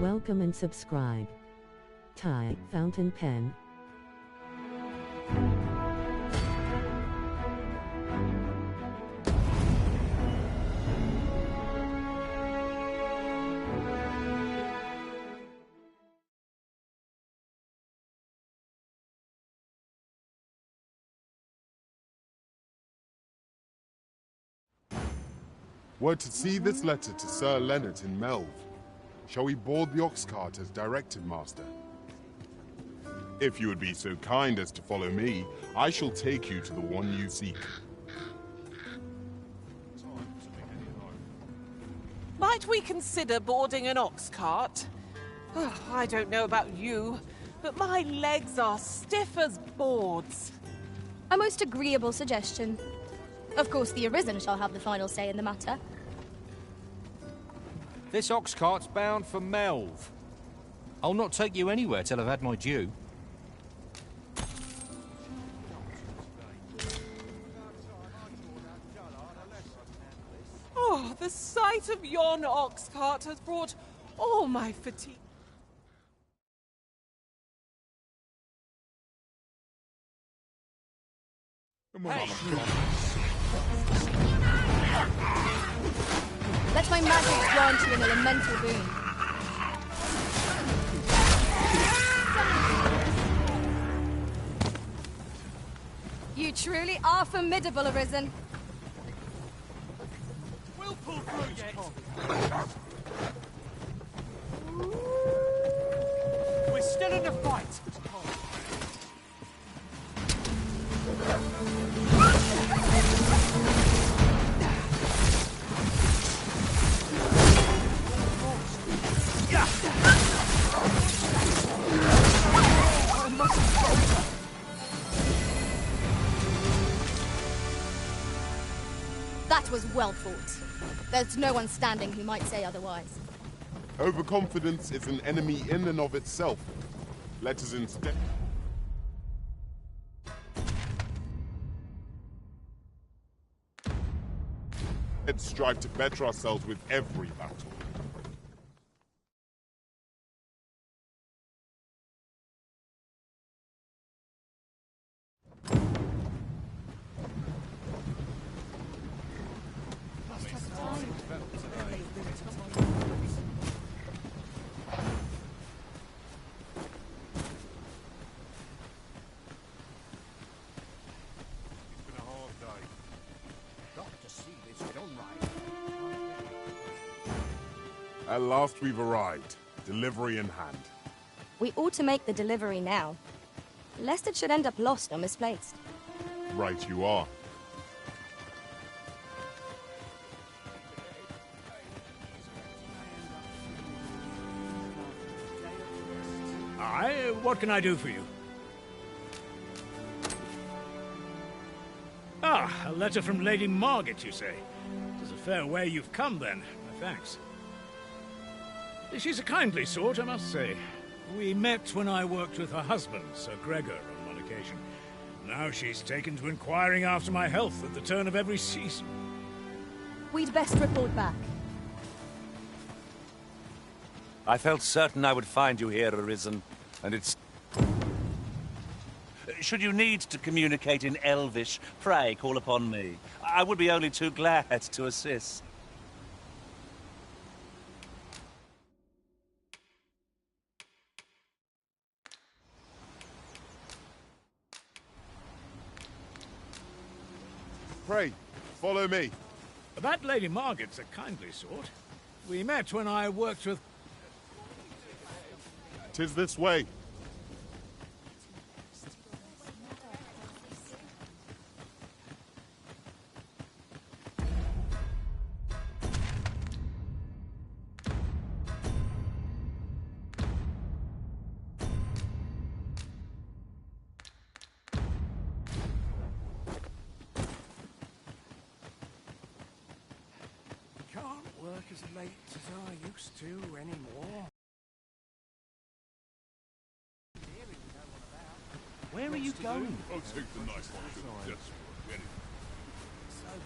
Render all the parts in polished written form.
Welcome and subscribe. Tie, fountain pen. Were to see this letter to Sir Leonard in Melve. Shall we board the ox cart as directed, Master? If you would be so kind as to follow me, I shall take you to the one you seek. Might we consider boarding an ox cart? Oh, I don't know about you, but my legs are stiff as boards. A most agreeable suggestion. Of course, the Arisen shall have the final say in the matter. This ox cart's bound for Melve. I'll not take you anywhere till I've had my due. Oh, the sight of yon ox cart has brought all my fatigue. Let my magic grant you an elemental boon. You truly are formidable, Arisen. We'll pull through yet. We're still in the fight. That was well fought. There's no one standing who might say otherwise. Overconfidence is an enemy in and of itself. Let us instead... Let's strive to better ourselves with every battle. At last we've arrived. Delivery in hand. We ought to make the delivery now, lest it should end up lost or misplaced. Right you are. Aye, what can I do for you? Ah, a letter from Lady Margaret, you say? It is a fair way you've come, then. My thanks. She's a kindly sort, I must say. We met when I worked with her husband, Sir Gregor, on one occasion. Now she's taken to inquiring after my health at the turn of every season. We'd best report back. I felt certain I would find you here, Arisen, and it's... Should you need to communicate in Elvish, pray call upon me. I would be only too glad to assist. Pray, follow me. That Lady Margaret's a kindly sort. We met when I worked with... 'Tis this way. Work as late as I used to anymore. Where are you going? I'll take the nice one. Yes,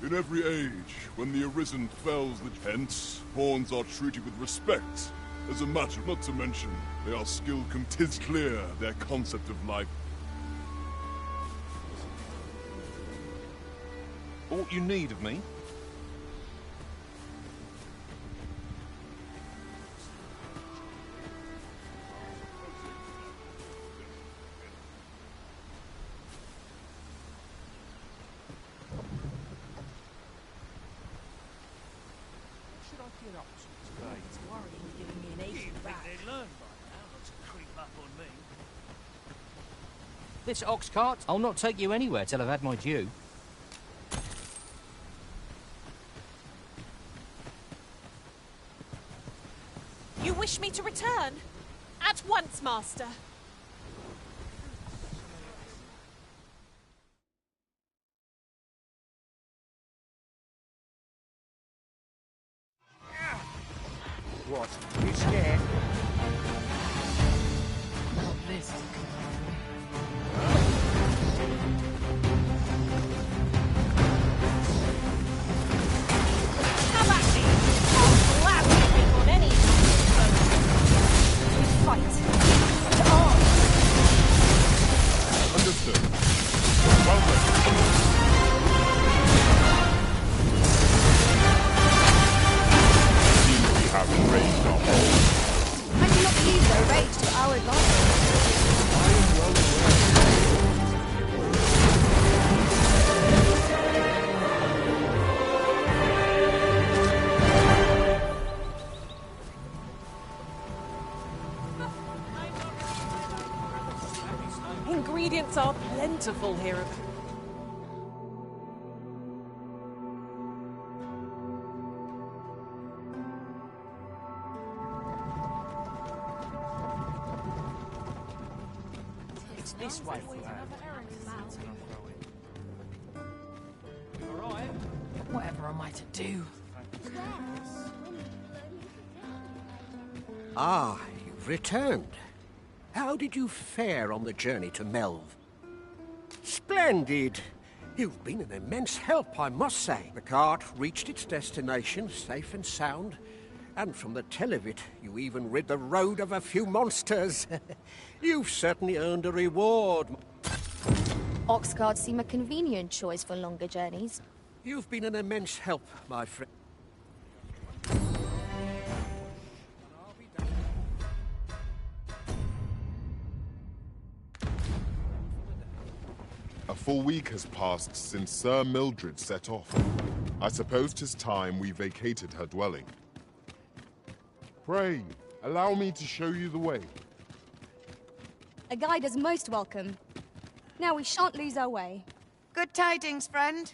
in every age, when the Arisen fells the hence, pawns are treated with respect, As a matter, not to mention, they are skilled, 'tis clear, their concept of life. Aught you need of me? This ox cart? I'll not take you anywhere till I've had my due. You wish me to return? At once, Master. What? You scared? Not this. Come at me! I'll gladly take on any we fight. To arms! Understood. Well then. Seems we have raised our hold. I do not believe their rage to our advantage. Ingredients are plentiful here. It's this way. Alright. Whatever am I to do? Ah, you've returned. How did you fare on the journey to Melv? Splendid! You've been an immense help, I must say. The cart reached its destination safe and sound, and from the tell of it, you even rid the road of a few monsters. You've certainly earned a reward. Ox carts seem a convenient choice for longer journeys. You've been an immense help, my friend. A full week has passed since Sir Mildred set off. I suppose 'tis time we vacated her dwelling. Pray, allow me to show you the way. A guide is most welcome. Now we shan't lose our way. Good tidings, friend.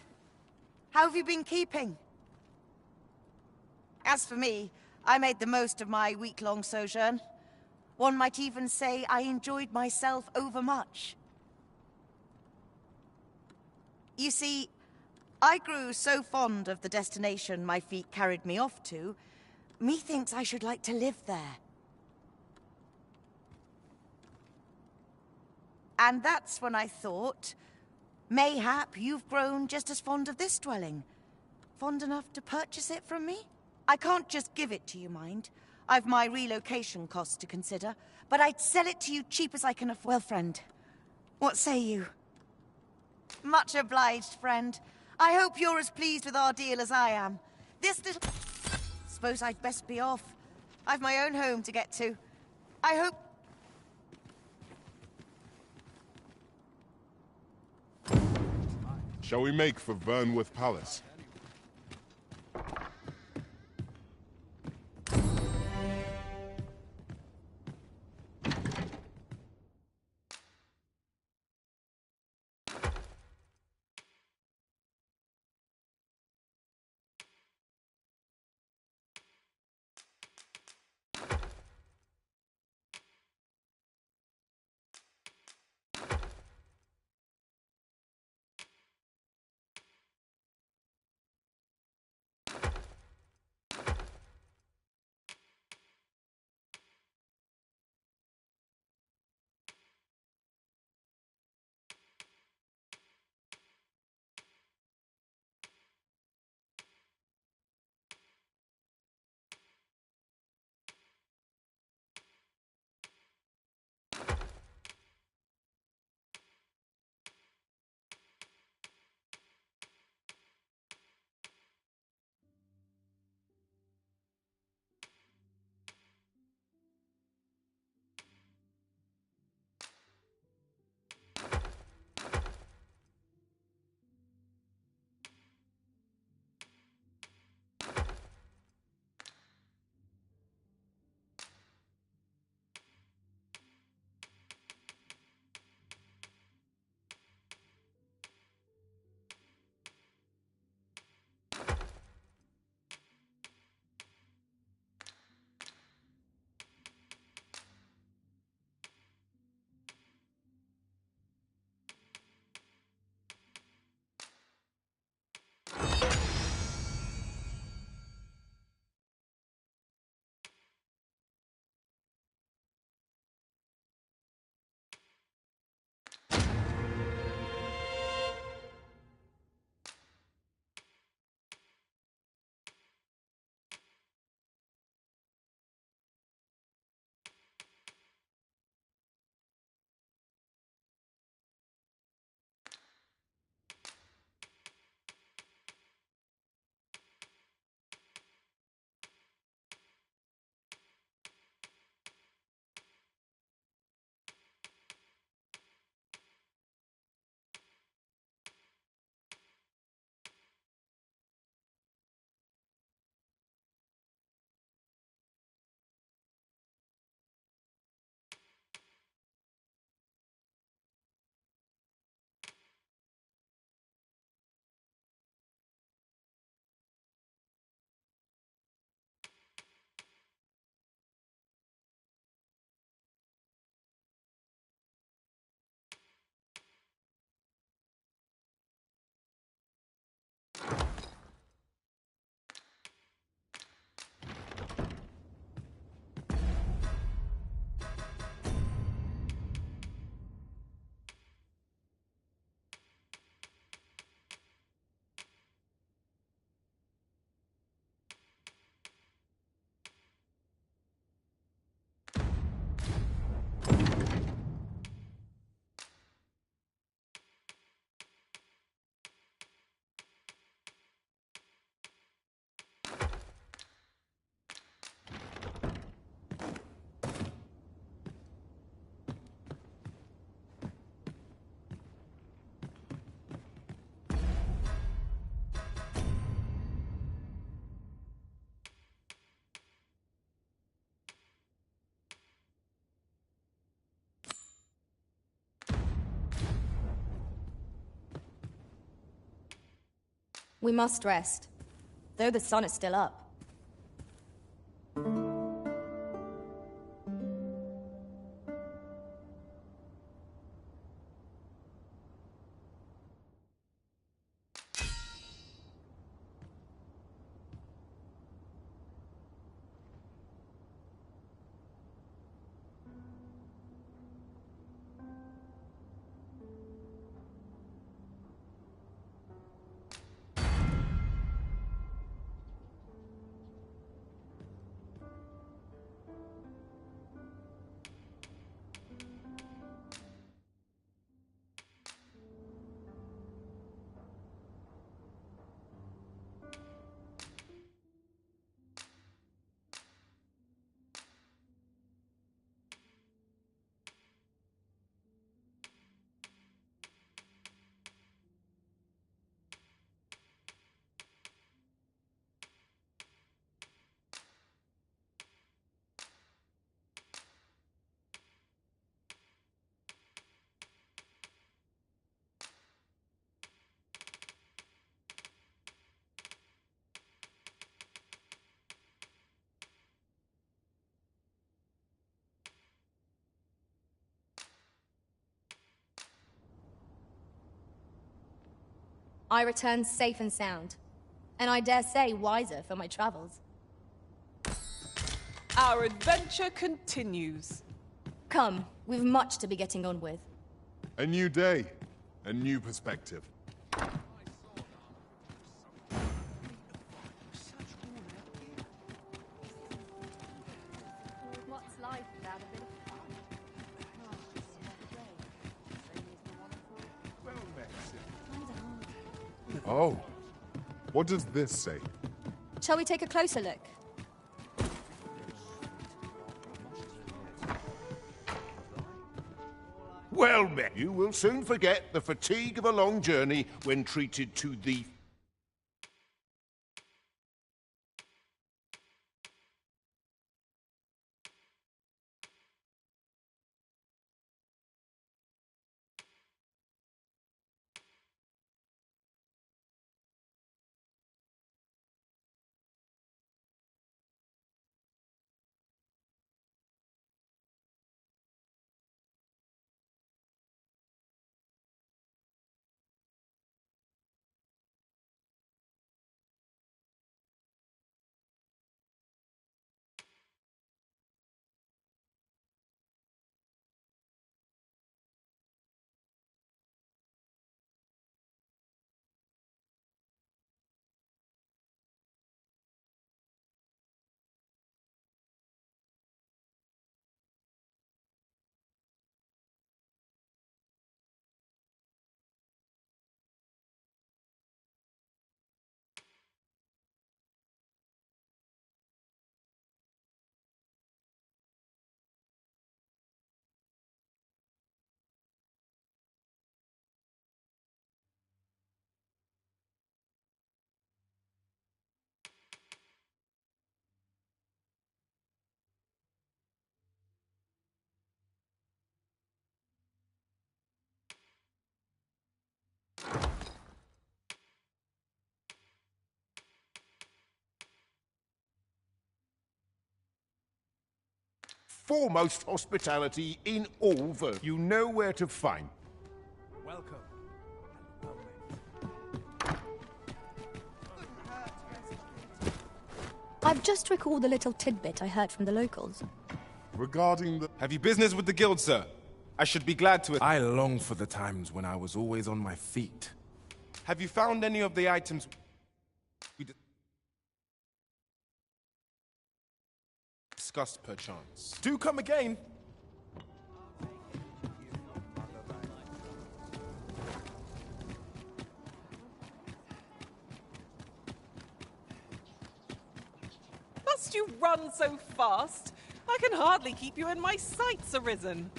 How have you been keeping? As for me, I made the most of my week-long sojourn. One might even say I enjoyed myself overmuch. You see, I grew so fond of the destination my feet carried me off to, methinks I should like to live there. And that's when I thought, mayhap you've grown just as fond of this dwelling. Fond enough to purchase it from me? I can't just give it to you, mind. I've my relocation costs to consider, but I'd sell it to you cheap as I can afford. Well, friend, what say you? Much obliged, friend. I hope you're as pleased with our deal as I am. This little... Suppose I'd best be off. I've my own home to get to. I hope... Shall we make for Vernworth Palace? We must rest, though the sun is still up. I return safe and sound, and I dare say wiser for my travels. Our adventure continues. Come, we've much to be getting on with. A new day, a new perspective. What's life without a bit of Oh, what does this say? Shall we take a closer look? Well met. You will soon forget the fatigue of a long journey when treated to the... foremost hospitality in all Ver. You know where to find. Welcome. I've just recalled a little tidbit I heard from the locals. Regarding the... Have you business with the guild, sir? I should be glad to... I long for the times when I was always on my feet. Have you found any of the items we discussed, perchance? Do come again! Must you run so fast? I can hardly keep you in my sights, Arisen.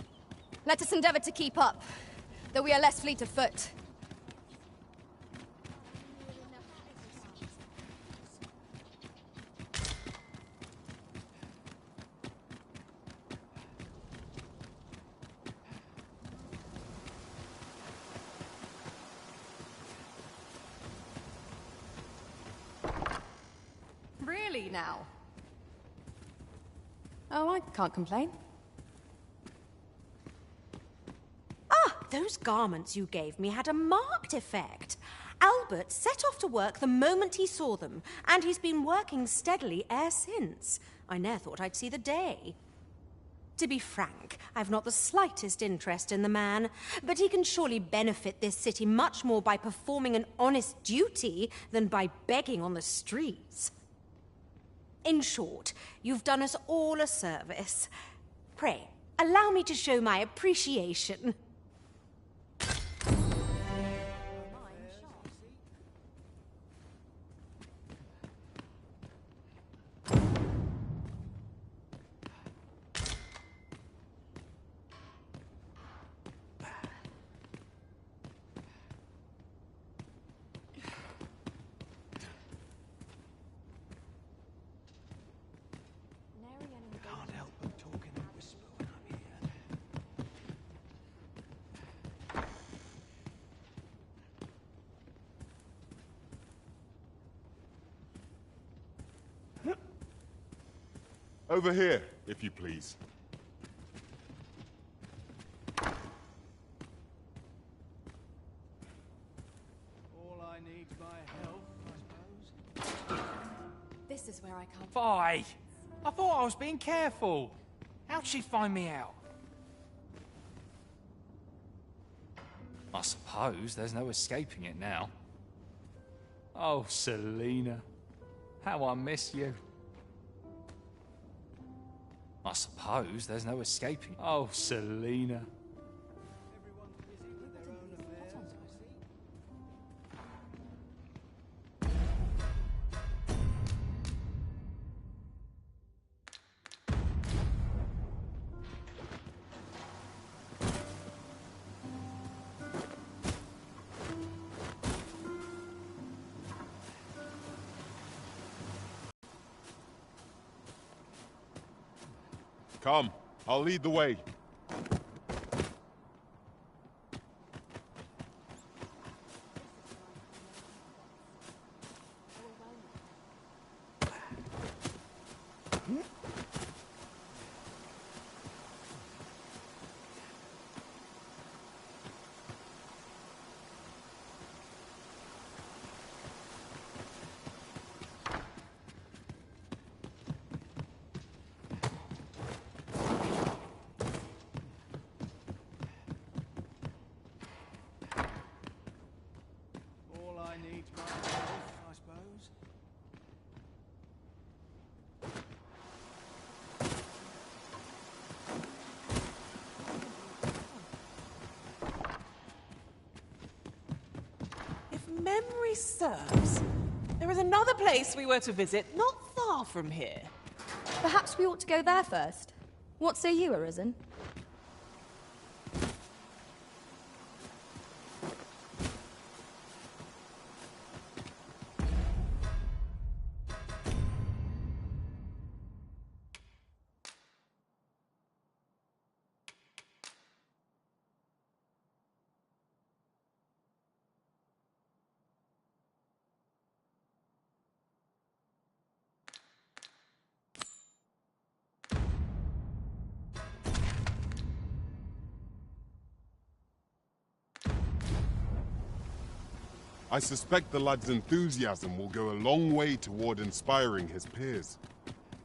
Let us endeavor to keep up, though we are less fleet of foot. Really now? Oh, I can't complain. Ah, those garments you gave me had a marked effect. Albert set off to work the moment he saw them, and he's been working steadily e'er since. I ne'er thought I'd see the day. To be frank, I've not the slightest interest in the man, but he can surely benefit this city much more by performing an honest duty than by begging on the streets. In short, you've done us all a service. Pray, allow me to show my appreciation. Can't help but talk in a whisper when I'm here. Over here, if you please. All I need's my help, I suppose. This is where I can't... Fi! I thought I was being careful. How'd she find me out? I suppose there's no escaping it now. Oh, Selina. How I miss you. I suppose there's no escaping. Oh, Selina. Everyone's busy with their own affairs, I see. Come, I'll lead the way. All I need's my help, I suppose. If memory serves, there is another place we were to visit not far from here. Perhaps we ought to go there first. What say you, Arisen? I suspect the lad's enthusiasm will go a long way toward inspiring his peers.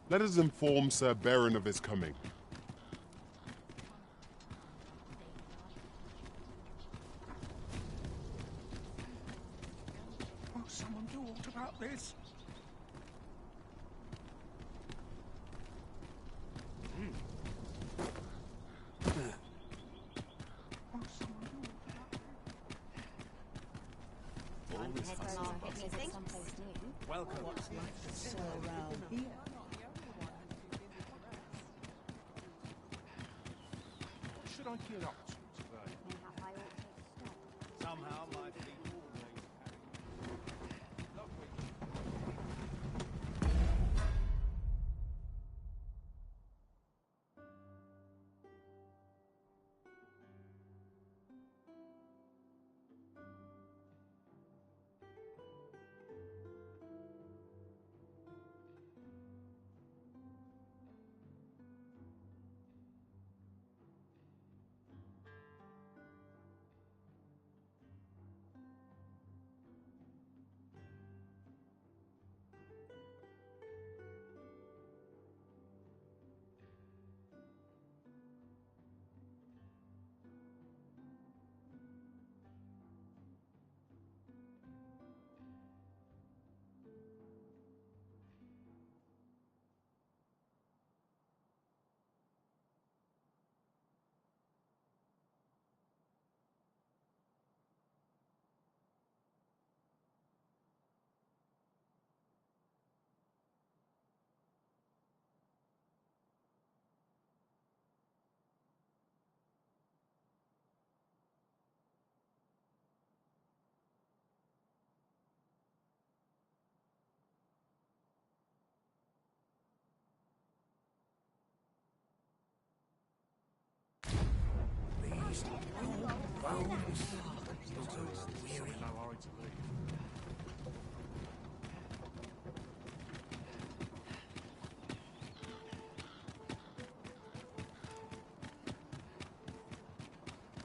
Let us inform Sir Baron of his coming. Won't someone do aught about this? Welcome. What's life to say around here? What should I get up to today? Somehow my feet always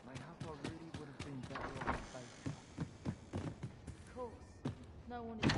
Mayhap I really would have been better off faith. Of course. No one is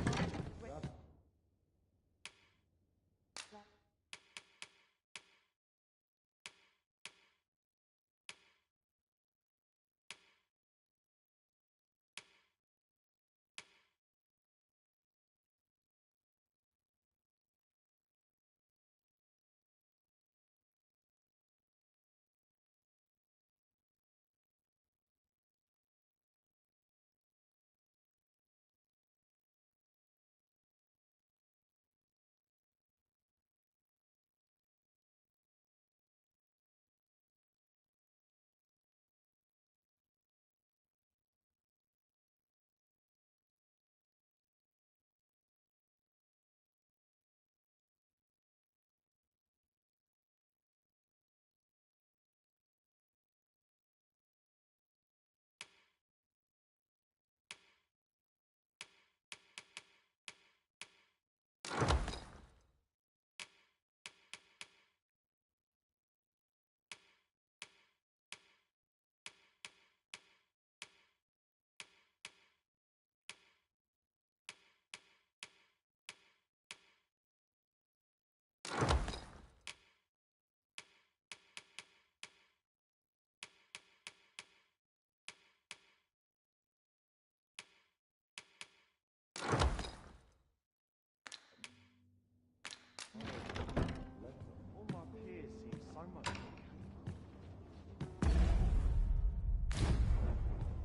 All my peers seem so much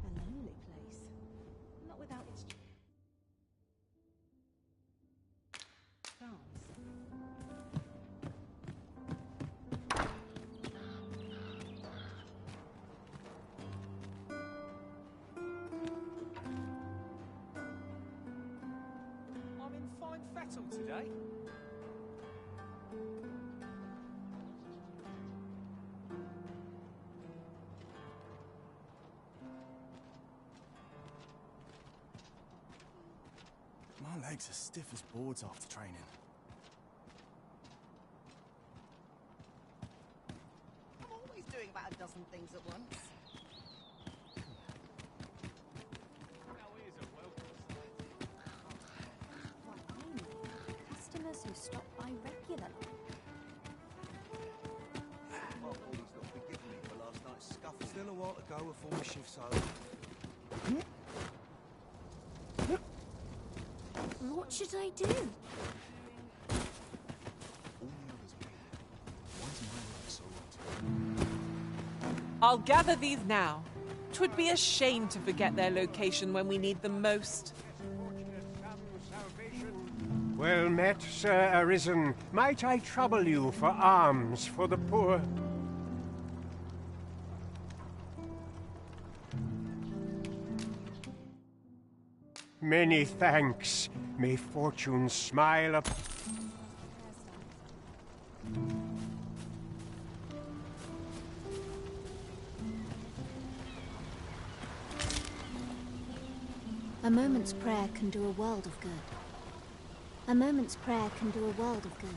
A lonely place. Not without its charms. I'm in fine fettle today. My legs are stiff as boards after training. I'm always doing about a dozen things at once. What I know, customers who stop by regularly. My body's not forgiven me for last night's scuffle. Still a while to go before my shift's over. What should I do? I'll gather these now. 'Twould be a shame to forget their location when we need them most. Well met, Sir Arisen. Might I trouble you for alms for the poor? Many thanks. May fortune smile up. A moment's prayer can do a world of good. A moment's prayer can do a world of good.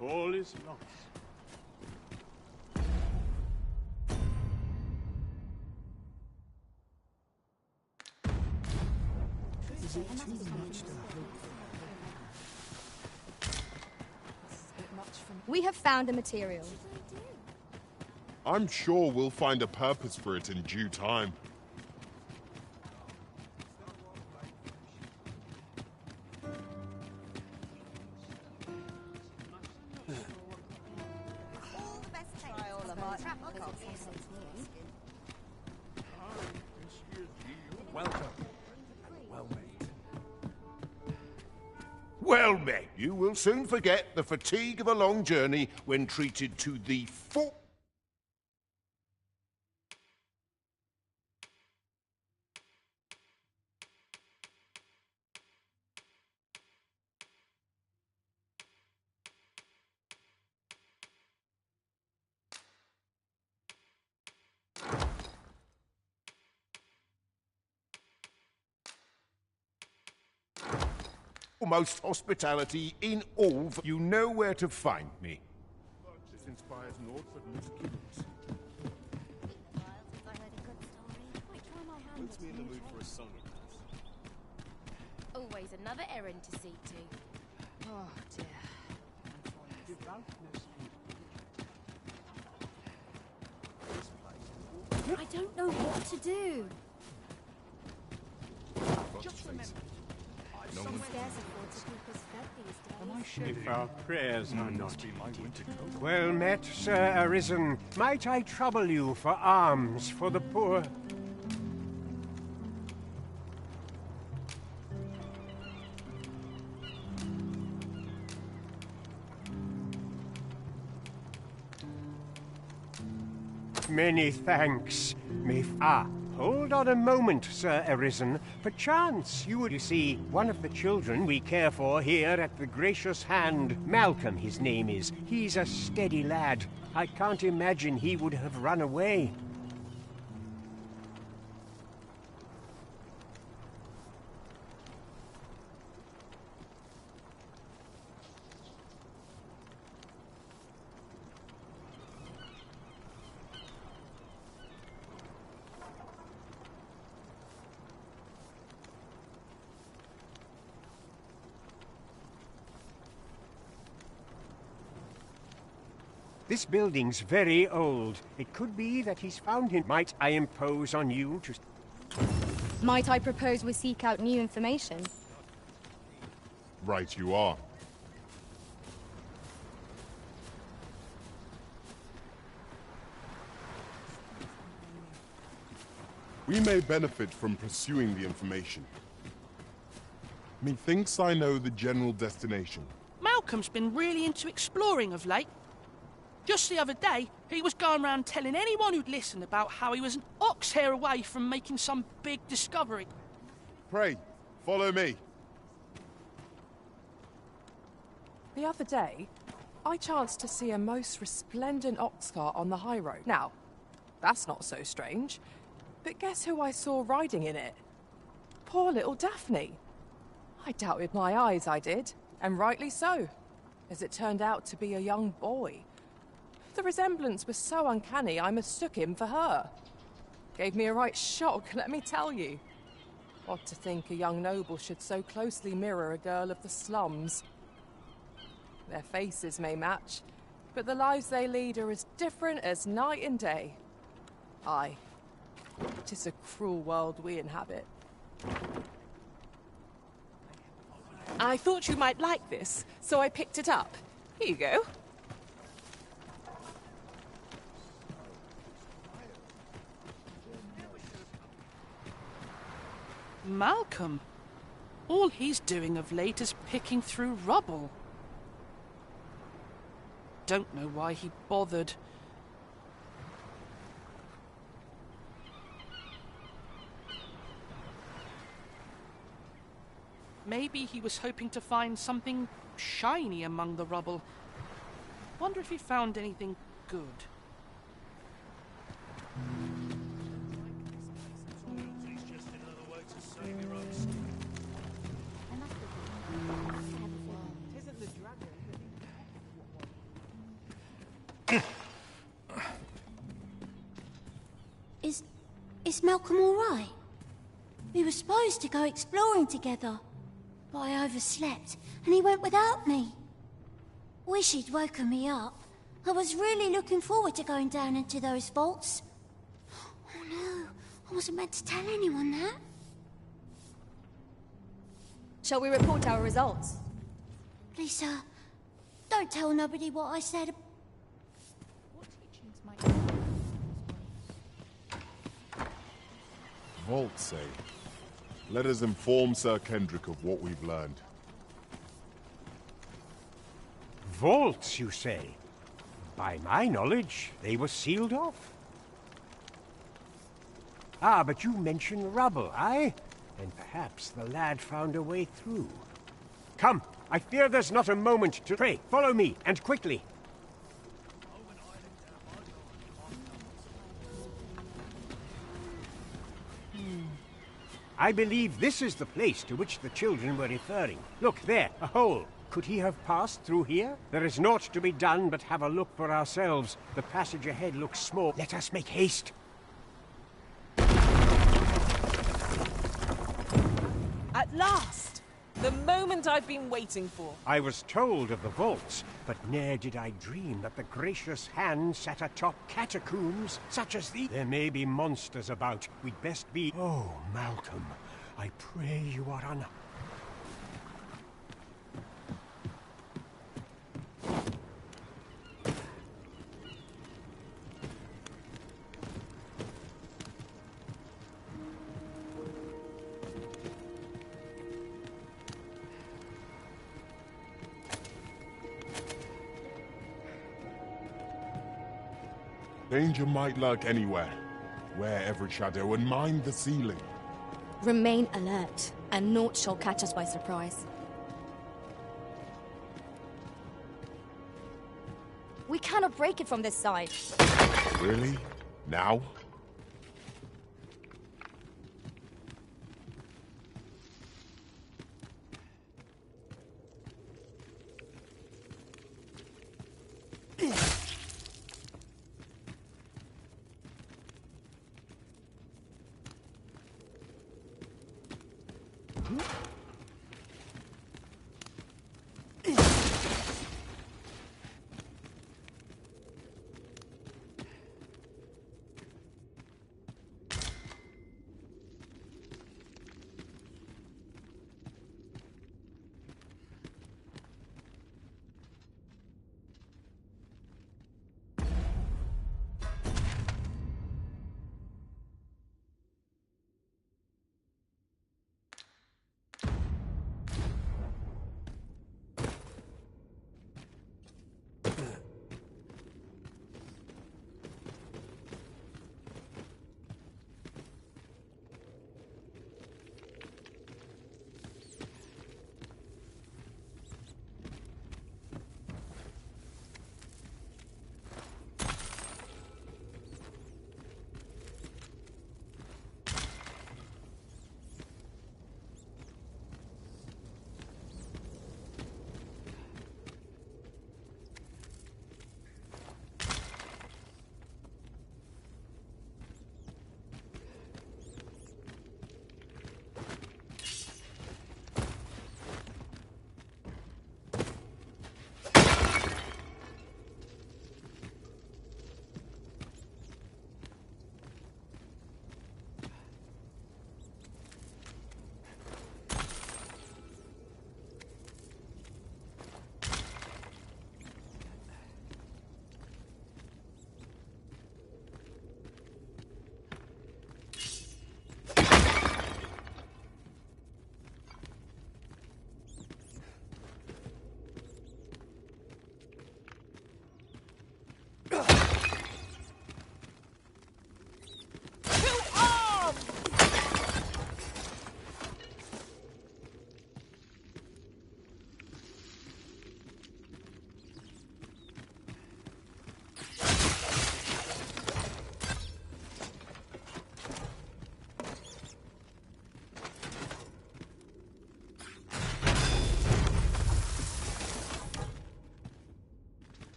All is lost. Is it too much to hope for? We have found a material. I'm sure we'll find a purpose for it in due time. Welcome. Well made. Well met. You will soon forget the fatigue of a long journey when treated to the full... Most hospitality in all. You know where to find me. This inspires naught but misgivings. Puts me in the mood for a song. Always another errand to see to. Oh dear. I don't know what to do. Just remember. Some scarce afford to keep us fed these days. If our prayers are not heeded. Well met, Sir Arisen. Might I trouble you for alms for the poor? Many thanks. Hold on a moment, Sir Arisen. Perchance you would see one of the children we care for here at the Gracious Hand. Malcolm, his name is. He's a steady lad. I can't imagine he would have run away. This building's very old. It could be that he's found him. Might I impose on you to... Might I propose we seek out new information? Right you are. We may benefit from pursuing the information. Methinks I know the general destination. Malcolm's been really into exploring of late. Just the other day, he was going around telling anyone who'd listen about how he was an ox hair away from making some big discovery. Pray, follow me. The other day, I chanced to see a most resplendent ox cart on the high road. Now, that's not so strange, but guess who I saw riding in it? Poor little Daphne. I doubted my eyes, I did, and rightly so, as it turned out to be a young boy. The resemblance was so uncanny, I mistook him for her. Gave me a right shock, let me tell you. Odd to think a young noble should so closely mirror a girl of the slums. Their faces may match, but the lives they lead are as different as night and day. Aye, 'tis a cruel world we inhabit. I thought you might like this, so I picked it up. Here you go. Malcolm. All he's doing of late is picking through rubble. Don't know why he bothered. Maybe he was hoping to find something shiny among the rubble. Wonder if he found anything good. Is Malcolm all right? We were supposed to go exploring together, but I overslept and he went without me. Wish he'd woken me up. I was really looking forward to going down into those vaults. Oh no, I wasn't meant to tell anyone that. Shall we report our results? Please, sir, don't tell nobody what I said. What teachings might Vaults, eh? Let us inform Sir Kendrick of what we've learned. Vaults, you say? By my knowledge, they were sealed off. Ah, but you mentioned rubble, aye? And perhaps the lad found a way through. Come, I fear there's not a moment to pray. Follow me, and quickly. I believe this is the place to which the children were referring. Look there, a hole. Could he have passed through here? There is naught to be done but have a look for ourselves. The passage ahead looks small. Let us make haste. At last! The moment I've been waiting for. I was told of the vaults, but ne'er did I dream that the gracious hand sat atop catacombs such as these. There may be monsters about. We'd best be... Oh, Malcolm, I pray you are un... Danger might lurk anywhere. Wear every shadow and mind the ceiling. Remain alert, and naught shall catch us by surprise. We cannot break it from this side. Really? Now?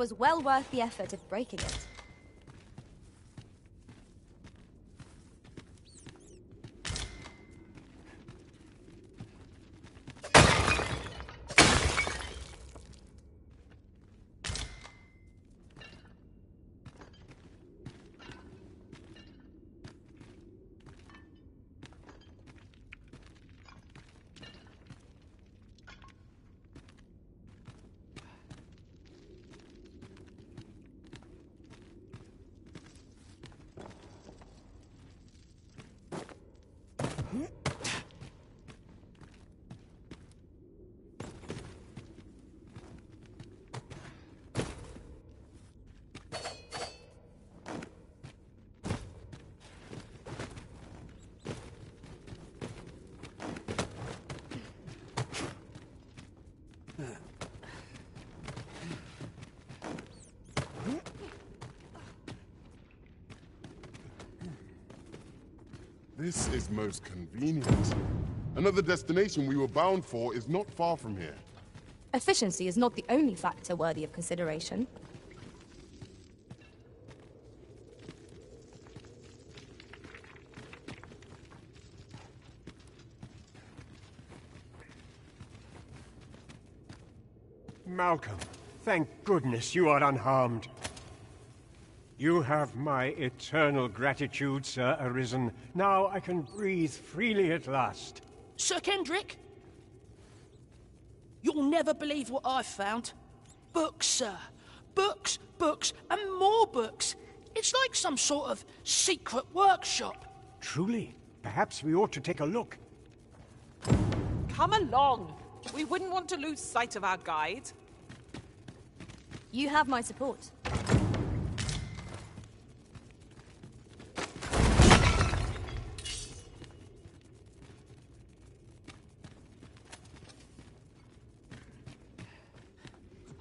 'Twas well worth the effort of breaking it. This is most convenient. Another destination we were bound for is not far from here. Efficiency is not the only factor worthy of consideration. Malcolm, thank goodness you are unharmed. You have my eternal gratitude, Sir Arisen. Now I can breathe freely at last. Sir Kendrick? You'll never believe what I've found. Books, sir. Books, books, and more books. It's like some sort of secret workshop. Truly? Perhaps we ought to take a look. Come along. We wouldn't want to lose sight of our guide. You have my support.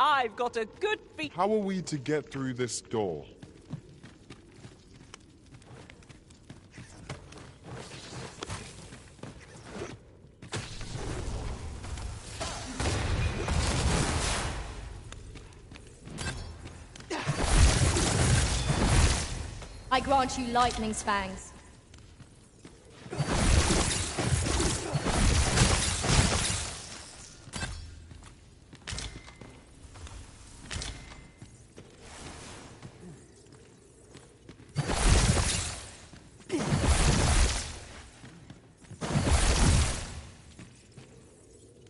I've got a good feet. How are we to get through this door? I grant you lightning's fangs.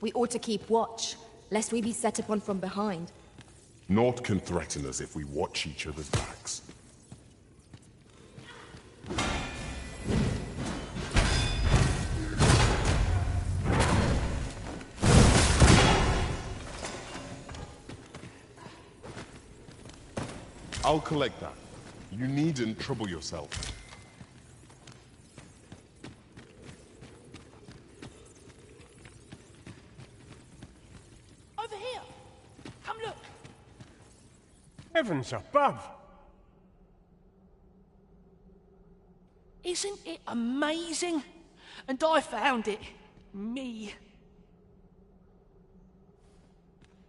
We ought to keep watch, lest we be set upon from behind. Naught can threaten us if we watch each other's backs. I'll collect that. You needn't trouble yourself. Over here. Come look. Heavens above! Isn't it amazing? And I found it. Me.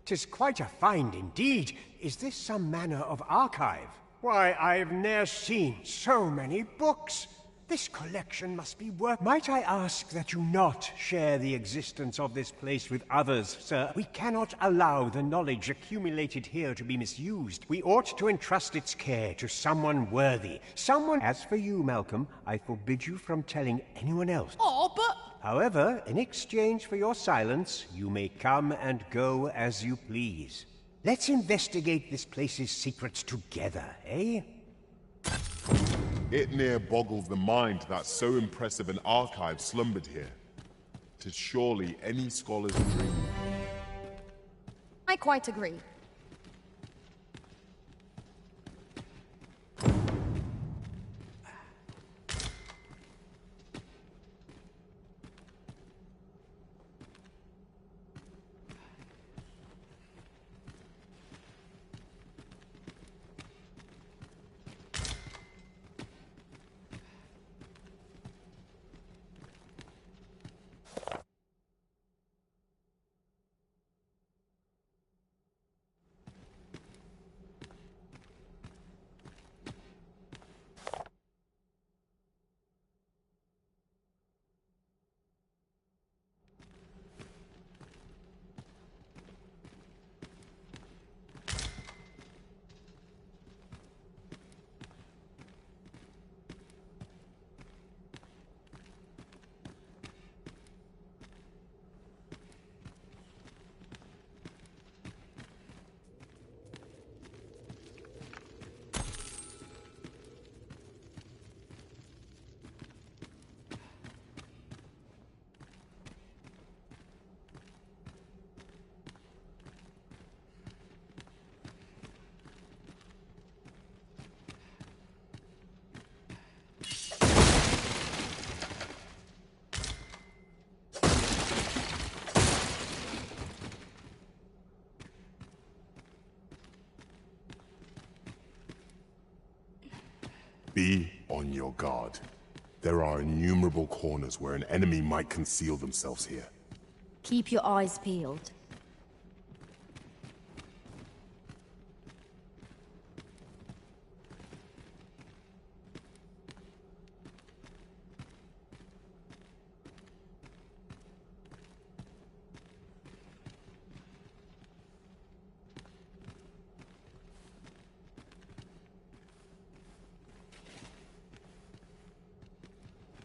'Tis quite a find indeed. Is this some manner of archive? Why, I've ne'er seen so many books. This collection must be worth... Might I ask that you not share the existence of this place with others, sir? We cannot allow the knowledge accumulated here to be misused. We ought to entrust its care to someone worthy. Someone... As for you, Malcolm, I forbid you from telling anyone else. Oh, but... However, in exchange for your silence, you may come and go as you please. Let's investigate this place's secrets together, eh? It near boggles the mind that so impressive an archive slumbered here. 'Tis surely any scholar's dream. I quite agree. Be on your guard. There are innumerable corners where an enemy might conceal themselves here. Keep your eyes peeled.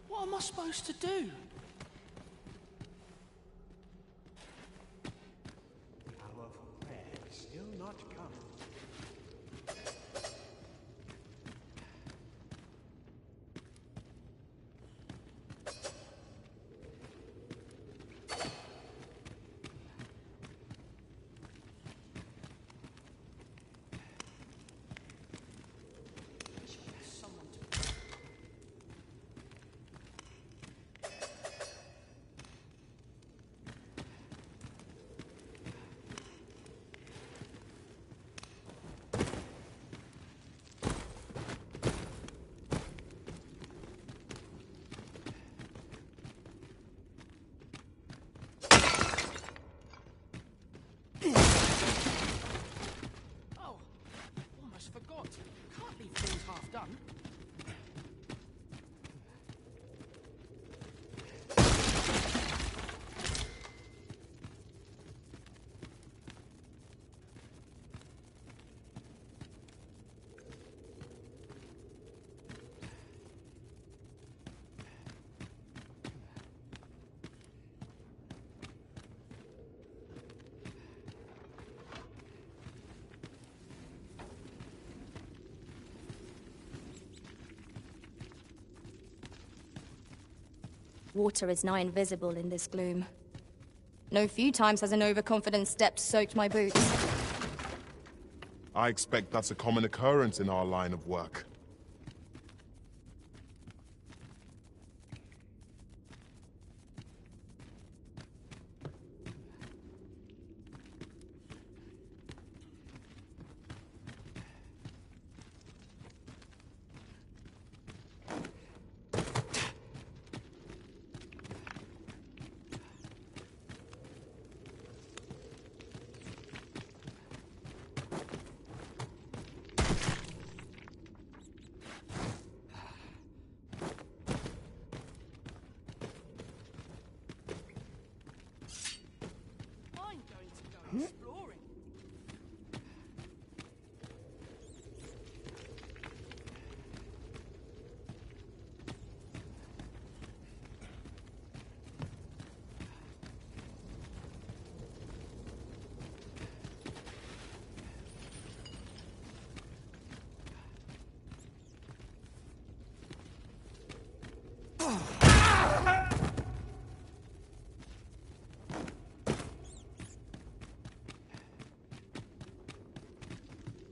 What am I supposed to do? Hour for prayer is still not come. Forgot. Can't leave things half done. Water is nigh invisible in this gloom. No few times has an overconfident step soaked my boots. I expect that's a common occurrence in our line of work. Exploring.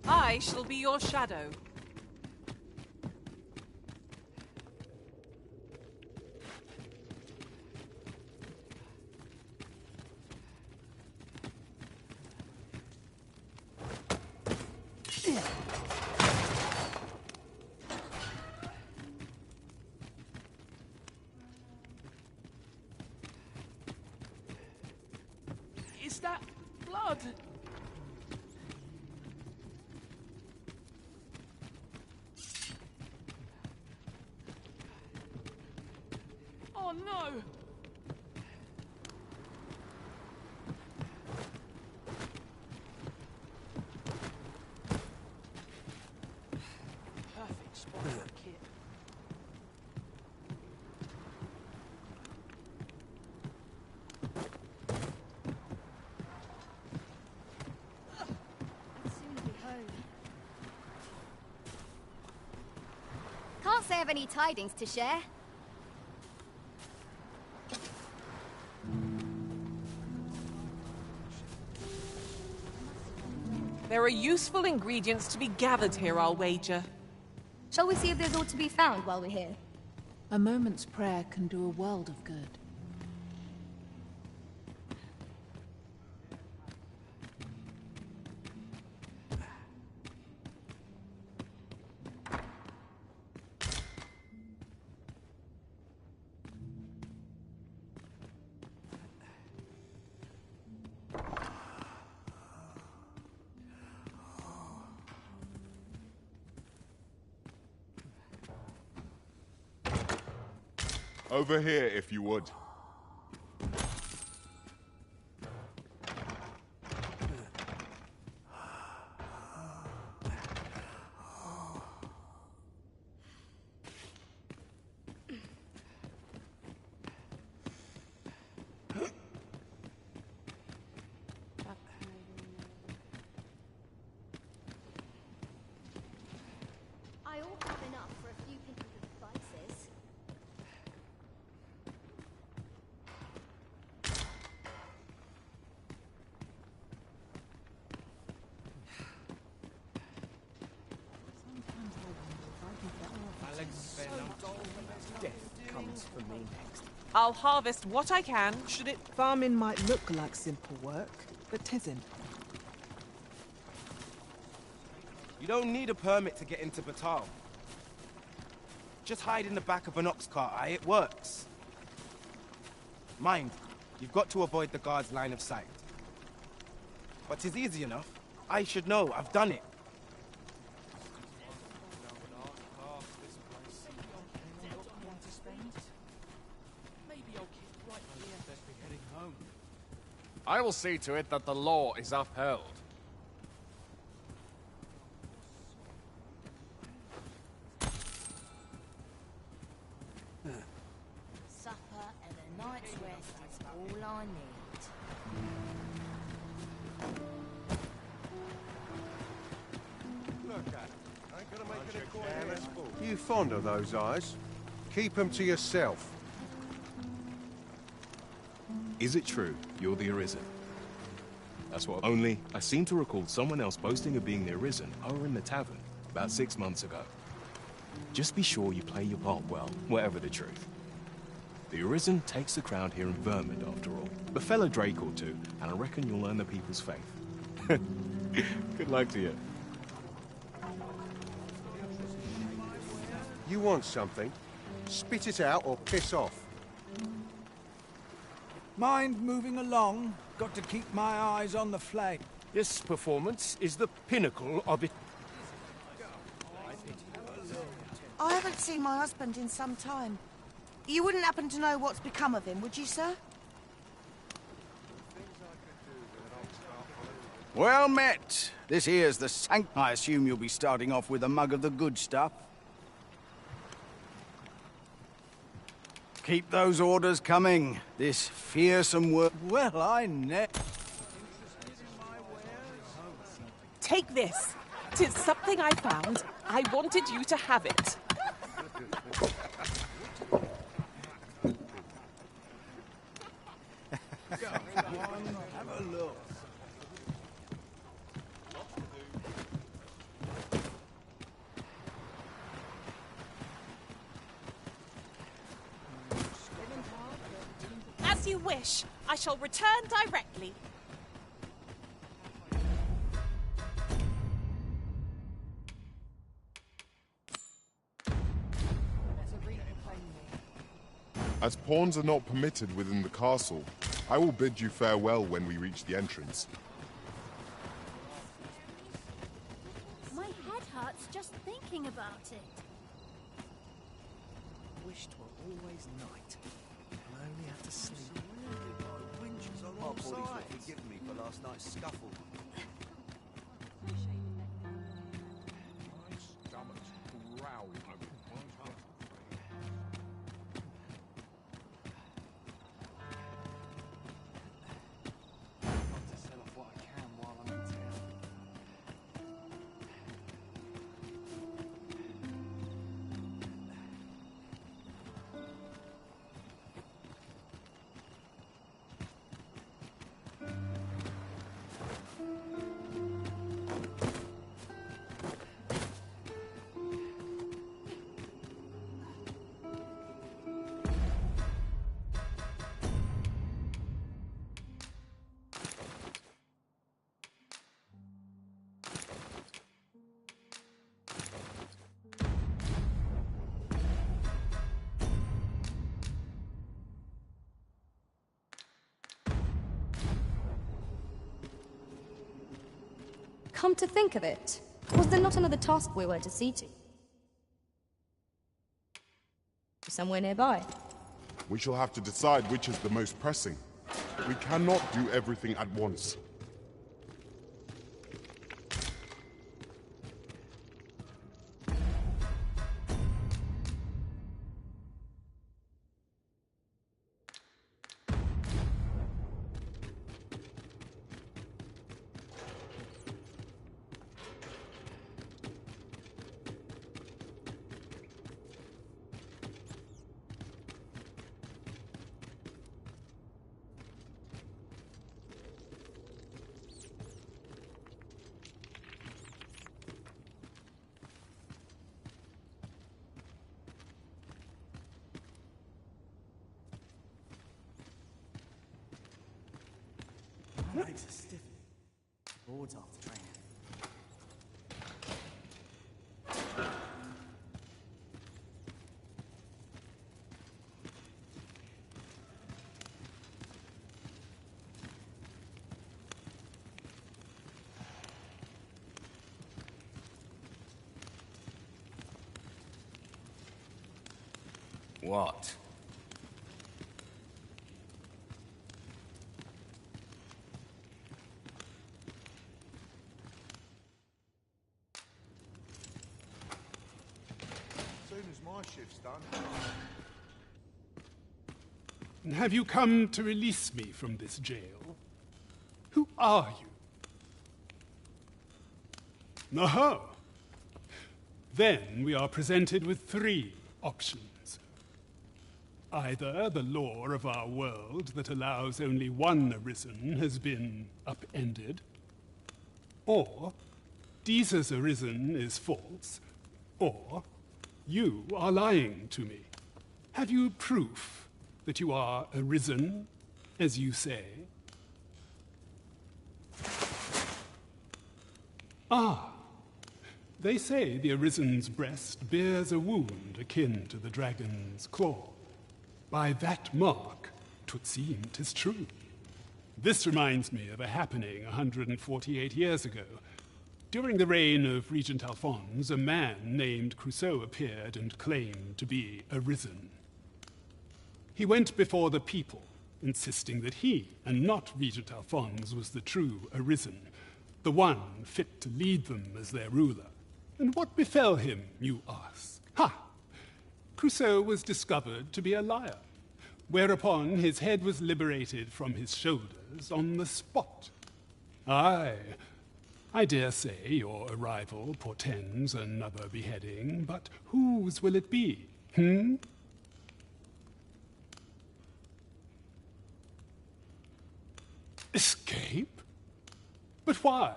I shall be your shadow. Is that blood? Oh no! Perfect spot for a kit. Can't say I've any tidings to share. There are useful ingredients to be gathered here, I'll wager. Shall we see if there's aught to be found while we're here? A moment's prayer can do a world of good. Over here, if you would. I ought to have enough for a few people with spices. Death comes for me next. I'll harvest what I can, should it... Farming might look like simple work, but tisn't. You don't need a permit to get into Batal. Just hide in the back of an ox cart, aye? It works. Mind, you've got to avoid the guard's line of sight. But 'tis easy enough. I should know, I've done it. I will see to it that the law is upheld. Supper and a night's rest is all I need. Look at it. Ain't gonna make it a coin. You fond of those eyes? Keep them to yourself. Is it true you're the Arisen? That's what... Only, I seem to recall someone else boasting of being the Arisen over in the tavern about 6 months ago. Just be sure you play your part well, whatever the truth. The Arisen takes the crowd here in Vermund, after all. A fellow Drake or two, and I reckon you'll earn the people's faith. Good luck to you. You want something? Spit it out or piss off. Mind moving along? Got to keep my eyes on the flag. This performance is the pinnacle of it. I haven't seen my husband in some time. You wouldn't happen to know what's become of him, would you, sir? Well met. This here's the sank. I assume you'll be starting off with a mug of the good stuff. Keep those orders coming. This fearsome work. Well, I Take this. 'Tis something I found. I wanted you to have it. Have a look. As you wish. I shall return directly. As pawns are not permitted within the castle, I will bid you farewell when we reach the entrance. My head hurts just thinking about it. Wished were always night. I only have to sleep. My bodies will forgive me for last night's scuffle. Come to think of it, was there not another task we were to see to? Somewhere nearby. We shall have to decide which is the most pressing. We cannot do everything at once. My legs are stiff. Boards after training. What? Soon as my shift's done. And have you come to release me from this jail? Who are you? Oh. Then we are presented with three options. Either the law of our world that allows only one arisen has been upended, or Deesa's arisen is false, or you are lying to me. Have you proof that you are arisen, as you say? Ah, they say the arisen's breast bears a wound akin to the dragon's claw. By that mark, 'twould seem 'tis true. This reminds me of a happening 148 years ago. During the reign of Regent Alphonse, a man named Crusoe appeared and claimed to be arisen. He went before the people, insisting that he, and not Regent Alphonse, was the true arisen, the one fit to lead them as their ruler. And what befell him, you ask? Ha! Crusoe was discovered to be a liar, whereupon his head was liberated from his shoulders on the spot. Aye, I dare say your arrival portends another beheading, but whose will it be, Escape? But why?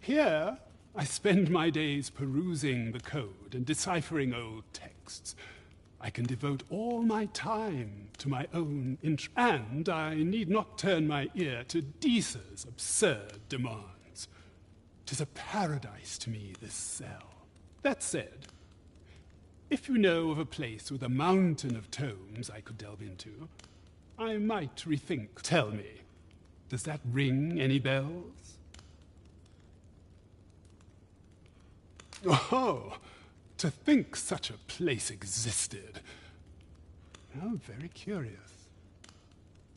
Here, I spend my days perusing the code and deciphering old texts. I can devote all my time to my own interest, and I need not turn my ear to Deesa's absurd demands. 'Tis a paradise to me, this cell. That said, if you know of a place with a mountain of tomes I could delve into, I might rethink. Tell me, does that ring any bells? Oh, to think such a place existed. How very curious.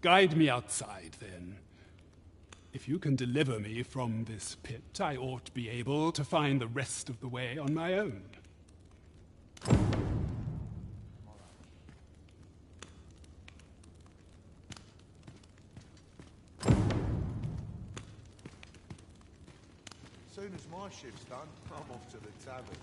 Guide me outside, then. If you can deliver me from this pit, I ought to be able to find the rest of the way on my own. Soon as my shift's done, I'm off to the tavern.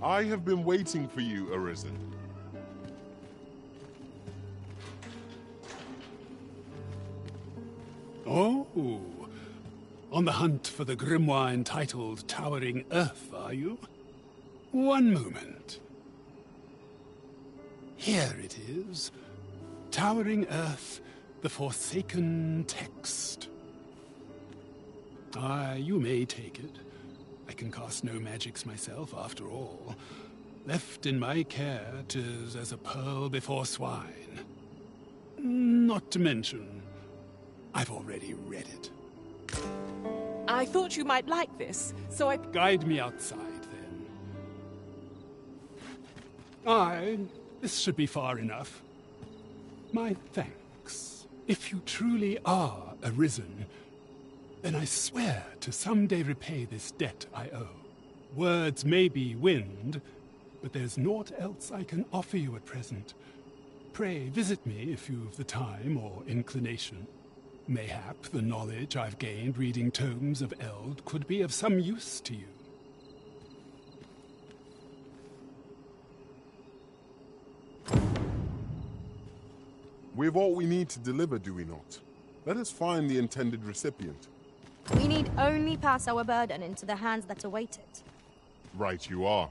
I have been waiting for you, Arisen. Oh, on the hunt for the grimoire entitled Towering Earth, are you? One moment. Here it is. Towering Earth, the Forsaken Text. You may take it. I can cast no magics myself, after all. Left in my care, 'tis as a pearl before swine. Not to mention, I've already read it. I thought you might like this, so I... Guide me outside, then. This should be far enough. My thanks. If you truly are Arisen, then I swear to someday repay this debt I owe. Words may be wind, but there's naught else I can offer you at present. Pray visit me if you've the time or inclination. Mayhap the knowledge I've gained reading tomes of Eld could be of some use to you. We've all we need to deliver, do we not? Let us find the intended recipient. We need only pass our burden into the hands that await it. Right you are.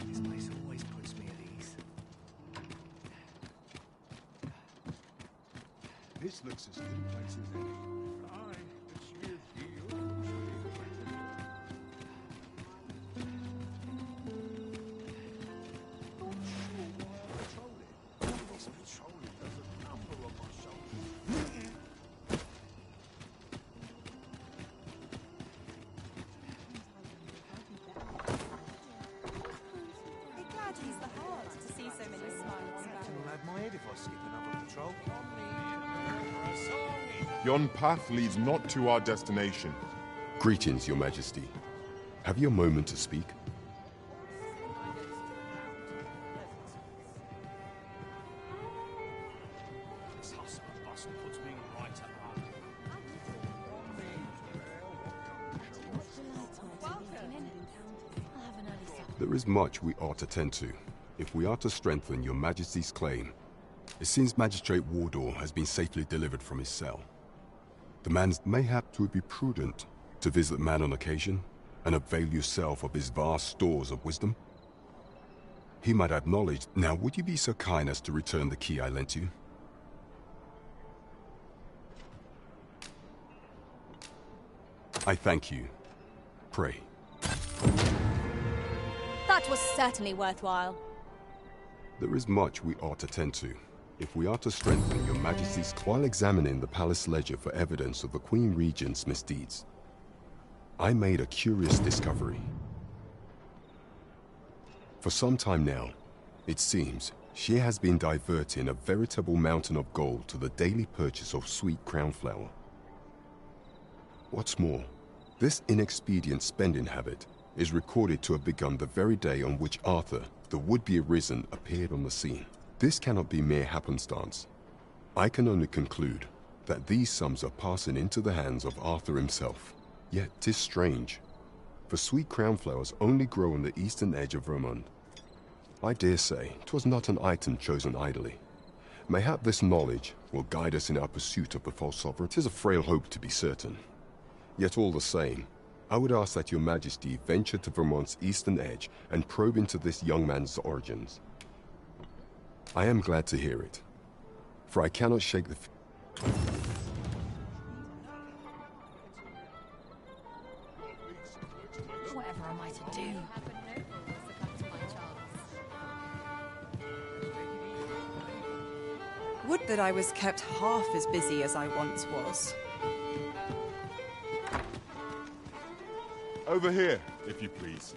This place always puts me at ease. This looks as good a place as any. Aye, it's with you. This patrolling does a number on my shoulders. He's the heart to see so many smiles about I'll have my head if I skip another patrol. Yon path leads not to our destination. Greetings, Your Majesty. Have you a moment to speak? This hustle and bustle puts me right at home. There is much we ought to tend to, if we are to strengthen Your Majesty's claim. It seems Magistrate Wardor has been safely delivered from his cell. The man mayhap to be prudent to visit the man on occasion and avail yourself of his vast stores of wisdom. He might have knowledge. Now, would you be so kind as to return the key I lent you? I thank you. Pray. That was certainly worthwhile. There is much we ought to tend to, if we are to strengthen Your Majesty's while examining the palace ledger for evidence of the Queen Regent's misdeeds. I made a curious discovery. For some time now, it seems, she has been diverting a veritable mountain of gold to the daily purchase of sweet crown flower. What's more, this inexpedient spending habit is recorded to have begun the very day on which Arthur, the would-be Arisen, appeared on the scene. This cannot be mere happenstance. I can only conclude that these sums are passing into the hands of Arthur himself. Yet 'tis strange, for sweet crown flowers only grow on the eastern edge of Vermont. I dare say 'twas not an item chosen idly. Mayhap this knowledge will guide us in our pursuit of the false sovereign. 'Tis a frail hope, to be certain. Yet all the same, I would ask that Your Majesty venture to Vermont's eastern edge and probe into this young man's origins. I am glad to hear it, for I cannot shake the Whatever am I to do? Would that I was kept half as busy as I once was. Over here, if you please.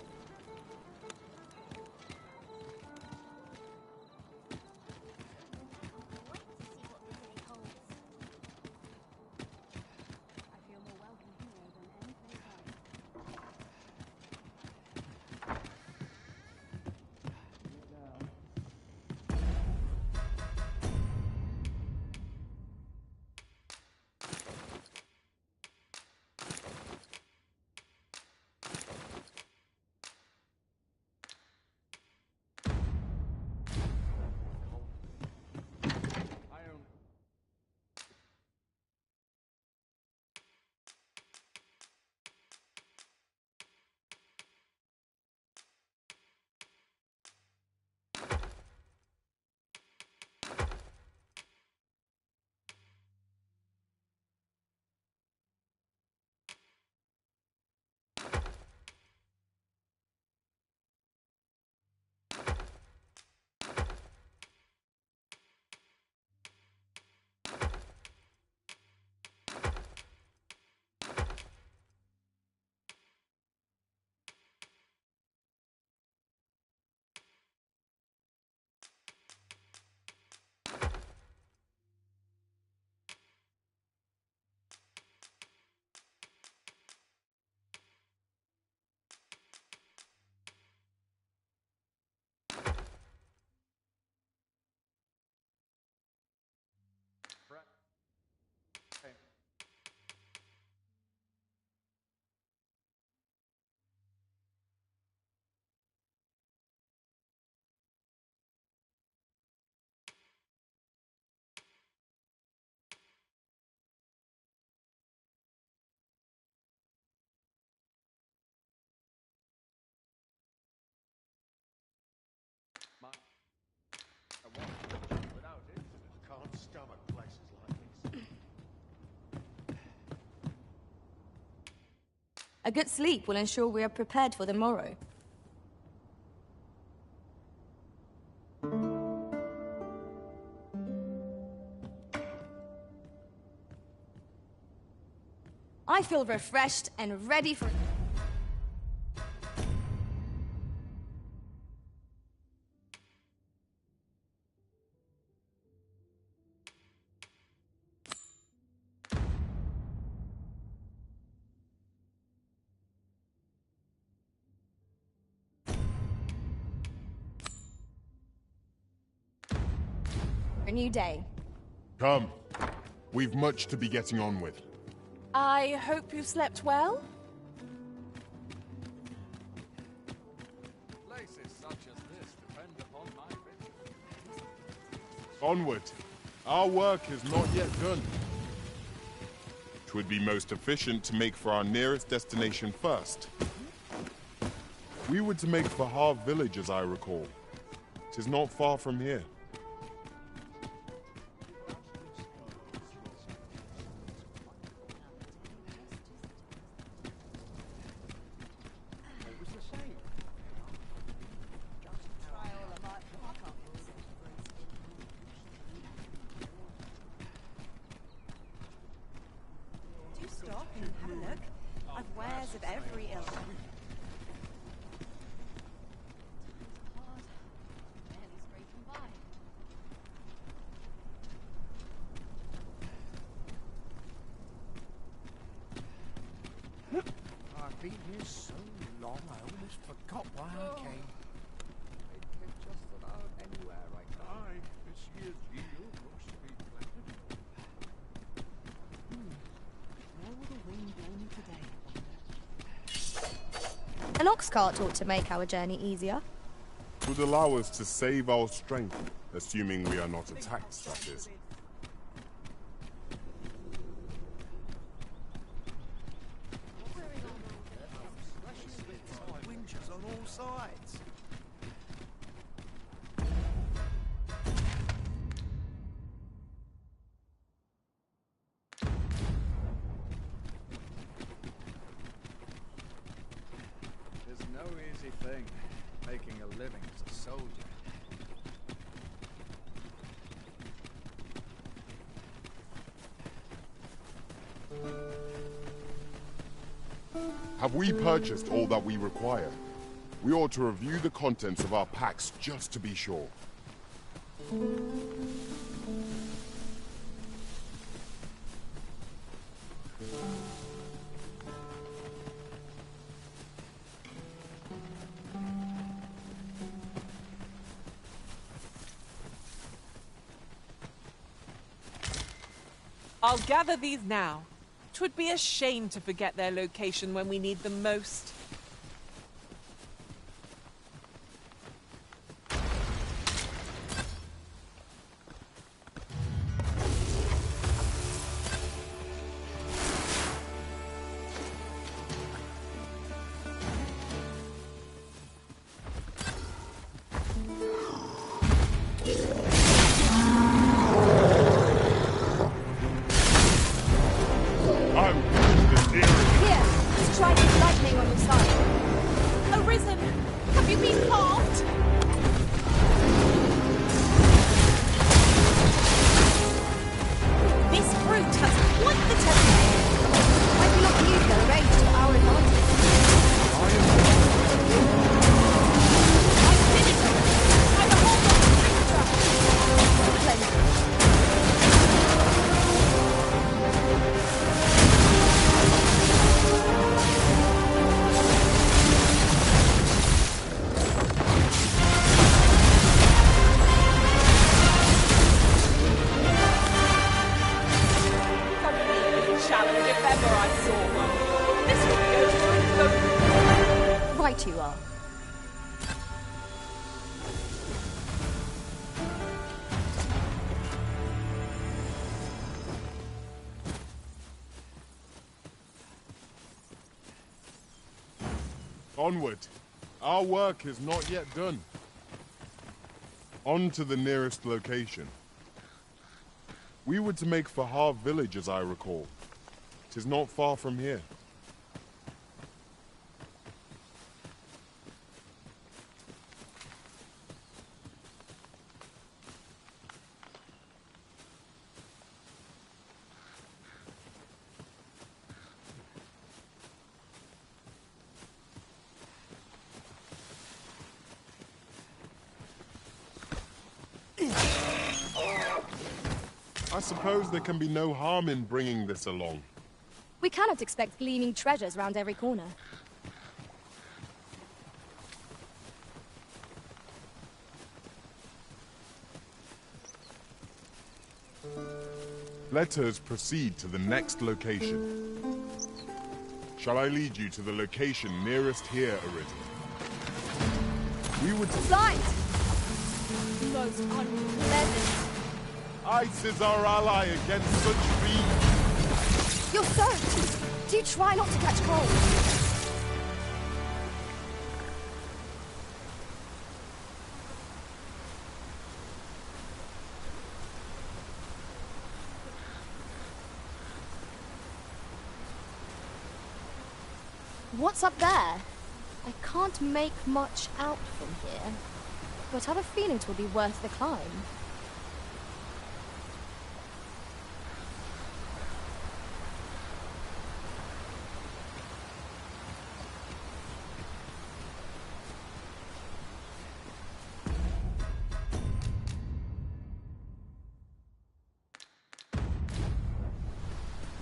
Without it, I can't stomach places like this. A good sleep will ensure we are prepared for the morrow. I feel refreshed and ready for... a new day. Come. We've much to be getting on with. I hope you slept well? Places such as this depend upon my victory. Onward. Our work is not yet done. 'Twould be most efficient to make for our nearest destination first. We were to make for Harv village, as I recall. 'Tis not far from here. Do stop and have a look. I've wares of every ilk. I've been here so long, I almost forgot why I came. Just about anywhere right now. Aye, this year's yield looks to be plentiful. Where will the wind blow me today? An ox cart ought to make our journey easier. 'Twould allow us to save our strength, assuming we are not attacked, that is. Winches on all sides. gritty thing, making a living as a soldier. Have we purchased all that we require? We ought to review the contents of our packs just to be sure. I'll gather these now. 'Twould be a shame to forget their location when we need them most. Right you are. Onward. Our work is not yet done. On to the nearest location. We were to make for Harv village, as I recall. 'Tis not far from here. I suppose there can be no harm in bringing this along. We cannot expect gleaming treasures round every corner. Let us proceed to the next location. Shall I lead you to the location nearest here, Arisen? We would... Sight! Most unpleasant. Ice is our ally against such beasts. You're soaked. Do try not to catch cold. What's up there? I can't make much out from here, but I have a feeling it will be worth the climb.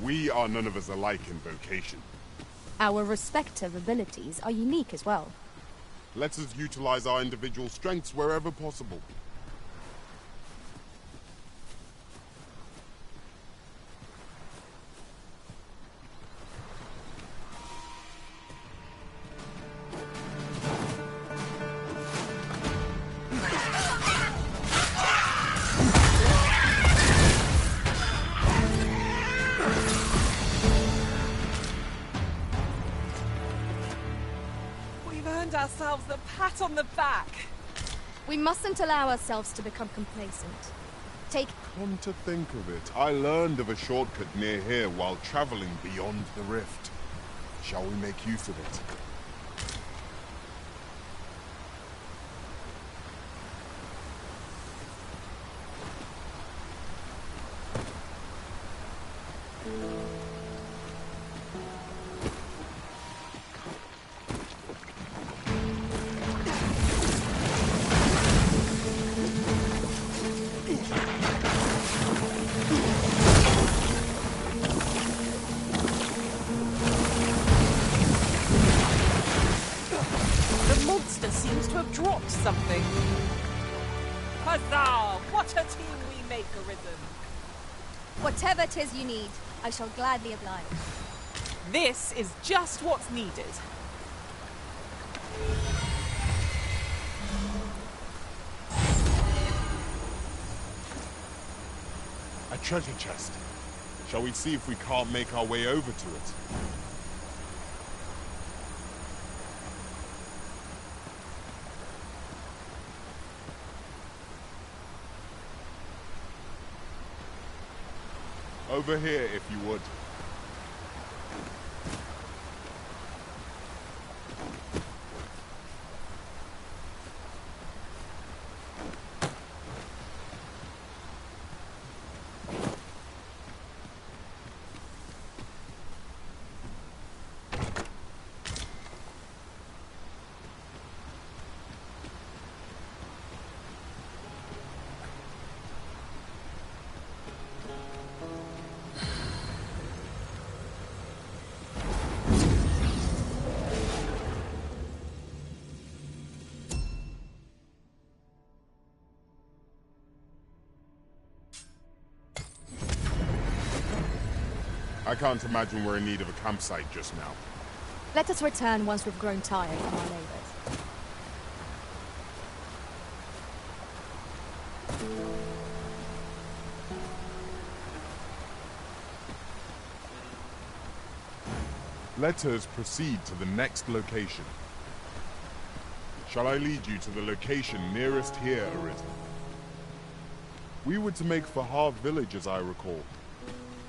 We are none of us alike in vocation. Our respective abilities are unique as well. Let us utilize our individual strengths wherever possible. Ourselves a pat on the back. We mustn't allow ourselves to become complacent. Come to think of it, I learned of a shortcut near here while traveling beyond the rift. Shall we make use of it? dropped something. Huzzah! What a team we make, Arisen. Whatever 'tis you need, I shall gladly oblige. This is just what's needed. A treasure chest. Shall we see if we can't make our way over to it? Over here, if you would. I can't imagine we're in need of a campsite just now. Let us return once we've grown tired from our labours. Let us proceed to the next location. Shall I lead you to the location nearest here, Arisen? We were to make for Harv Village, as I recall.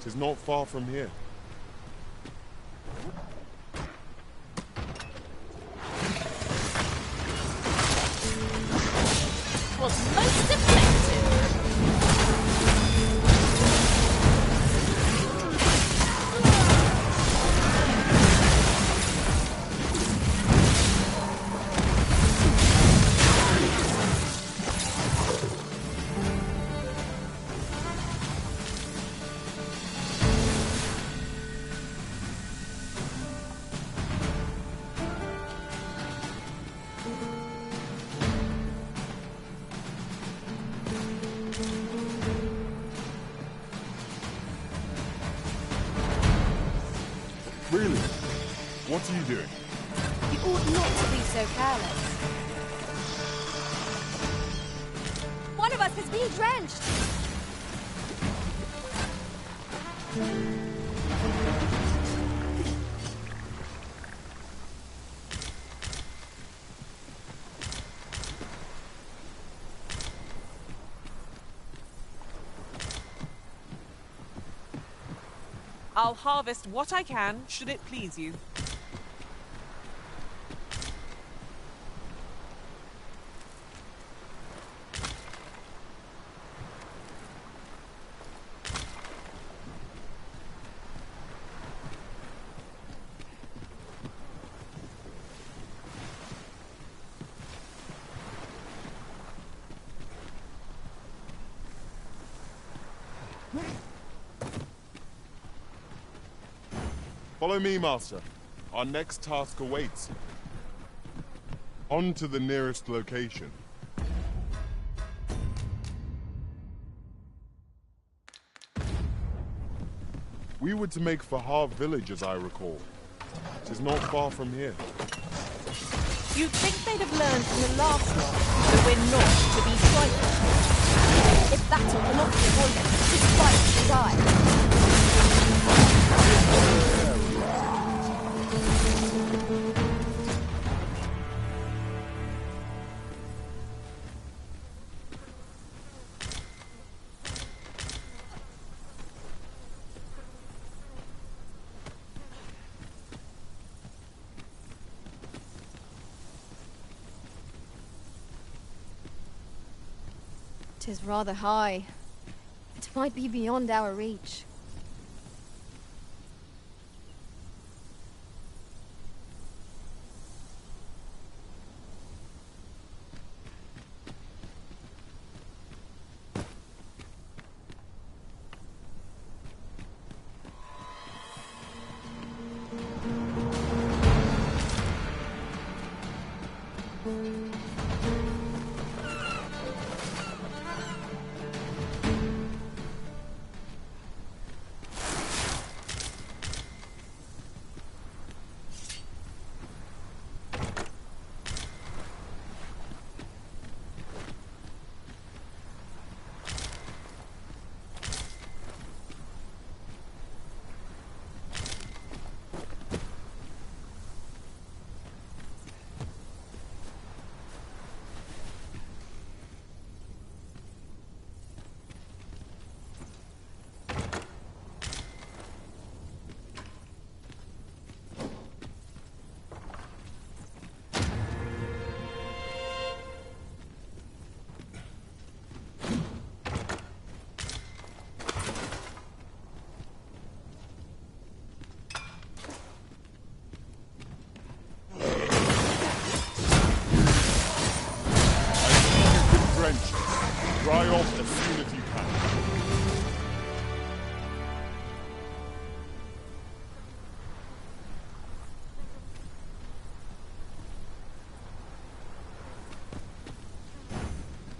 'Tis not far from here. Was most effective. Really? What are you doing? You ought not to be so careless. One of us has been drenched! I'll harvest what I can, should it please you. Follow me, Master. Our next task awaits. On to the nearest location. We were to make for Harv Village, as I recall. 'Tis not far from here. You'd think they'd have learned from the last one that we're not to be frightened. If battle cannot be avoided, this fight will die. It is rather high. It might be beyond our reach.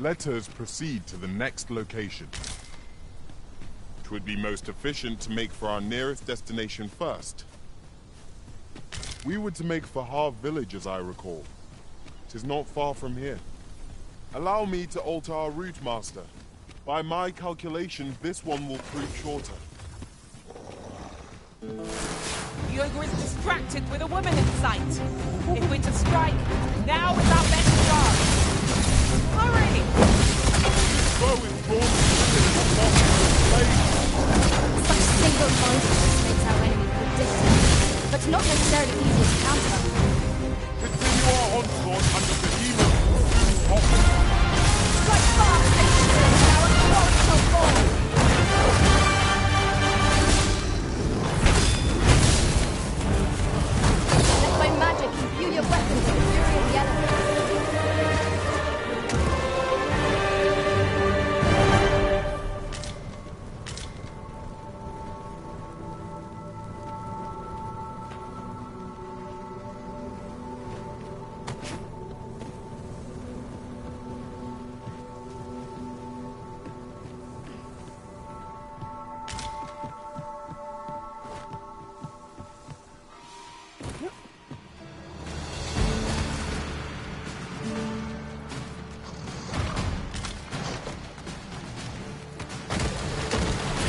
Let us proceed to the next location. It would be most efficient to make for our nearest destination first. We were to make for Harv Village, as I recall. It is not far from here. Allow me to alter our route, Master. By my calculations, this one will prove shorter. The ogre is distracted with a woman in sight. If we're to strike, now is our best chance. Hurry! Bow is drawn to Such single-mindedness makes our enemy predictable, but not necessarily easy to counter. Continue our onslaught under the demon office. Strike fast and sure our quarry shall fall. Let my magic imbue your weapons with the fury of the elements.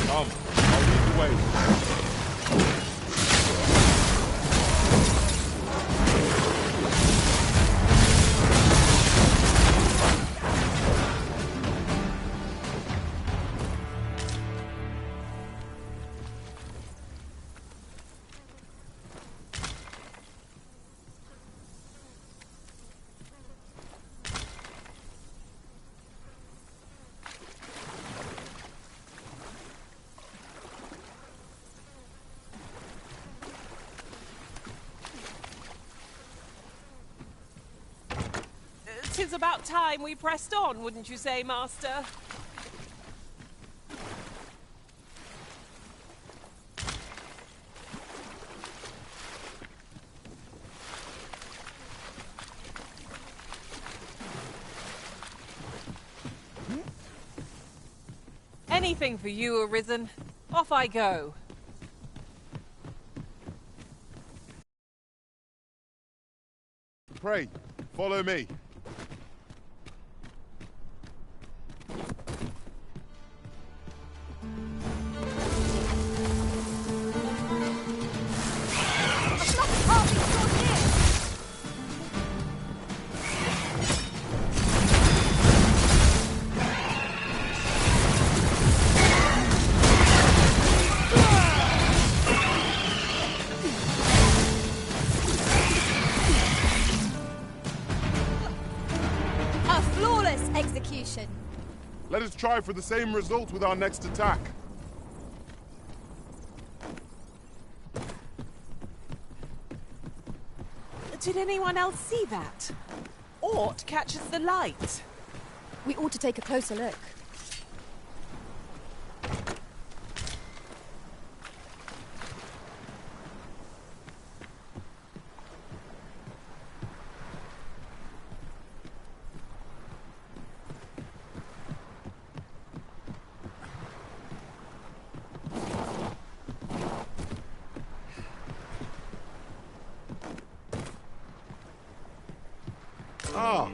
Come, I'll lead the way. Tis about time we pressed on, wouldn't you say, Master? Anything for you, Arisen. Off I go. Pray, follow me. Execution. Let us try for the same result with our next attack. Did anyone else see that? Aught catches the light. We ought to take a closer look. Ah,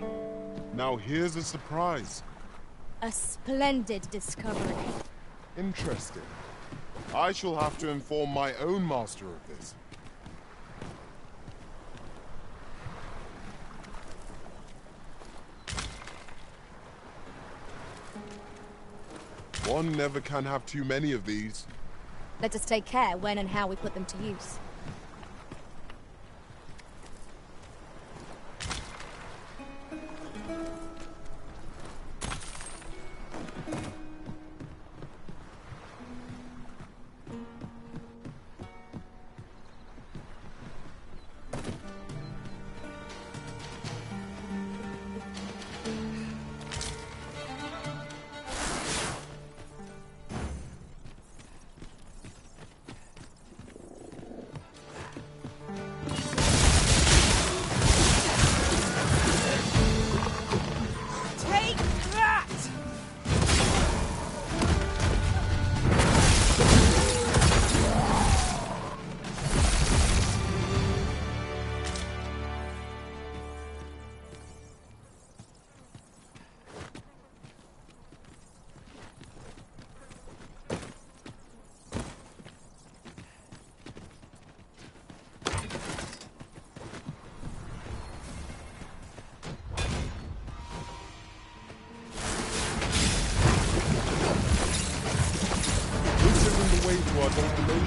now here's a surprise. A splendid discovery. Interesting. I shall have to inform my own master of this. One never can have too many of these. Let us take care when and how we put them to use.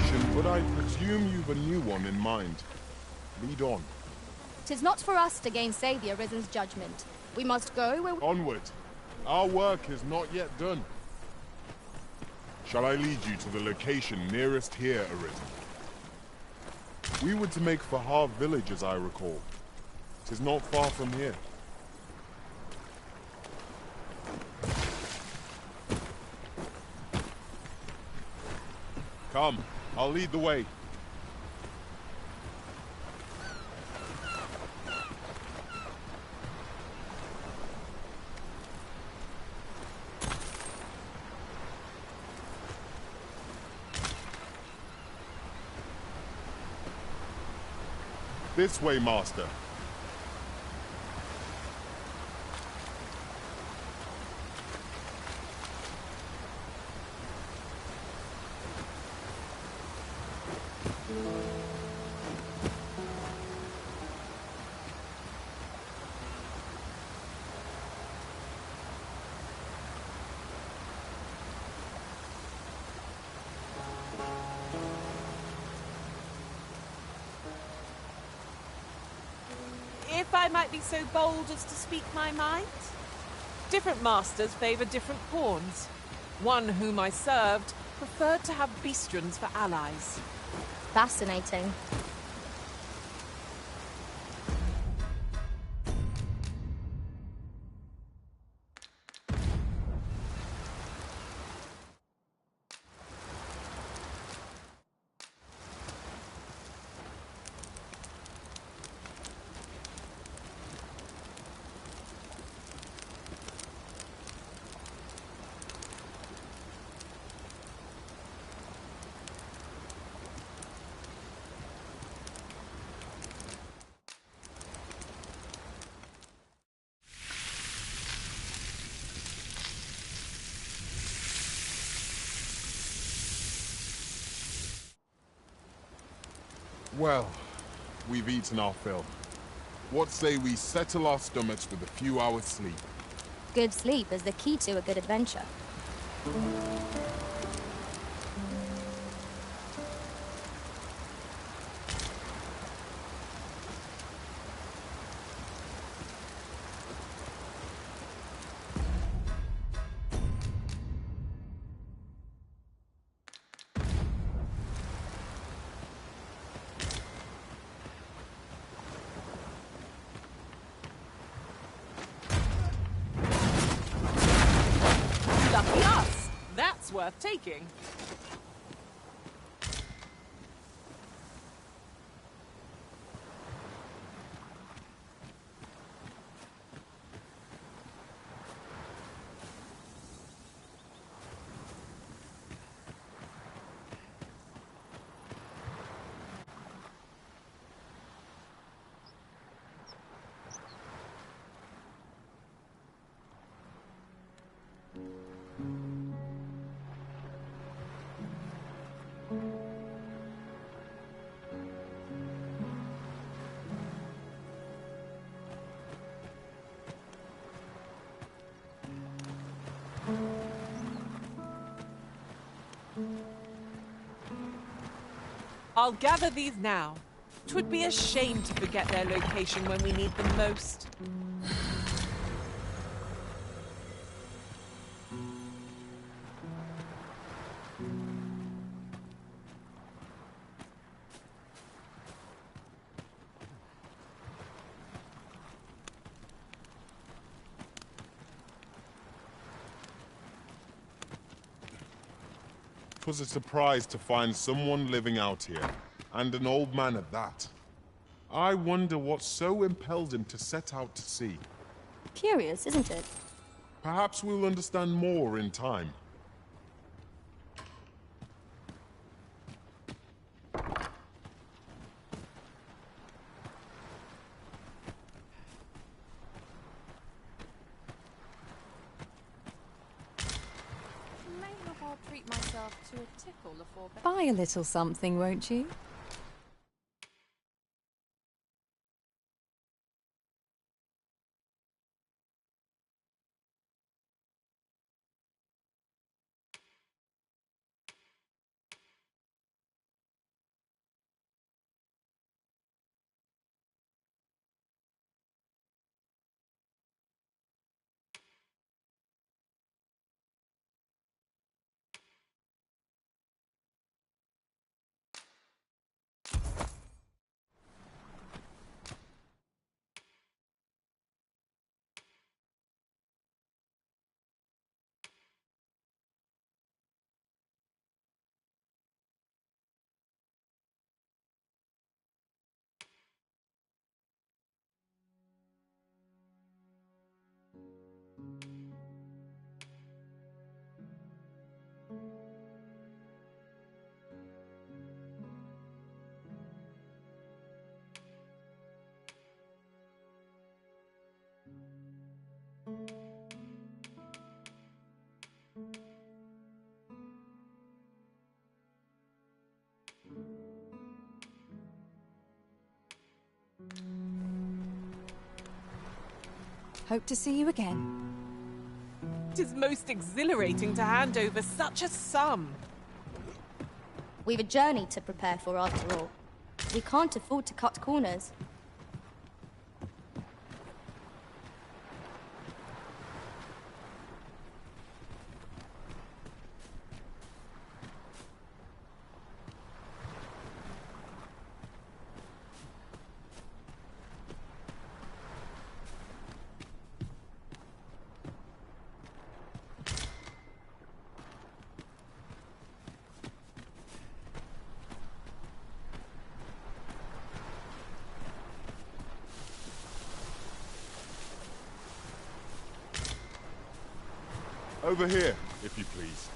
location, but I presume you've a new one in mind. Lead on. 'Tis not for us to gainsay the Arisen's judgment. We must go where... Onward. Our work is not yet done. Shall I lead you to the location nearest here, Arisen? We were to make for Harv village, as I recall. 'Tis not far from here. Come, I'll lead the way. This way, Master. If I might be so bold as to speak my mind. Different masters favour different pawns. One whom I served preferred to have beastrons for allies. Fascinating. Well, we've eaten our fill. What say we settle our stomachs with a few hours' sleep? Good sleep is the key to a good adventure. Lucky us! That's worth taking. I'll gather these now. 'Twould be a shame to forget their location when we need them most. Twas a surprise to find someone living out here, and an old man at that. I wonder what so impelled him to set out to sea. Curious, isn't it? Perhaps we'll understand more in time. I'll treat myself to a tickle before bed. Buy a little something, won't you? Hope to see you again. 'Tis most exhilarating to hand over such a sum. We've a journey to prepare for after all. We can't afford to cut corners. Over here, if you please.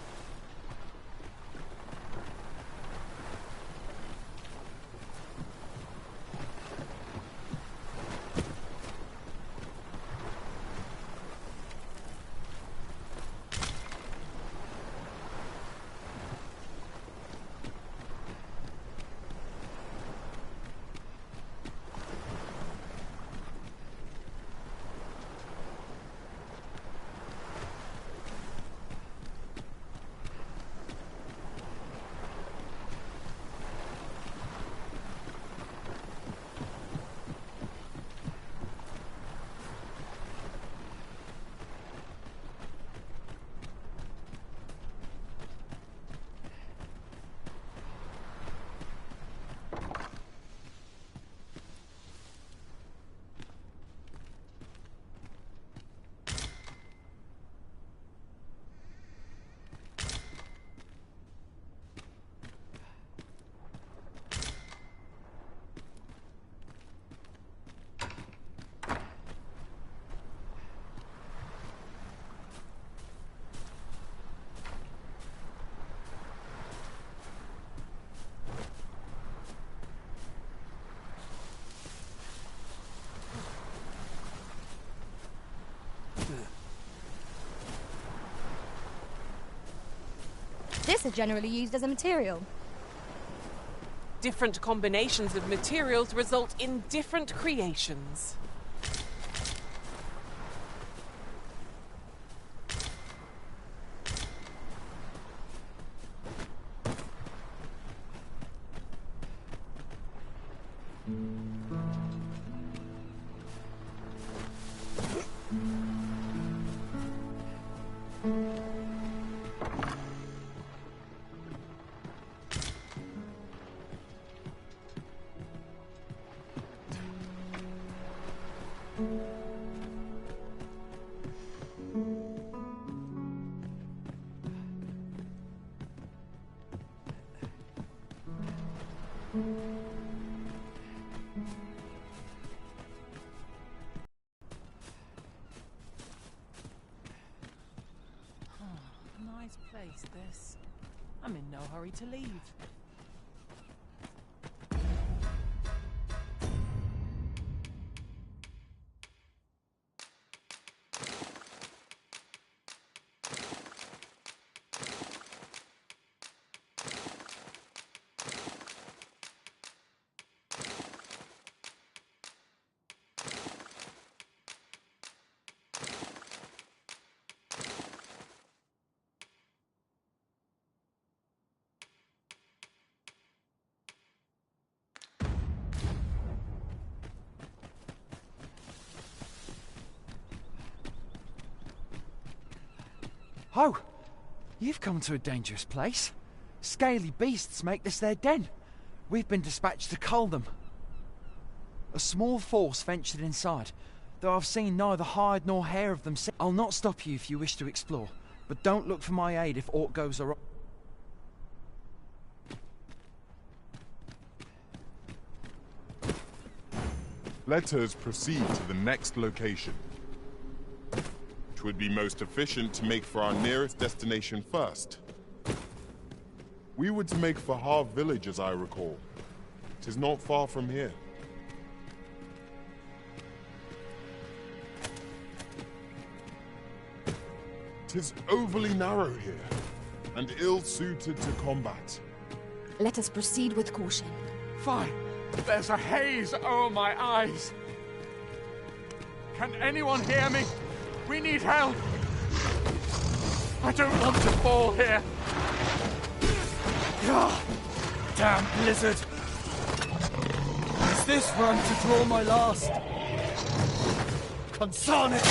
This is generally used as a material. Different combinations of materials result in different creations. Nice place, this. I'm in no hurry to leave. Oh, you've come to a dangerous place. Scaly beasts make this their den. We've been dispatched to cull them. A small force ventured inside, though I've seen neither hide nor hair of them since. I'll not stop you if you wish to explore, but don't look for my aid if aught goes awry. Let us proceed to the next location. It would be most efficient to make for our nearest destination first. We were to make for Harv Village, as I recall. 'Tis not far from here. 'Tis overly narrow here, and ill-suited to combat. Let us proceed with caution. Fine. There's a haze over my eyes. Can anyone hear me? We need help. I don't want to fall here. Ah, damn blizzard. Is this run to draw my last? Consarn it!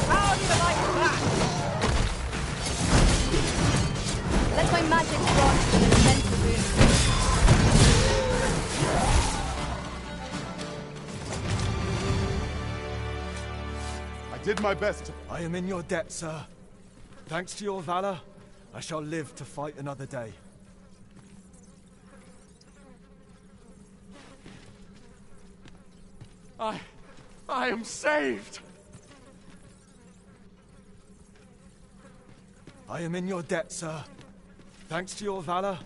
How do you like that? Let my magic rot in an immense wound. I did my best. I am in your debt, sir. Thanks to your valor, I shall live to fight another day. I am saved. I am in your debt, sir. Thanks to your valor,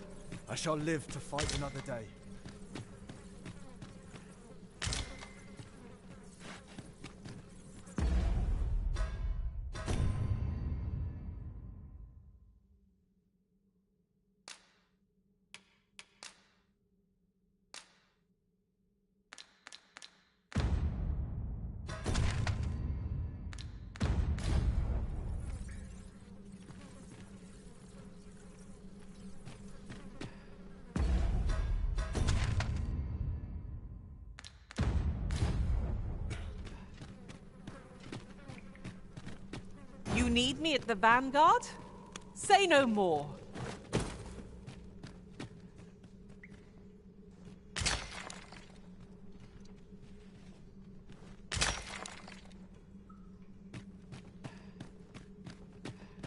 I shall live to fight another day. You need me at the Vanguard? Say no more.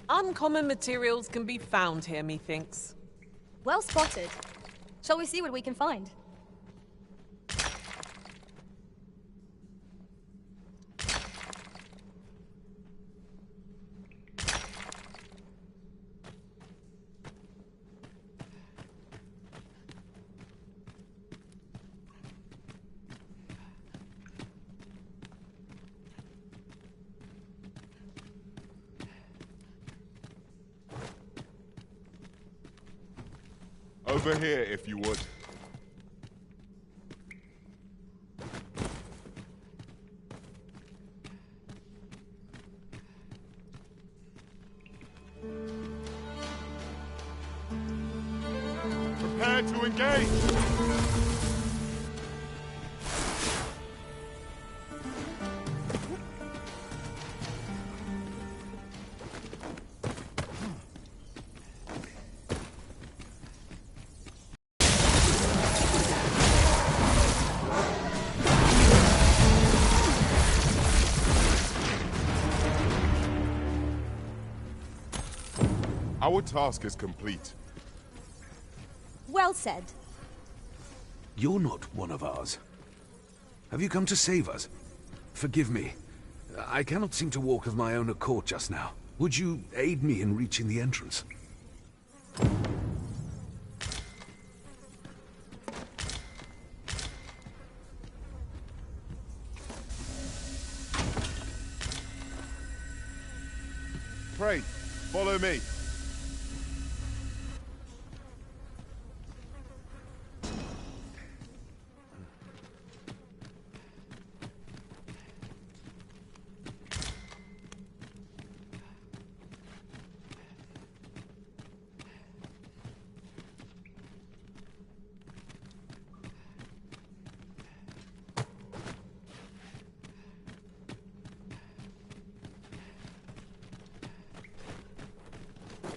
Uncommon materials can be found here, methinks. Well spotted. Shall we see what we can find? Over here, if you would. Prepare to engage! Our task is complete. Well said. You're not one of ours. Have you come to save us? Forgive me. I cannot seem to walk of my own accord just now. Would you aid me in reaching the entrance? Pray, follow me.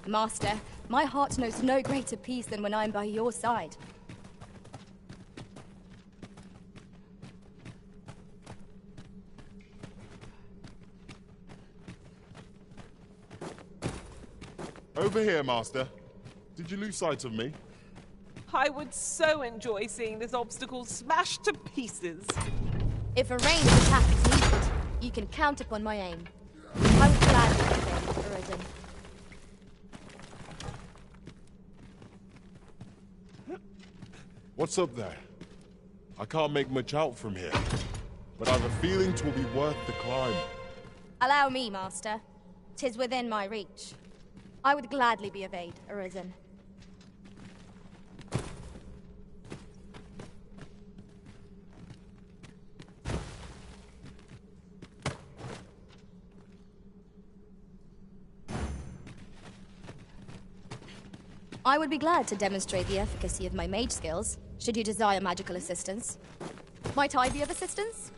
Master, my heart knows no greater peace than when I'm by your side. Over here, Master. Did you lose sight of me? I would so enjoy seeing this obstacle smashed to pieces. If a ranged attack is needed, you can count upon my aim. I would gladly defend Arisen. What's up there? I can't make much out from here, but I've a feeling 'twill be worth the climb. Allow me, Master. 'Tis within my reach. I would gladly be of aid, Arisen. I would be glad to demonstrate the efficacy of my mage skills, should you desire magical assistance. Might I be of assistance?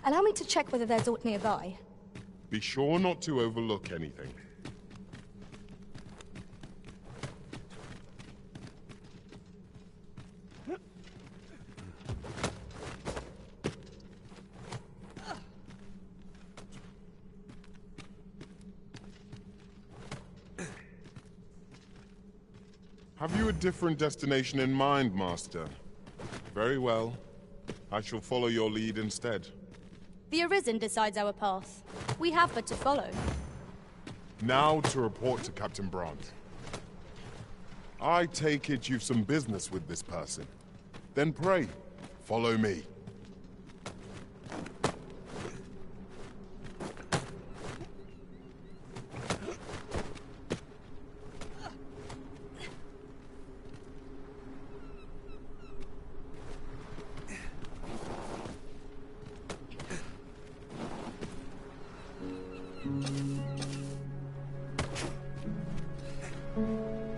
Allow me to check whether there's aught nearby. Be sure not to overlook anything. Have you a different destination in mind, Master? Very well. I shall follow your lead instead. The Arisen decides our path. We have but to follow. Now to report to Captain Brandt. I take it you've some business with this person. Then pray, follow me.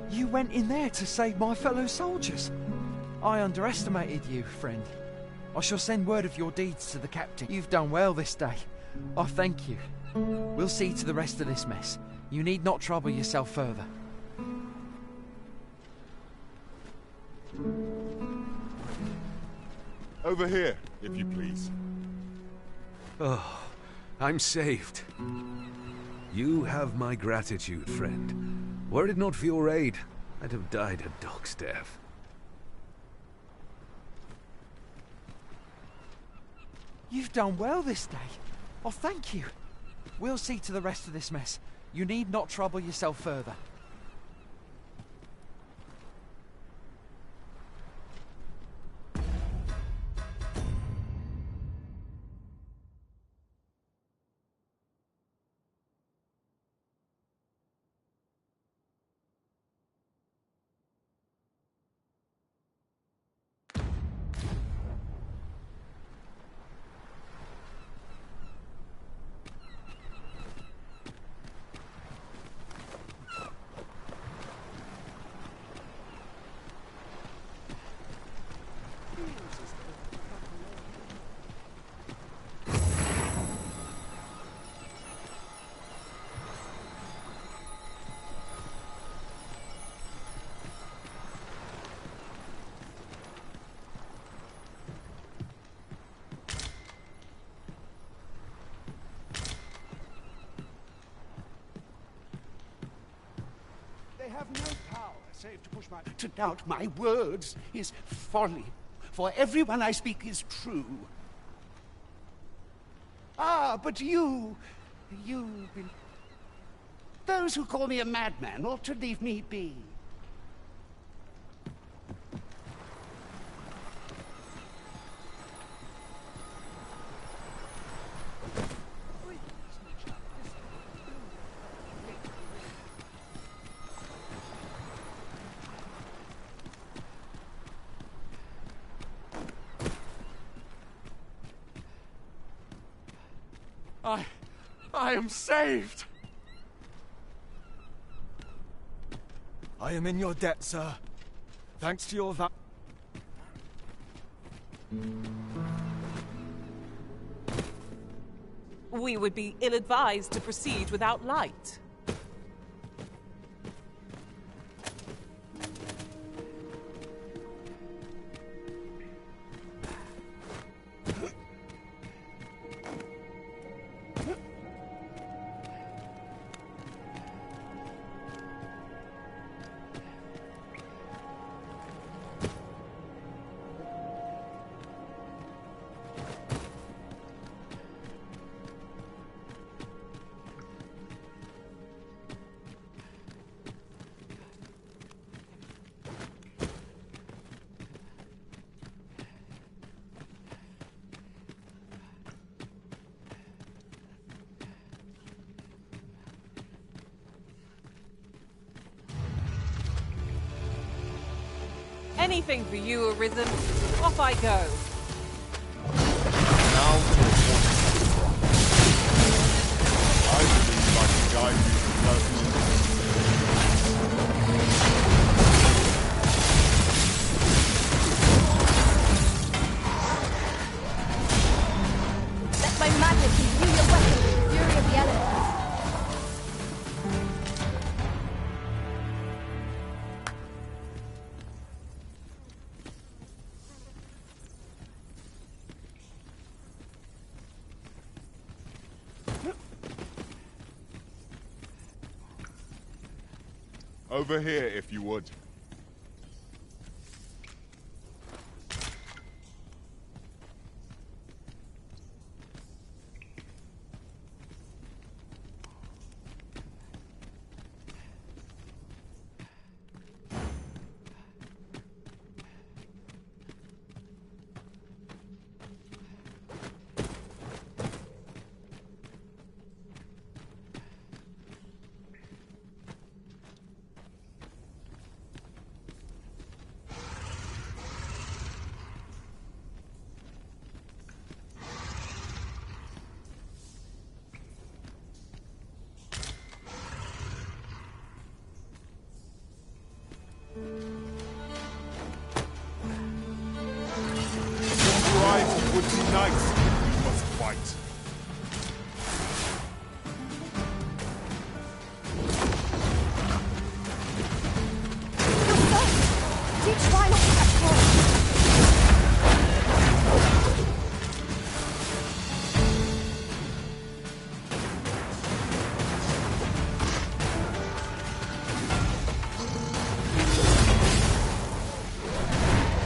You went in there to save my fellow soldiers. I underestimated you, friend. I shall send word of your deeds to the captain. You've done well this day. I thank you. We'll see to the rest of this mess. You need not trouble yourself further. Over here, if you please. Oh, I'm saved. You have my gratitude, friend. Were it not for your aid, I'd have died a dog's death. You've done well this day. Oh, thank you. We'll see to the rest of this mess. You need not trouble yourself further. They have no power save to push my... To doubt my words is folly, for everyone I speak is true. Ah, but you... Those who call me a madman ought to leave me be. I am saved! I am in your debt, sir. Thanks to your We would be ill-advised to proceed without light. Anything for you, Arisen. Off I go. Now to the point. I believe I can guide you to personal. Let my magic imbue your weapon with the fury of the elements. Over here, if you would. It would be nice if we must fight. Do try not to catch cold.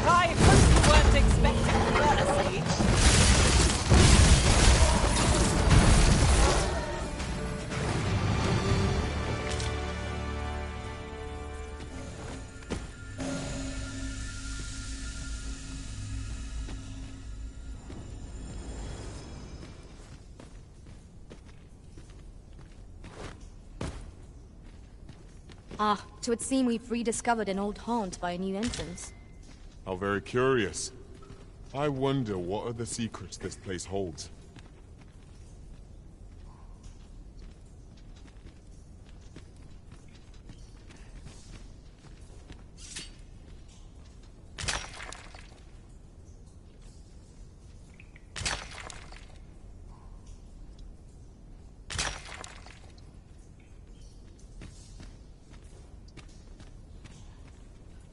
I hope you weren't expecting mercy. Ah, 'twould seem we've rediscovered an old haunt by a new entrance. How very curious. I wonder what other secrets this place holds.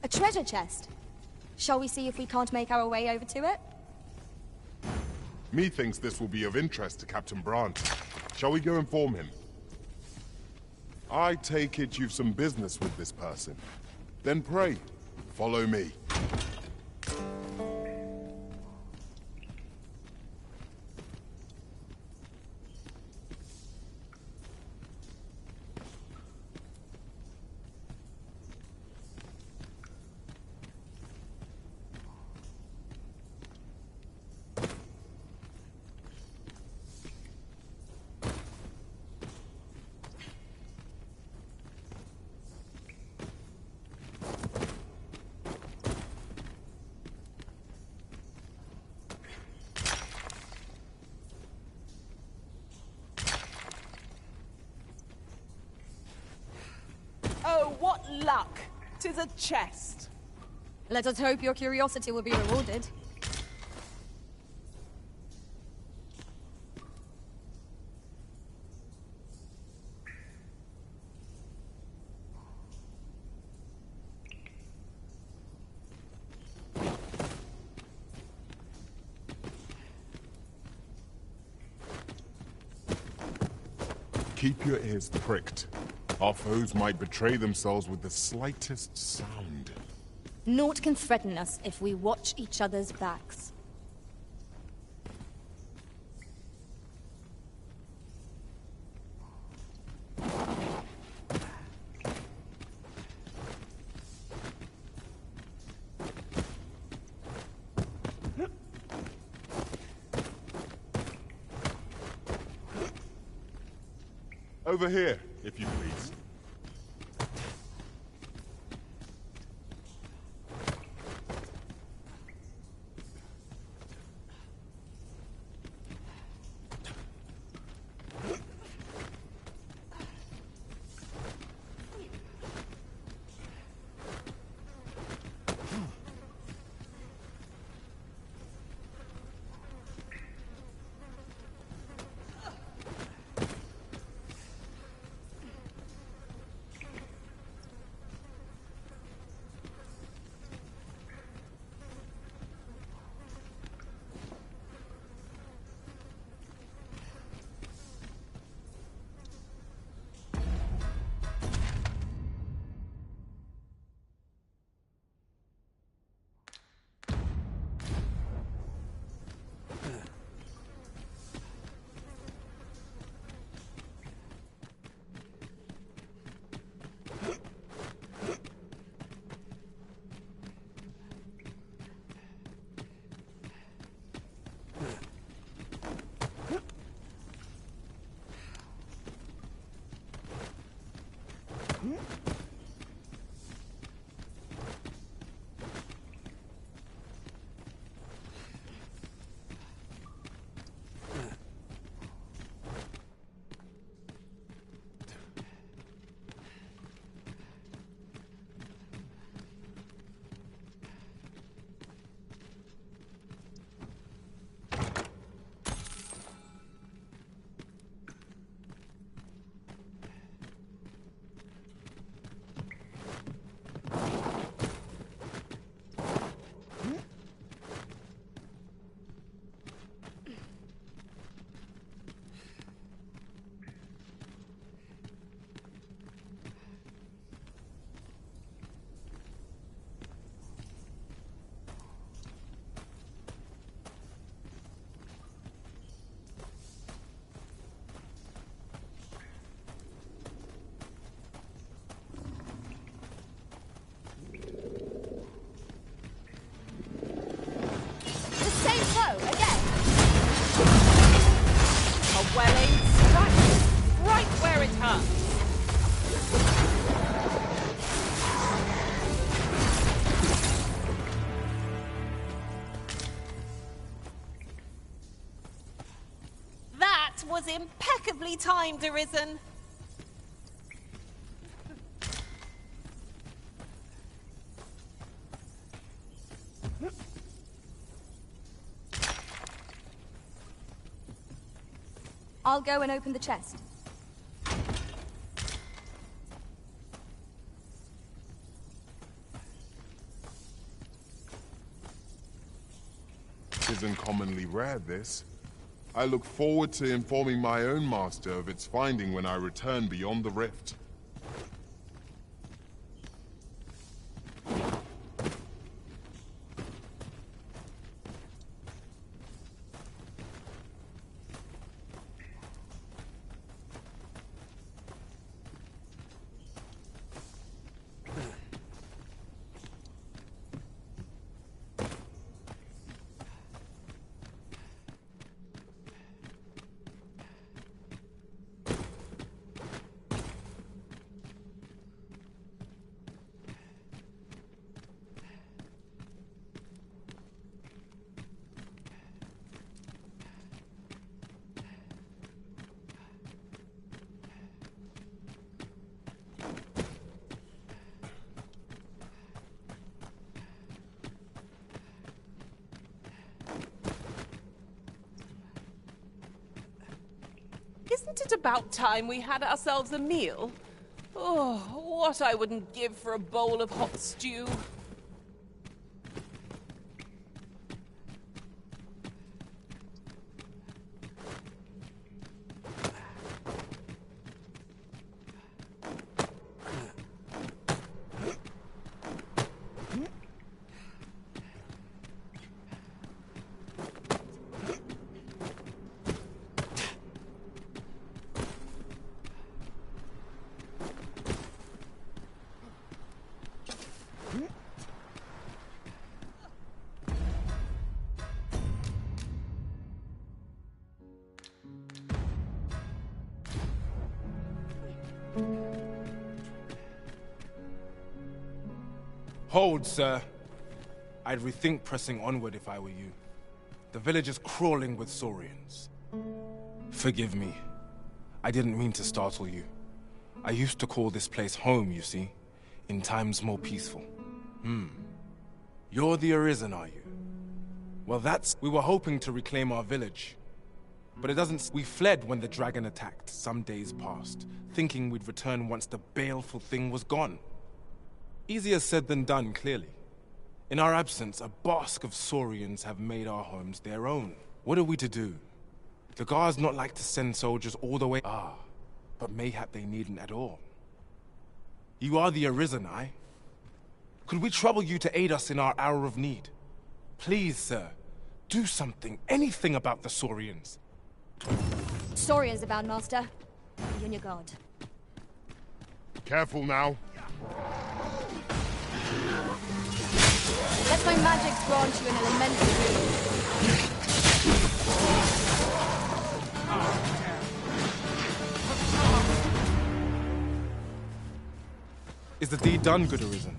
A treasure chest. Shall we see if we can't make our way over to it? Methinks this will be of interest to Captain Brandt. Shall we go inform him? I take it you've some business with this person. Then pray, follow me. Oh, what luck! 'Tis a chest. Let us hope your curiosity will be rewarded. Keep your ears pricked. Our foes might betray themselves with the slightest sound. Naught can threaten us if we watch each other's backs. Over here, if you please. Was impeccably timed, Arisen. I'll go and open the chest. Isn't commonly rare, this. I look forward to informing my own master of its finding when I return beyond the rift. Isn't it about time we had ourselves a meal? Oh, what I wouldn't give for a bowl of hot stew. Hold, sir. I'd rethink pressing onward if I were you. The village is crawling with Saurians. Forgive me. I didn't mean to startle you. I used to call this place home, you see, in times more peaceful. You're the Arisen, are you? Well, we were hoping to reclaim our village. But it doesn't... We fled when the dragon attacked some days past, thinking we'd return once the baleful thing was gone. Easier said than done, clearly. In our absence, a bask of Saurians have made our homes their own. What are we to do? The guards not like to send soldiers all the way... but mayhap they needn't at all. You are the Arisen, aye? Could we trouble you to aid us in our hour of need? Please, sir, do something, anything about the Saurians. Saurians abound, Master. Be on your guard. Careful now. Let my magic grant you an elemental healing. Is the deed done, good Arisen?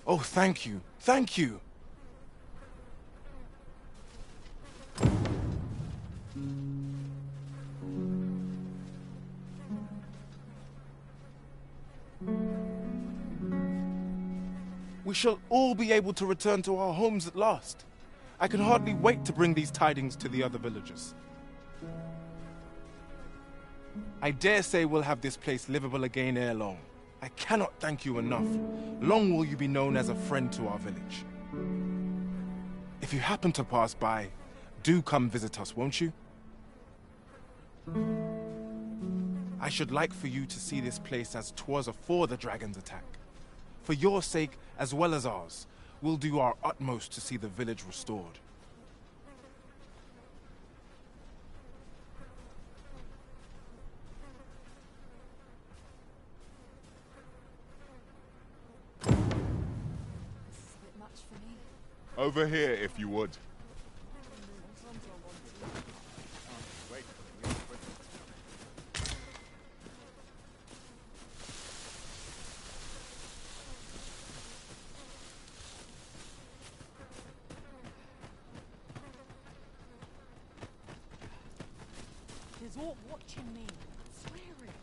Oh, thank you. Thank you. We shall all be able to return to our homes at last. I can hardly wait to bring these tidings to the other villagers. I dare say we'll have this place livable again ere long. I cannot thank you enough. Long will you be known as a friend to our village. If you happen to pass by, do come visit us, won't you? I should like for you to see this place as 'twas afore the dragon's attack. For your sake, as well as ours, we'll do our utmost to see the village restored. Over here, if you would. There's all watching me. Swearing.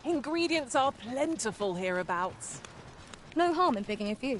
Ingredients are plentiful hereabouts. No harm in picking a few.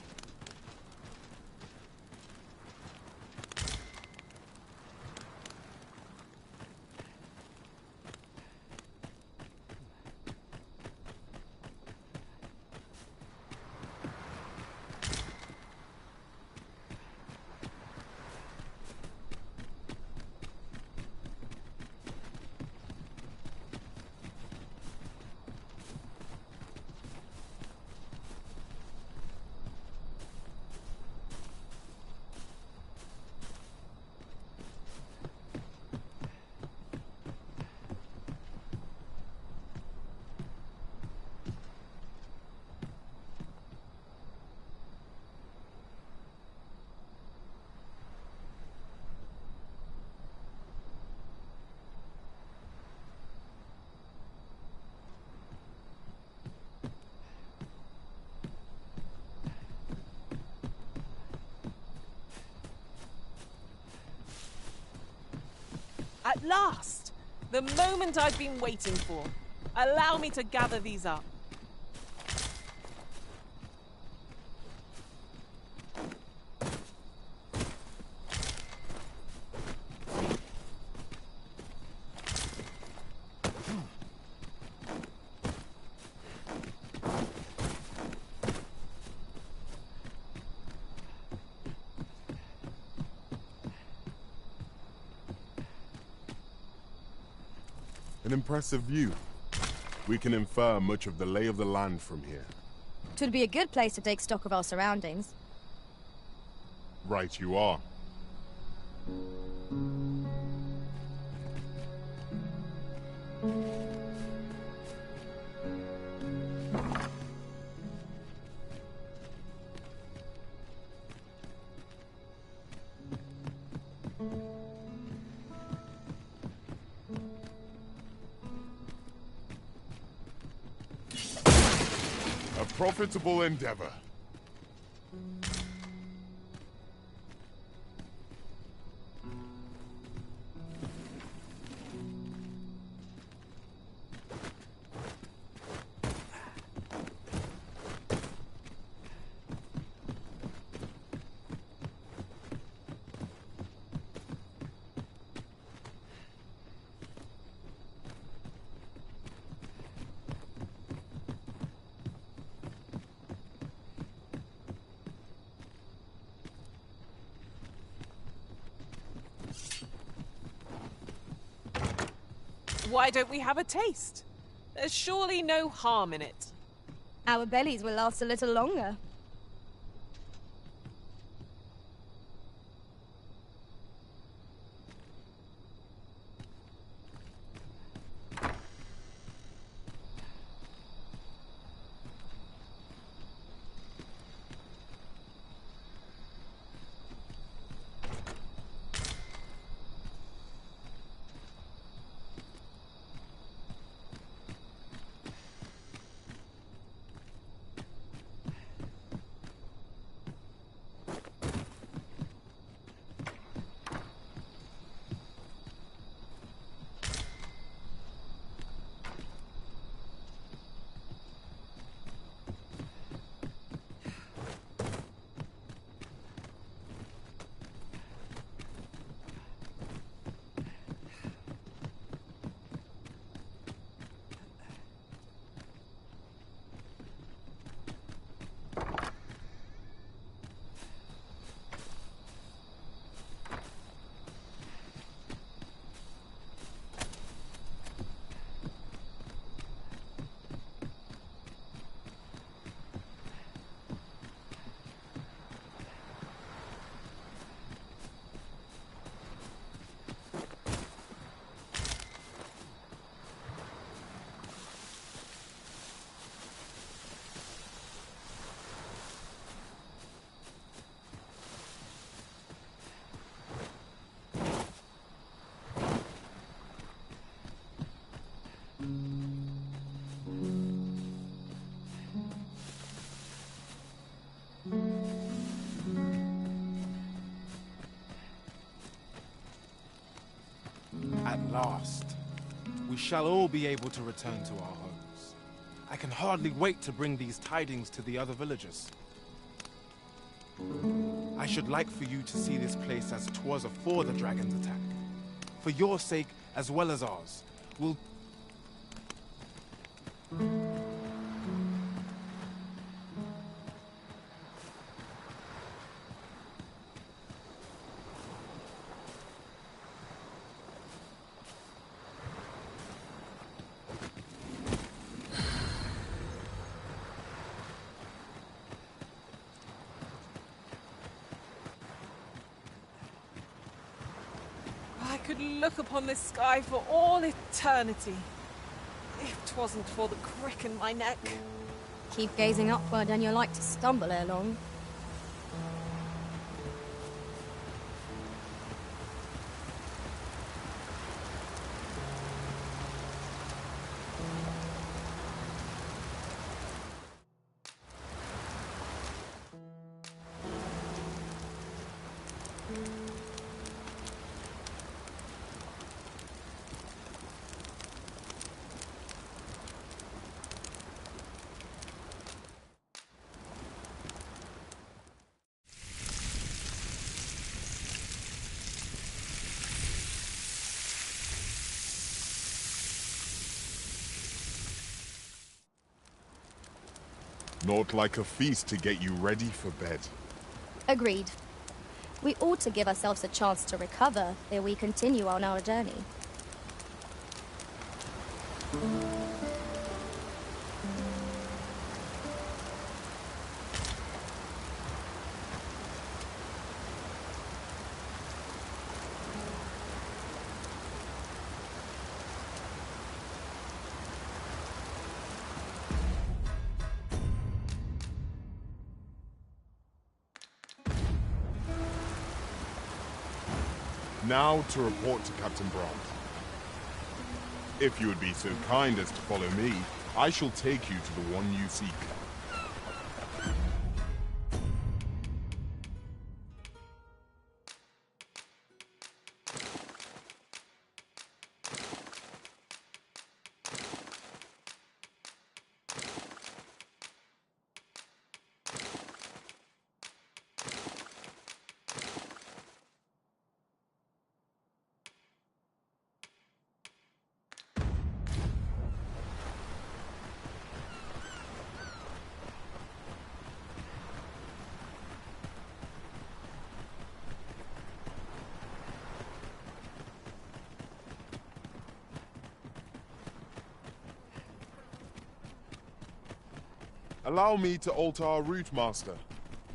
At last! The moment I've been waiting for. Allow me to gather these up. An impressive view. We can infer much of the lay of the land from here. Twould be a good place to take stock of our surroundings. Right you are. A profitable endeavor. Why don't we have a taste? There's surely no harm in it. Our bellies will last a little longer. we shall all be able to return to our homes. I can hardly wait to bring these tidings to the other villagers. I should like for you to see this place as 'twas afore the dragon's attack. For your sake, as well as ours, we'll... I could look upon this sky for all eternity, if 'twasn't for the crick in my neck. Keep gazing upward and you're like to stumble ere long. Naught like a feast to get you ready for bed. Agreed. We ought to give ourselves a chance to recover ere we continue on our journey. Now to report to Captain Brandt. If you would be so kind as to follow me, I shall take you to the one you seek. Allow me to alter our route, Master.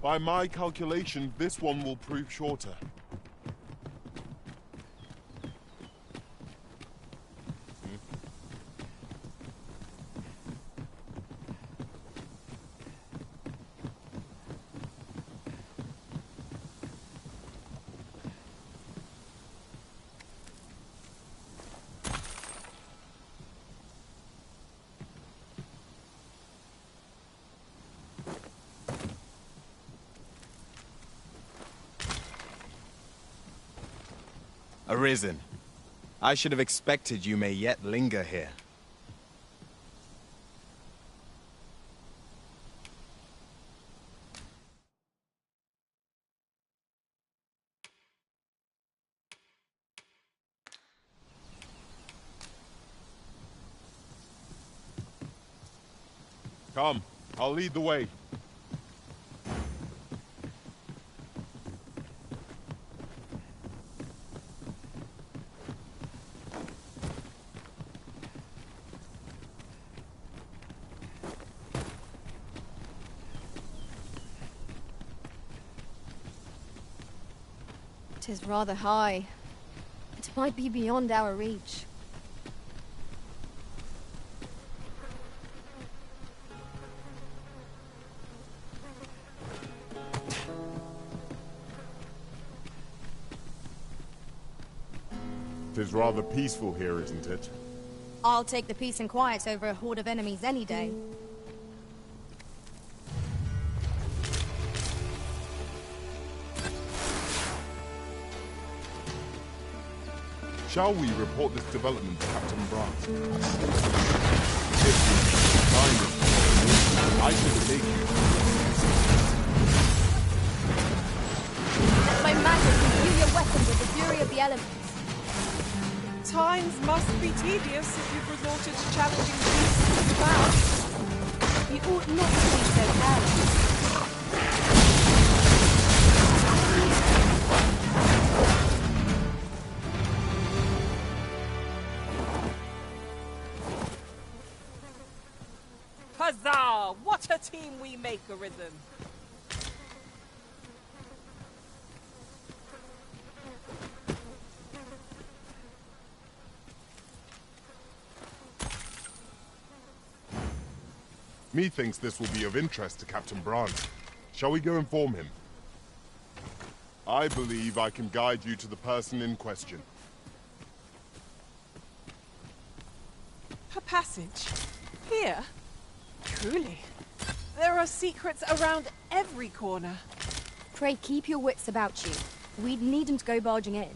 By my calculation, this one will prove shorter. Arisen. I should have expected you may yet linger here. Come, I'll lead the way. 'Tis rather high. It might be beyond our reach. Tis rather peaceful here, isn't it? I'll take the peace and quiet over a horde of enemies any day. Shall we report this development to Captain Brandt? If you be kind enough to follow me, I shall take you. Let my magic imbue your weapon with the fury of the elements. Times must be tedious if you've resorted to challenging beasts of the cloud. You ought not to be so careless. Huzzah! What a team we make, Arisen! Methinks this will be of interest to Captain Brandt. Shall we go inform him? I believe I can guide you to the person in question. A passage? Here? Truly. There are secrets around every corner. Pray keep your wits about you. We needn't go barging in.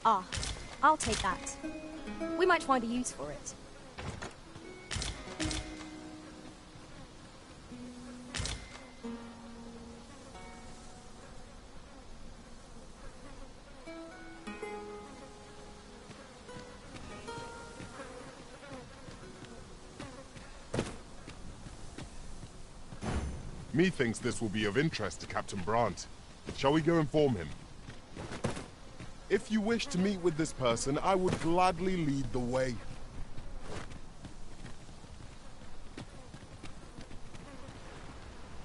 Ah, I'll take that. We might find a use for it. Methinks this will be of interest to Captain Brandt. Shall we go inform him? If you wish to meet with this person, I would gladly lead the way.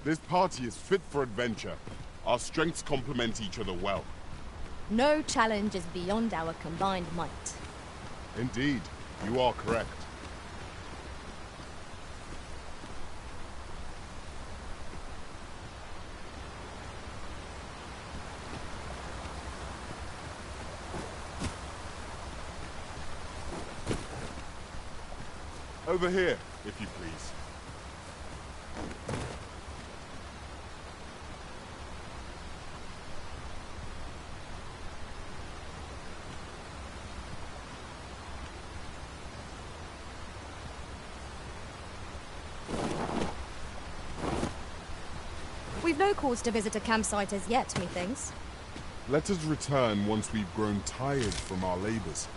This party is fit for adventure. Our strengths complement each other well. No challenge is beyond our combined might. Indeed, you are correct. Over here, if you please. We've no cause to visit a campsite as yet, methinks. Let us return once we've grown tired from our labors.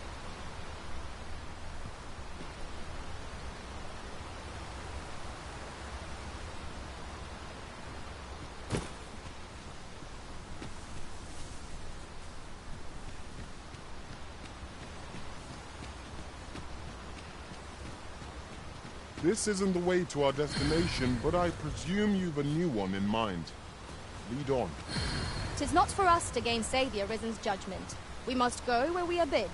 This isn't the way to our destination, but I presume you've a new one in mind. Lead on. 'Tis not for us to gainsay the Arisen's judgment. We must go where we are bid.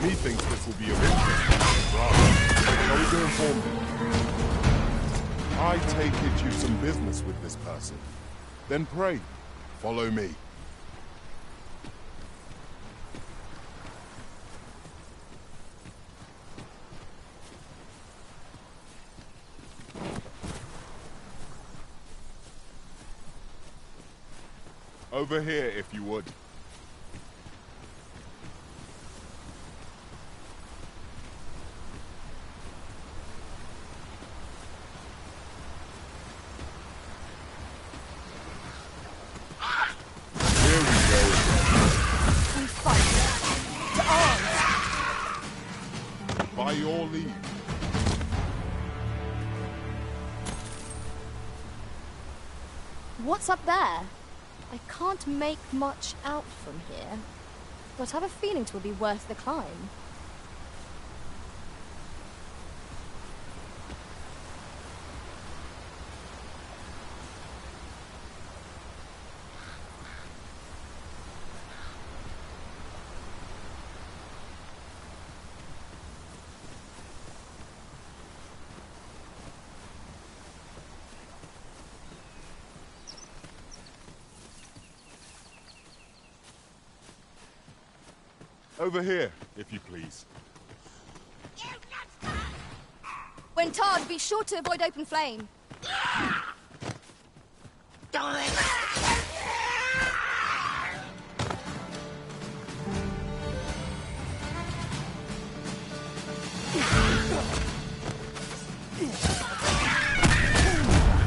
Methinks this will be of interest. Right. Shall we go inform him? I take it you've some business with this person. Then pray, follow me. Over here, if you would. By your leave. What's up there? I can't make much out from here, but I have a feeling it will be worth the climb. Over here, if you please. When tarred, be sure to avoid open flame.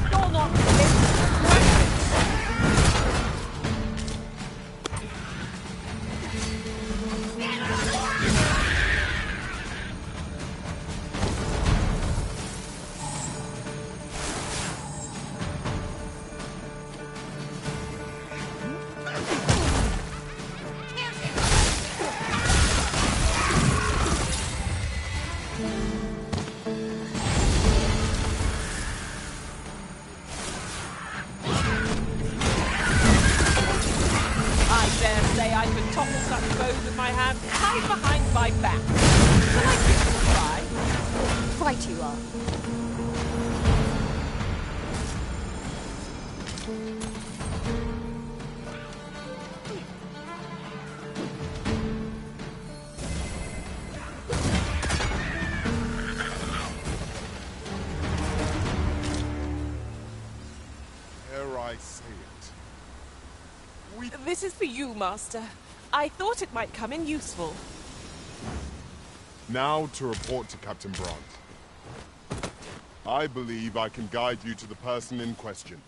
You're not I could topple such foes with my hand tied behind my back. Shall I give it a try? Right you are. Ere I say it. This is for you, Master. I thought it might come in useful. Now to report to Captain Brandt. I believe I can guide you to the person in question.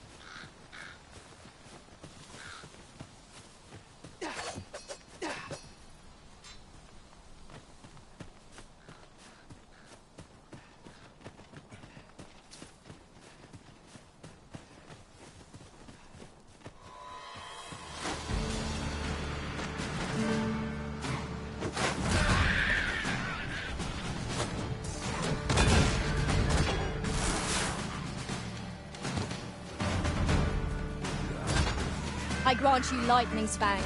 I grant you lightning spangs.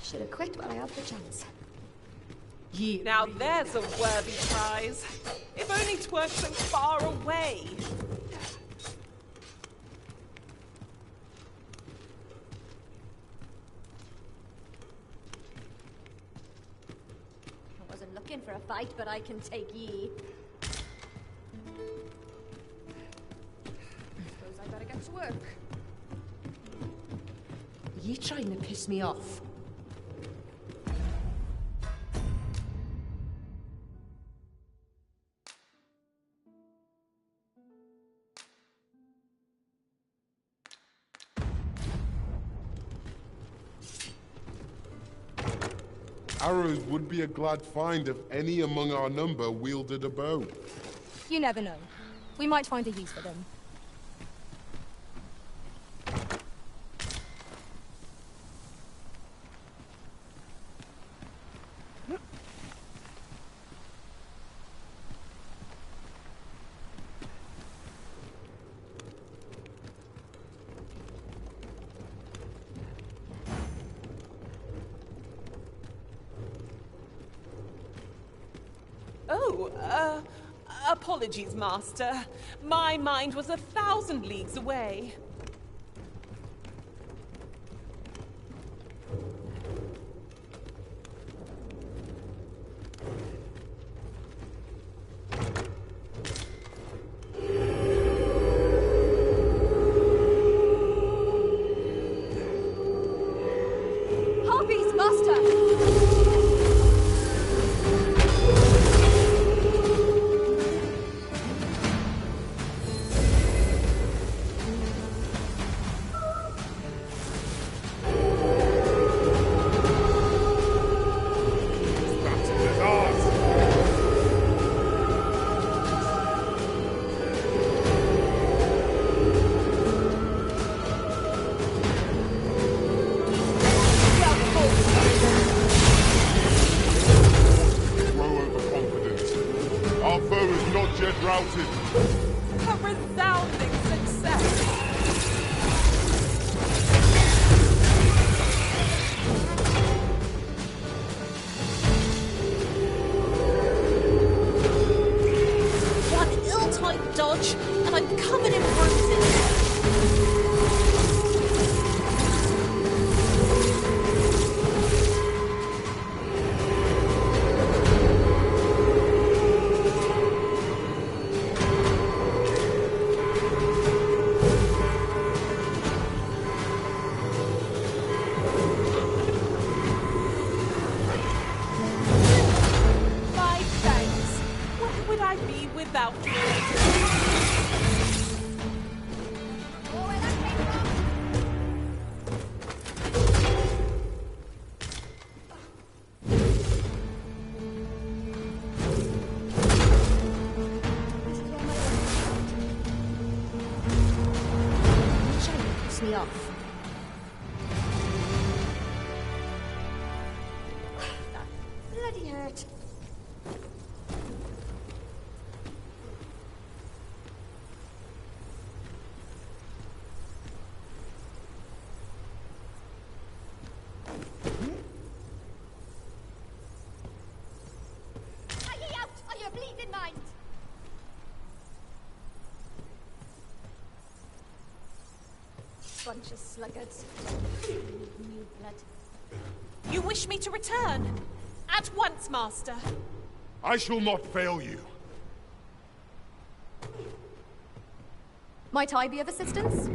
Should have quit while I had the chance. Now there's a worthy prize. If only 'tweren't so far away. I wasn't looking for a fight, but I can take ye. Suppose I better get to work. You trying to piss me off? Arrows would be a glad find if any among our number wielded a bow. You never know. We might find a use for them. Apologies, Master. My mind was 1,000 leagues away. Harpies, Master! Routed. A resounding success. One ill-timed dodge, and I'm covered in bruises. Without you. Piss me off. That bloody hurt. Bleeding mind! Bunch of sluggards. New blood. You wish me to return? At once, Master. I shall not fail you. Might I be of assistance?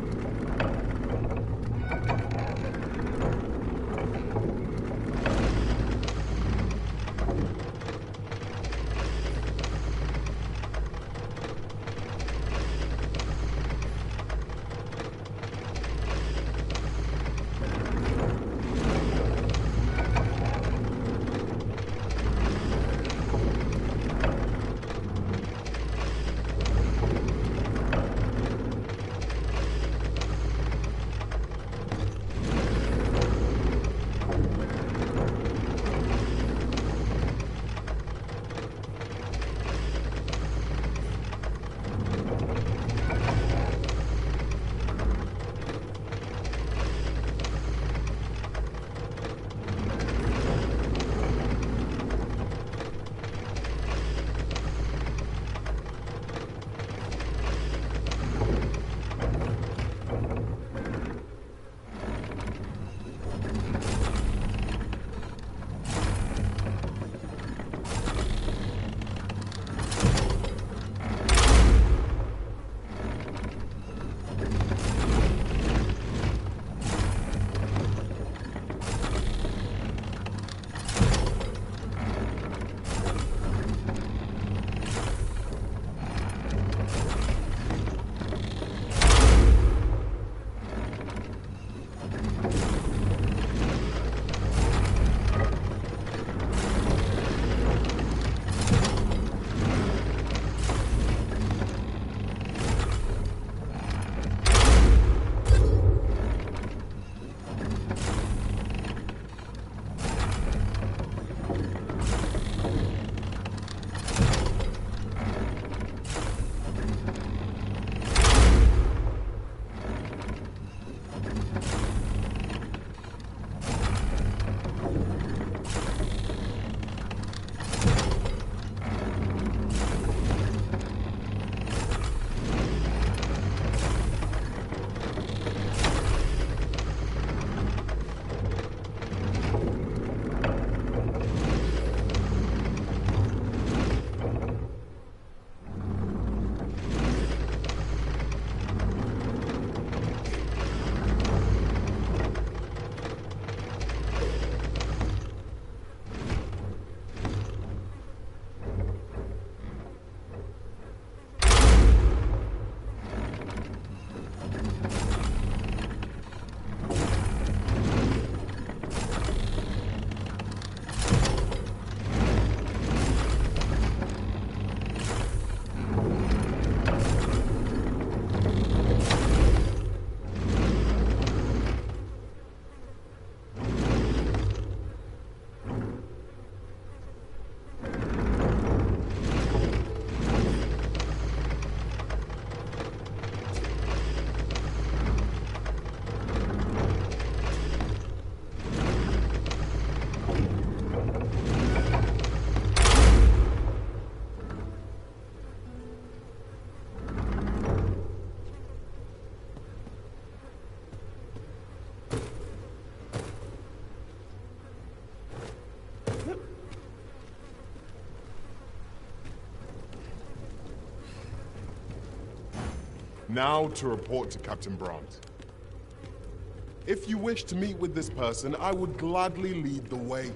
Now to report to Captain Brandt. If you wish to meet with this person, I would gladly lead the way.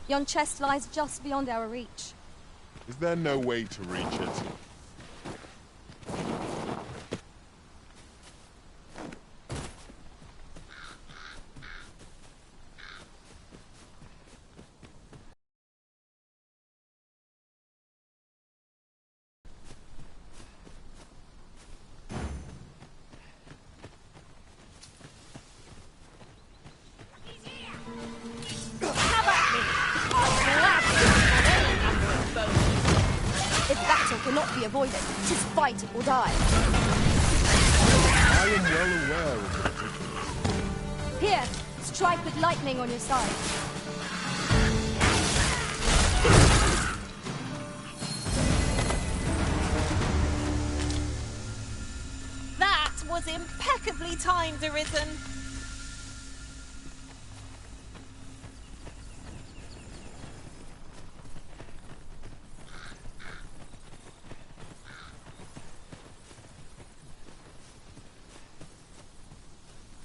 Yon chest lies just beyond our reach. Is there no way to reach it? If battle cannot be avoided, 'tis fight or die. I am well aware of it. Here, strike with lightning on your side. That was impeccably timed, Arisen.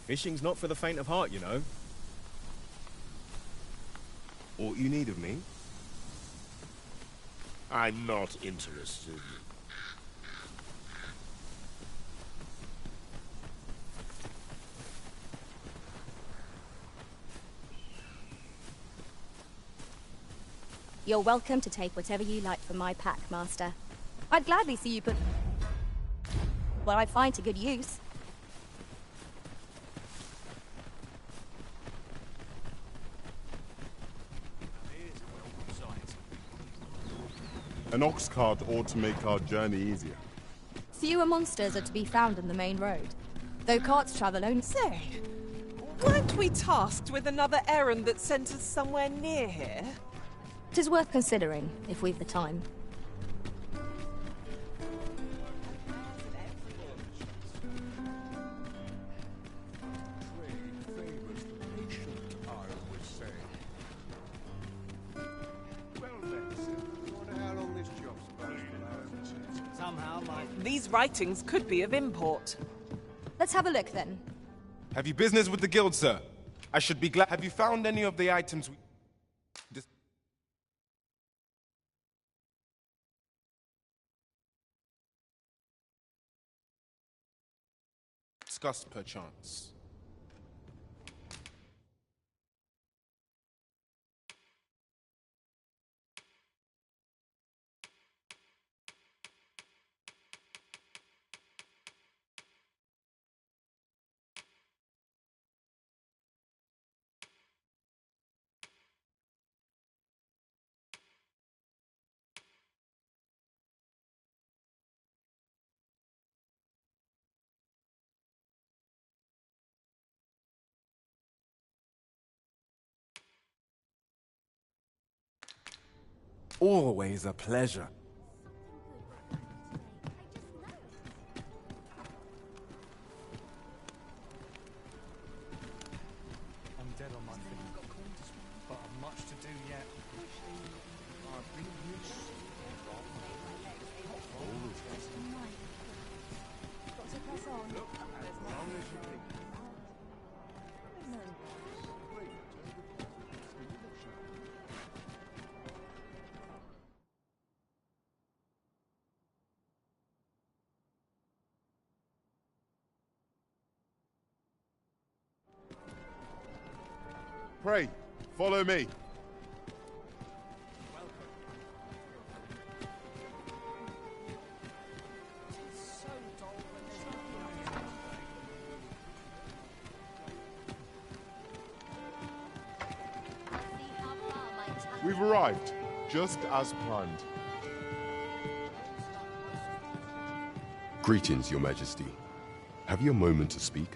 Fishing's not for the faint of heart, you know. What you need of me? I'm not interested. You're welcome to take whatever you like from my pack, Master. I'd gladly see you put what I find to good use. An ox cart ought to make our journey easier. Fewer monsters are to be found in the main road, though carts travel only. Say, weren't we tasked with another errand that sent us somewhere near here? 'Tis worth considering, if we've the time. These writings could be of import. Let's have a look then. Have you business with the guild, sir? I should be glad. Have you found any of the items we discussed, perchance? Always a pleasure. I'm dead on my feet, but I've much to do yet. Got to press on. Pray, follow me. We've arrived, just as planned. Greetings, Your Majesty. Have you a moment to speak?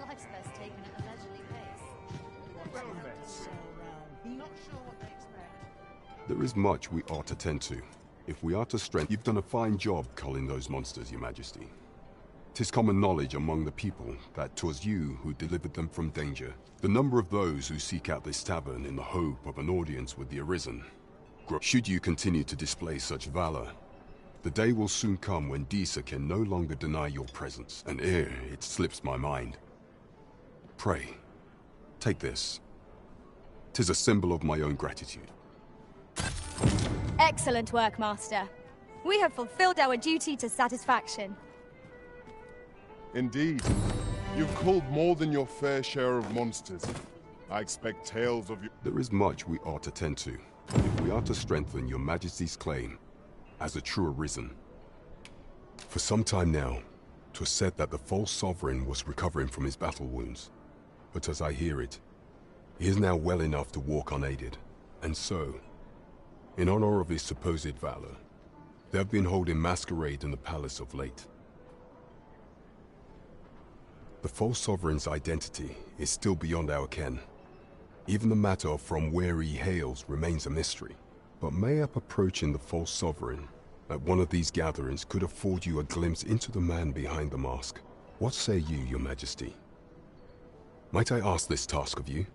Life's best taken at a leisurely pace. Not sure what they expect. There is much we ought to tend to. If we are to strengthen, you've done a fine job culling those monsters, Your Majesty. 'Tis common knowledge among the people that 'twas you who delivered them from danger. The number of those who seek out this tavern in the hope of an audience with the Arisen. Should you continue to display such valor, the day will soon come when Disa can no longer deny your presence, and ere it slips my mind. Pray, take this. 'Tis a symbol of my own gratitude. Excellent work, Master. We have fulfilled our duty to satisfaction. Indeed. You've culled more than your fair share of monsters. I expect tales of you. There is much we ought to tend to, if we are to strengthen Your Majesty's claim as a true Arisen. For some time now, 'twas said that the false sovereign was recovering from his battle wounds. But as I hear it, he is now well enough to walk unaided. And so, in honor of his supposed valor, they have been holding masquerade in the palace of late. The false sovereign's identity is still beyond our ken. Even the matter of from where he hails remains a mystery. But mayhap approaching the false sovereign at one of these gatherings could afford you a glimpse into the man behind the mask. What say you, Your Majesty? Might I ask this task of you?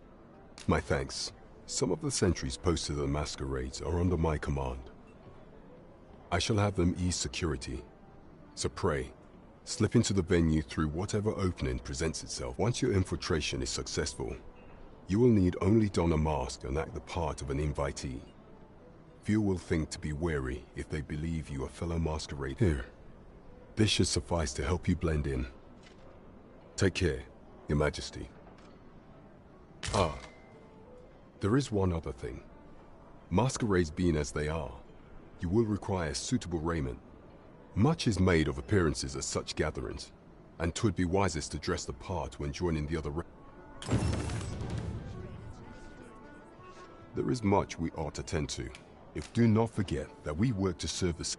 My thanks. Some of the sentries posted at the masquerades are under my command. I shall have them ease security. So pray, slip into the venue through whatever opening presents itself. Once your infiltration is successful, you will need only don a mask and act the part of an invitee. Few will think to be wary if they believe you a fellow masquerade. Here, this should suffice to help you blend in. Take care, Your Majesty. Ah, there is one other thing. Masquerades being as they are, you will require suitable raiment. Much is made of appearances at such gatherings, and 'twould be wisest to dress the part when joining the other. There is much we ought to tend to. If do not forget that we work to serve the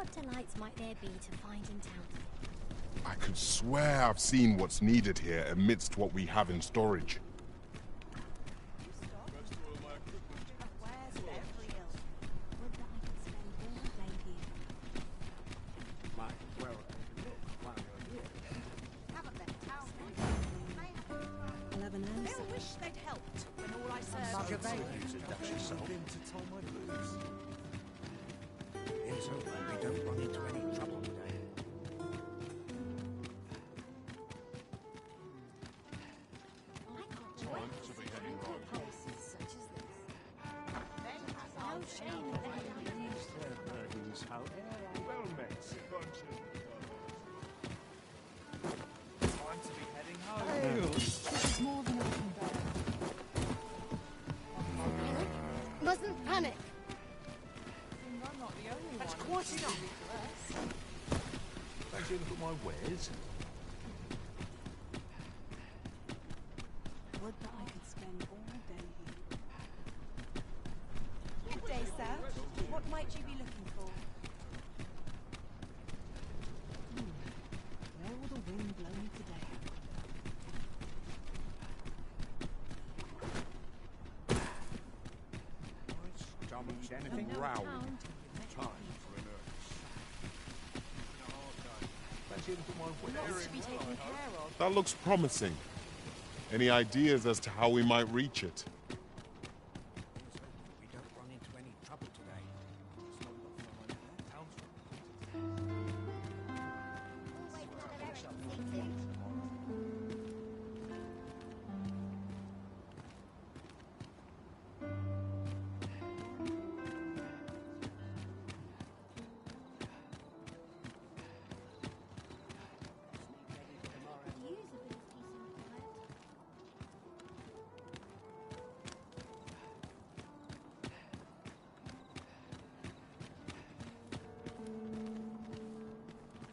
What delights might there be to find in town? I could swear I've seen what's needed here amidst what we have in storage. Here's hoping we don't run into any trouble today. Time to be heading Well met, time to be heading home. This is more than I can bear. Mustn't panic. I'm not the only That's one. quite enough. Fancy a look at my wares? Would that I could spend all day here. Good day, sir. What might you be looking for? Where will the wind blow me today? Don't need anything round. Time for an Fancy a look at my wares? Lots to be taken care of. That looks promising. Any ideas as to how we might reach it? We don't run into any trouble today.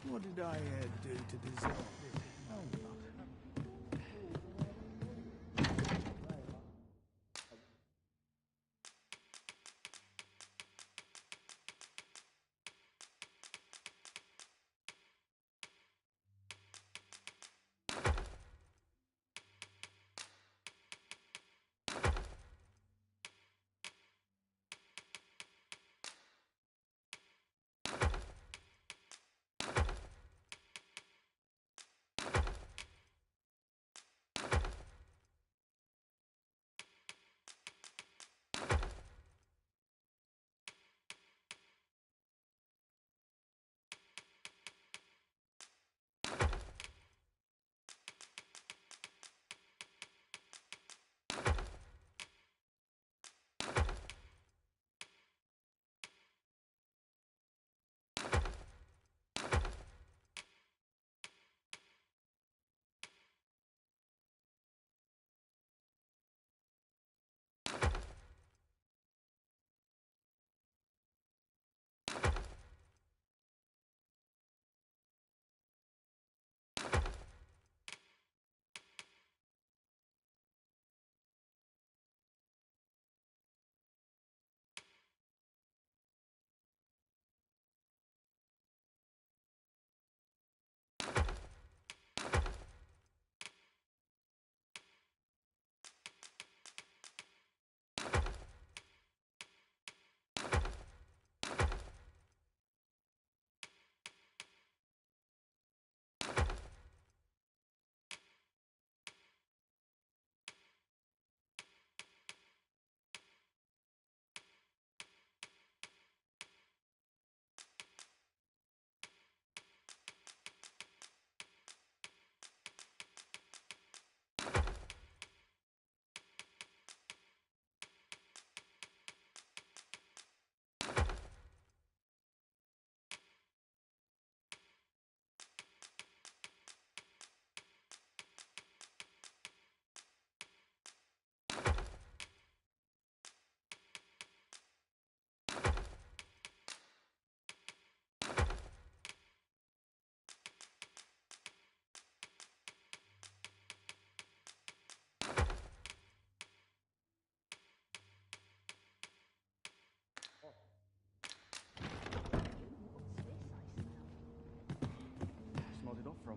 What did I do to deserve this? Oh,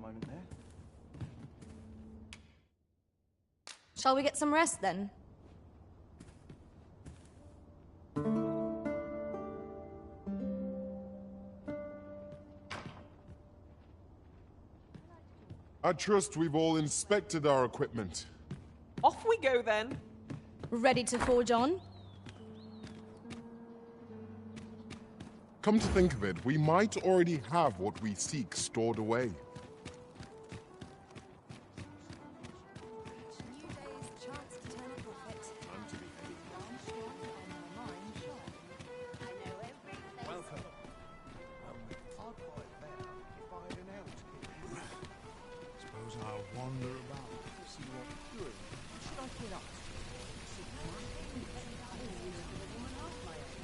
moment there. Shall we get some rest then? I trust we've all inspected our equipment. Off we go then. Ready to forge on? Come to think of it, we might already have what we seek stored away.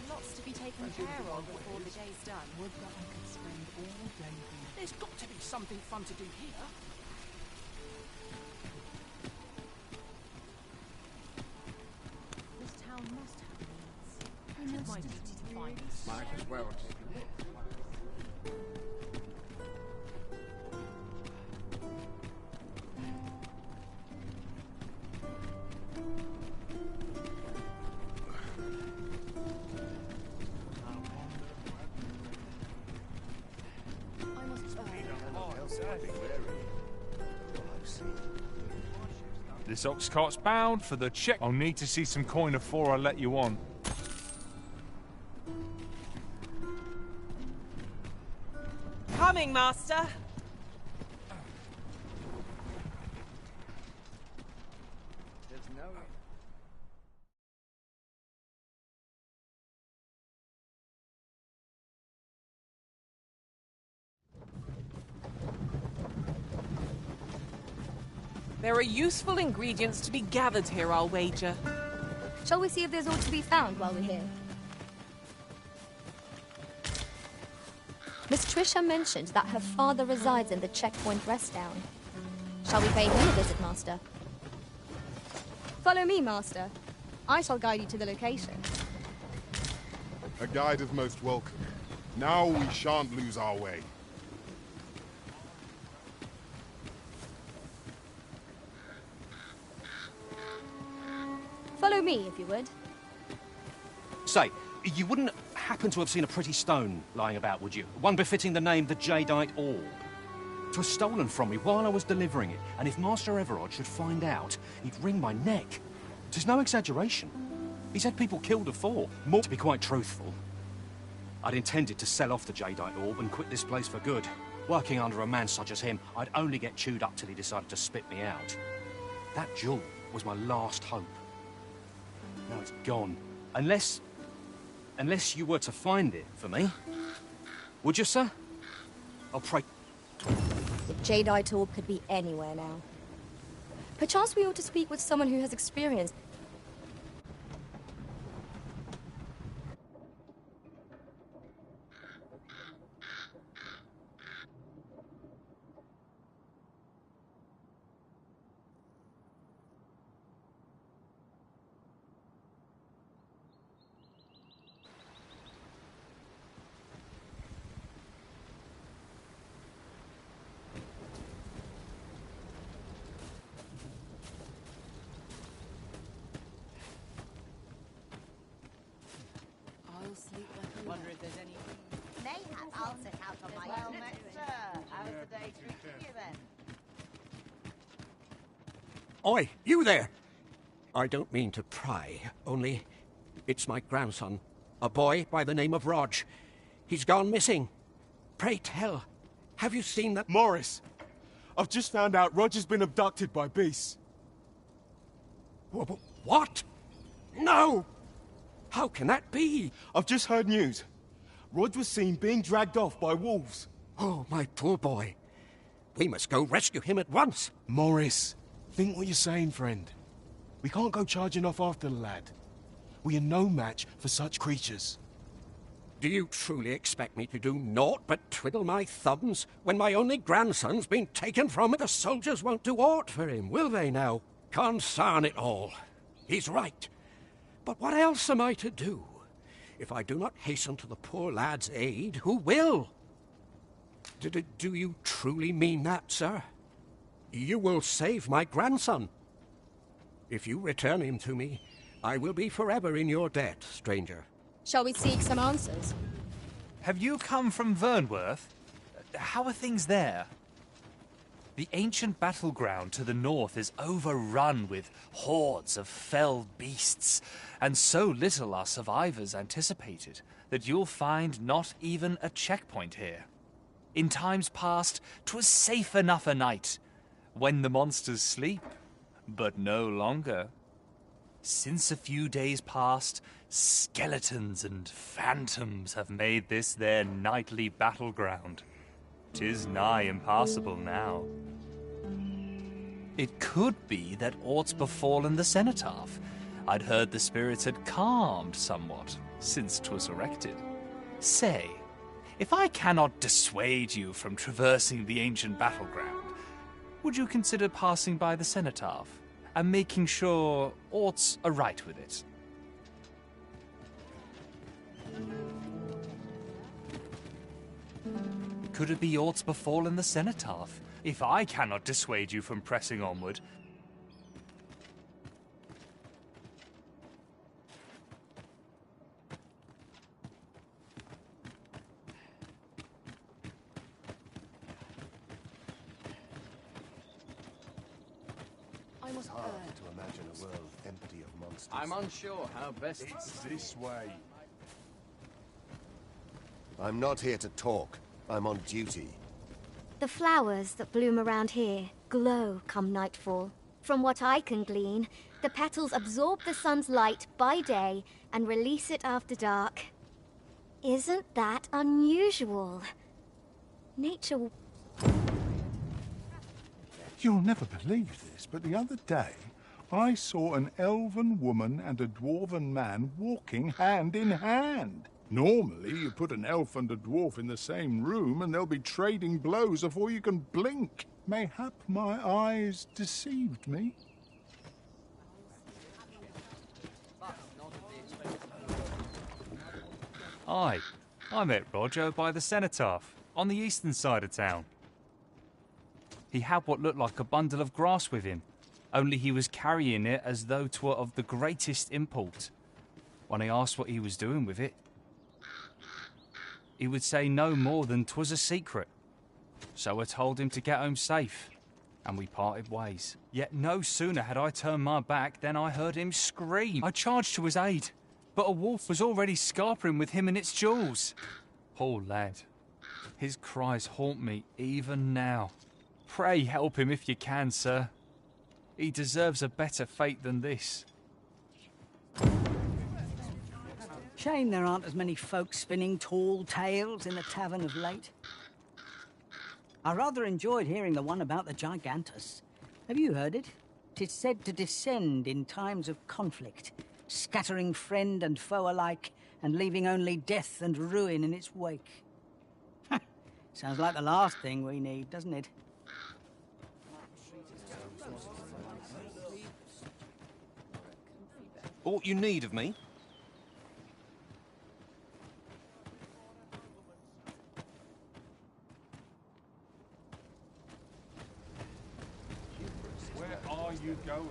Lots to be taken care of before the day's done. Would that I could spend all day here. There's got to be something fun to do here. This town must have needs. It's my duty to find these. Might as well take a look. This ox cart's bound for the check. I'll need to see some coin before I let you on. Coming, Master. There's no... There are useful ingredients to be gathered here, I'll wager. Shall we see if there's aught to be found while we're here? Miss Trisha mentioned that her father resides in the Checkpoint Rest Down. Shall we pay him a visit, Master? Follow me, Master. I shall guide you to the location. A guide is most welcome. Now we shan't lose our way. Follow me, if you would. Say, you wouldn't happen to have seen a pretty stone lying about, would you? One befitting the name the Jadeite Orb. It was stolen from me while I was delivering it, and if Master Everard should find out, he'd wring my neck. 'Tis no exaggeration. He's had people killed before. More, to be quite truthful. I'd intended to sell off the Jadeite Orb and quit this place for good. Working under a man such as him, I'd only get chewed up till he decided to spit me out. That jewel was my last hope. Now it's gone. Unless you were to find it for me. Would you, sir? I'll pray. The Jadeite Orb could be anywhere now. Perchance we ought to speak with someone who has experience. I'll sleep like a wonder if there's any... Mayhap I'll sit out on my own. Well met, sir. How's the day treating you then? Oi, you there! I don't mean to pry, only it's my grandson, a boy by the name of Rog. He's gone missing. Pray tell, have you seen that... Morris! I've just found out Roger's been abducted by beasts. What? No! How can that be? I've just heard news. Rog was seen being dragged off by wolves. Oh, my poor boy. We must go rescue him at once. Morris, think what you're saying, friend. We can't go charging off after the lad. We are no match for such creatures. Do you truly expect me to do naught but twiddle my thumbs when my only grandson's been taken from me? The soldiers won't do aught for him, will they now? Consarn it all. He's right. But what else am I to do? If I do not hasten to the poor lad's aid, who will? Do you truly mean that, sir? You will save my grandson. If you return him to me, I will be forever in your debt, stranger. Shall we seek some answers? Have you come from Vernworth? How are things there? The ancient battleground to the north is overrun with hordes of fell beasts, and so little are survivors anticipated that you'll find not even a checkpoint here. In times past, 'twas safe enough a night, when the monsters sleep, but no longer. Since a few days past, skeletons and phantoms have made this their nightly battleground. 'Tis nigh impassable now. It could be that aught's befallen the cenotaph. I'd heard the spirits had calmed somewhat since 'twas erected. Say, if I cannot dissuade you from traversing the ancient battleground, would you consider passing by the cenotaph and making sure aught's aright with it? Could it be aught's befallen the cenotaph? If I cannot dissuade you from pressing onward, It's hard to imagine a world empty of monsters. I'm unsure how best... It's this way. I'm not here to talk. I'm on duty. The flowers that bloom around here glow come nightfall. From what I can glean, the petals absorb the sun's light by day and release it after dark. Isn't that unusual? Nature... You'll never believe this, but the other day, I saw an elven woman and a dwarven man walking hand in hand. Normally, you put an elf and a dwarf in the same room and they'll be trading blows before you can blink. Mayhap my eyes deceived me. I met Roger by the cenotaph, on the eastern side of town. He had what looked like a bundle of grass with him, only he was carrying it as though 'twere of the greatest import. When I asked what he was doing with it, he would say no more than 'twas a secret. So I told him to get home safe, and we parted ways. Yet no sooner had I turned my back than I heard him scream. I charged to his aid, but a wolf was already scarpering with him and its jewels. Poor lad. His cries haunt me even now. Pray help him if you can, sir. He deserves a better fate than this. Shame there aren't as many folk spinning tall tales in the tavern of late. I rather enjoyed hearing the one about the Gigantus. Have you heard it? 'Tis said to descend in times of conflict, scattering friend and foe alike, and leaving only death and ruin in its wake. Sounds like the last thing we need, doesn't it? Aught you need of me? Where are you going?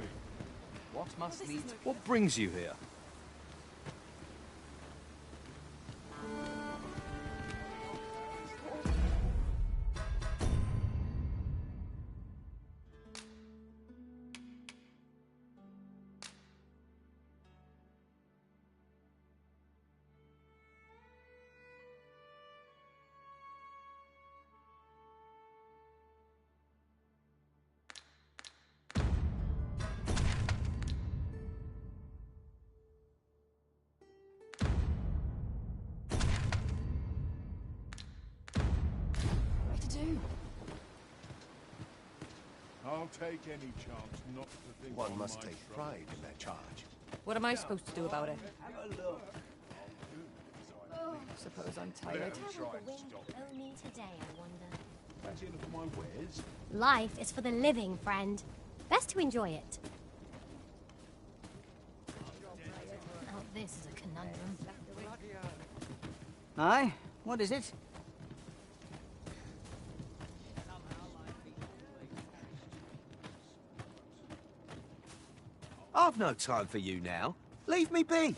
What must lead... What brings you here? I'll take any chance not to think One must take pride in their charge. What am I supposed to do about it? Suppose I'm tired. Only today, I wonder. Fancy enough of my wares? Life is for the living, friend. Best to enjoy it. Oh, this is a conundrum. Aye? What is it? I've no time for you now. Leave me be.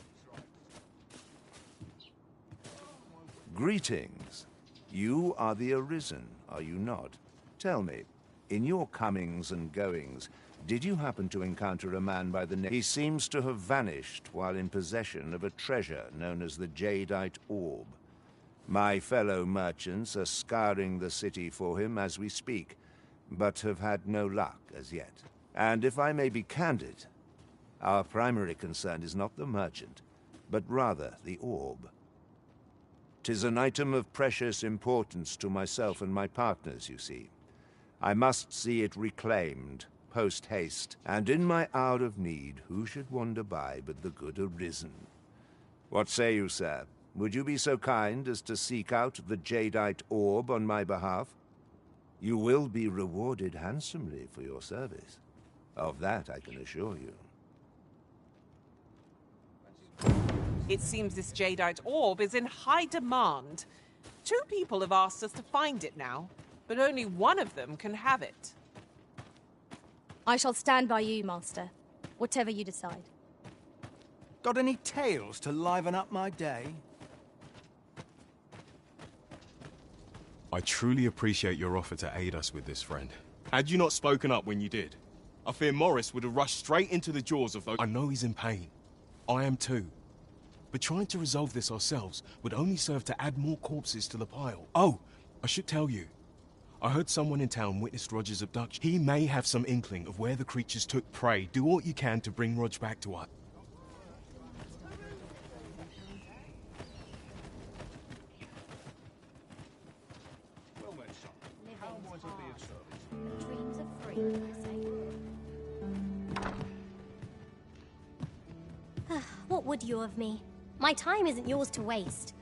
Greetings. You are the Arisen, are you not? Tell me, in your comings and goings, did you happen to encounter a man by the name? He seems to have vanished while in possession of a treasure known as the Jadeite Orb. My fellow merchants are scouring the city for him as we speak, but have had no luck as yet. And if I may be candid, our primary concern is not the merchant, but rather the orb. 'Tis an item of precious importance to myself and my partners, you see. I must see it reclaimed, post-haste, and in my hour of need, who should wander by but the good Arisen? What say you, sir? Would you be so kind as to seek out the Jadeite Orb on my behalf? You will be rewarded handsomely for your service. Of that I can assure you. It seems this Jadeite Orb is in high demand. 2 people have asked us to find it now, but only one of them can have it. I shall stand by you, Master. Whatever you decide. Got any tales to liven up my day? I truly appreciate your offer to aid us with this, friend. Had you not spoken up when you did, I fear Morris would have rushed straight into the jaws of those. I know he's in pain. I am too. But trying to resolve this ourselves would only serve to add more corpses to the pile. Oh, I should tell you. I heard someone in town witnessed Roger's abduction. He may have some inkling of where the creatures took prey. Do what you can to bring Rog back to us. What would you of me? My time isn't yours to waste.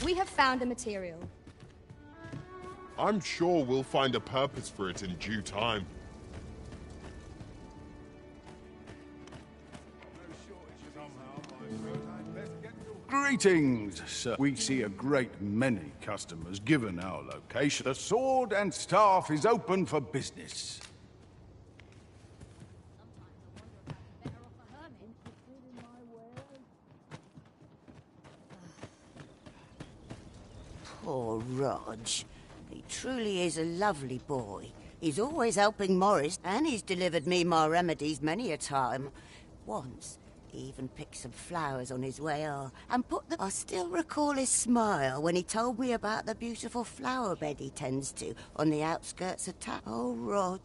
We have found a material. I'm sure we'll find a purpose for it in due time. Greetings, sir. We see a great many customers given our location. The sword and staff is open for business. Poor Rog. He truly is a lovely boy. He's always helping Morris, and he's delivered me my remedies many a time. Once, he even picked some flowers on his way and put them... I still recall his smile when he told me about the beautiful flower bed he tends to on the outskirts of town. Oh, Rog,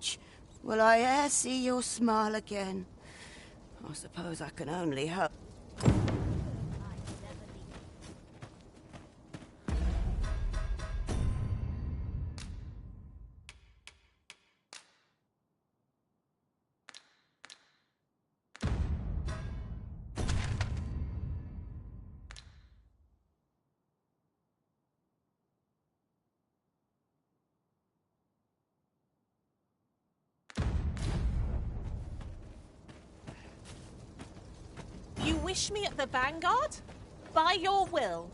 will I e'er see your smile again? I suppose I can only hope. You wish me at the Vanguard? By your will.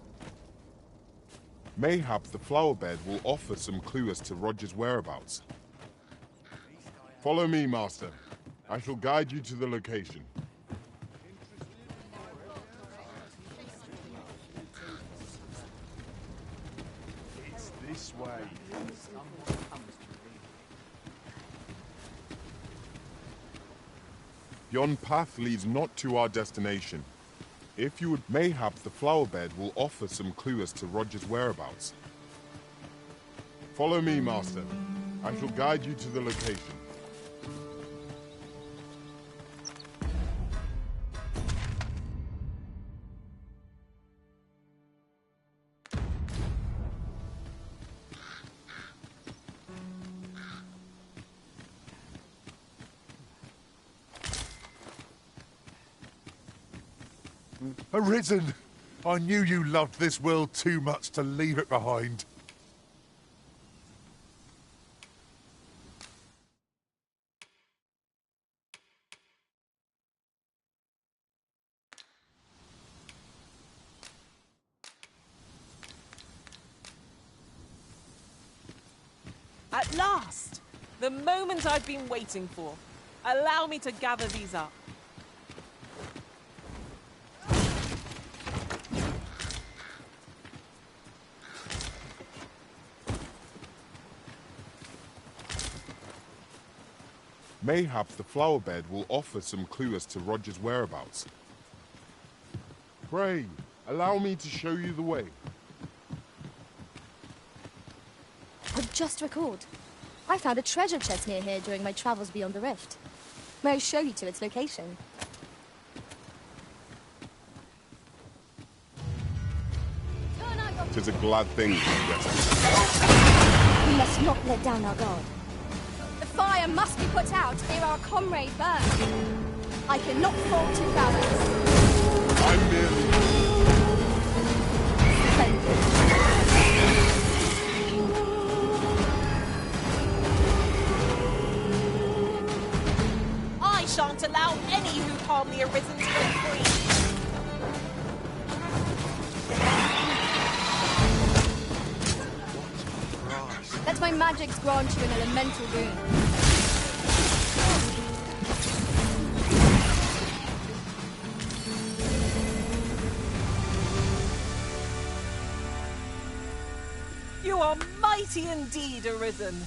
Mayhap the flower bed will offer some clue as to Roger's whereabouts. Follow me, Master. I shall guide you to the location. It's this way. Yon path leads not to our destination. If you would, mayhap the flower bed will offer some clue as to Roger's whereabouts. Follow me, Master. I shall guide you to the location. Arisen! I knew you loved this world too much to leave it behind. At last! The moment I've been waiting for. Allow me to gather these up. Mayhaps the flower bed will offer some clue as to Roger's whereabouts. Pray, allow me to show you the way. I've just recalled. I found a treasure chest near here during my travels beyond the rift. May I show you to its location? Tis a glad thing, yes. We must not let down our guard. The fire must be put out ere our comrade burns. I cannot fall to balance. I'm merely... I shan't allow any who harm the Arisen to go free. Let my magics grant you an elemental boon. You are mighty indeed, Arisen.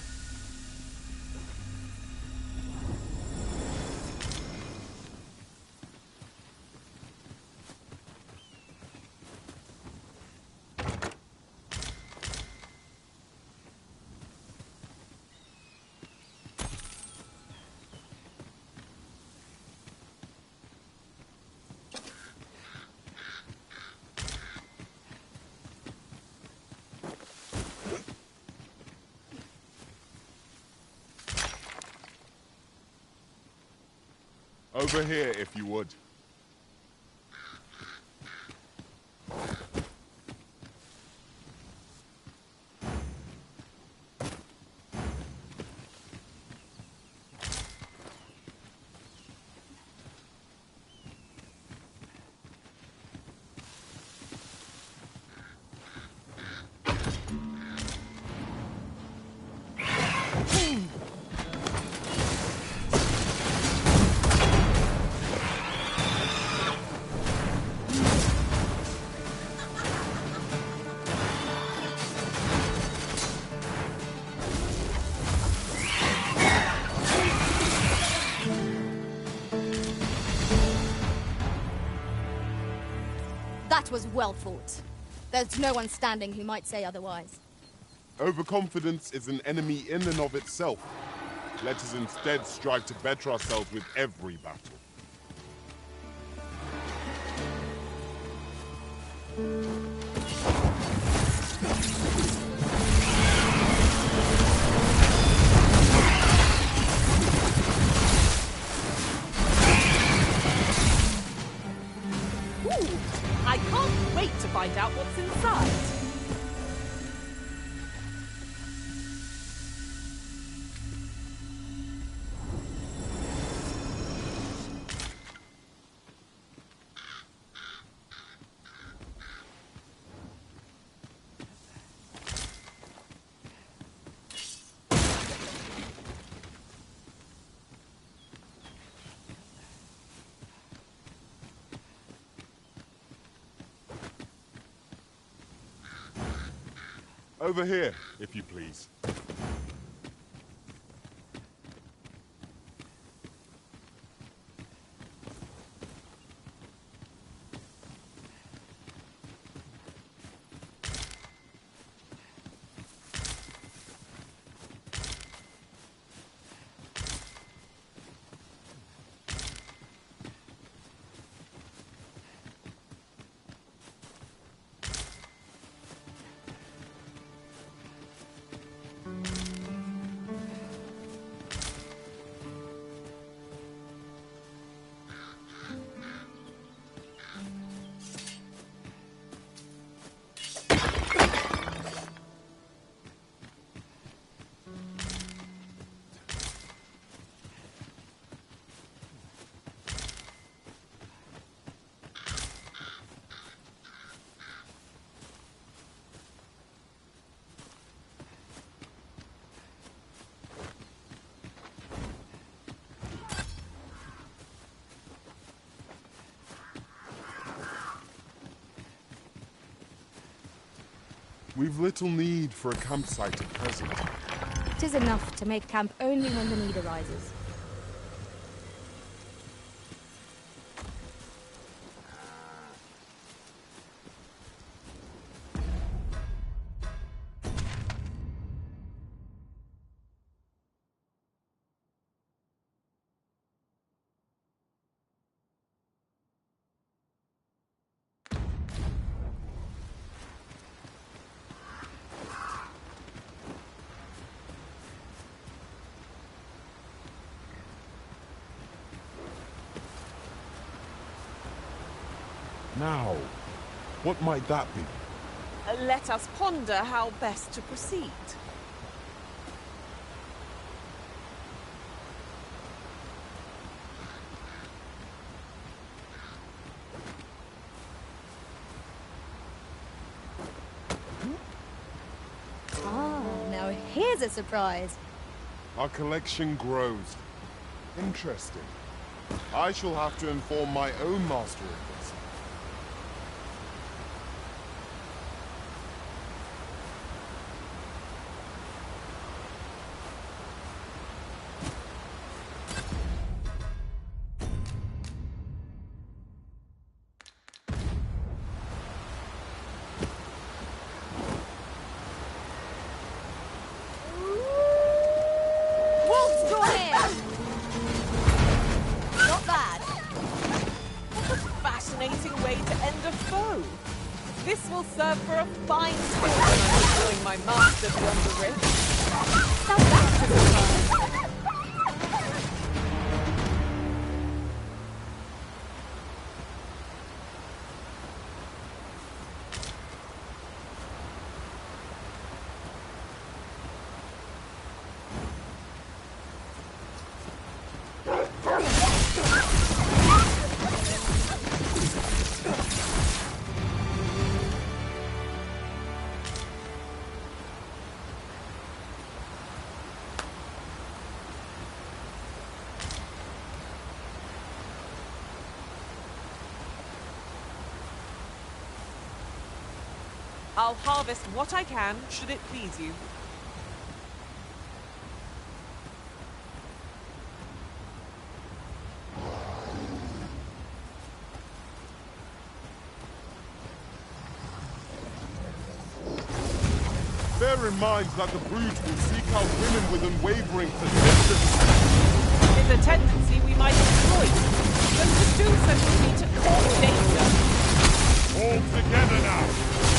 Over here, if you would. That was well fought. There's no one standing who might say otherwise. Overconfidence is an enemy in and of itself. Let us instead strive to better ourselves with every battle. Ooh, I can't wait to find out what's inside. Over here, if you please. We've little need for a campsite at present. 'Tis enough to make camp only when the need arises. Now, what might that be? Let us ponder how best to proceed. Ah, now here's a surprise. Our collection grows. Interesting. I shall have to inform my own master of this. Wolves draw near! Not bad. What a fascinating way to end a foe. This will serve for a fine skill when I'm deploying my master beyond the rift. Now that's a surprise. I'll harvest what I can, should it please you. Bear in mind that the brood will seek out women with unwavering persistence. It's a tendency we might exploit. But to do so would be to cause danger. All together now!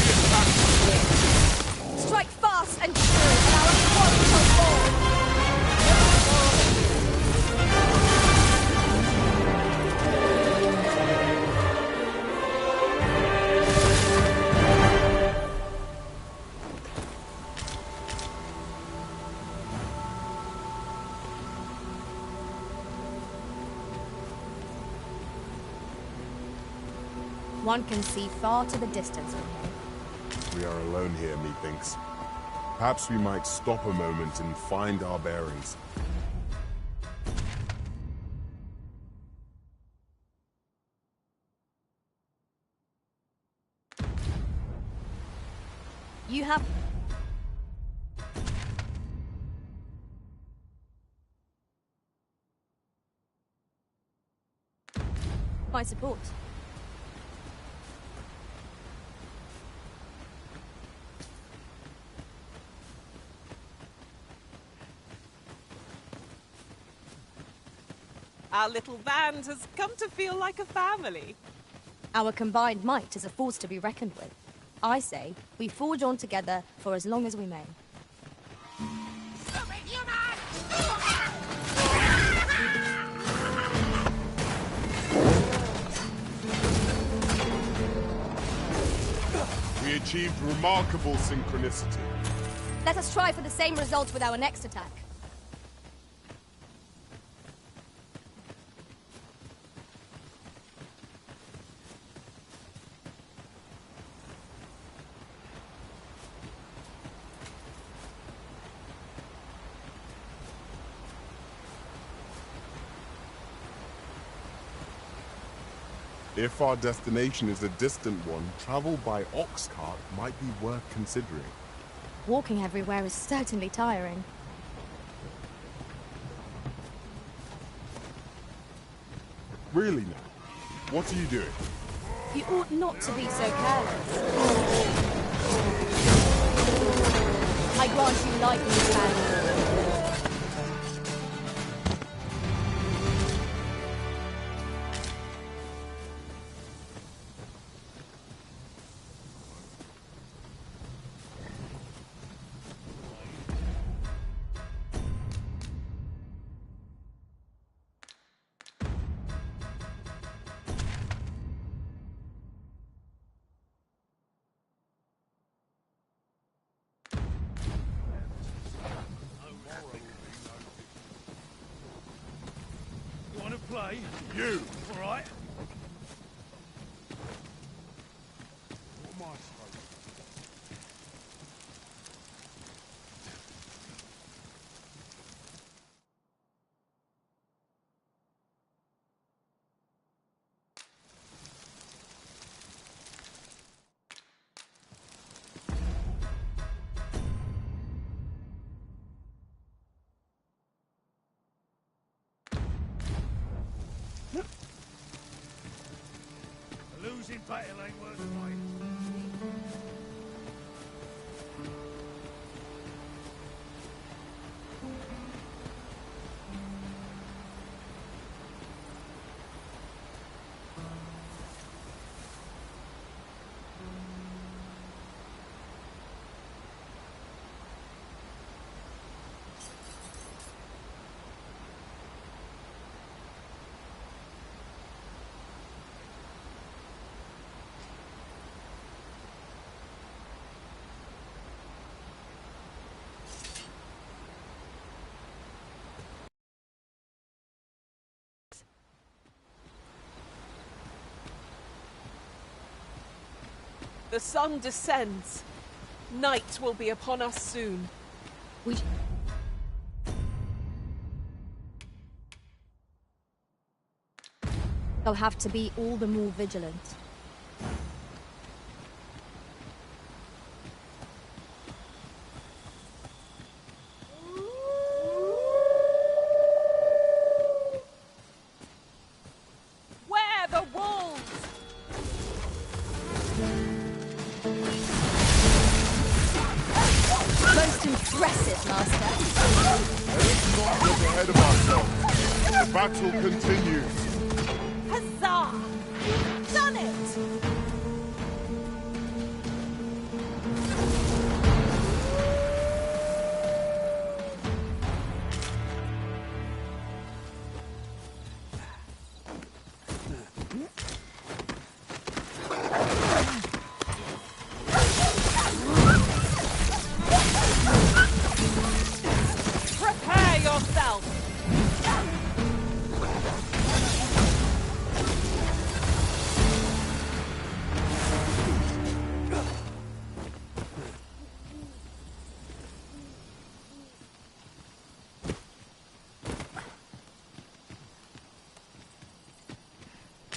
We attack the wall! Strike fast and true, and our squad shall fall. One can see far to the distance from here. We are alone here, methinks. Perhaps we might stop a moment and find our bearings. You have... my support. Our little band has come to feel like a family. Our combined might is a force to be reckoned with. I say, we forge on together for as long as we may. We achieved remarkable synchronicity. Let us try for the same result with our next attack. If our destination is a distant one, travel by ox cart might be worth considering. Walking everywhere is certainly tiring. Really now? What are you doing? You ought not to be so careless. I grant you life in this battle. You want to play? You! All right. What am I supposed to A losing battle ain't worth fighting. The sun descends. Night will be upon us soon. They'll have to be all the more vigilant. Where the wolves? Most impressive, Master. Let's not look ahead of ourselves. The battle continues. Huzzah! You've done it! Prepare yourself!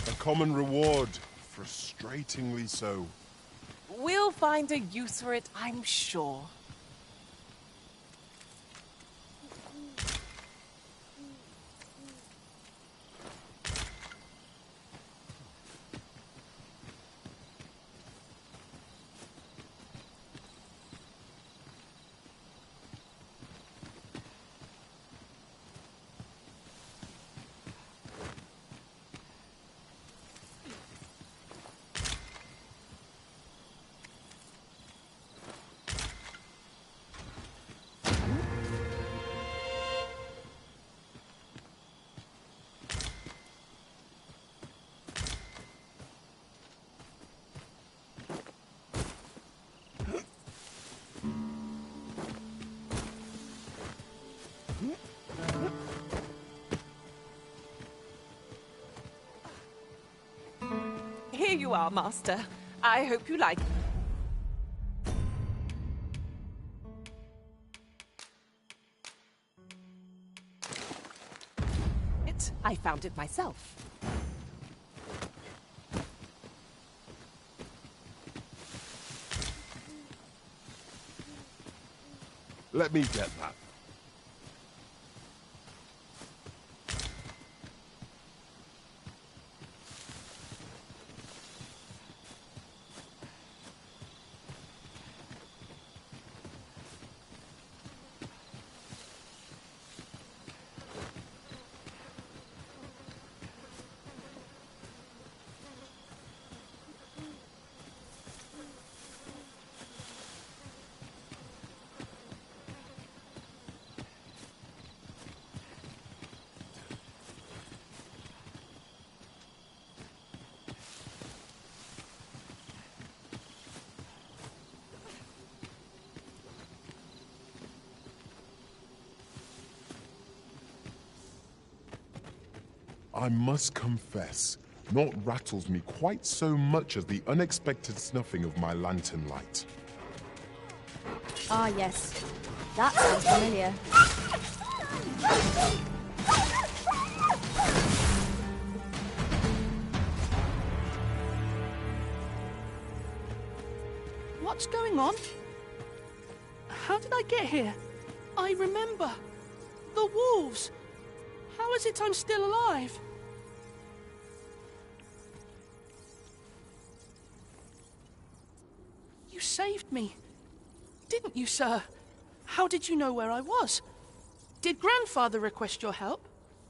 A common reward, frustratingly so. We'll find a use for it, I'm sure. Here you are, Master. I hope you like it. I found it myself. Let me get that. I must confess, naught rattles me quite so much as the unexpected snuffing of my lantern light. Ah, yes. That sounds familiar. What's going on? How did I get here? I remember. The wolves! How is it I'm still alive? You saved me. Didn't you, sir? How did you know where I was? Did Grandfather request your help?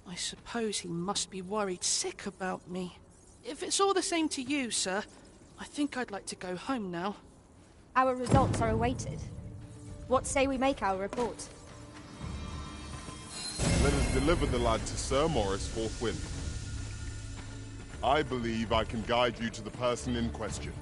I suppose he must be worried sick about me. If it's all the same to you, sir, I think I'd like to go home now. Our results are awaited. What say we make our report? Let us deliver the lad to Sir Morris forthwith. I believe I can guide you to the person in question.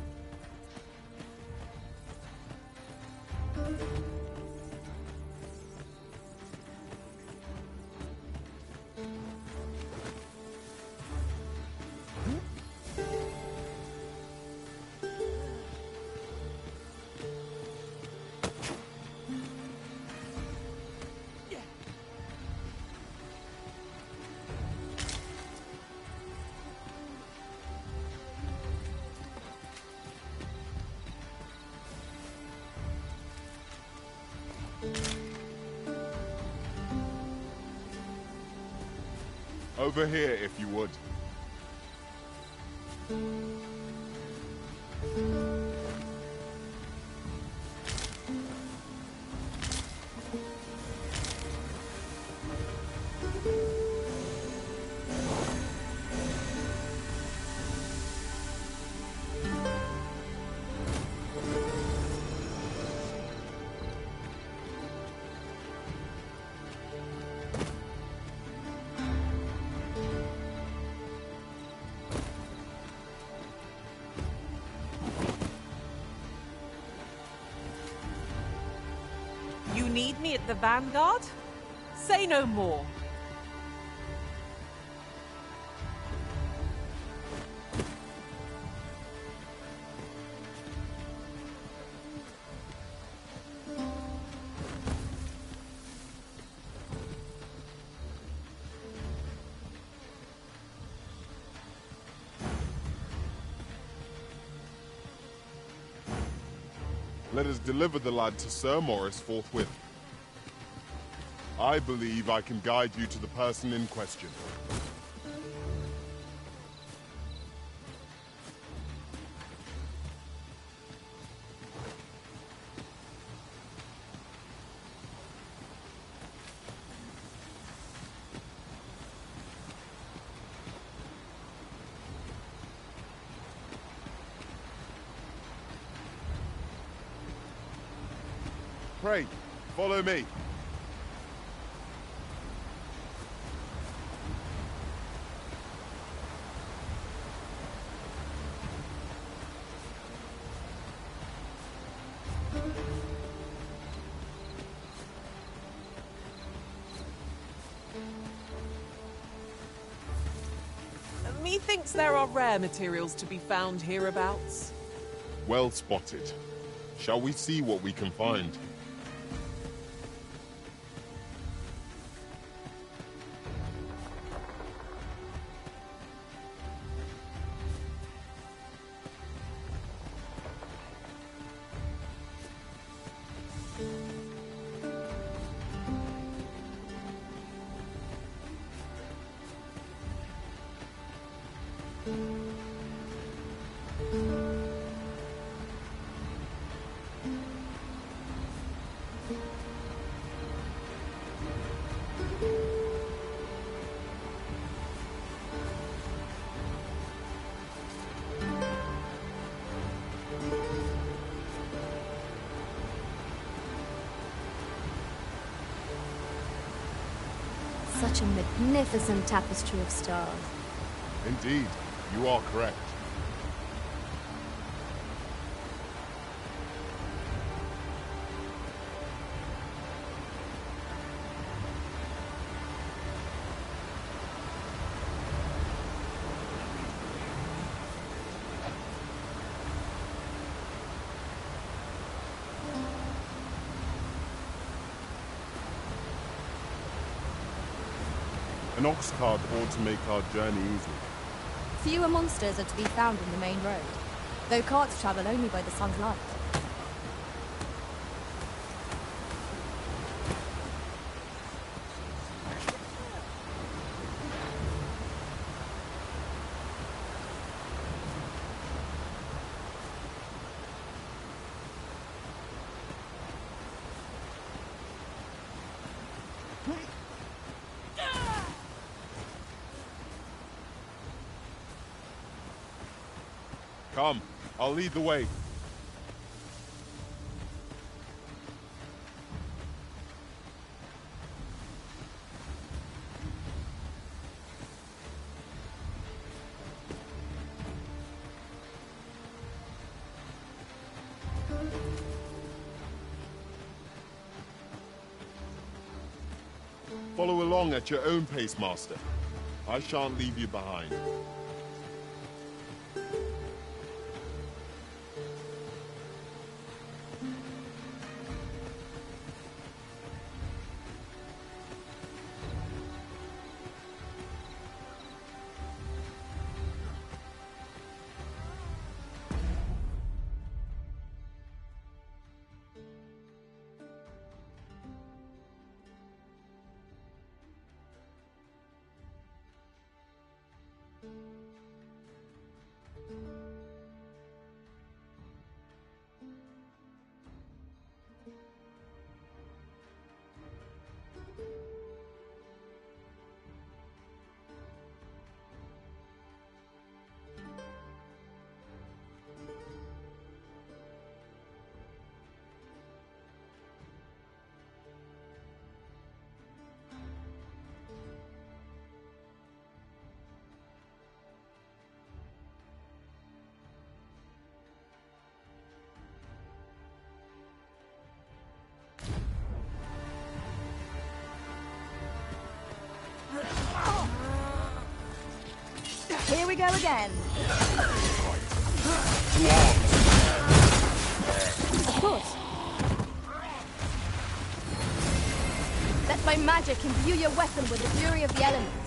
Over here, if you would. You need me at the Vanguard? Say no more. Let us deliver the lad to Sir Morris forthwith. I believe I can guide you to the person in question. Pray, follow me. Methinks there are rare materials to be found hereabouts. Well spotted. Shall we see what we can find? Such a magnificent tapestry of stars. Indeed, you are correct. An ox cart ought to make our journey easy. Fewer monsters are to be found in the main road, though carts travel only by the sun's light. Come, I'll lead the way. Follow along at your own pace, Master. I shan't leave you behind. Here we go again. Of course. Let my magic imbue your weapon with the fury of the elements.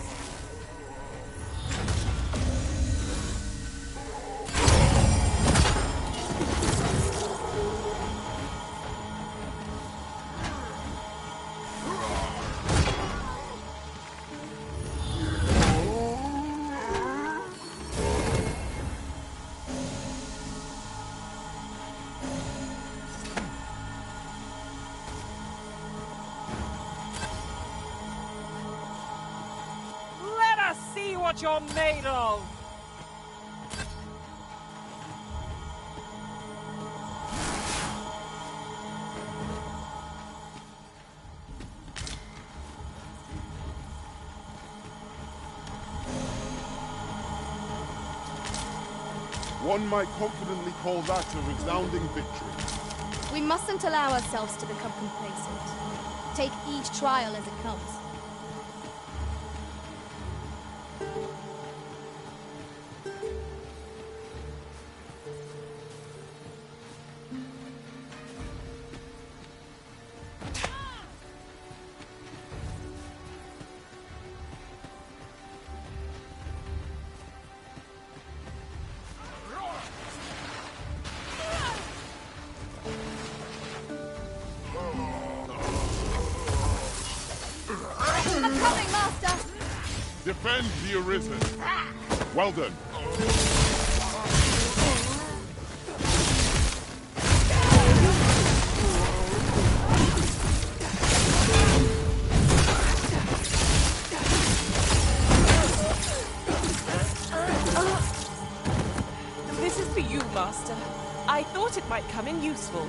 What you're made of! One might confidently call that a resounding victory. We mustn't allow ourselves to become complacent. Take each trial as it comes. Defend the Arisen. Well done. This is for you, Master. I thought it might come in useful.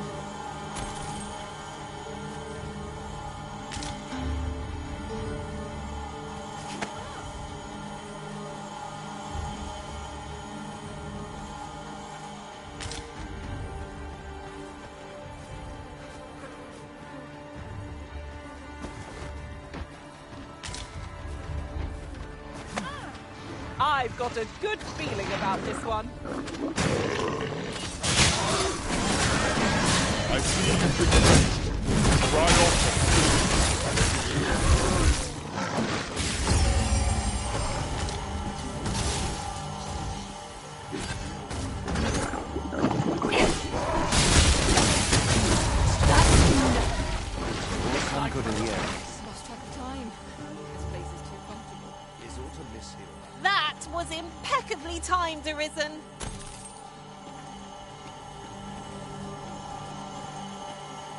I've got a good feeling about this one. I see you've been finished. Right off. I'm good in the air. Lost track of time. This place is too comfortable. Is autumn miss here? That was impeccably timed, Arisen.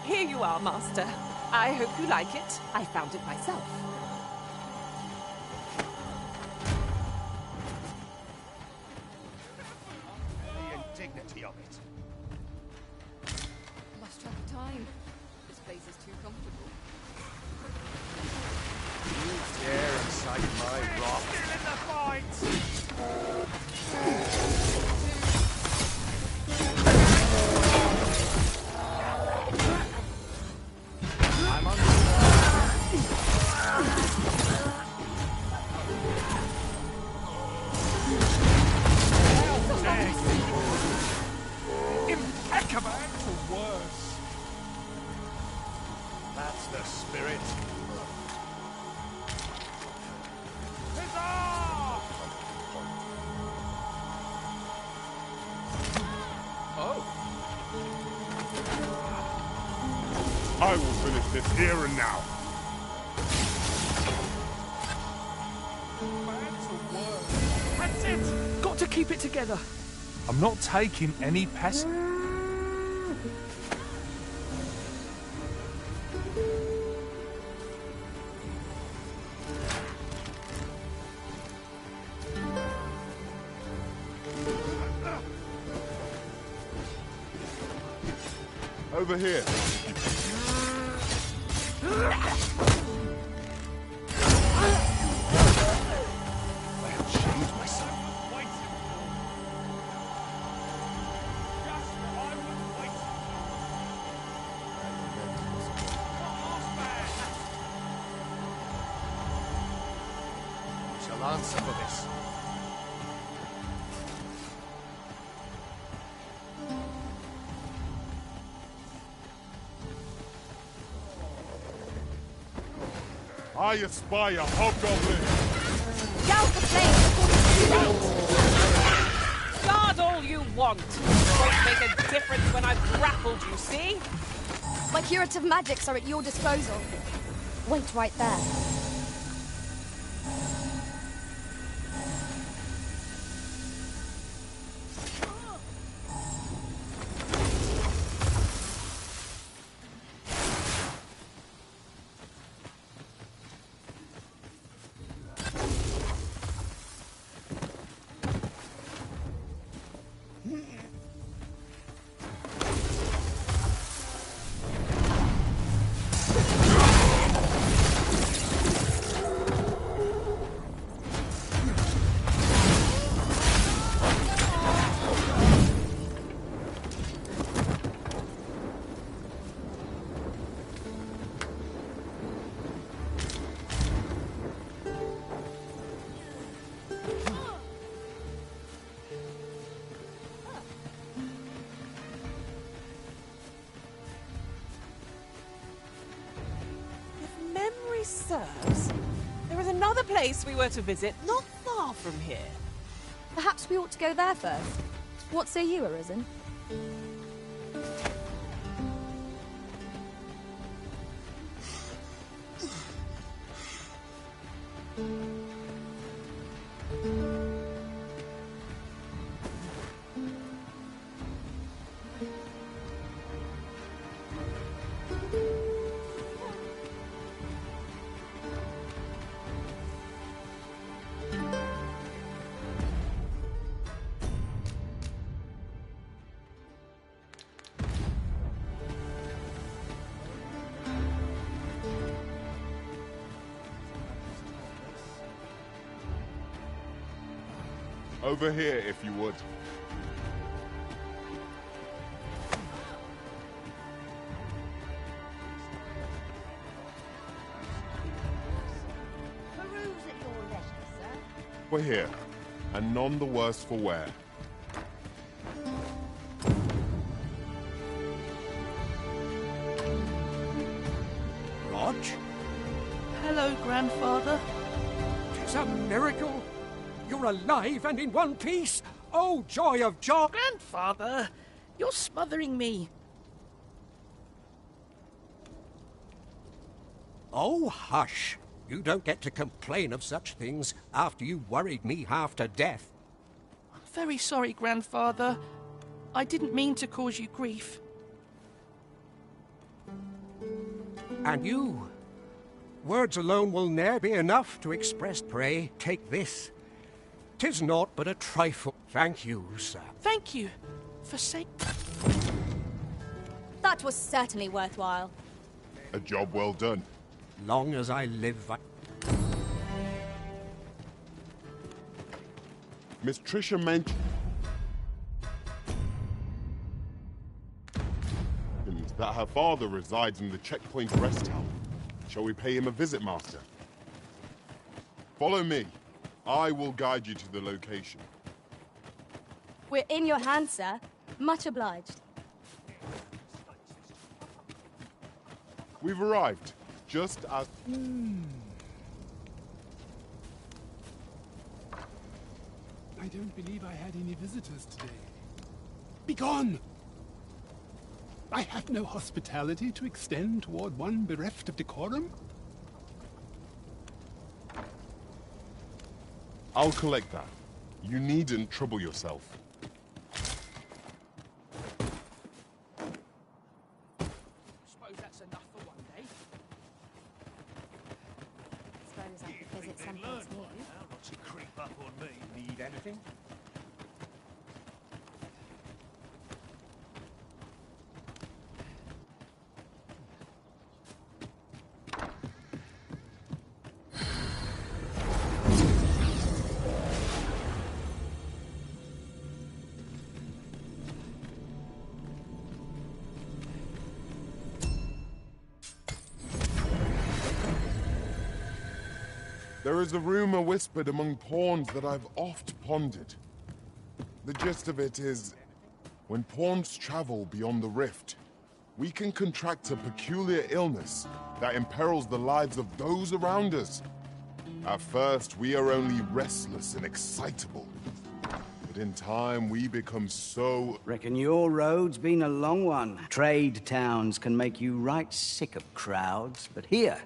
Here you are, Master. I hope you like it. I found it myself. The indignity of it. Lost track of time. This place is too comfortable. You dare incite my wrath. Still in the fight! I'm under Impeccable to worse. That's the spirit. I will finish this here and now. That's it! Got to keep it together. I'm not taking any pest. Over here. I have changed myself. We shall answer for this. I espy a hobgoblin. Down the flame! Guard all you want. Won't make a difference when I've grappled you, see? My curative magics are at your disposal. Wait right there. Serves. There is another place we were to visit not far from here. Perhaps we ought to go there first. What say you, Arisen? Over here, if you would. Peruse at your leisure, sir. We're here, and none the worse for wear. Rog? Hello, Grandfather. Tis a miracle! You're alive and in one piece! Oh, joy of joy! Grandfather, you're smothering me. Oh, hush! You don't get to complain of such things after you worried me half to death. I'm very sorry, Grandfather. I didn't mean to cause you grief. And you? Words alone will ne'er be enough to express, pray, take this. 'Tis naught but a trifle. Thank you, sir. Thank you for saying... That was certainly worthwhile. A job well done. Long as I live, Miss Trisha mentioned that her father resides in the Checkpoint rest house. Shall we pay him a visit, Master? Follow me. I will guide you to the location. We're in your hands, sir. Much obliged. We've arrived, just as... I don't believe I had any visitors today. Begone! I have no hospitality to extend toward one bereft of decorum. I'll collect that. You needn't trouble yourself. Suppose that's enough for one day. Suppose I could visit someplace new. Not to creep up on me. Need anything? There is a rumor whispered among pawns that I've oft pondered. The gist of it is, when pawns travel beyond the rift, we can contract a peculiar illness that imperils the lives of those around us. At first, we are only restless and excitable. But in time, we become so... Reckon your road's been a long one. Trade towns can make you right sick of crowds, but here...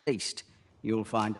least you'll find...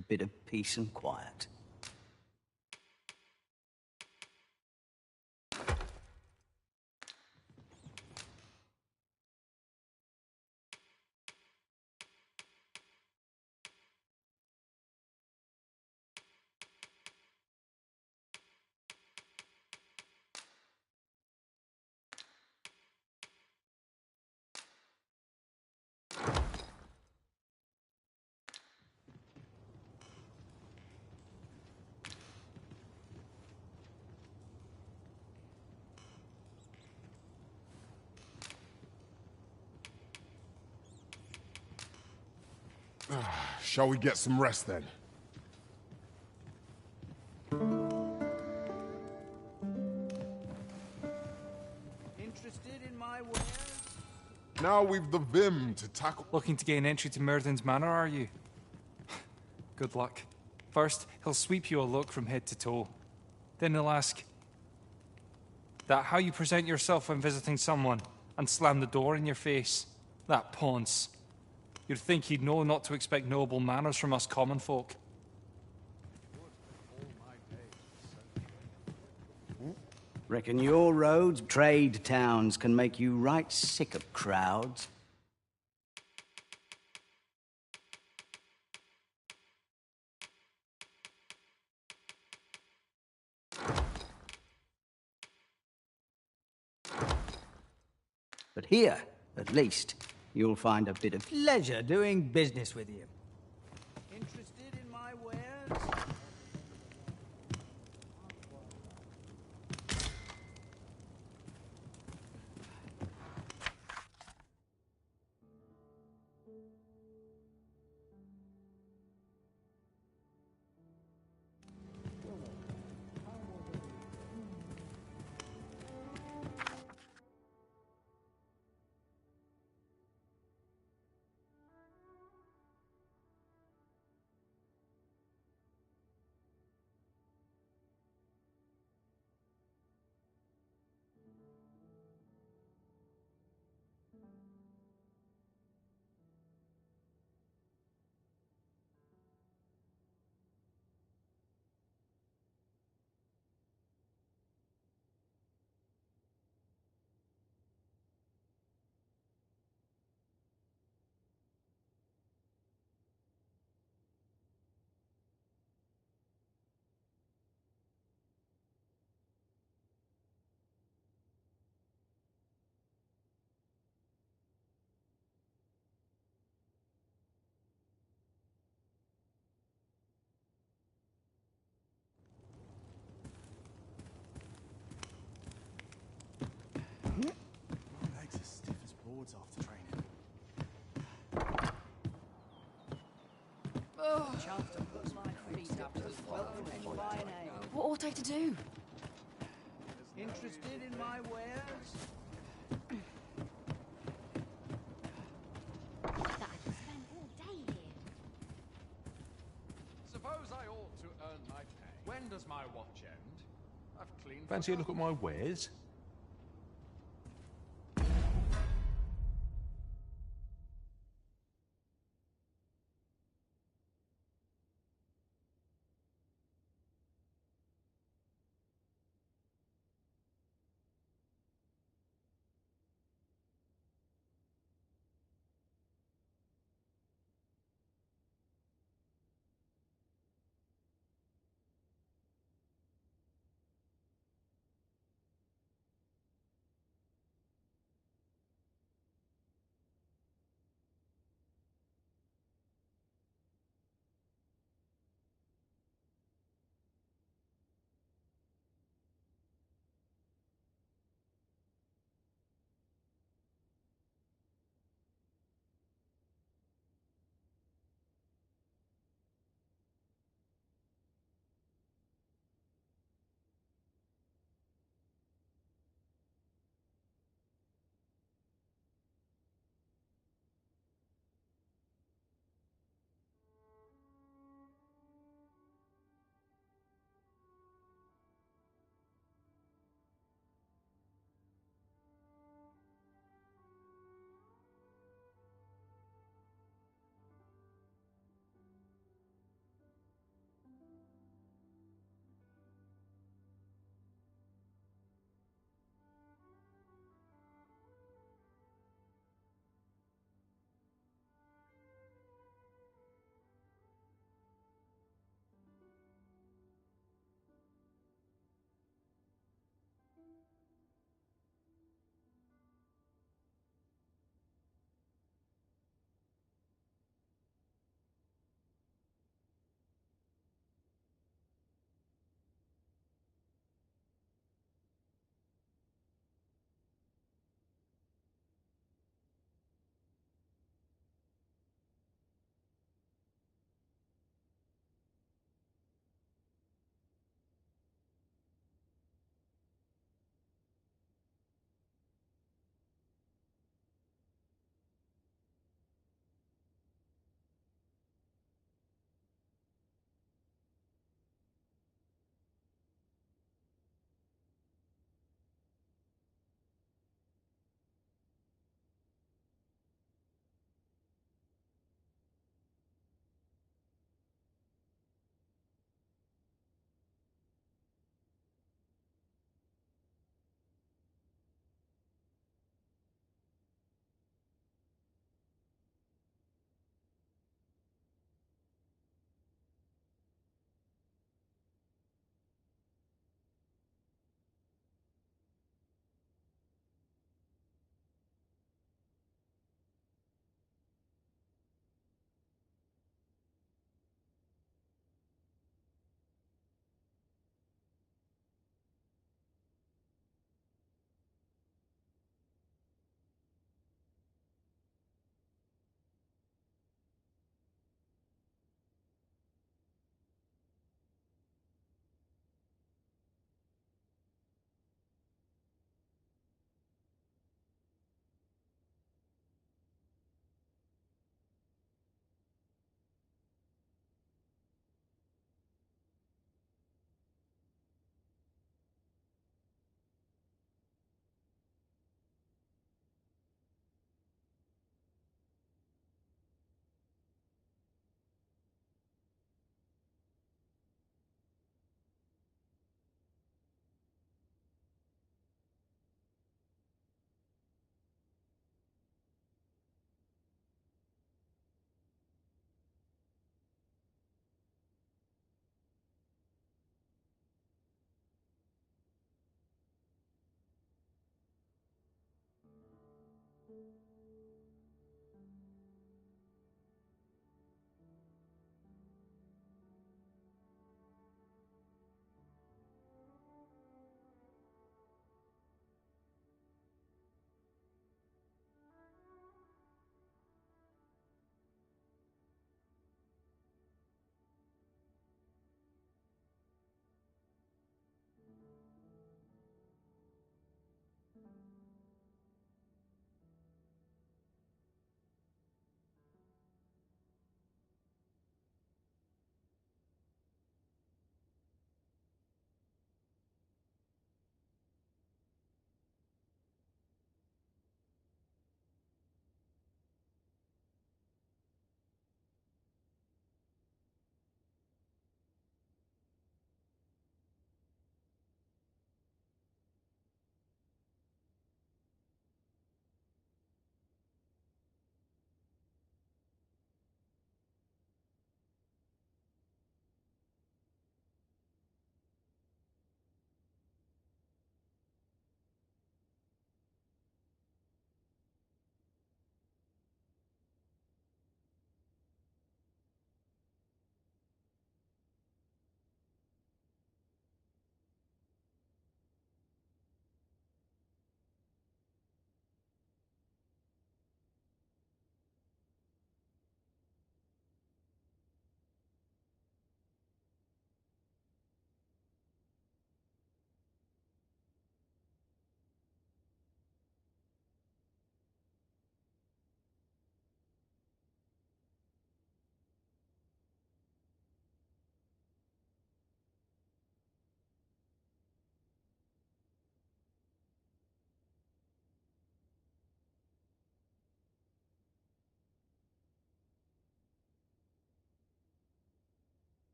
A bit of peace and quiet. Shall we get some rest then? Interested in my wares? Now we've the vim to tackle... Looking to gain entry to Myrddin's Manor, are you? Good luck. First, he'll sweep you a look from head to toe. Then he'll ask... that how you present yourself when visiting someone, and slam the door in your face. That ponce. You'd think he'd know not to expect noble manners from us common folk. Reckon your roads, trade towns, can make you right sick of crowds. But here, at least, you'll find a bit of pleasure doing business with you. Interested in my wares? Legs are stiff as boards after training. What ought I to do? Interested in my wares? That I could spend all day here. Suppose I ought to earn my pay. When does my watch end? I've cleaned... Fancy a look at my wares?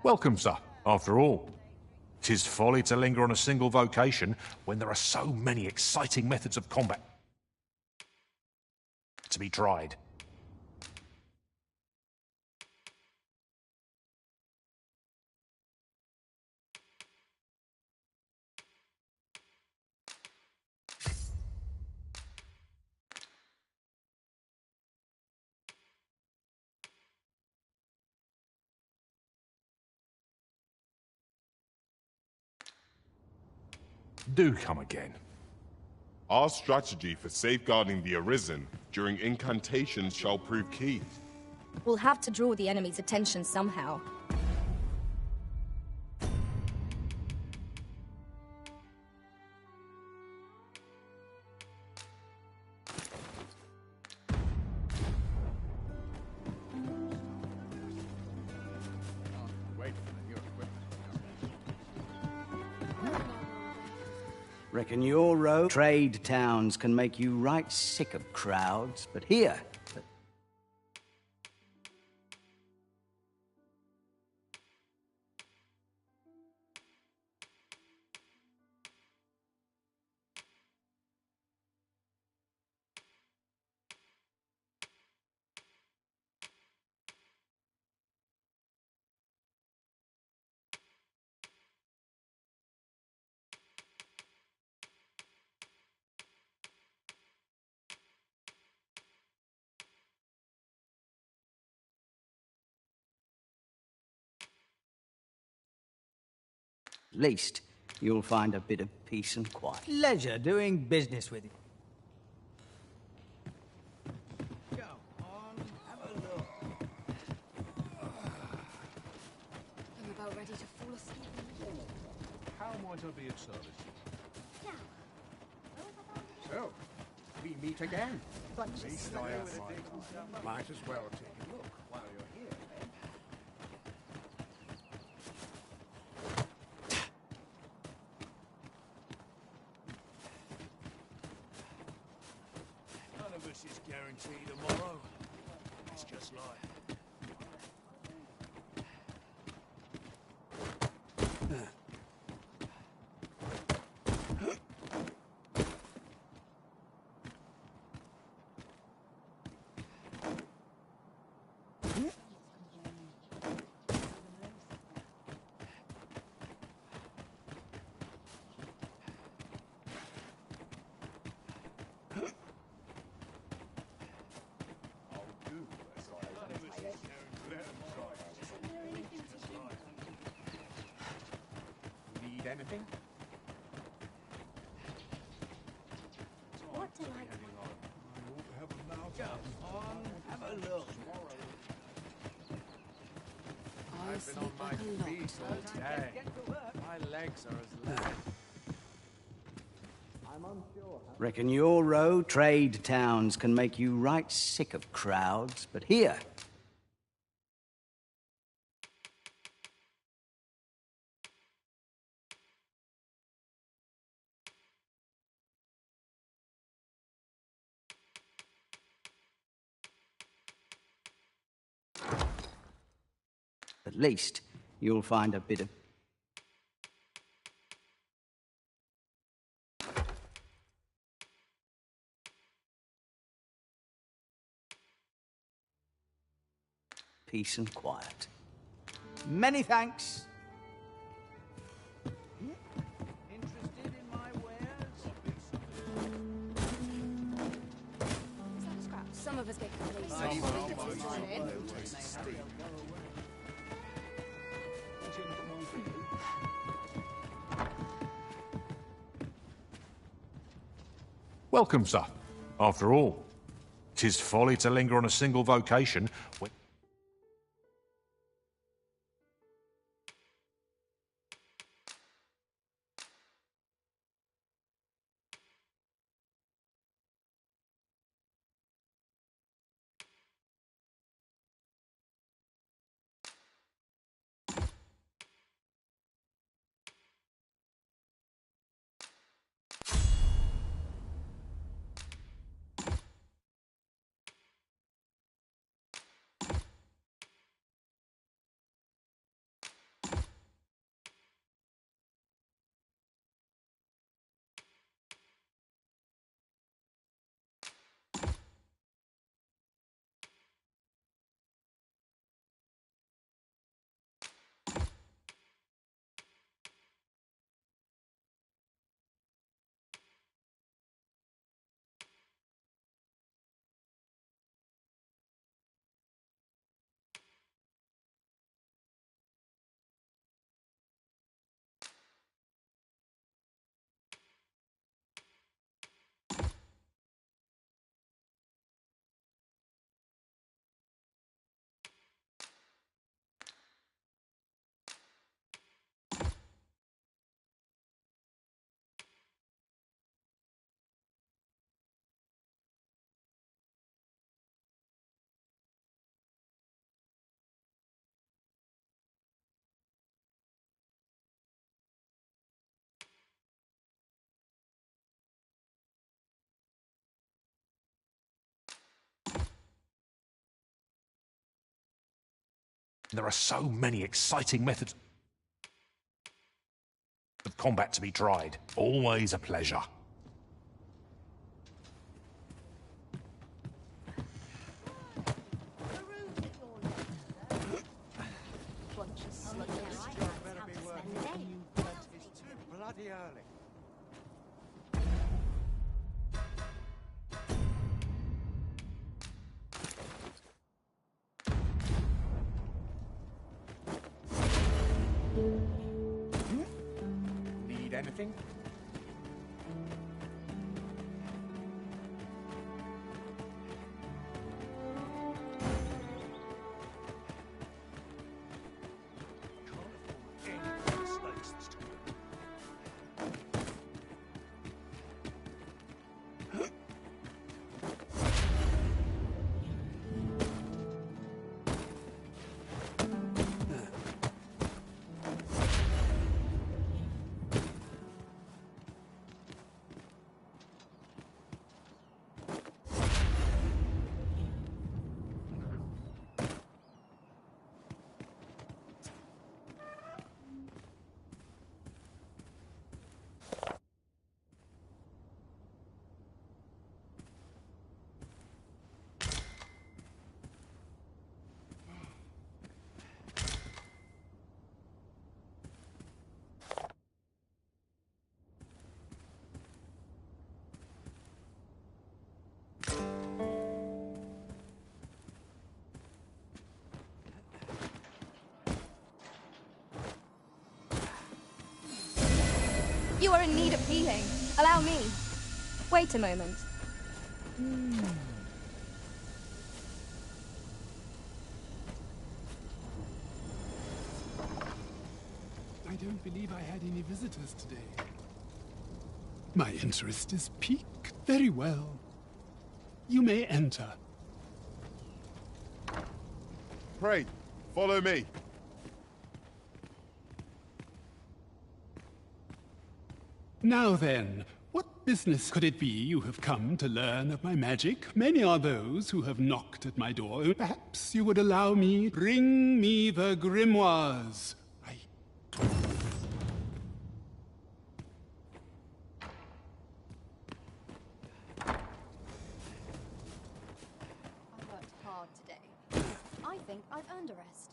Welcome, sir. After all, 'tis folly to linger on a single vocation when there are so many exciting methods of combat to be tried. Do come again. Our strategy for safeguarding the Arisen during incantations shall prove key. We'll have to draw the enemy's attention somehow. Reckon your road trade towns can make you right sick of crowds, but here... At least you'll find a bit of peace and quiet. Pleasure doing business with you. Go on, have a look. I'm about ready to fall asleep. How might I be of service? So, we meet again. Bunch of Least I have my might as well take a look while you're here. None of us is guaranteed tomorrow. It's just life. Need anything? What do I... Go on, have a look. I'll sleep like a log. all day. My legs are as lead. Reckon your road trade towns can make you right sick of crowds, but here... At least you'll find a bit of... peace and quiet. Many thanks. Interested in my wares? Is that a scrap? Some of us get complacent. Welcome, sir. After all, 'tis folly to linger on a single vocation when... There are so many exciting methods of combat to be tried. Always a pleasure. Bloody early. Need anything? You are in need of healing. Allow me. Wait a moment. I don't believe I had any visitors today. My interest is piqued. Very well. You may enter. Pray, follow me. Now then, what business could it be you have come to learn of my magic? Many are those who have knocked at my door. Perhaps you would allow me. Bring me the grimoires. I worked hard today. I think I've earned a rest.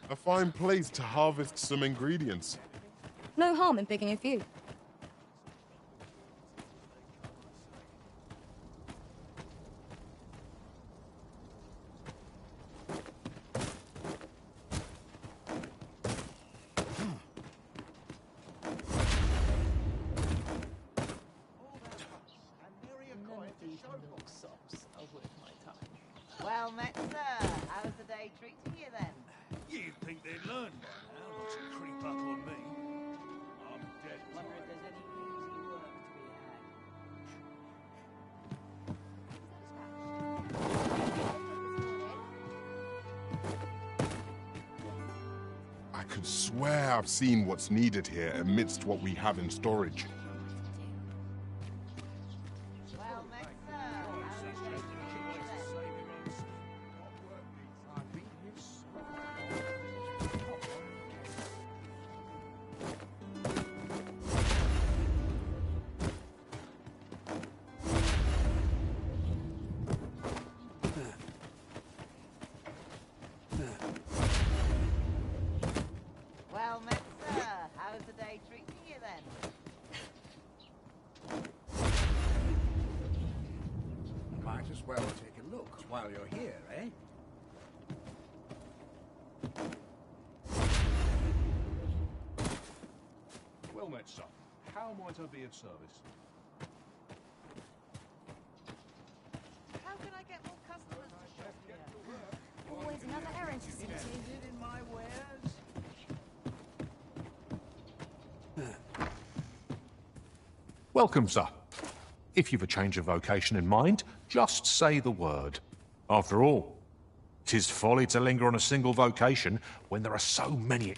A fine place to harvest some ingredients. No harm in picking a few. Well met, sir. How's the day treating you then? You'd think they'd learn by now not to creep up on me. I'm dead. Wonder if there's any easy work to be had. I could swear I've seen what's needed here amidst what we have in storage. Well met, sir. How's the day treating you then? Well met, sir. How's the day treating you then? Might as well take a look while you're here, eh? Well met, sir. How might I be of service? How can I get more customers to shop here? Always another errand to see to. Interested in my wares? Welcome, sir. If you've a change of vocation in mind, just say the word. After all, 'tis folly to linger on a single vocation when there are so many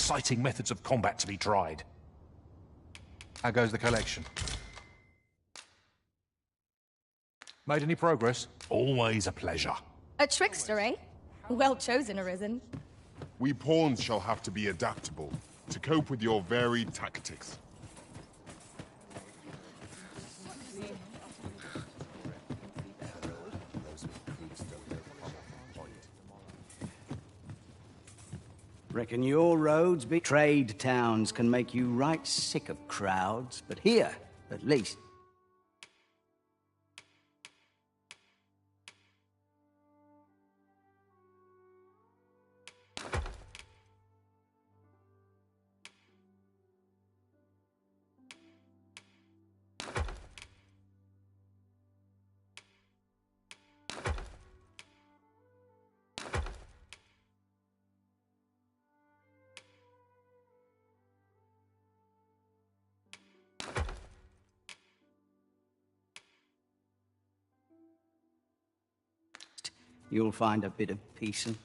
exciting methods of combat to be tried. How goes the collection? Made any progress? Always a pleasure. A trickster, eh? Well chosen, Arisen. We pawns shall have to be adaptable to cope with your varied tactics. Reckon your roads be trade towns can make you right sick of crowds, but here, at least. You'll find a bit of peace and...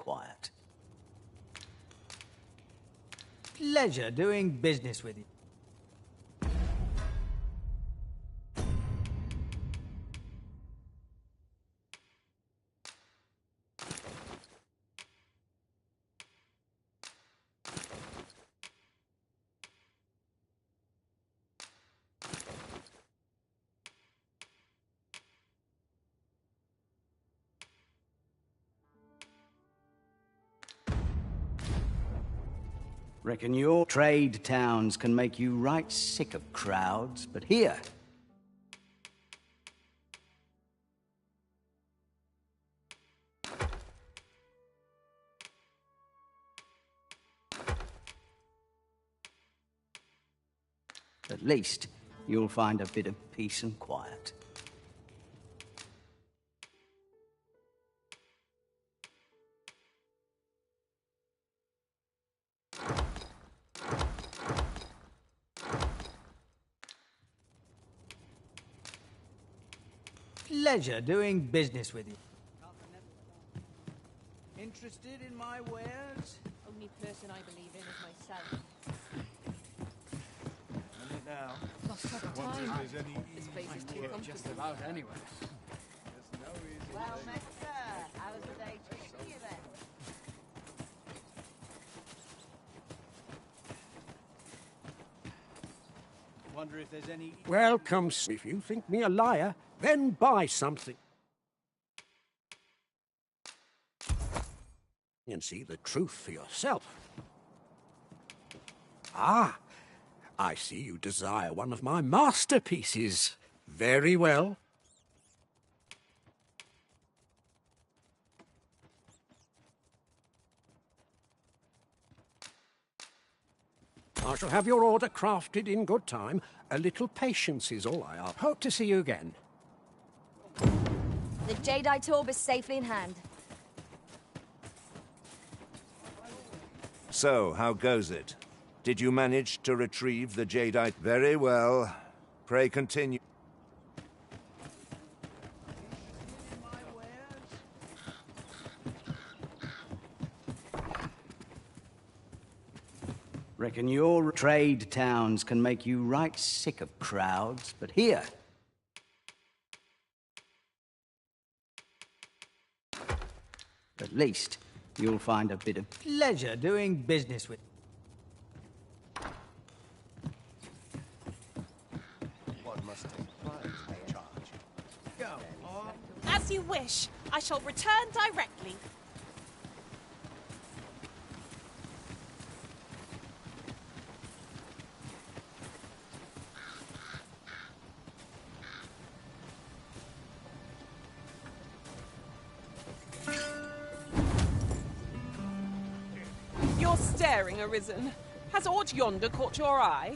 quiet. Pleasure doing business with you. Reckon your trade towns can make you right sick of crowds, but here... At least, you'll find a bit of peace and quiet. Pleasure doing business with you. Interested in my wares? Only person I believe in is myself. Now, Lost track of wonder if time. there's any This place is too comfortable. Just about anyway. Well met, sir. How's the wonder if there's any... Well, come, if you think me a liar, then buy something. And see the truth for yourself. Ah, I see you desire one of my masterpieces. Very well. I shall have your order crafted in good time. A little patience is all I ask. Hope to see you again. The Jadeite orb is safely in hand. So, how goes it? Did you manage to retrieve the Jadeite? Very well. Pray continue. Reckon your trade towns can make you right sick of crowds, but here... at least you'll find a bit of pleasure doing business with... One must take pride in charge. Go on. As you wish. I shall return directly. Your staring arisen. Has aught yonder caught your eye?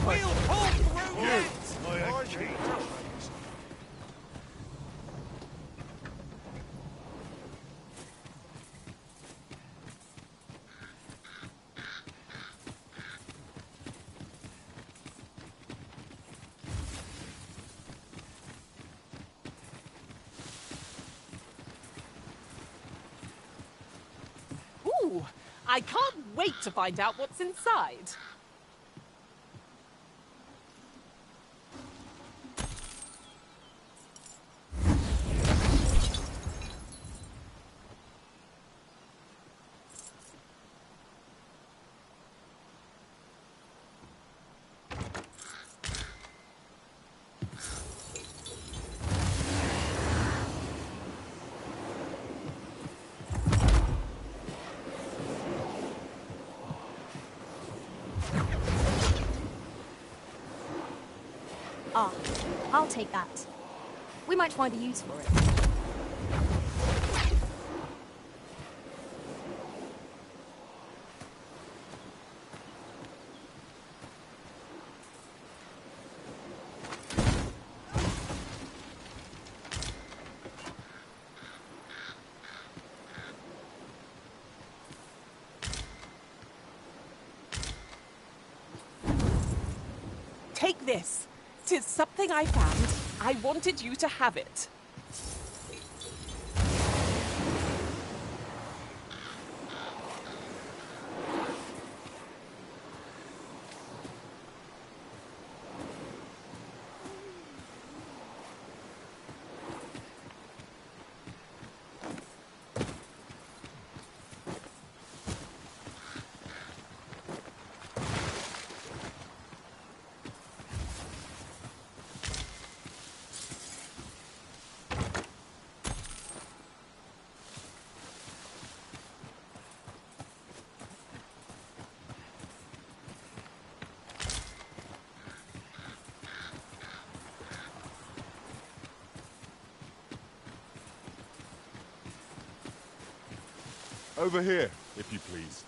We'll pull through yet! Ooh, I can't wait to find out what's inside. Ah, I'll take that. We might find a use for it. Take this. 'Tis something I found. I wanted you to have it. Over here, if you please.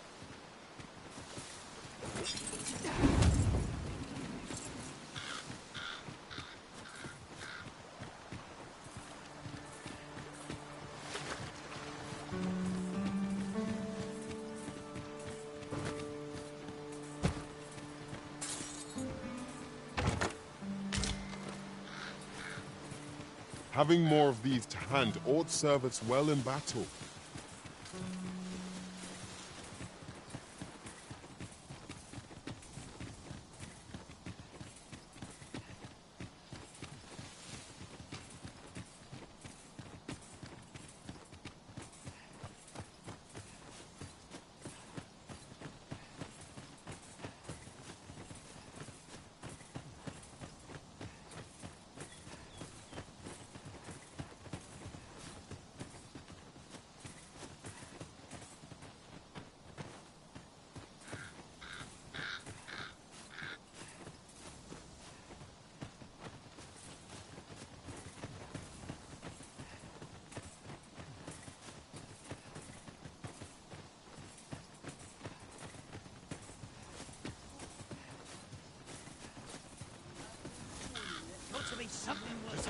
Having more of these to hand ought serve us well in battle.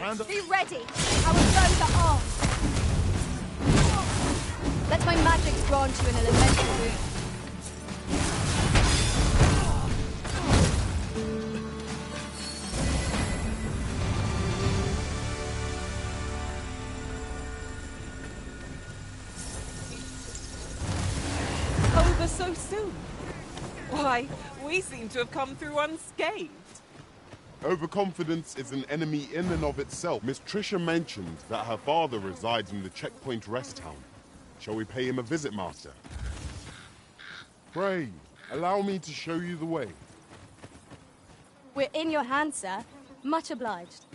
Be ready! Our bows are armed! Let my magic grant you an elemental boon. Over so soon? Why, we seem to have come through unscathed. Overconfidence is an enemy in and of itself. Miss Trisha mentioned that her father resides in the Checkpoint Rest Town. Shall we pay him a visit, Master? Pray, allow me to show you the way. We're in your hands, sir. Much obliged.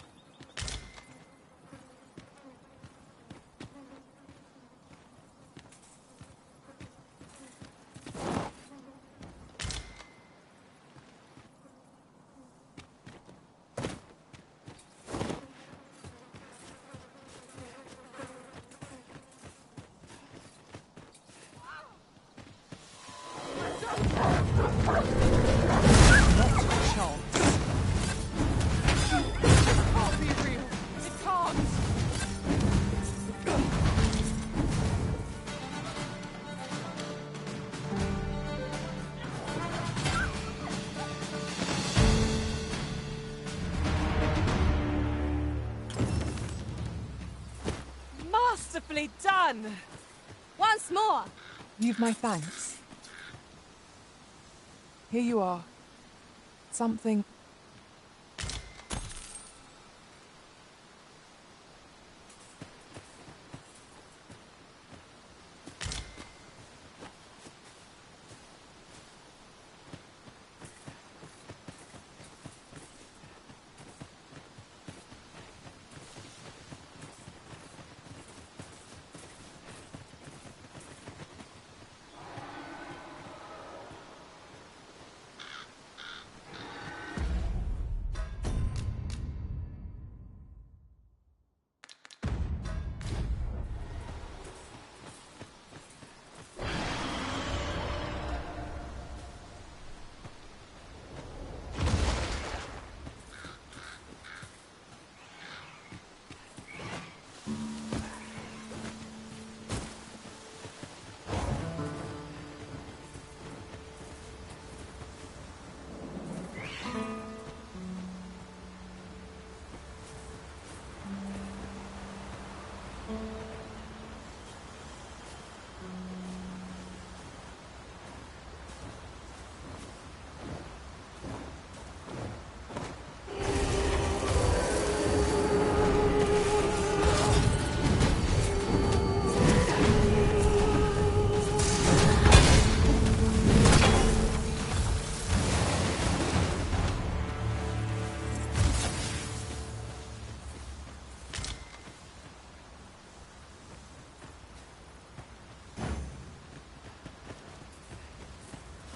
Masterfully done! Once more! You've my thanks. Here you are. Something...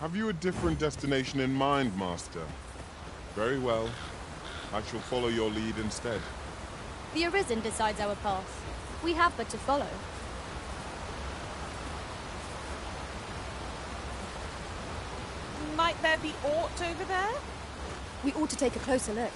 Have you a different destination in mind, Master? Very well. I shall follow your lead instead. The Arisen decides our path. We have but to follow. Might there be aught over there? We ought to take a closer look.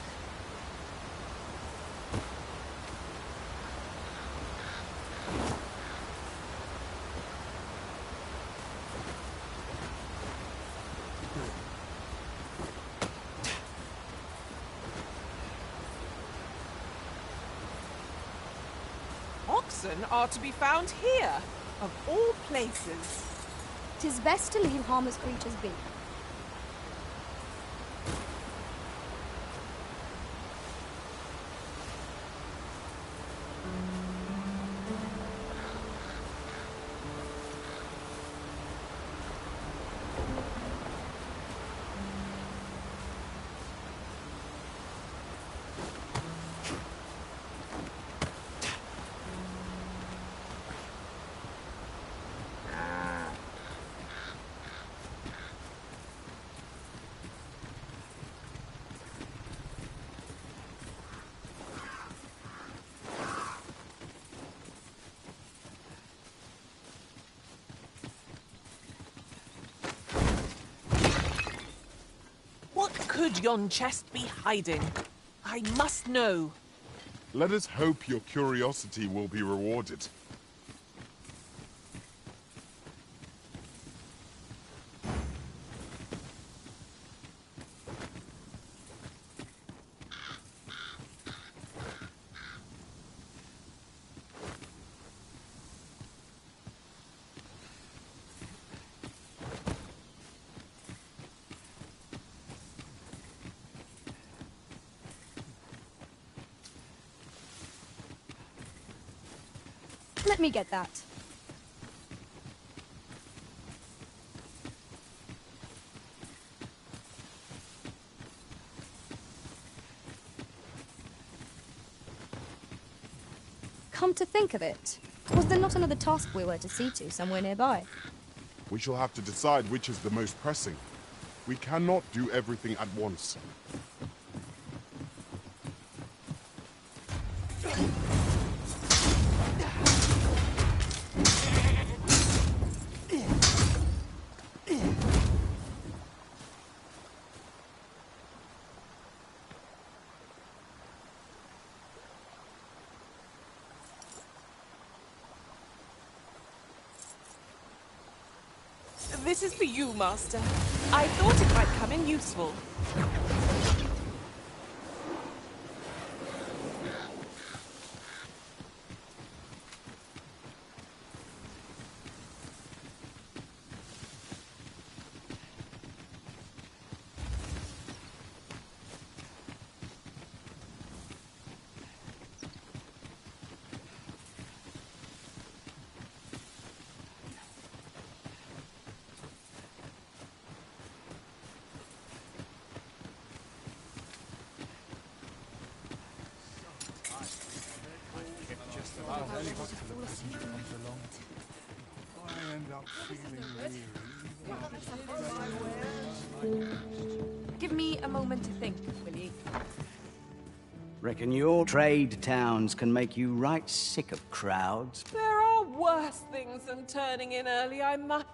Oxen are to be found here, of all places. 'Tis best to leave harmless creatures be. What could yon chest be hiding? I must know. Let us hope your curiosity will be rewarded. Let me get that. Come to think of it, was there not another task we were to see to somewhere nearby? We shall have to decide which is the most pressing. We cannot do everything at once. This is for you, Master. I thought it might come in useful. Give me a moment to think, will you? Reckon your trade towns can make you right sick of crowds. There are worse things than turning in early, I must...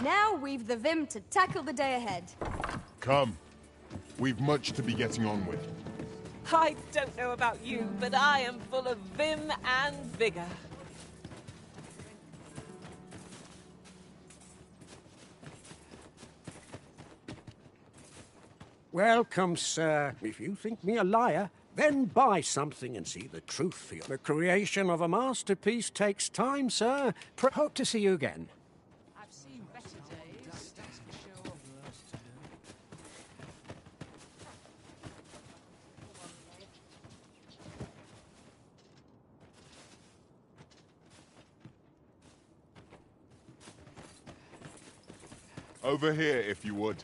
Now we've the vim to tackle the day ahead. Come. We've much to be getting on with. I don't know about you, but I am full of vim and vigor. Welcome, sir. If you think me a liar, then buy something and see the truth for you. The creation of a masterpiece takes time, sir. Hope to see you again. I've seen better days. Doesn't show off. Over here, if you would.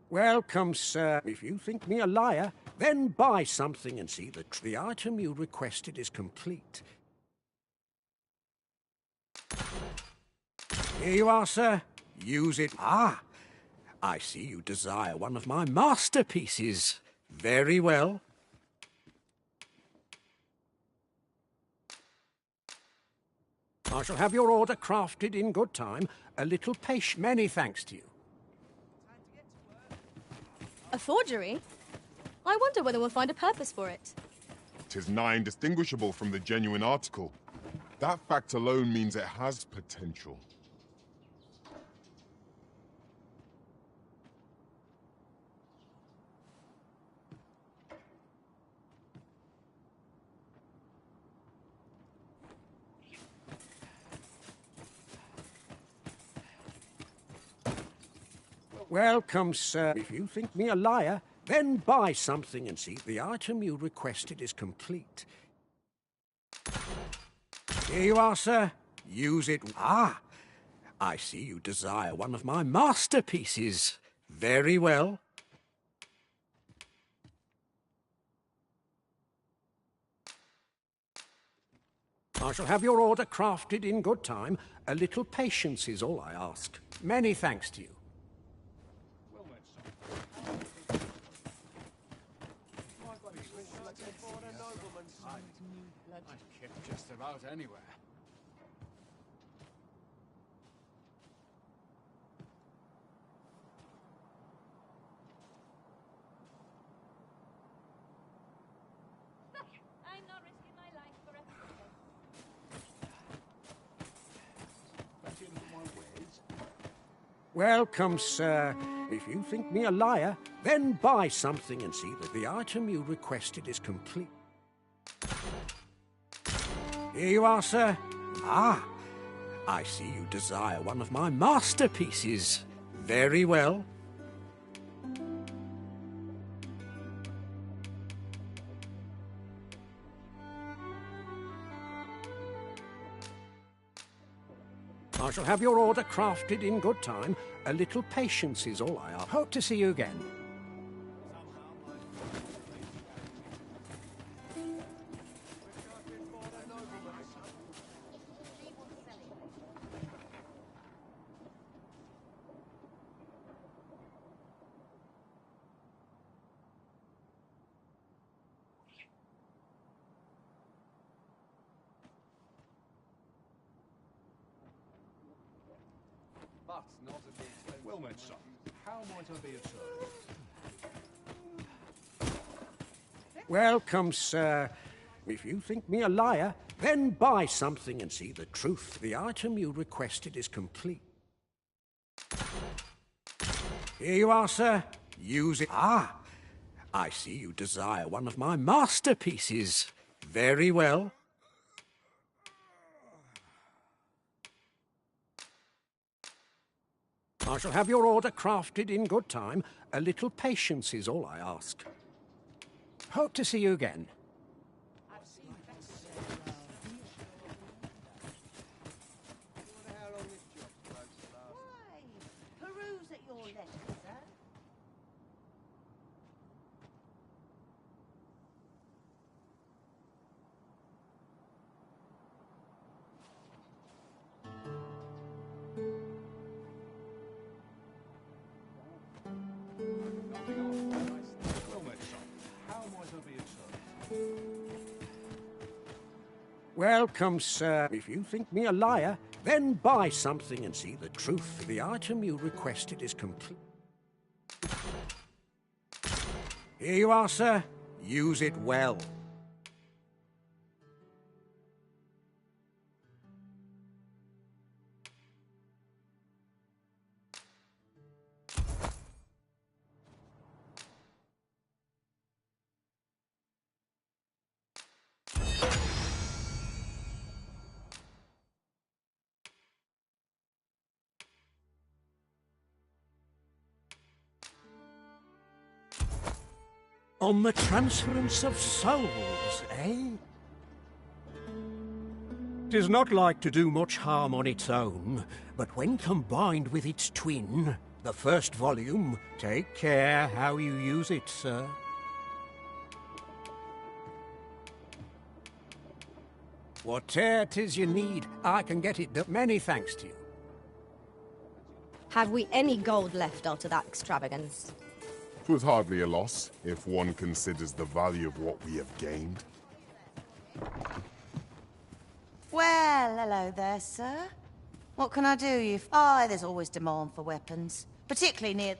Welcome, sir. If you think me a liar, then buy something and see that the item you requested is complete. Here you are, sir. Use it. Ah, I see you desire one of my masterpieces. Very well. I shall have your order crafted in good time. A little patience. Many thanks to you. A forgery? I wonder whether we'll find a purpose for it. 'Tis nigh indistinguishable from the genuine article. That fact alone means it has potential. Welcome, sir. If you think me a liar, then buy something and see the item you requested is complete. Here you are, sir. Use it. Ah, I see you desire one of my masterpieces. Very well. I shall have your order crafted in good time. A little patience is all I ask. Many thanks to you. I'd kip just about anywhere. Welcome, sir. If you think me a liar, then buy something and see that the item you requested is complete. Here you are, sir. Ah, I see you desire one of my masterpieces. Very well. I shall have your order crafted in good time. A little patience is all I ask. Hope to see you again. Well met, son. How might I be of service? Welcome, sir. If you think me a liar, then buy something and see the truth. The item you requested is complete. Here you are, sir. Use it. Ah, I see you desire one of my masterpieces. Very well. I shall have your order crafted in good time. A little patience is all I ask. Hope to see you again. Peruse at your leisure, sir. Well met, son. How might I be of service? Welcome, sir. If you think me a liar, then buy something and see the truth. The item you requested is complete. Here you are, sir. Use it well. On the transference of souls, eh? 'Tis not like to do much harm on its own, but when combined with its twin, the first volume, take care how you use it, sir. Whate'er 'tis you need, I can get it done. Many thanks to you. Have we any gold left after that extravagance? 'Twas hardly a loss, if one considers the value of what we have gained. Well, hello there, sir. What can I do you? Oh, there's always demand for weapons, particularly near.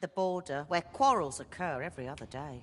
The border, where quarrels occur every other day.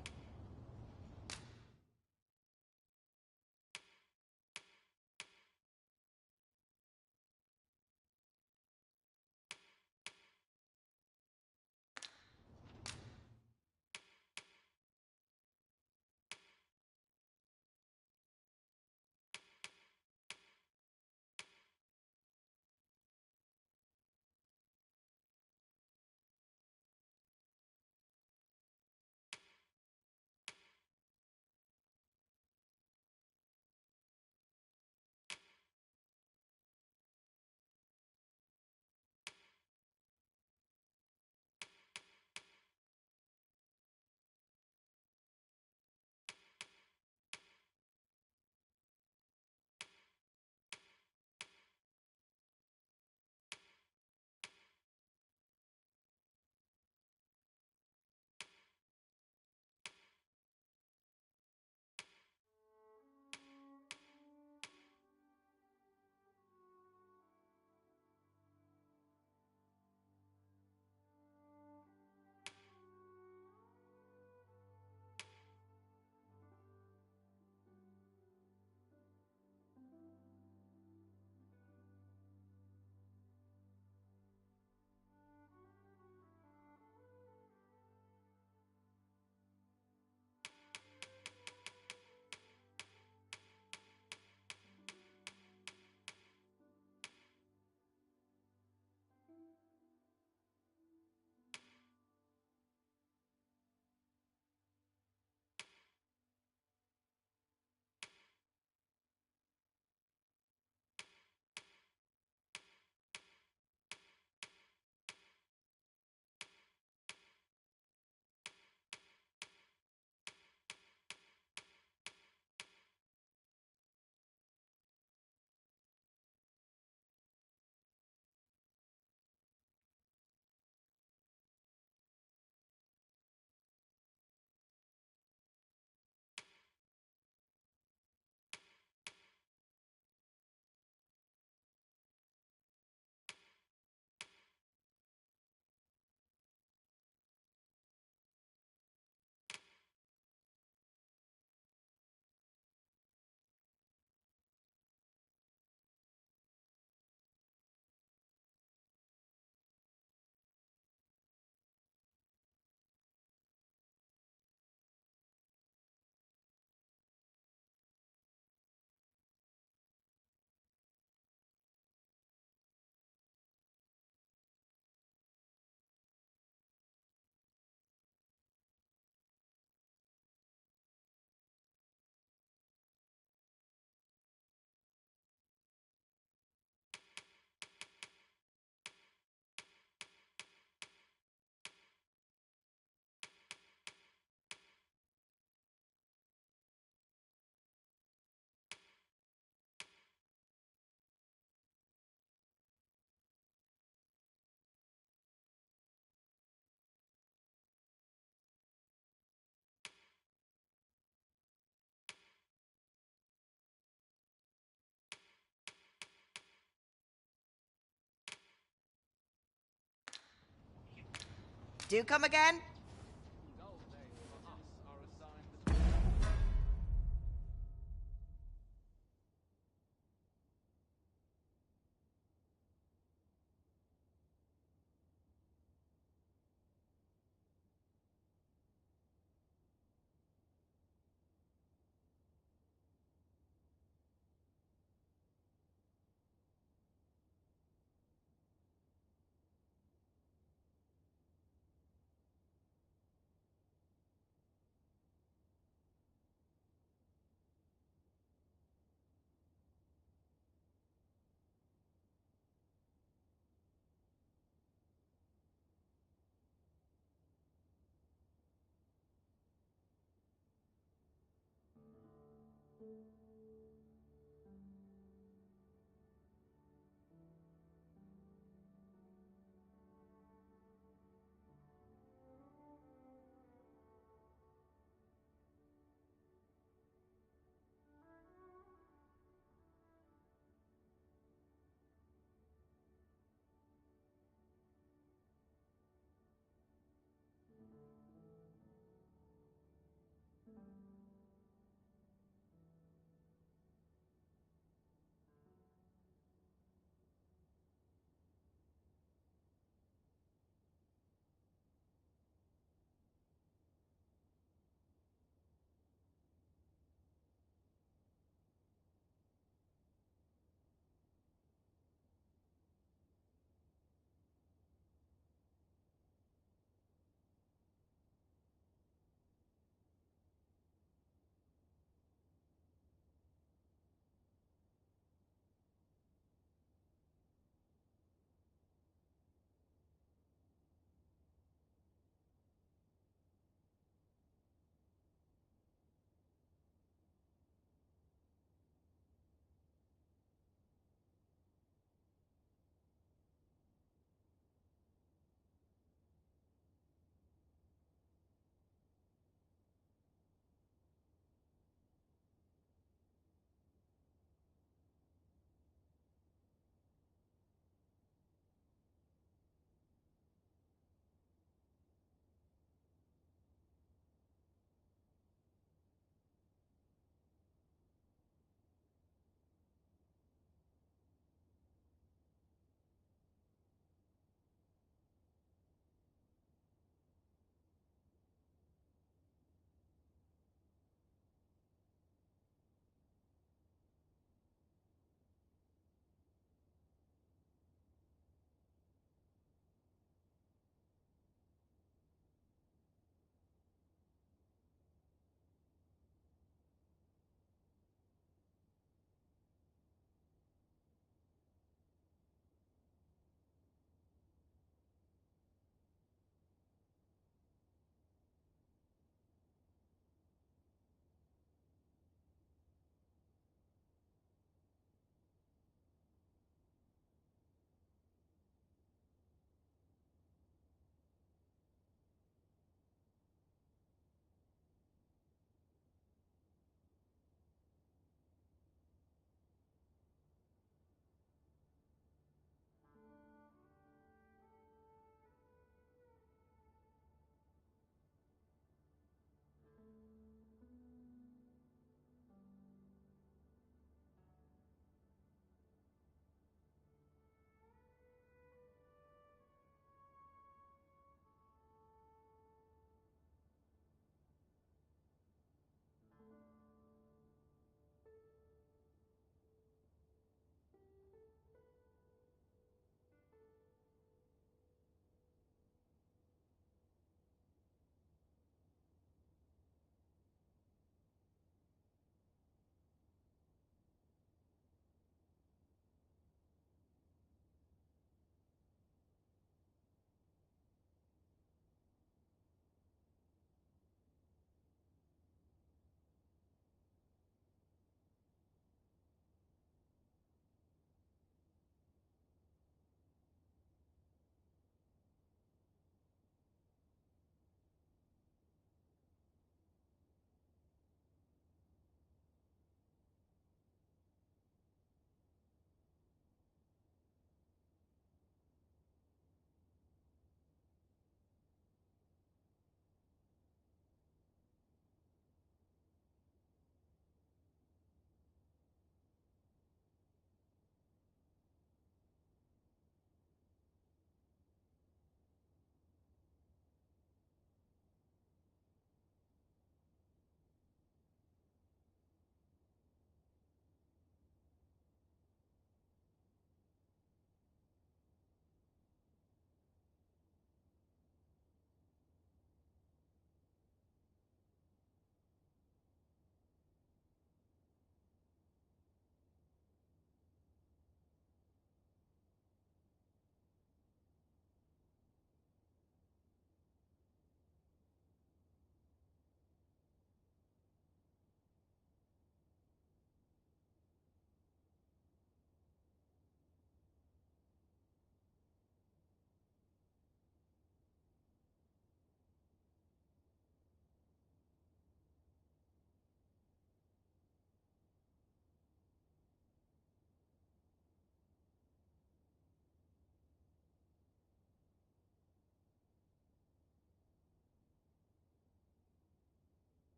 Do come again.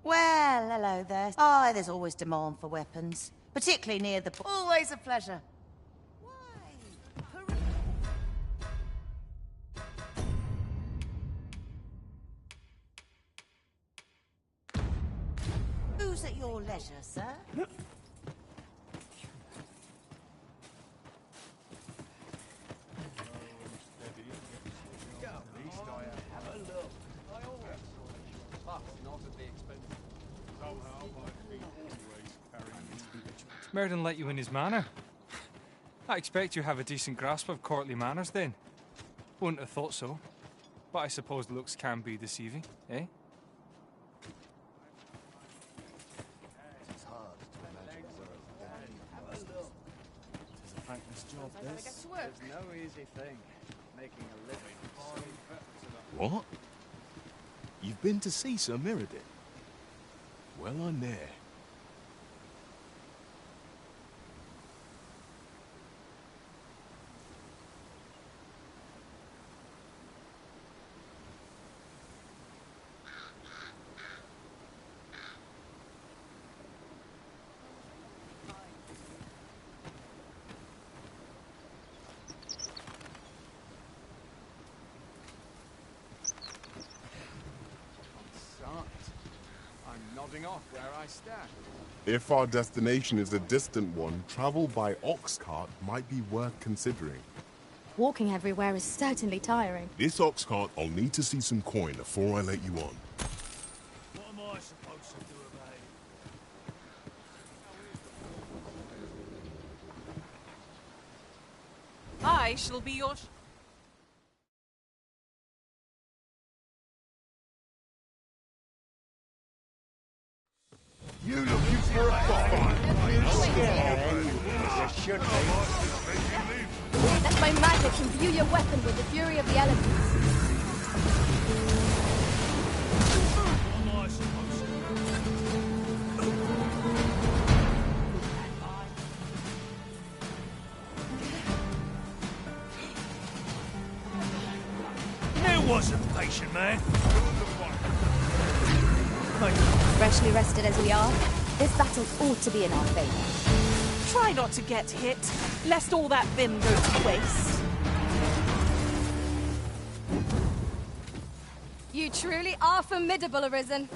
Well, hello there. Oh, there's always demand for weapons, particularly near the... Always a pleasure. Who's at your leisure, sir? Merlin let you in his manor. I expect you have a decent grasp of courtly manners then. Wouldn't have thought so. But I suppose looks can be deceiving, eh? It's hard to imagine a world without monsters. It's a thankless job, this. There's no easy thing, making a living. What? You've been to see Sir Mirrodin? Well, I'm there. I'm nodding off where I stand. If our destination is a distant one, travel by ox cart might be worth considering. Walking everywhere is certainly tiring. This ox cart, I'll need to see some coin before I let you on. What am I supposed to do about it? I shall be your... You looking for a fight? You should be. Let my magic imbue your weapon with the fury of the elements. What am I supposed to do? There wasn't patient, man. Freshly rested as we are, this battle ought to be in our favor. Try not to get hit, lest all that vim go to waste. You truly are formidable, Arisen.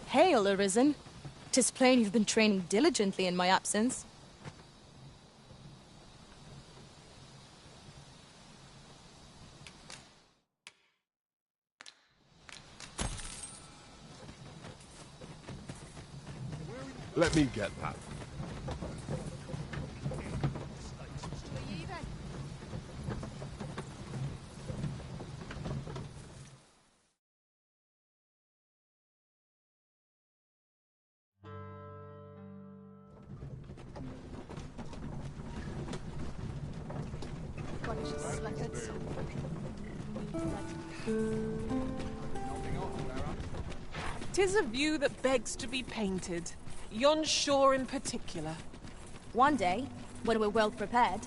Hail, Arisen. 'Tis plain you've been training diligently in my absence. Let me get that. Tis a view that begs to be painted. Yon shore in particular. One day, when we're well prepared,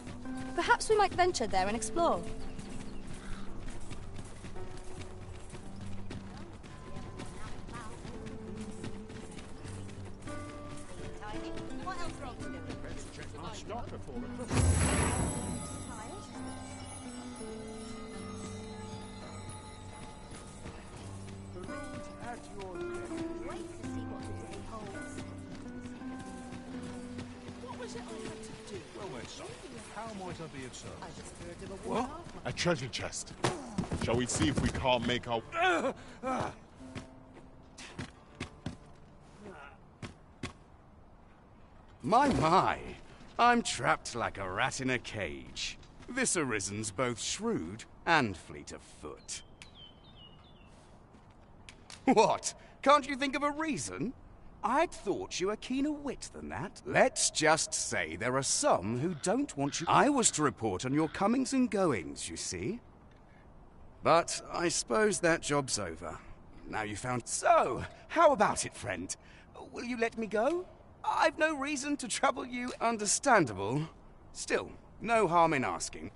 perhaps we might venture there and explore. What else wrong to do? Let's check my stock before the At your Wait to see what the day holds. What was it I had to do? Well then, son, how might I be of service? What? A treasure chest. Shall we see if we can't make our... My. I'm trapped like a rat in a cage. This Arisen's both shrewd and fleet of foot. What? Can't you think of a reason? I'd thought you were keener wit than that. Let's just say there are some who don't want you. I was to report on your comings and goings, you see. But I suppose that job's over. Now you found... So, how about it, friend? Will you let me go? I've no reason to trouble you. Understandable. Still, no harm in asking.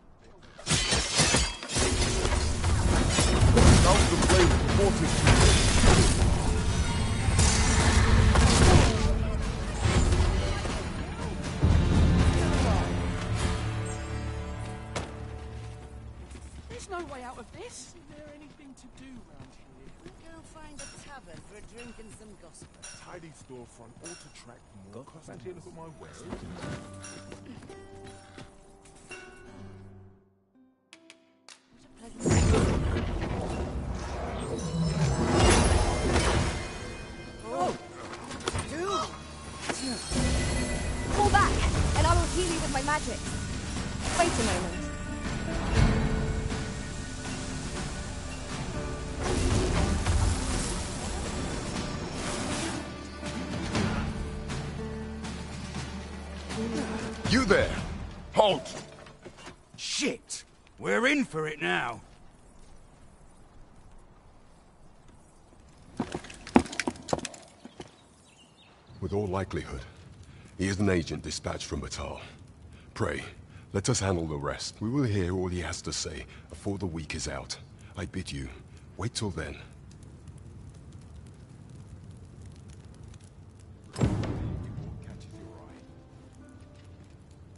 There's no way out of this. Is there anything to do round here? We'll go find a tavern for a drink and some gossip. Tidy storefront ought to attract more customers. Look at my wares. Oh! Fall back, and I will heal you with my magic. Wait a moment. You there! Halt! Shit! We're in for it now. With all likelihood, he is an agent dispatched from Batal. Pray, let us handle the rest. We will hear all he has to say before the week is out. I bid you, wait till then.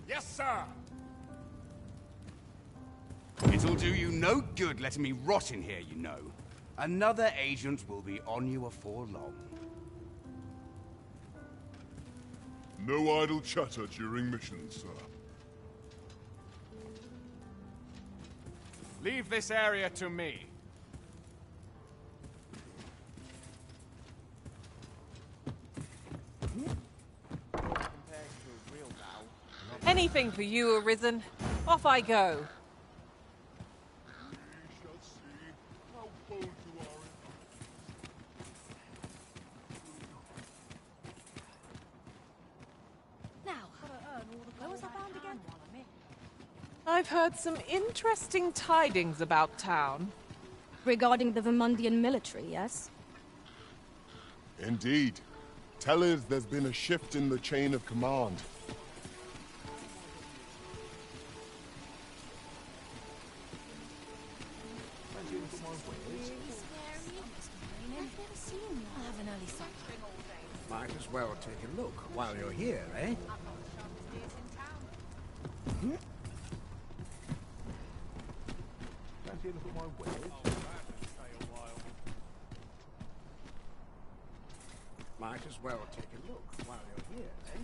Yes, sir! It'll do you no good letting me rot in here, you know. Another agent will be on you afore long. No idle chatter during missions, sir. Leave this area to me. Anything for you, Arisen. Off I go. I've heard some interesting tidings about town. Regarding the Vermundian military, yes? Indeed. Tell us there's been a shift in the chain of command. Might as well take a look while you're here, eh? Might as well take a look while you're here, eh?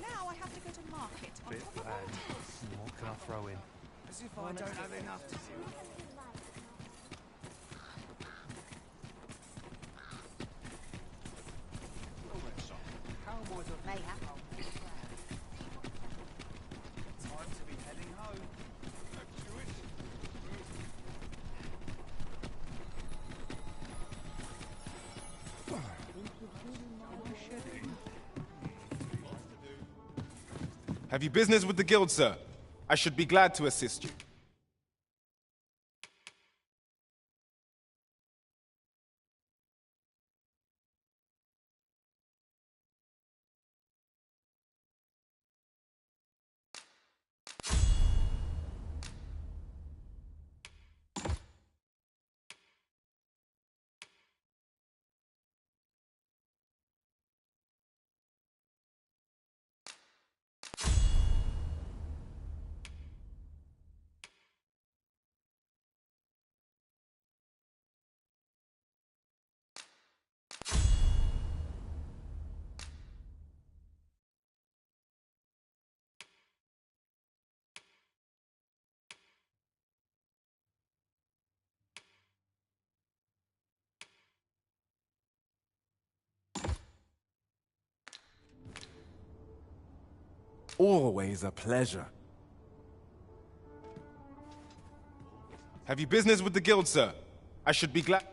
Now I have to go to market. Bit bad. What can I throw in? As if I don't have enough to do. Mayhap. Time to be heading home. Have you business with the guild, sir? I should be glad to assist you. Always a pleasure. Have you business with the guild, sir? I should be glad.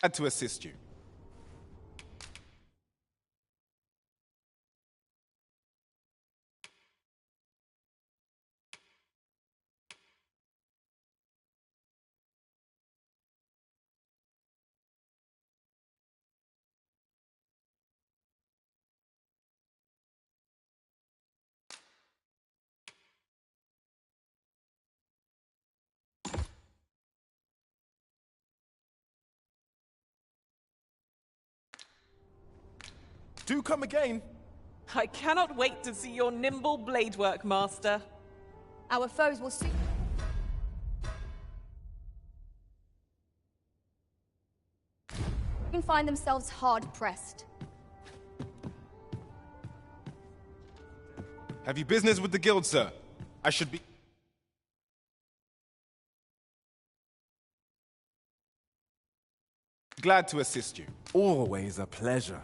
Glad to assist you. Do come again. I cannot wait to see your nimble blade work, Master. Our foes will soon... find themselves hard-pressed. Have you business with the guild, sir? I should be... Glad to assist you. Always a pleasure.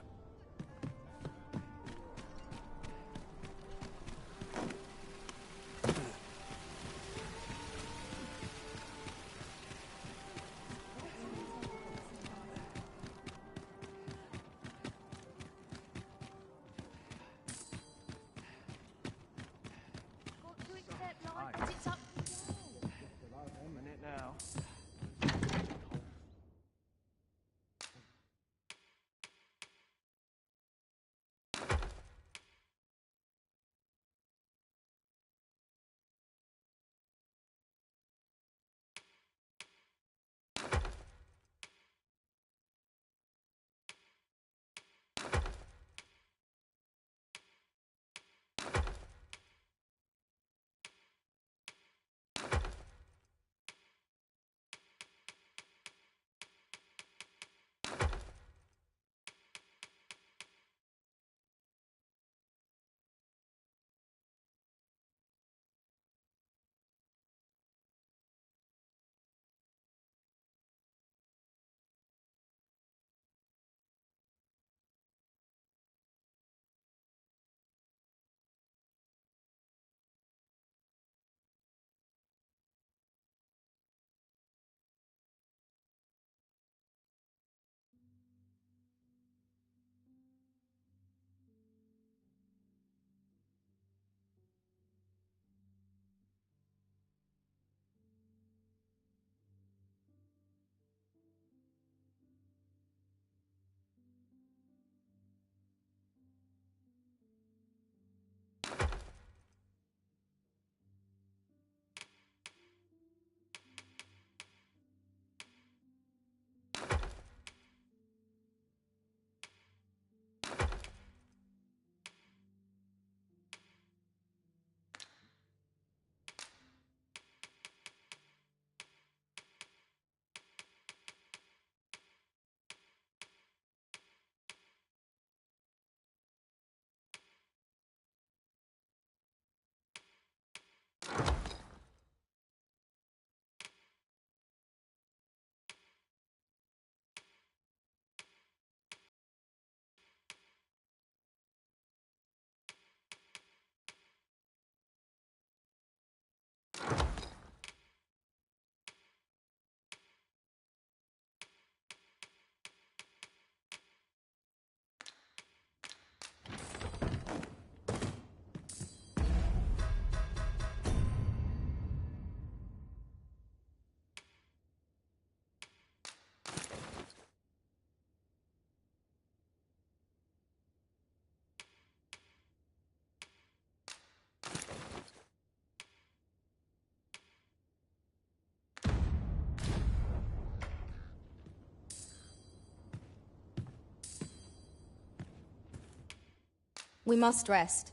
We must rest.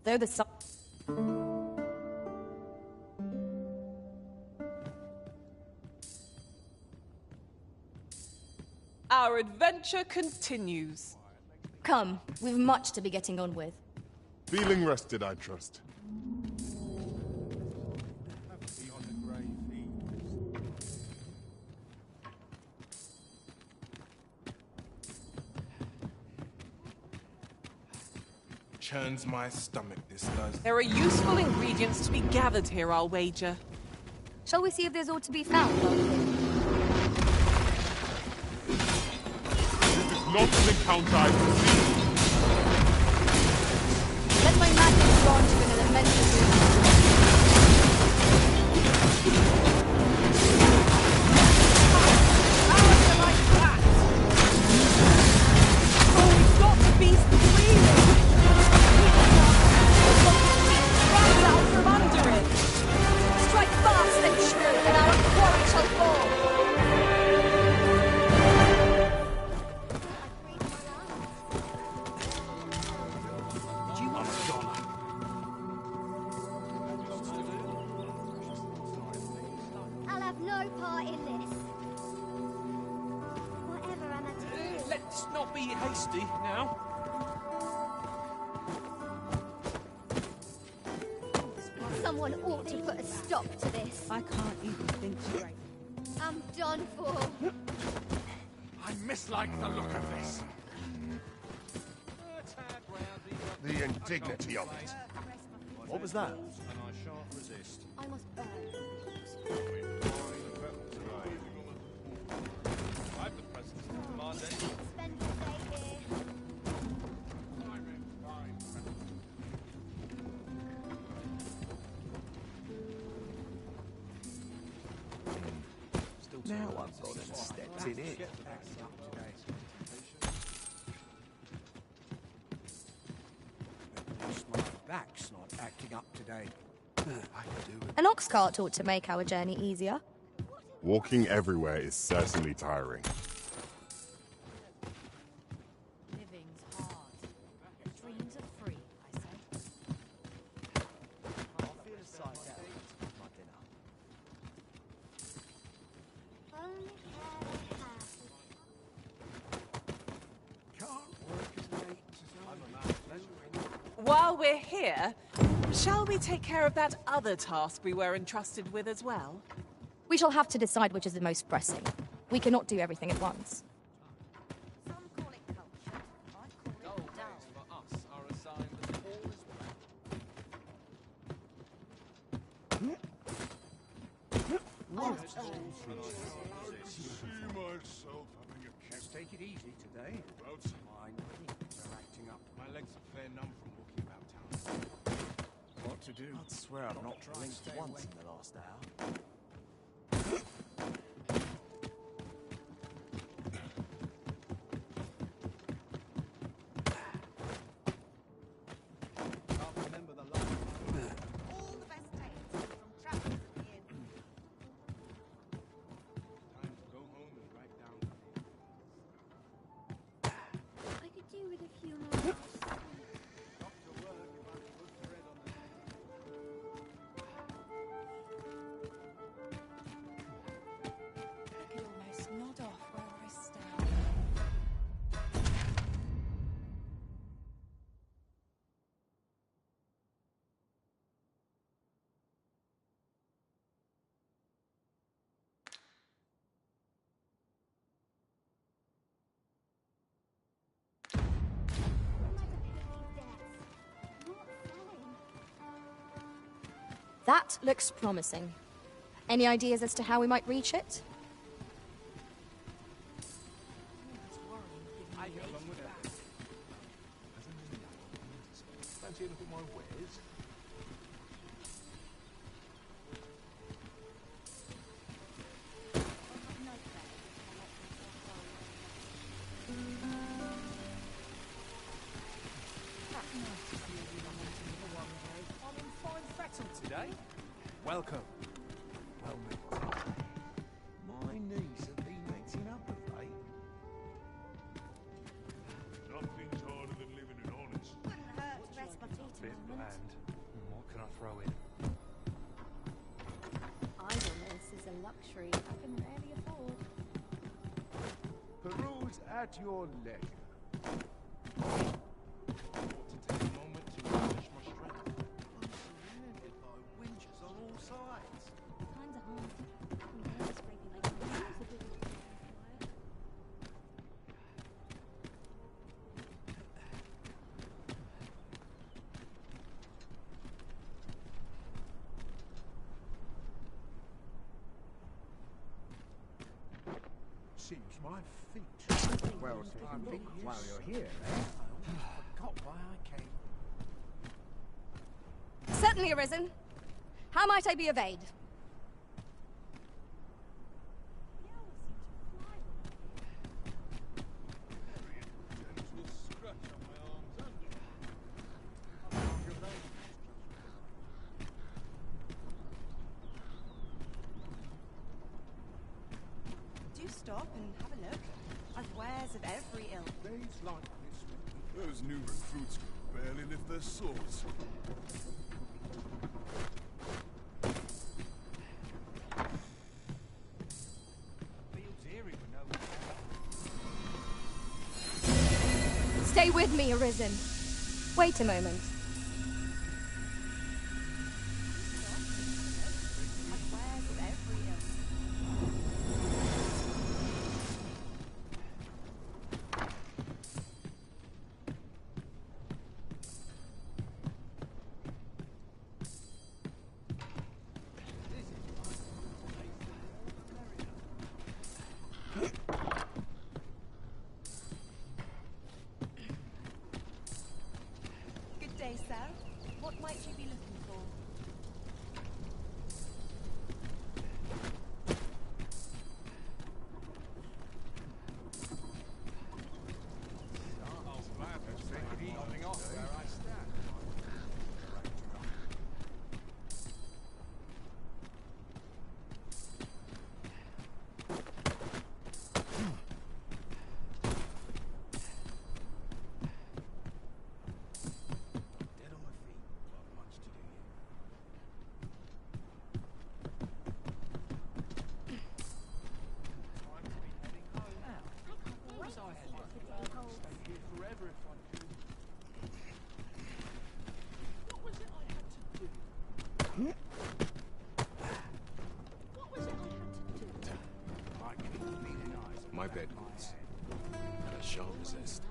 Though the sun... Our adventure continues. Come, we've much to be getting on with. Feeling rested, I trust. Churns my stomach, this does. There are useful ingredients to be gathered here, I'll wager. Shall we see if there's aught to be found while we're here? This is not an encounter I foresee. Let my magic launch you in an immense room. Let's not be hasty now. Someone ought to put a stop to this. I can't even think straight. I'm done for. I mislike the look of this. The indignity of it. What was that? And I shan't resist. I must burn. I've the presence to command any. Spend your day here. Now I've gone and stepped in it. My back's not acting up today. I can do it. An ox cart ought to make our journey easier. Walking everywhere is certainly tiring. Living's hard. Dreams are free, I say. I'll feel a sight out for my dinner. Only Can't work as late as While we're here, shall we take care of that other task we were entrusted with as well? We shall have to decide which is the most pressing. We cannot do everything at once. Let's take it easy today. My knees are acting up. My legs are fair numb from walking about town. What to do? I'd swear I've not blinked once in the last hour. I could do with a few more. I could almost nod off where I stand. That looks promising. Any ideas as to how we might reach it? Fancy a look at my wares? I'm in fine fettle today. Welcome. Well met. My knees have been acting up of late. Nothing's harder than living in honest. Wouldn't hurt to rest my feet a Bit moment. bland. What can I throw in? Idleness is a luxury I can rarely afford. Peruse At your leisure. To take a moment to refresh my strength. I'm surrounded by winches on all sides. Times are hard. I'm very scrapey like a bit quiet. Seems my feet. Well, I think while you're here, I forgot why I came. Certainly, Arisen. How might I be of aid? Do stop and have a look. I've wares of every ilk. Days like this, those new recruits could barely lift their swords. Feels eerie when no one's Stay with me, Arisen. Wait a moment. I've wares of every ilk. Good day, sir. What might you be looking for? nothing off where I stand. Dead on my feet. Got much to do here. Time to be heading home now. Where was I heading? Stay here forever if I could. What was it I had to do? What was it I had to do? I keep bleeding eyes. My bed needs, and I shall resist.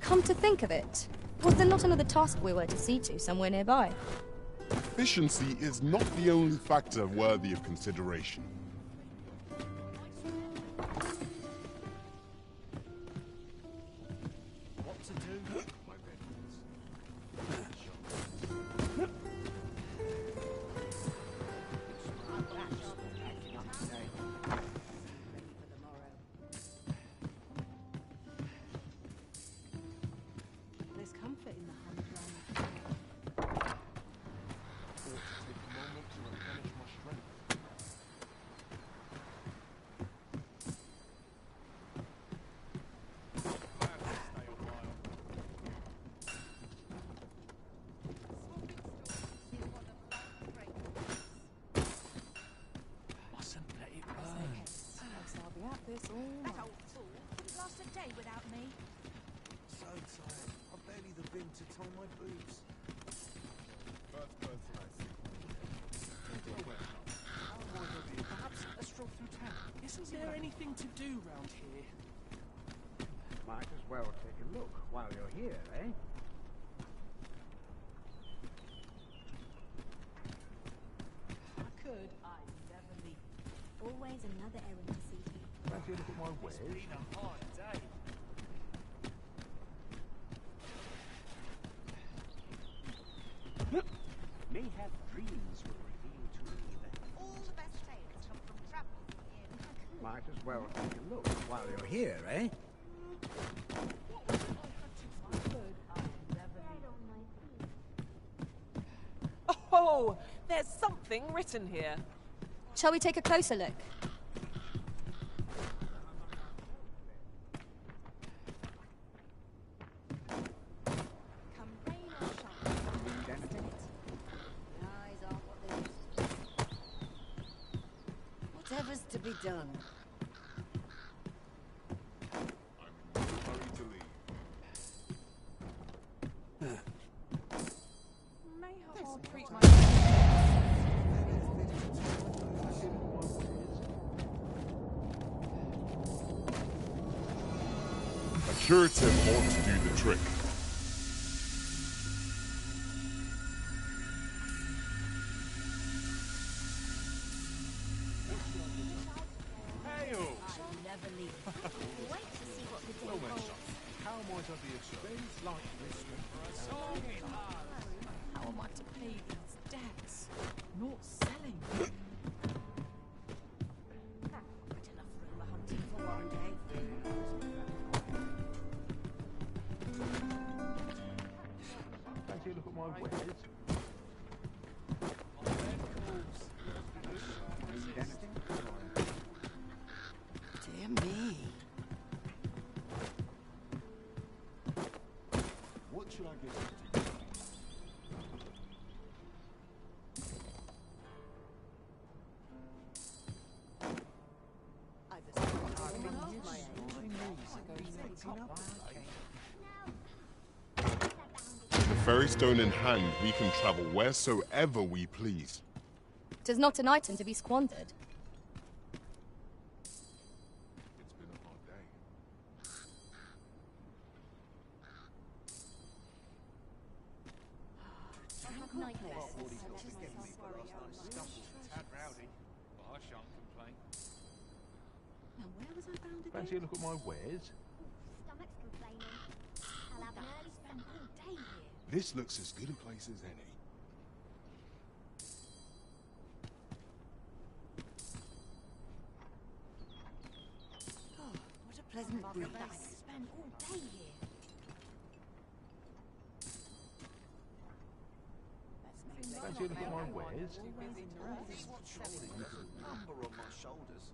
Come to think of it, was there not another task we were to see to somewhere nearby? Efficiency is not the only factor worthy of consideration. What to do? My bed needs. There's comfort in the humdrum. Ought to take a moment to replenish my strength. Glad to stay a while. Mustn't let it burn. I'll be at this all That night. old fool couldn't last a day without me. So tired. I barely the bin to tie my boots. First person I see. Perhaps a stroll through town. Isn't there anything to do round here? Might as well take a look while you're here, eh? I could, I'd never leave. Always another errand to see to. Fancy a look at my wares? It's been a hard day. May have dreams will reveal to me that All the best tales come from travels in. might as well take a look while you're here, eh? Oh, there's something written here. Shall we take a closer look? Come rain or shine. Eyes are what they used to be. be done. A curative ought to do the trick. Well then, son, how am I to be of service? Like this one. How am I to pay these debts? Not selling. Fancy a look at my wares? Dear me. What should I get? With the ferrystone in hand, we can travel wheresoever we please. 'Tis not an item to be squandered. It's been a hard day. I shan't complain. Now, where was I bound again? Fancy a look at my wares? Stomach's complaining. I'll have an early spend all day here. This looks as good a place as any. Oh, what a pleasant breeze. Spend all day here. Fancy a look at my wares? Number on my shoulders.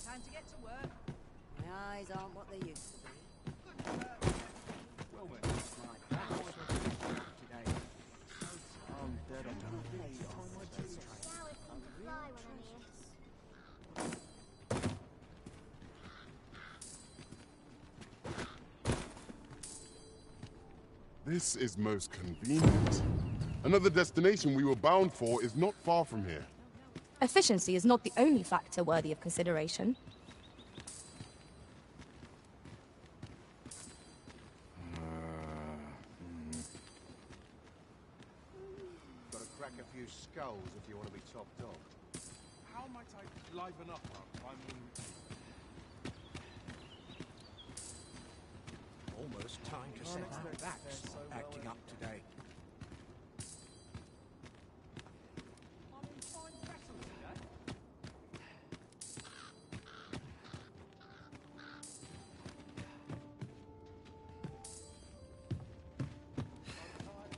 Time to get to work. My eyes aren't what they used to be. Well then. My back was today. I'm dead on the Flowers seem to fly when I'm here. This is most convenient. Another destination we were bound for is not far from here. Efficiency is not the only factor worthy of consideration. Got to crack a few skulls if you want to be top dog. How might I liven up? I mean, Almost time to set our backs acting up today.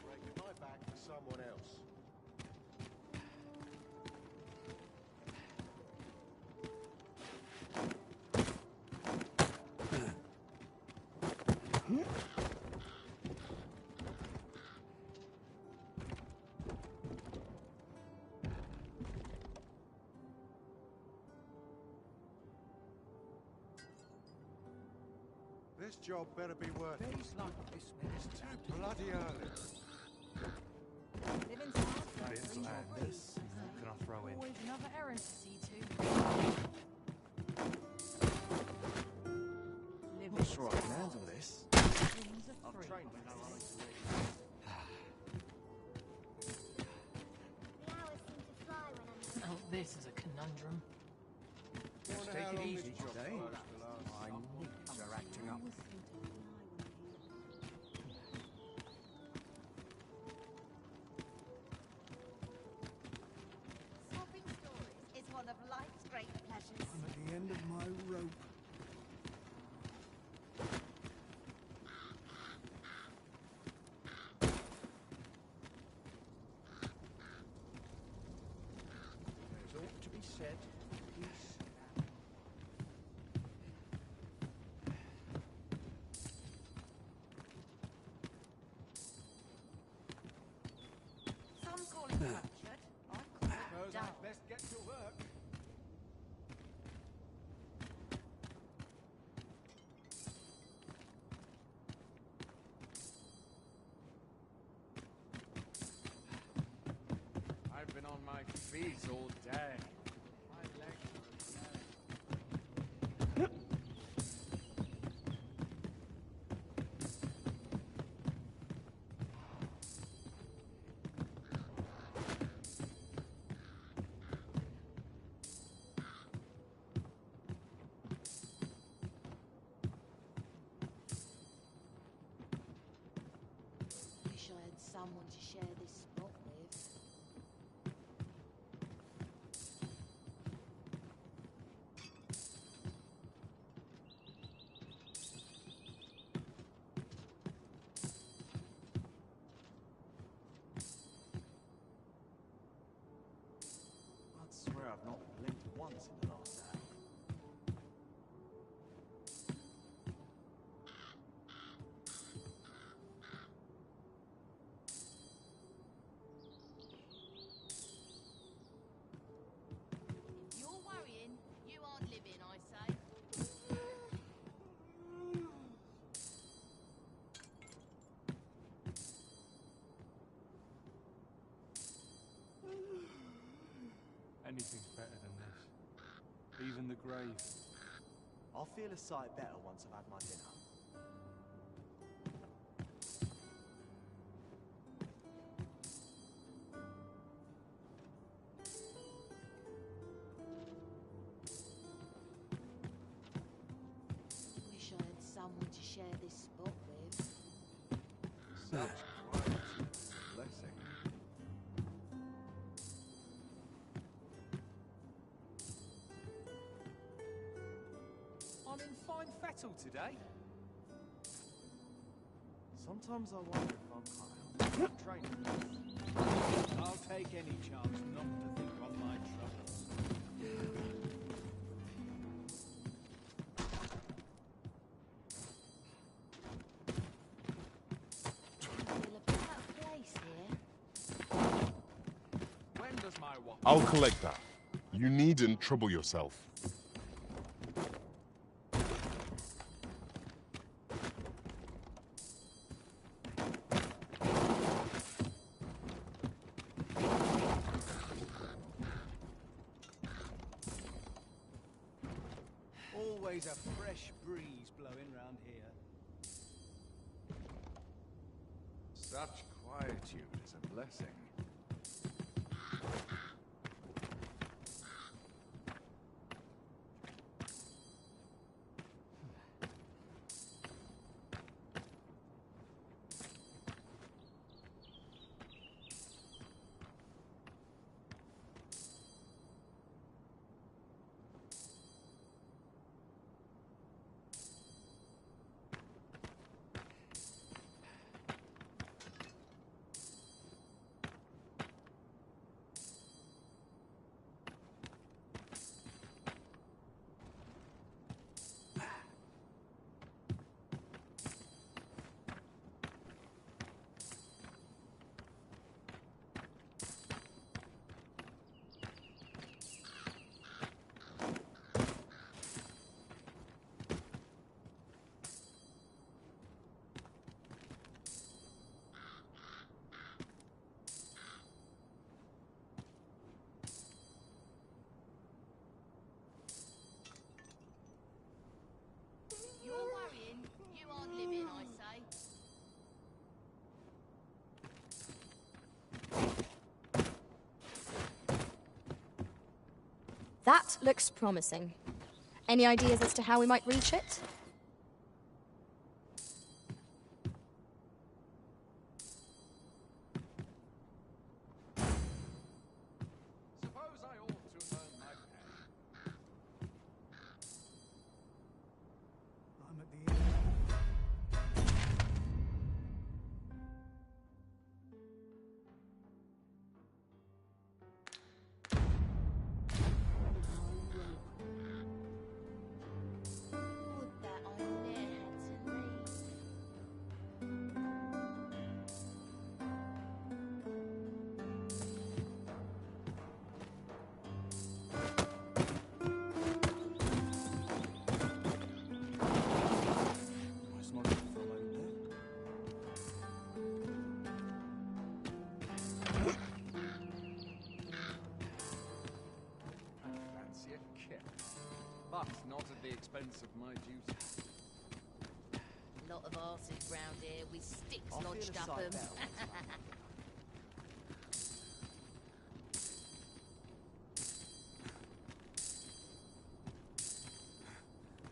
Breaking my back for someone else. This job better be worth it. Days like this It's too bloody early. Living's hard. Bits of this. What can I throw in? Always another errand to see to. Not sure I can handle this. Dreams are I've free. trained with no money to leave. The hours seem to fly when I'm here. Oh, this is a conundrum. Let's Wonder take how it long easy this job today. lasts to last. My knees are acting up. Swapping stories is one of life's great pleasures. I'm at the end of my rope. There's ought to be said for peace. fizz all day. My legs are okay. Wish I had someone to share this spot with. I'd swear I've not blinked once in the last hour. If you're worrying, you aren't living, I say. Anything's better than this. Even the grave. I'll feel a sight better once I've had my dinner. Wish I had someone to share this spot with. Such quiet. Blessing. I'm in fine fettle today. Sometimes I wonder if I'm cut out for training. I'll take any chance not to think on my troubles. Feel a bit out of place here. When does my watch? I'll collect that. You needn't trouble yourself. Always a fresh breeze blowing round here. Such quietude is a blessing. You're worrying, you aren't living, I say. That looks promising. Any ideas as to how we might reach it? Suppose I ought to earn my pay. I'm at the end. Would that but not at the expense of my duty. Lot of arses round here with sticks I'll lodged feel a up 'em. side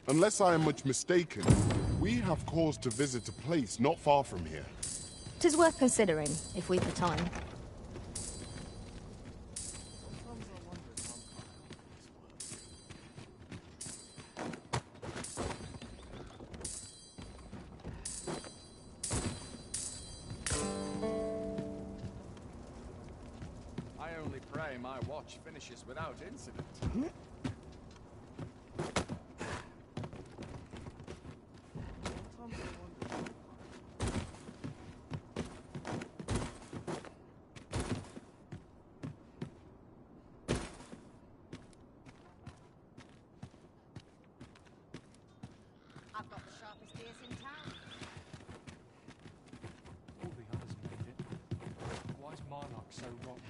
Unless I am much mistaken, we have cause to visit a place not far from here. 'Tis worth considering, if we've the time. I only pray my watch finishes without incident. I've got the sharpest ears in town. All the others made it. Why is Monarch so rotten?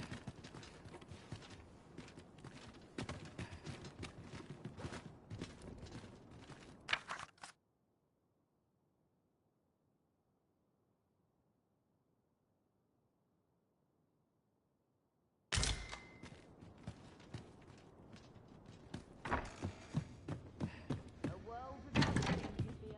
A world without end could be a...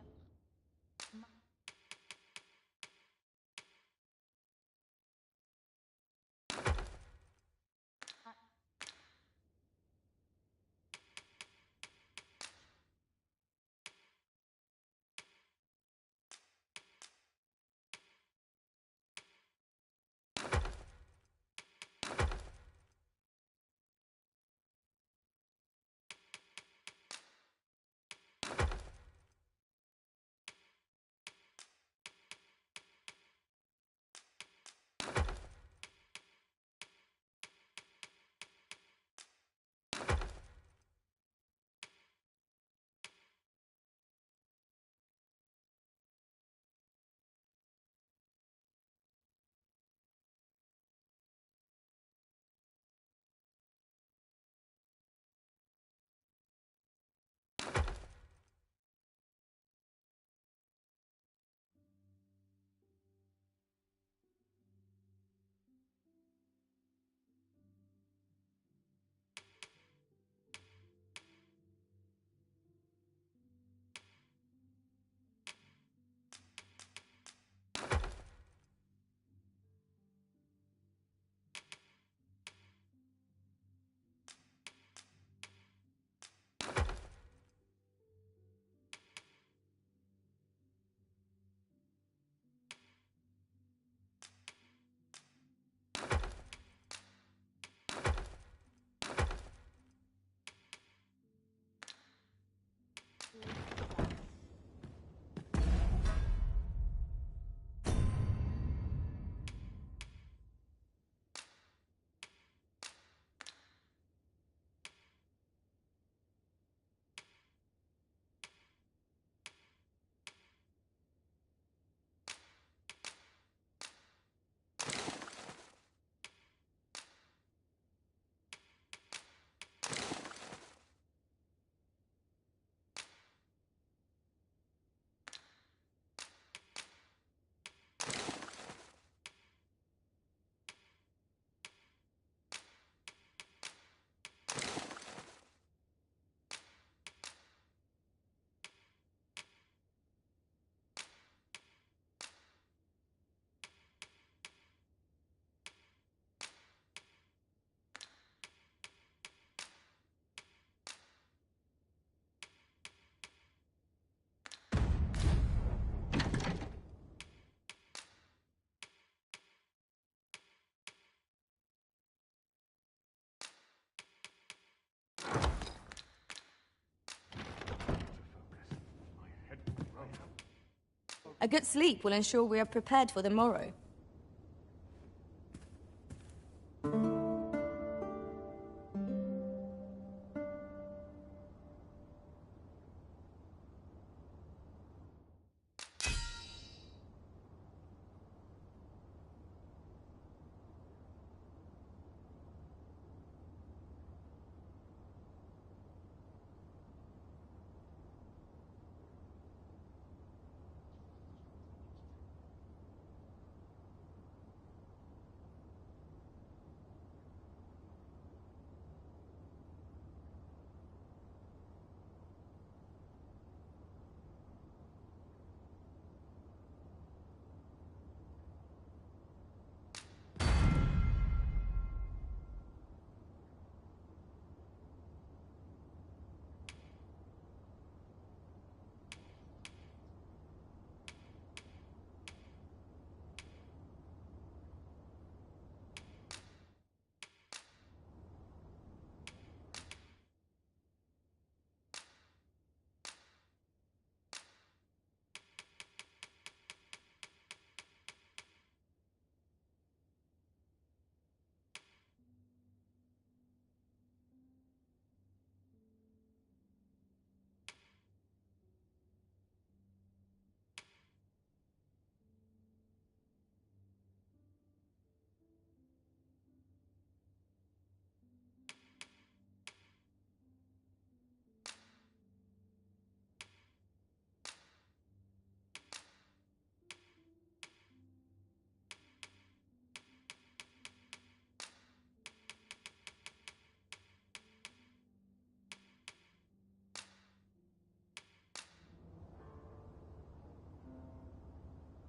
A good sleep will ensure we are prepared for the morrow.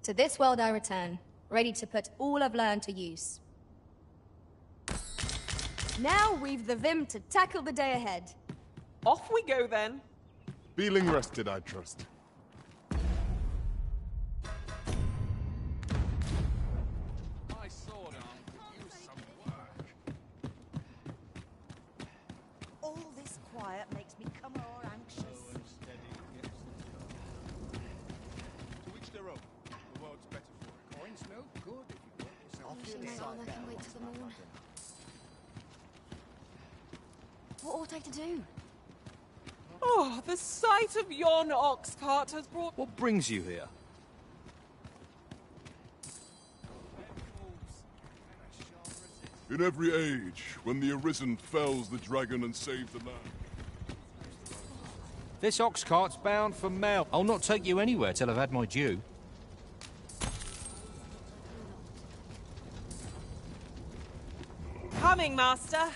To this world I return, ready to put all I've learned to use. Now we've the vim to tackle the day ahead. Off we go then. Feeling rested, I trust. My sword arm could use some work. All this quiet makes me come more anxious. To each their own. The world's better for it. Coin's no good if you work yourself Wishing my inside armor that can wait horse till the back morn. after. What ought I to do? Oh, the sight of yon ox cart has brought... What brings you here? In every age, when the Arisen fells the dragon and saves the land. This ox cart's bound for Mel. I'll not take you anywhere till I've had my due. Coming, master.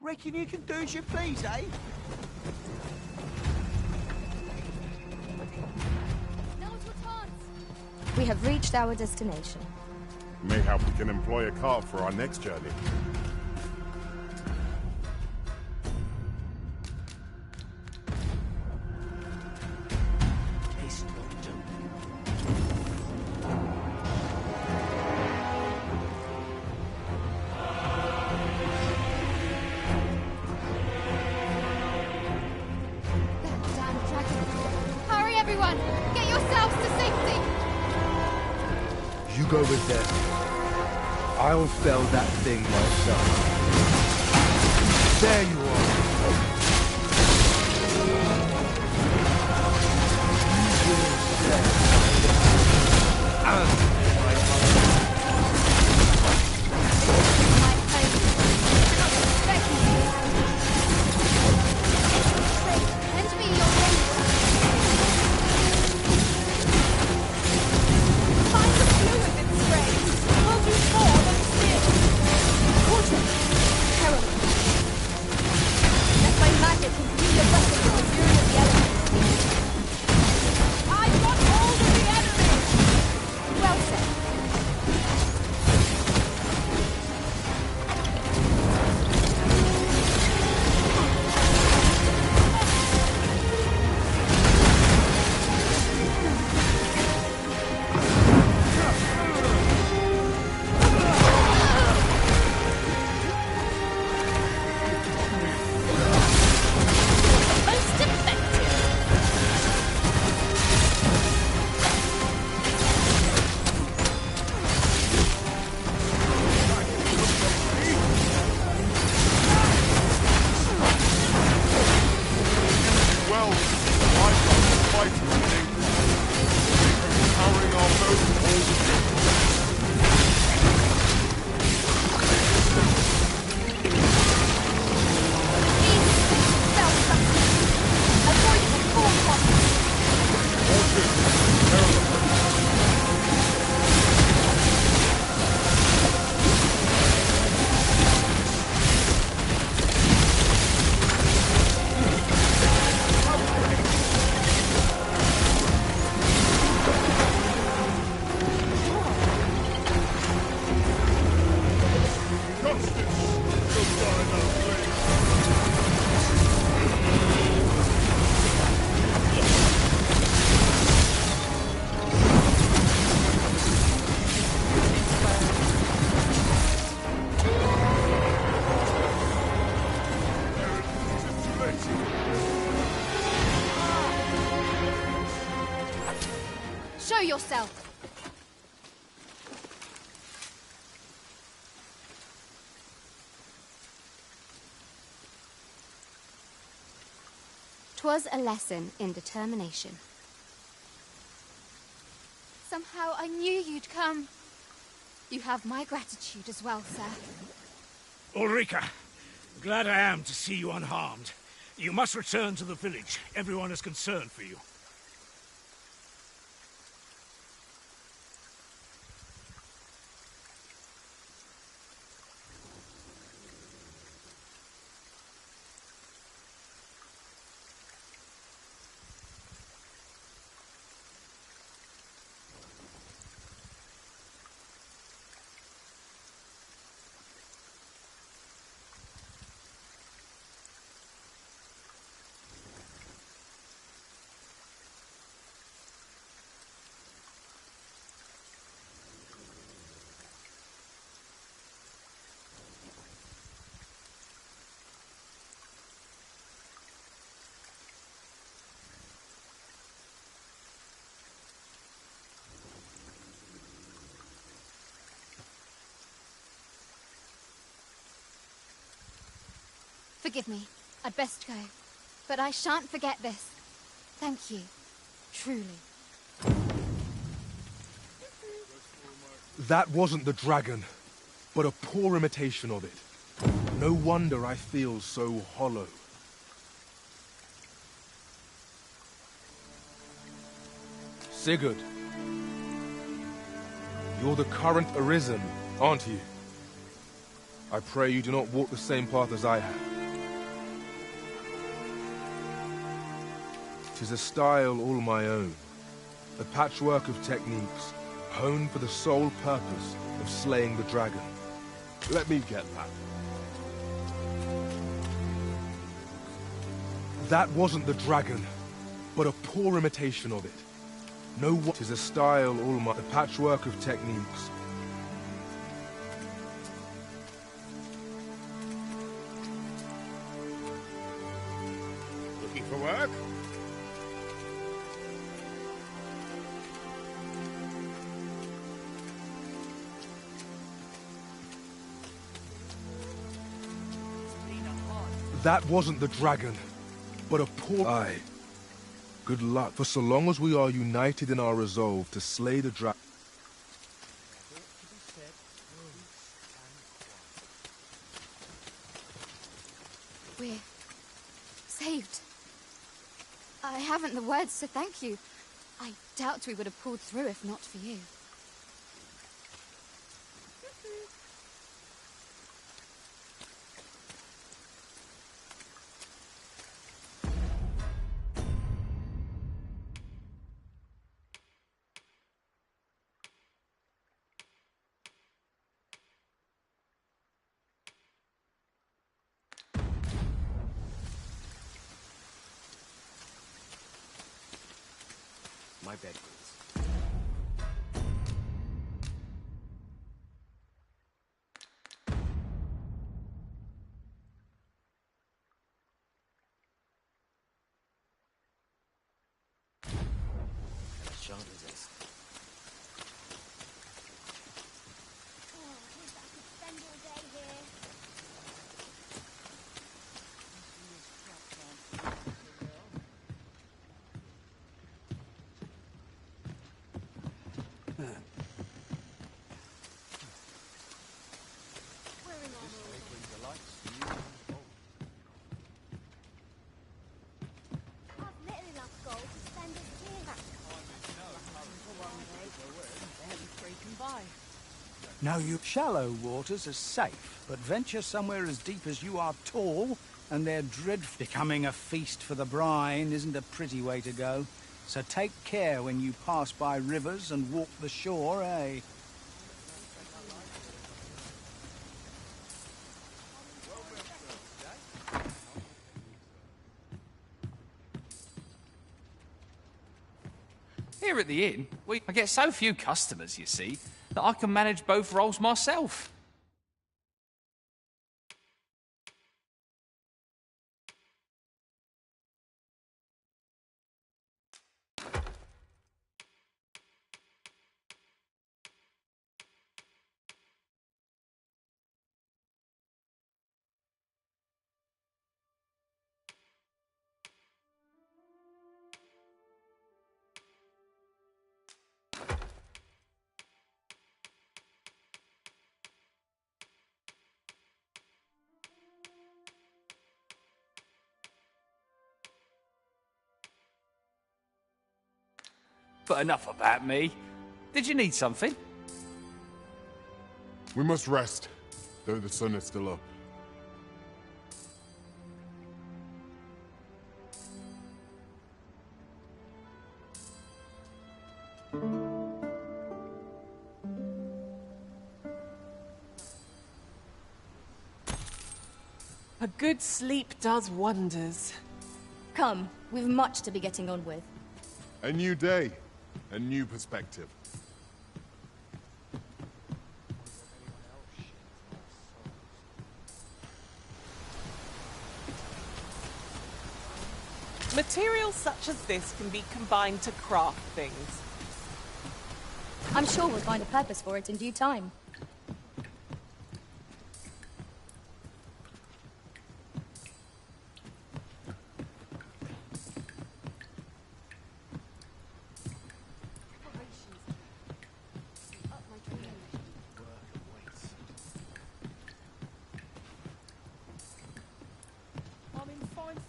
Reckon you can do as you please, eh? We have reached our destination. Mayhap we can employ a cart for our next journey. Hurry, everyone! Get yourselves to safety! You go with them. I'll fell that thing myself. There you are. Show yourself! 'Twas a lesson in determination. Somehow I knew you'd come. You have my gratitude as well, sir. Ulrika, glad I am to see you unharmed. You must return to the village. Everyone is concerned for you. Forgive me. I'd best go. But I shan't forget this. Thank you. Truly. That wasn't the dragon, but a poor imitation of it. No wonder I feel so hollow. Sigurd. You're the current Arisen, aren't you? I pray you do not walk the same path as I have. 'Tis a style all my own. A patchwork of techniques, honed for the sole purpose of slaying the dragon. Let me get that. That wasn't the dragon, but a poor imitation of it. No what is a style all my... A patchwork of techniques. Looking for work? That wasn't the dragon, but a poor... Aye. Good luck, for so long as we are united in our resolve to slay the dragon... We're saved. I haven't the words to thank you. I doubt we would have pulled through if not for you. My bed, please. I shan't resist. No, you shallow waters are safe, but venture somewhere as deep as you are tall, and they're dreadful. Becoming a feast for the brine isn't a pretty way to go. So take care when you pass by rivers and walk the shore, eh? Here at the inn, I get so few customers, you see, that I can manage both roles myself. But enough about me. Did you need something? We must rest, though the sun is still up. A good sleep does wonders. Come, we've much to be getting on with. A new day, a new perspective. Materials such as this can be combined to craft things. I'm sure we'll find a purpose for it in due time.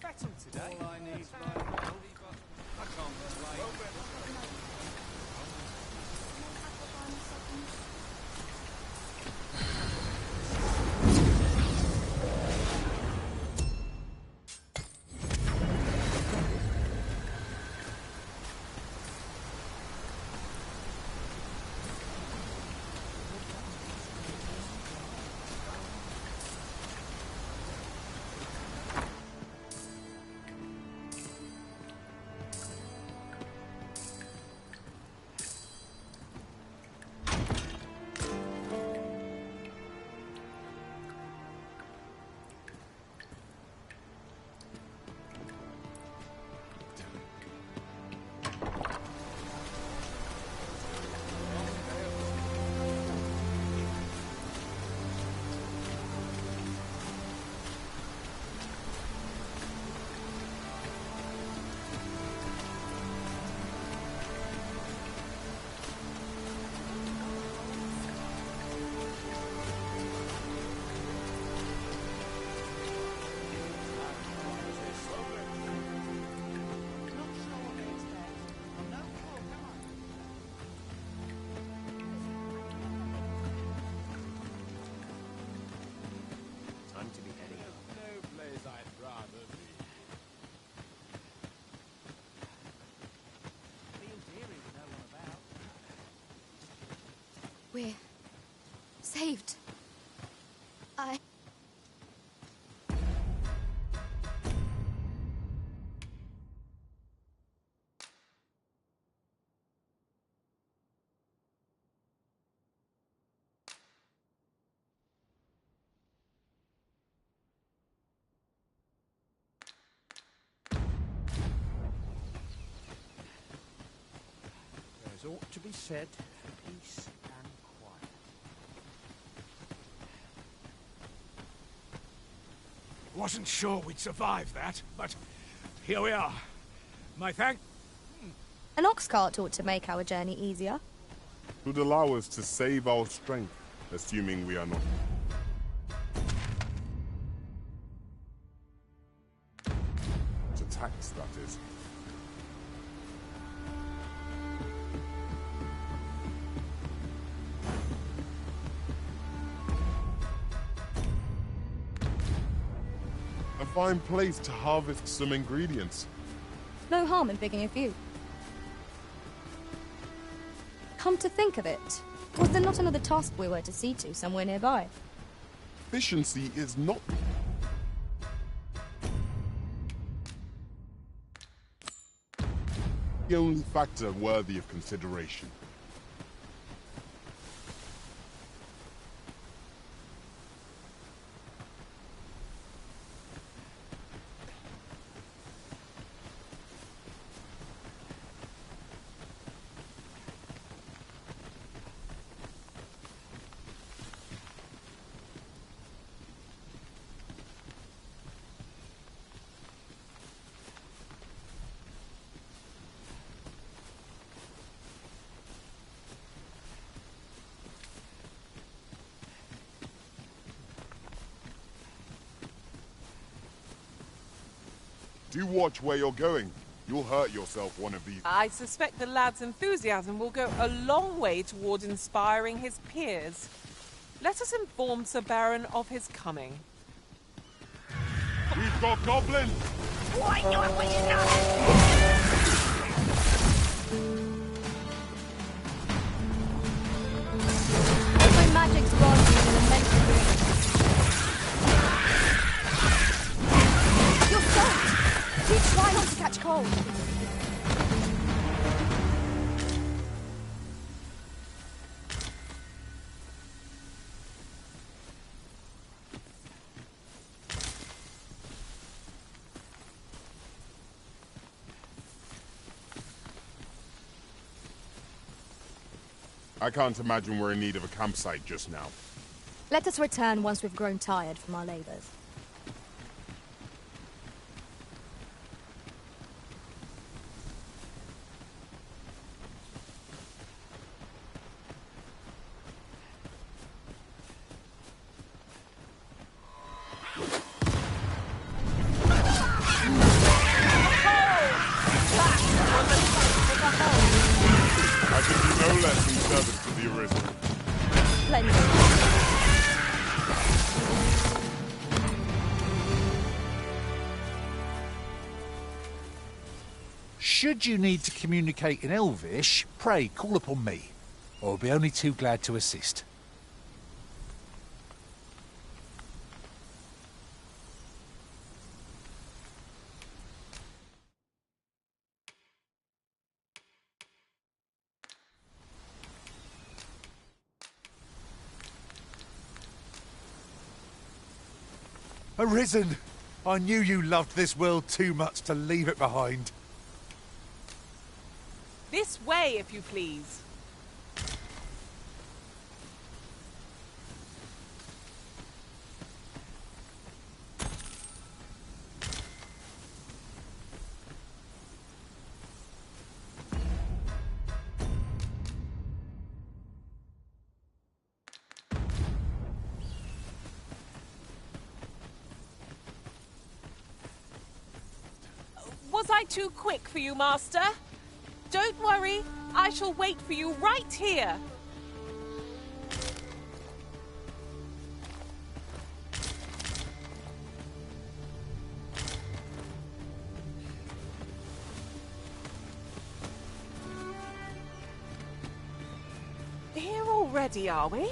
fettle today. All I need's my will. I can't complain. Time to be heading out. No place I'd rather be. Feel deary with no one about. We're saved. There's ought to be said, peace and quiet. Wasn't sure we'd survive that, but here we are. My thank... An ox cart ought to make our journey easier. Would allow us to save our strength, assuming we are not... to tax, that is. A fine place to harvest some ingredients. No harm in picking a few. Come to think of it, was there not another task we were to see to somewhere nearby? Efficiency is not... the only factor worthy of consideration. Do watch where you're going. You'll hurt yourself one of these. I suspect the lad's enthusiasm will go a long way toward inspiring his peers. Let us inform Sir Baron of his coming. We've got goblins! Why not when you know? My magic's granting an immense ring. You're soaked! Do try not to catch cold. I can't imagine we're in need of a campsite just now. Let us return once we've grown tired from our labors. service to the Arisen? Splendid. Should you need to communicate in Elvish, pray call upon me. I'll be only too glad to assist. Arisen! I knew you loved this world too much to leave it behind. This way, if you please. Was I too quick for you, Master? Don't worry, I shall wait for you right here. Here already, are we?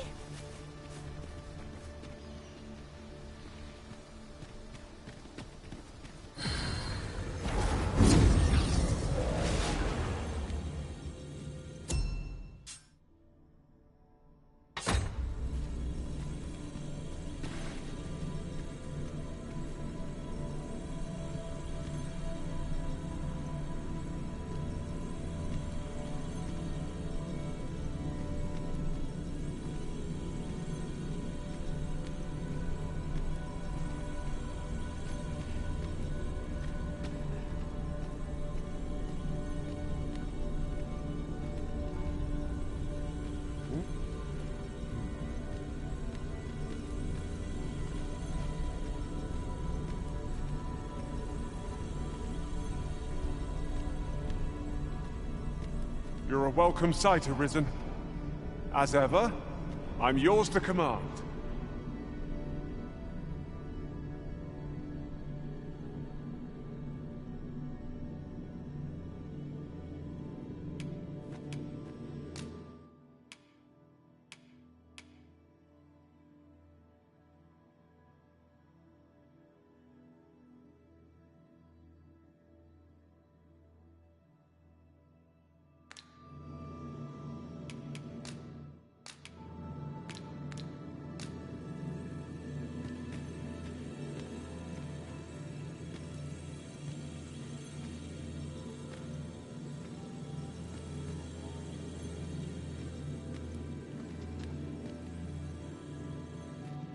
You're a welcome sight, Arisen. As ever, I'm yours to command.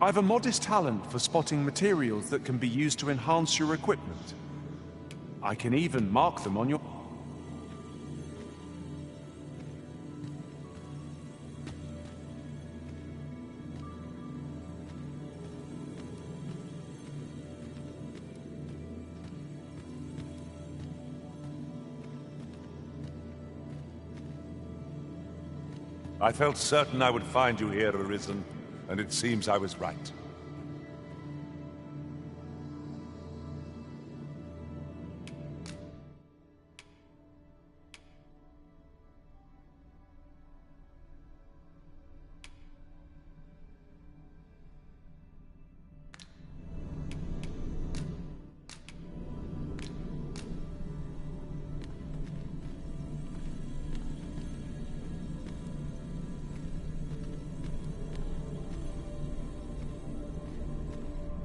I've a modest talent for spotting materials that can be used to enhance your equipment. I can even mark them on your... I felt certain I would find you here, Arisen, and it seems I was right.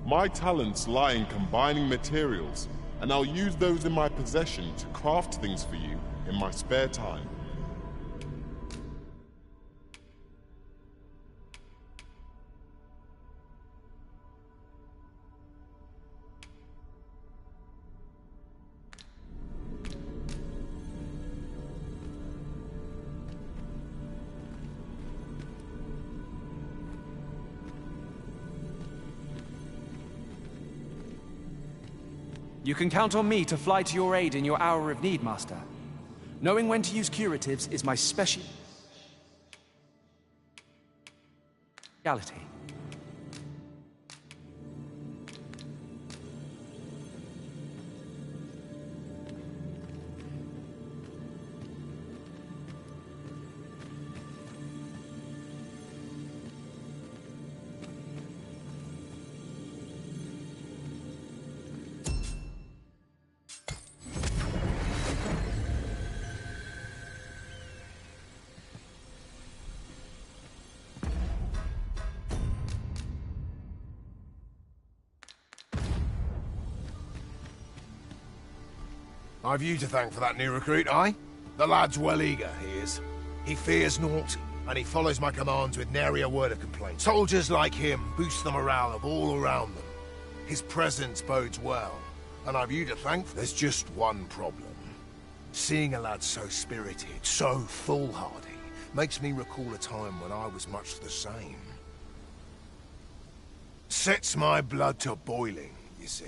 My talents lie in combining materials, and I'll use those in my possession to craft things for you in my spare time. You can count on me to fly to your aid in your hour of need, Master. Knowing when to use curatives is my special... reality. I've you to thank for that new recruit, aye? The lad's well eager, he is. He fears naught, and he follows my commands with nary a word of complaint. Soldiers like him boost the morale of all around them. His presence bodes well, and I've you to thank. There's just one problem. Seeing a lad so spirited, so foolhardy, makes me recall a time when I was much the same. Sets my blood to boiling, you see.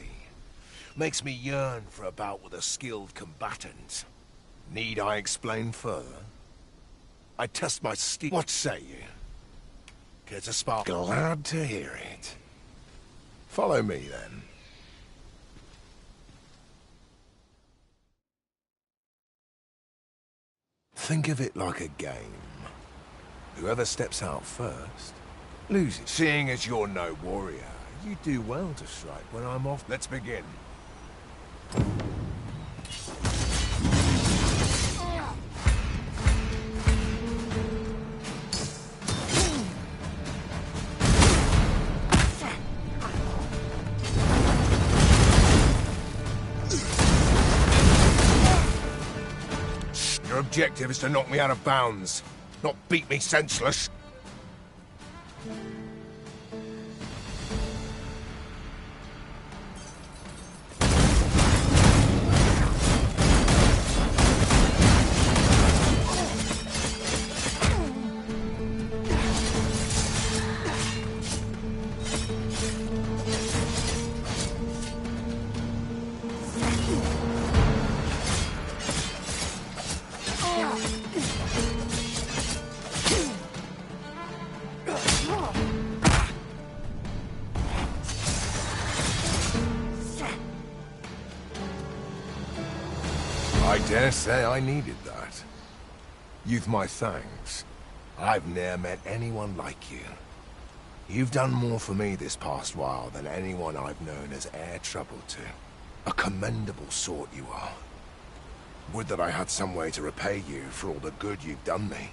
Makes me yearn for a bout with a skilled combatant. Need I explain further? I test my steel. What say you? Care to spark? Glad to hear it. Follow me, then. Think of it like a game. Whoever steps out first, loses. Seeing as you're no warrior, you do well to strike when I'm off. Let's begin. Your objective is to knock me out of bounds, not beat me senseless. I dare say I needed that. You've my thanks. I've ne'er met anyone like you. You've done more for me this past while than anyone I've known has e'er troubled to. A commendable sort you are. Would that I had some way to repay you for all the good you've done me.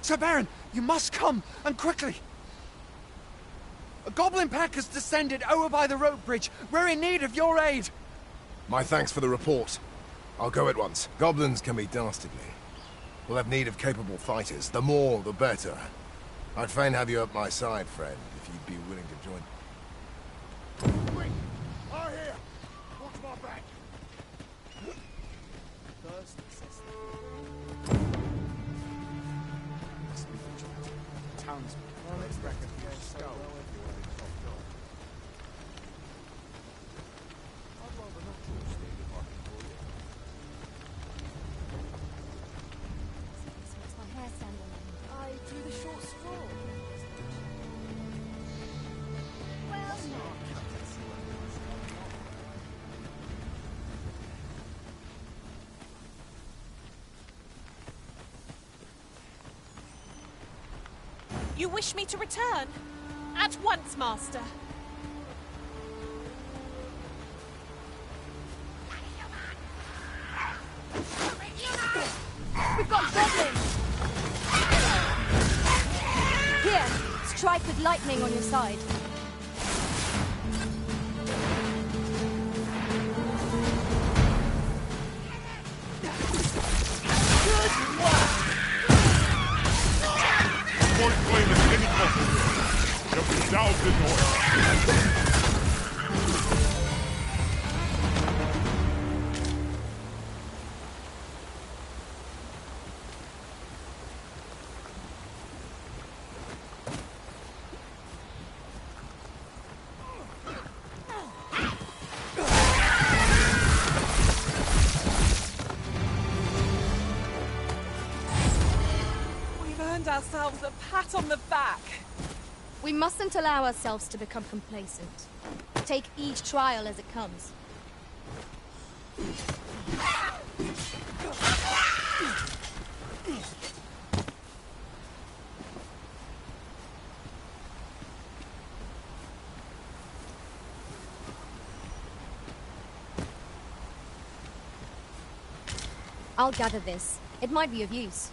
Sir Baron, you must come, and quickly! A goblin pack has descended over by the rope bridge. We're in need of your aid. My thanks for the report. I'll go at once. Goblins can be dastardly. We'll have need of capable fighters. The more, the better. I'd fain have you at my side, friend, if you'd be willing to join. Quick! Are here! Watch my back! First, assess the townsman. Well, let's reckon against skull. I drew the short straw. Well, You wish me to return? At once, Master. We've got goblins! Here, strike with lightning on your side. Good work! Point flame is any possible. You'll be doused in oil. ourselves a pat on the back. We mustn't allow ourselves to become complacent. Take each trial as it comes. I'll gather this. It might be of use.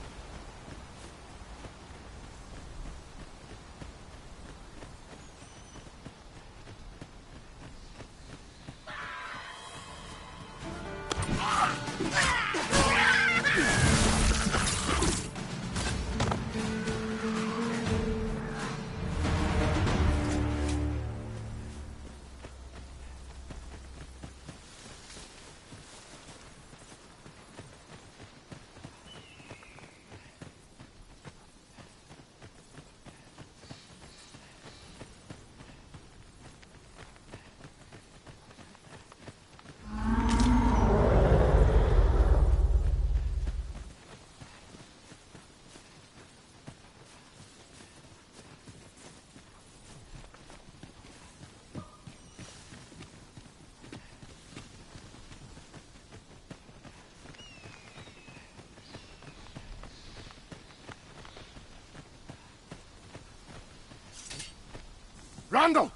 Randall!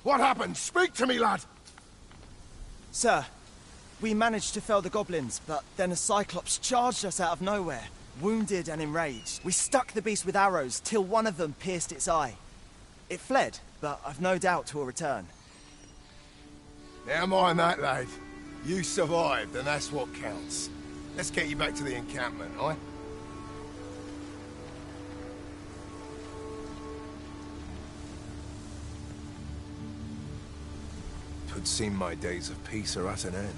What happened? Speak to me, lad! Sir, we managed to fell the goblins, but then a Cyclops charged us out of nowhere, wounded and enraged. We stuck the beast with arrows till one of them pierced its eye. It fled, but I've no doubt 'twill return. Never mind that, lad. You survived, and that's what counts. Let's get you back to the encampment, aye? Twould seem my days of peace are at an end.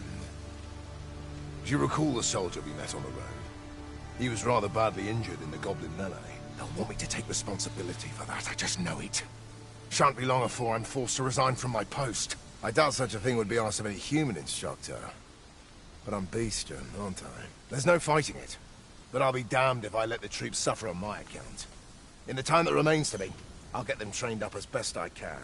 Do you recall the soldier we met on the road? He was rather badly injured in the goblin melee. They'll want me to take responsibility for that, I just know it. Shan't be long before I'm forced to resign from my post. I doubt such a thing would be asked of any human instructor. But I'm bestian, aren't I? There's no fighting it. But I'll be damned if I let the troops suffer on my account. In the time that remains to me, I'll get them trained up as best I can.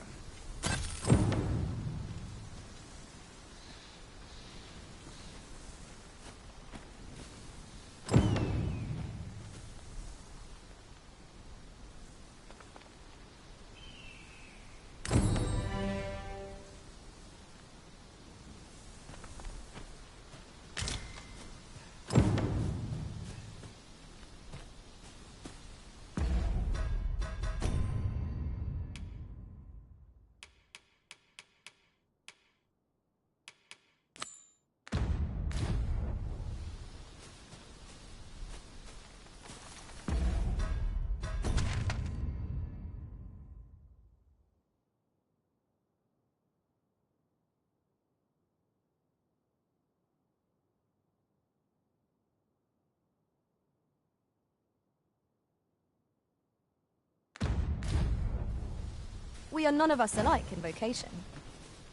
We are none of us alike in vocation.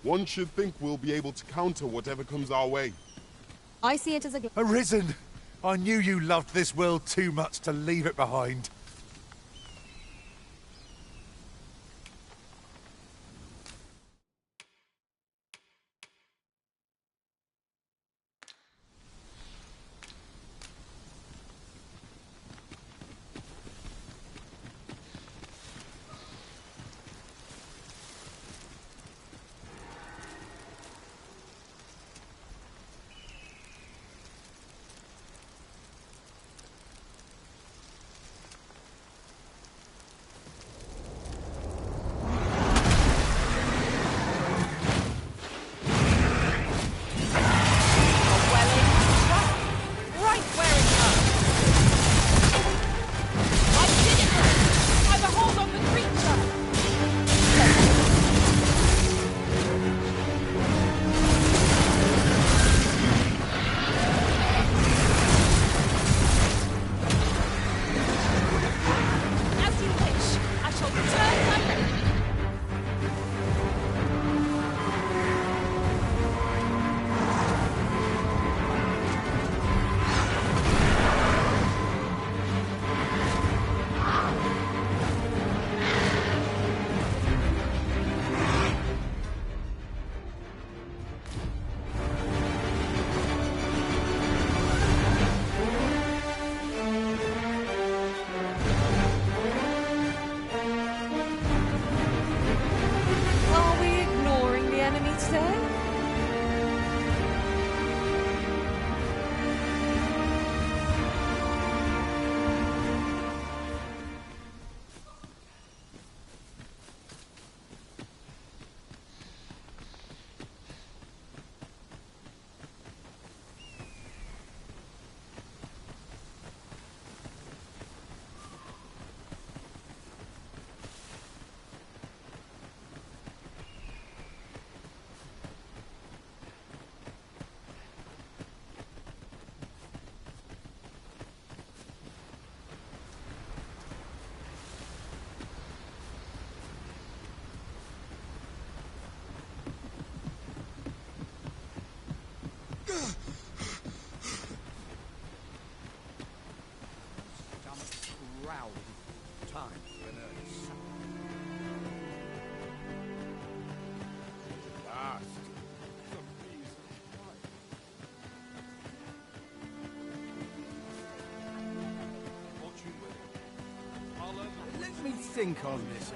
One should think we'll be able to counter whatever comes our way. I see it as a... Arisen! I knew you loved this world too much to leave it behind. Let me think on this.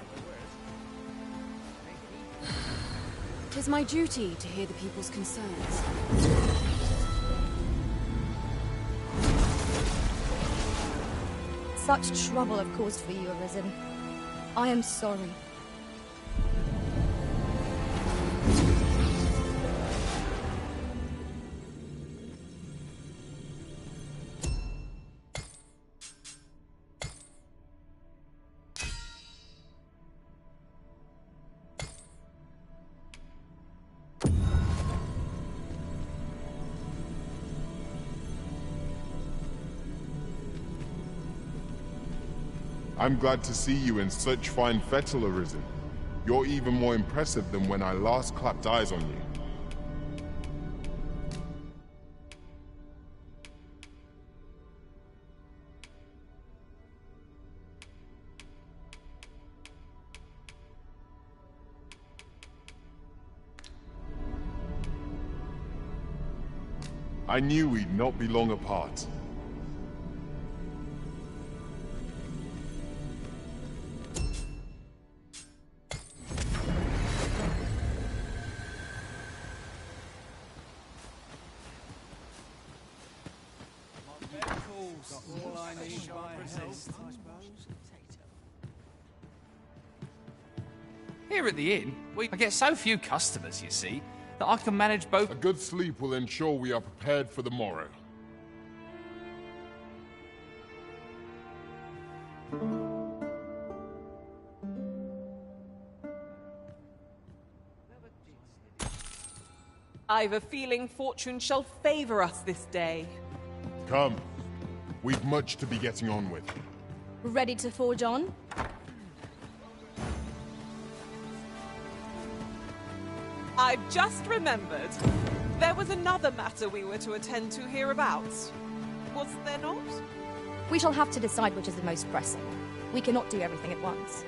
'Tis my duty to hear the people's concerns. Such trouble I've caused for you, Arisen. I am sorry. I'm glad to see you in such fine fettle, Arisen. You're even more impressive than when I last clapped eyes on you. I knew we'd not be long apart. Here at the inn, I get so few customers, you see, that I can manage both. A good sleep will ensure we are prepared for the morrow. I've a feeling fortune shall favor us this day. Come. We've much to be getting on with. Ready to forge on? I've just remembered. There was another matter we were to attend to hereabouts. Was there not? We shall have to decide which is the most pressing. We cannot do everything at once.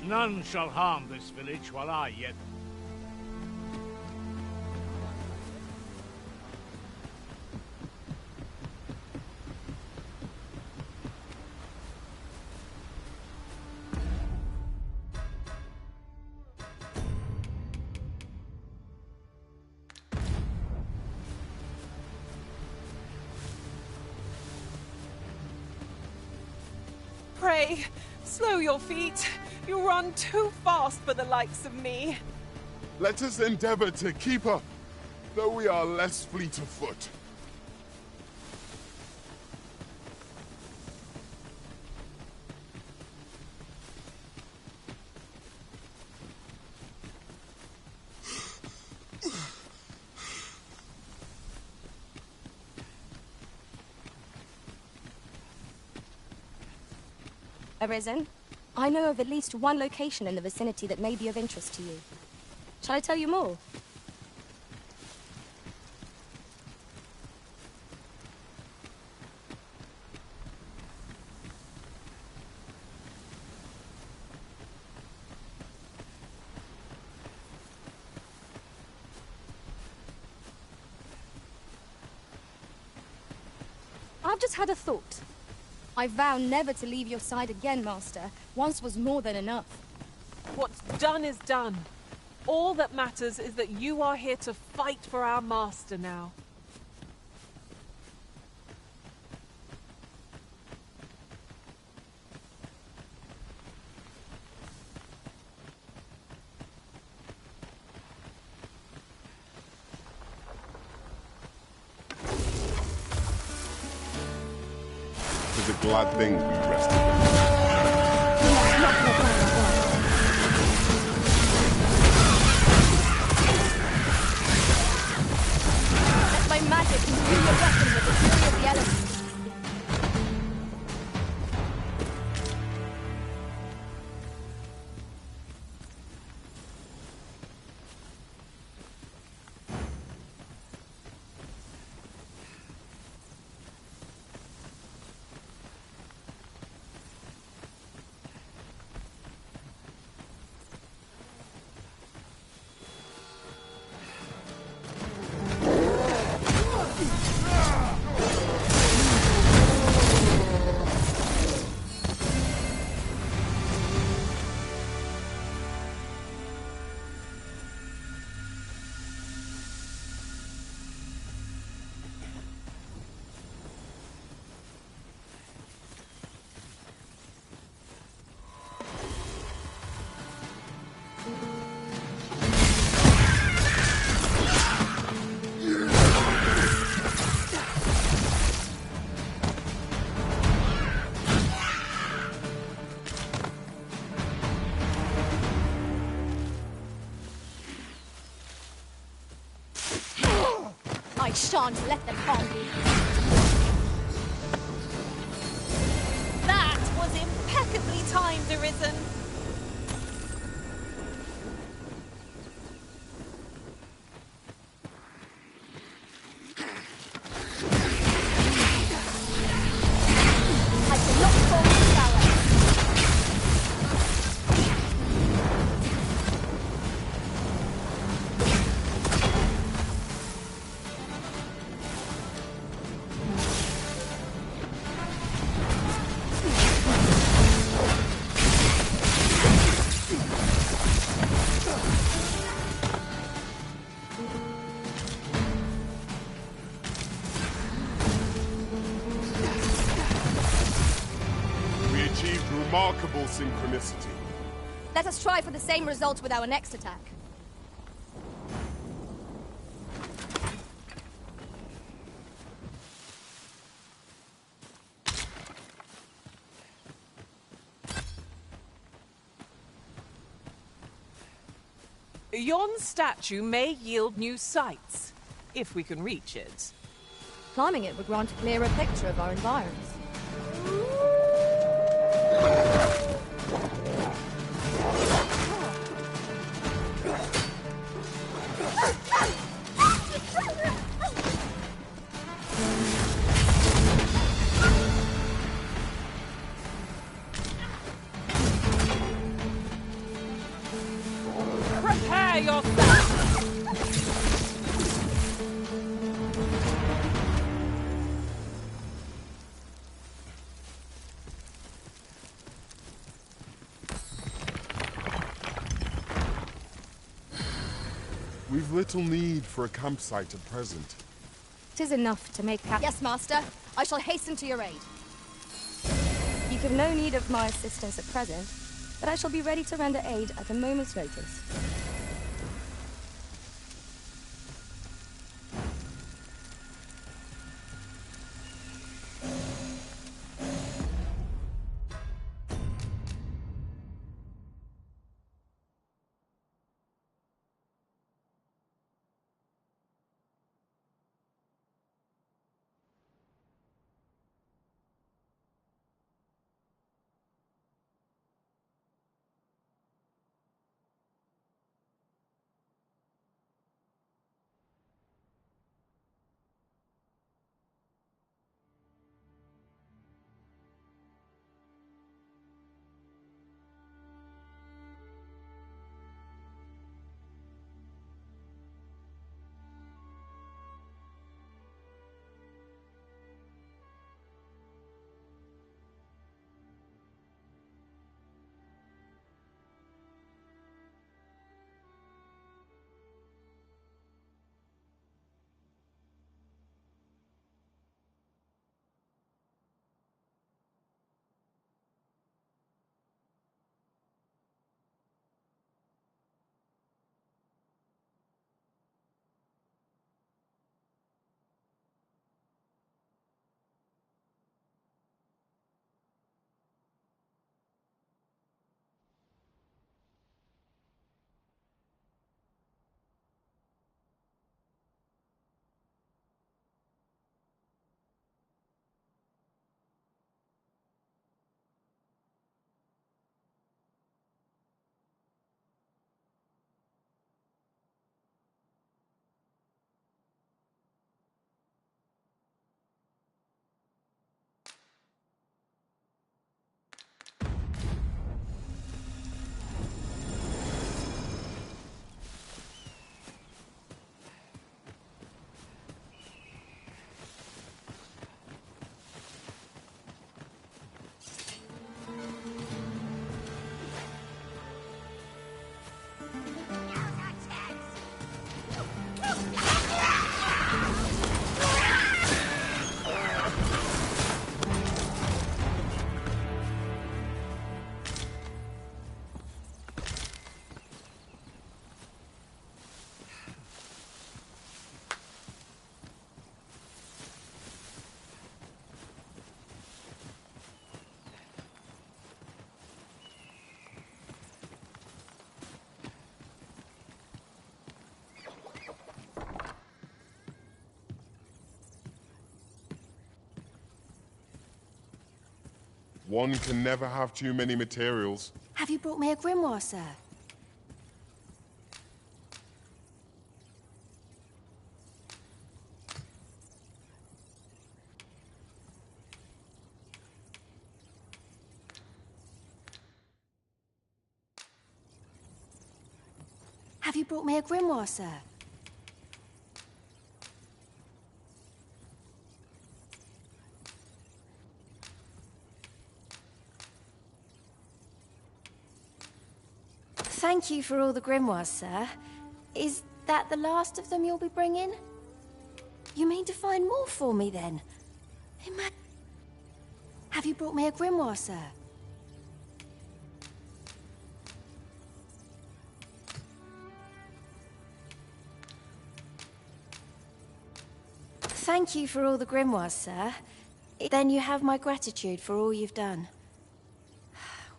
None shall harm this village while I yet... Pray, slow your feet. You run too fast for the likes of me. Let us endeavor to keep up, though we are less fleet of foot. Arisen, I know of at least one location in the vicinity that may be of interest to you. Shall I tell you more? I've just had a thought. I vow never to leave your side again, Master. Once was more than enough. What's done is done. All that matters is that you are here to fight for our master now. It's a glad thing we rested. Let my magic imbue your weapon with the fury of the elements. shan't let them harm you. That was impeccably timed, Arisen. I cannot fall to Valor. Remarkable synchronicity. Let us try for the same result with our next attack. Yon statue may yield new sights, if we can reach it. Climbing it would grant a clearer picture of our environs. Prepare yourself! We've little need for a campsite at present. 'Tis enough to make Yes, Master. I shall hasten to your aid. You have no need of my assistance at present, but I shall be ready to render aid at a moment's notice. One can never have too many materials. Have you brought me a grimoire, sir? Have you brought me a grimoire, sir? Thank you for all the grimoires, sir. Is that the last of them you'll be bringing? You mean to find more for me, then? Have you brought me a grimoire, sir? Thank you for all the grimoires, sir. Then you have my gratitude for all you've done.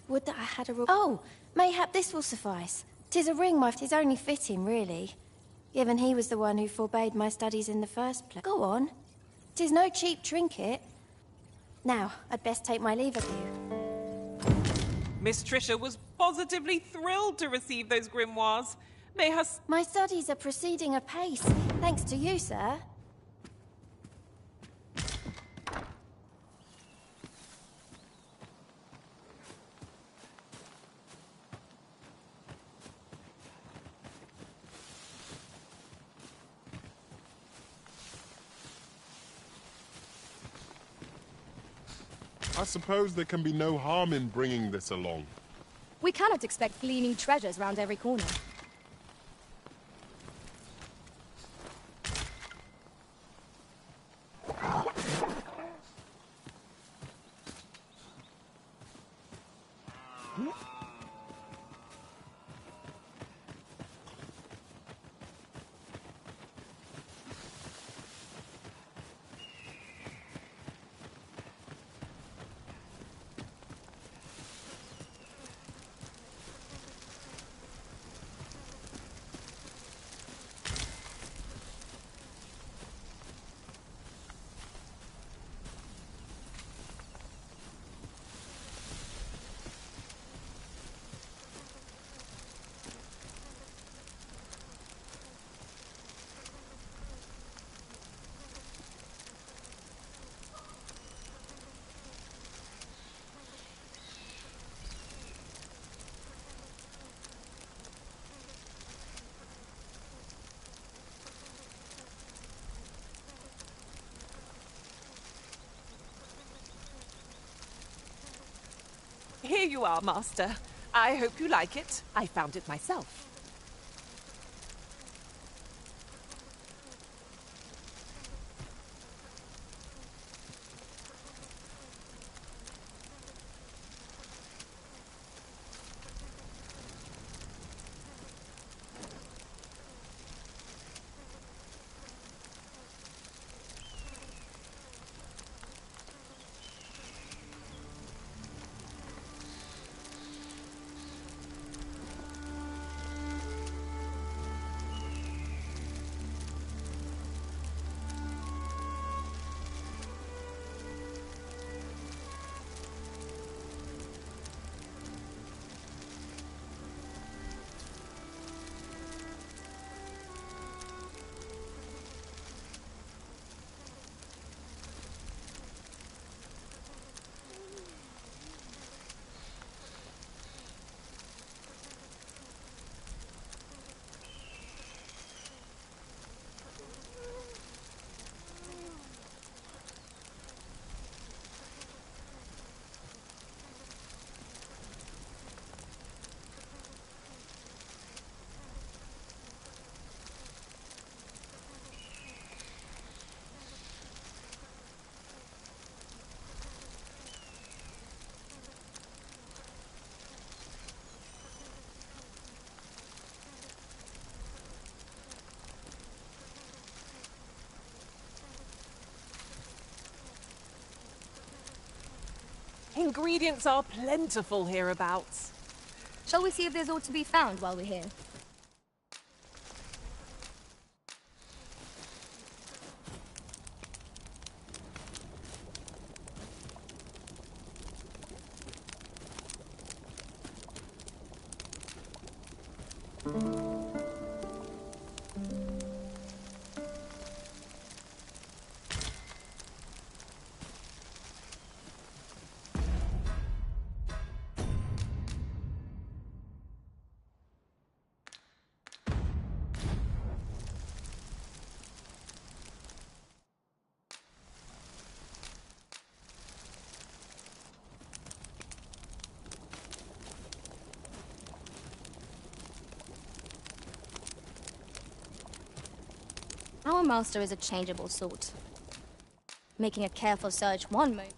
Would that I had a... Oh! Mayhap this will suffice. 'Tis a ring, 'tis only fitting, really. Given he was the one who forbade my studies in the first place. Go on. 'Tis no cheap trinket. Now, I'd best take my leave of you. Miss Trisha was positively thrilled to receive those grimoires. May her... My studies are proceeding apace, thanks to you, sir. I suppose there can be no harm in bringing this along. We cannot expect gleaming treasures round every corner. Here you are, Master. I hope you like it. I found it myself. Ingredients are plentiful hereabouts. Shall we see if there's aught to be found while we're here? Our master is a changeable sort. Making a careful search one move.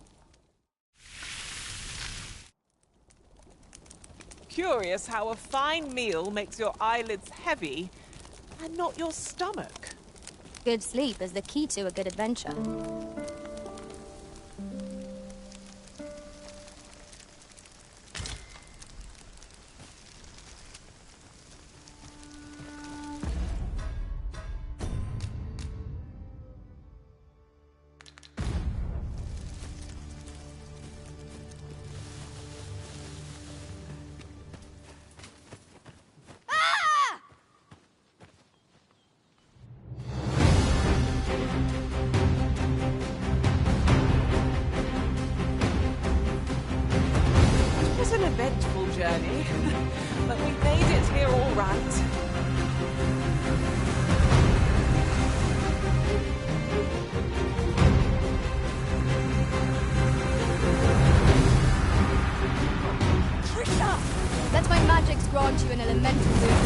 Curious how a fine meal makes your eyelids heavy and not your stomach. Good sleep is the key to a good adventure. It was an eventful journey, but we made it here all right. Trisha! Let my magics grant you an elemental boon.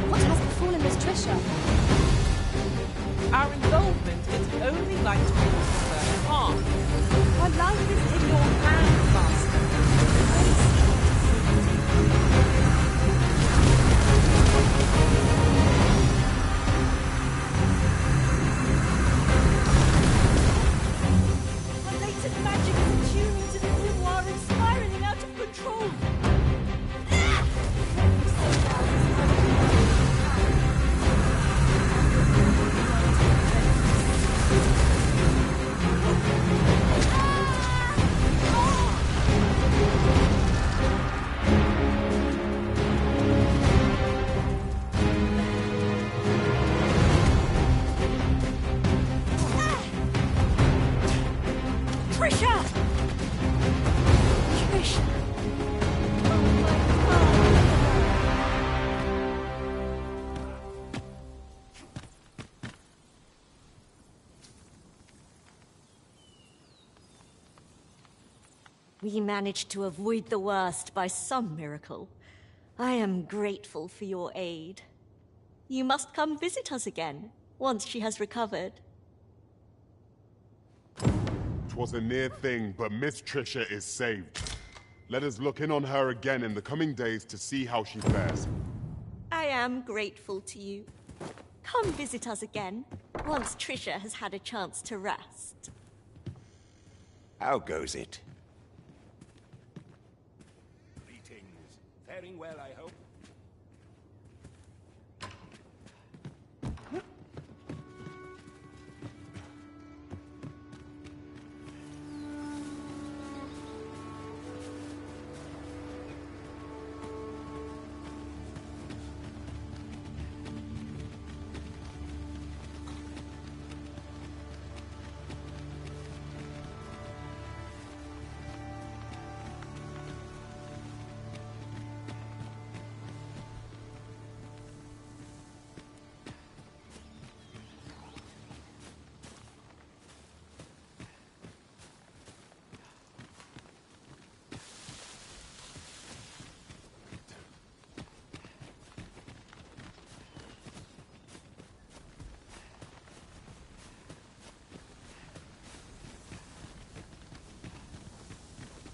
What has befallen Miss Trisha? Our involvement is only like to cause further harm. Our life is in your hands, Master. Our latent magic is attuning to the grimoire and spiraling out of control. Trisha! Trish! We managed to avoid the worst by some miracle. I am grateful for your aid. You must come visit us again, once she has recovered. 'Twas a near thing, but Miss Trisha is saved. Let us look in on her again in the coming days to see how she fares. I am grateful to you. Come visit us again, once Trisha has had a chance to rest. How goes it? Greetings. Faring well, I hope.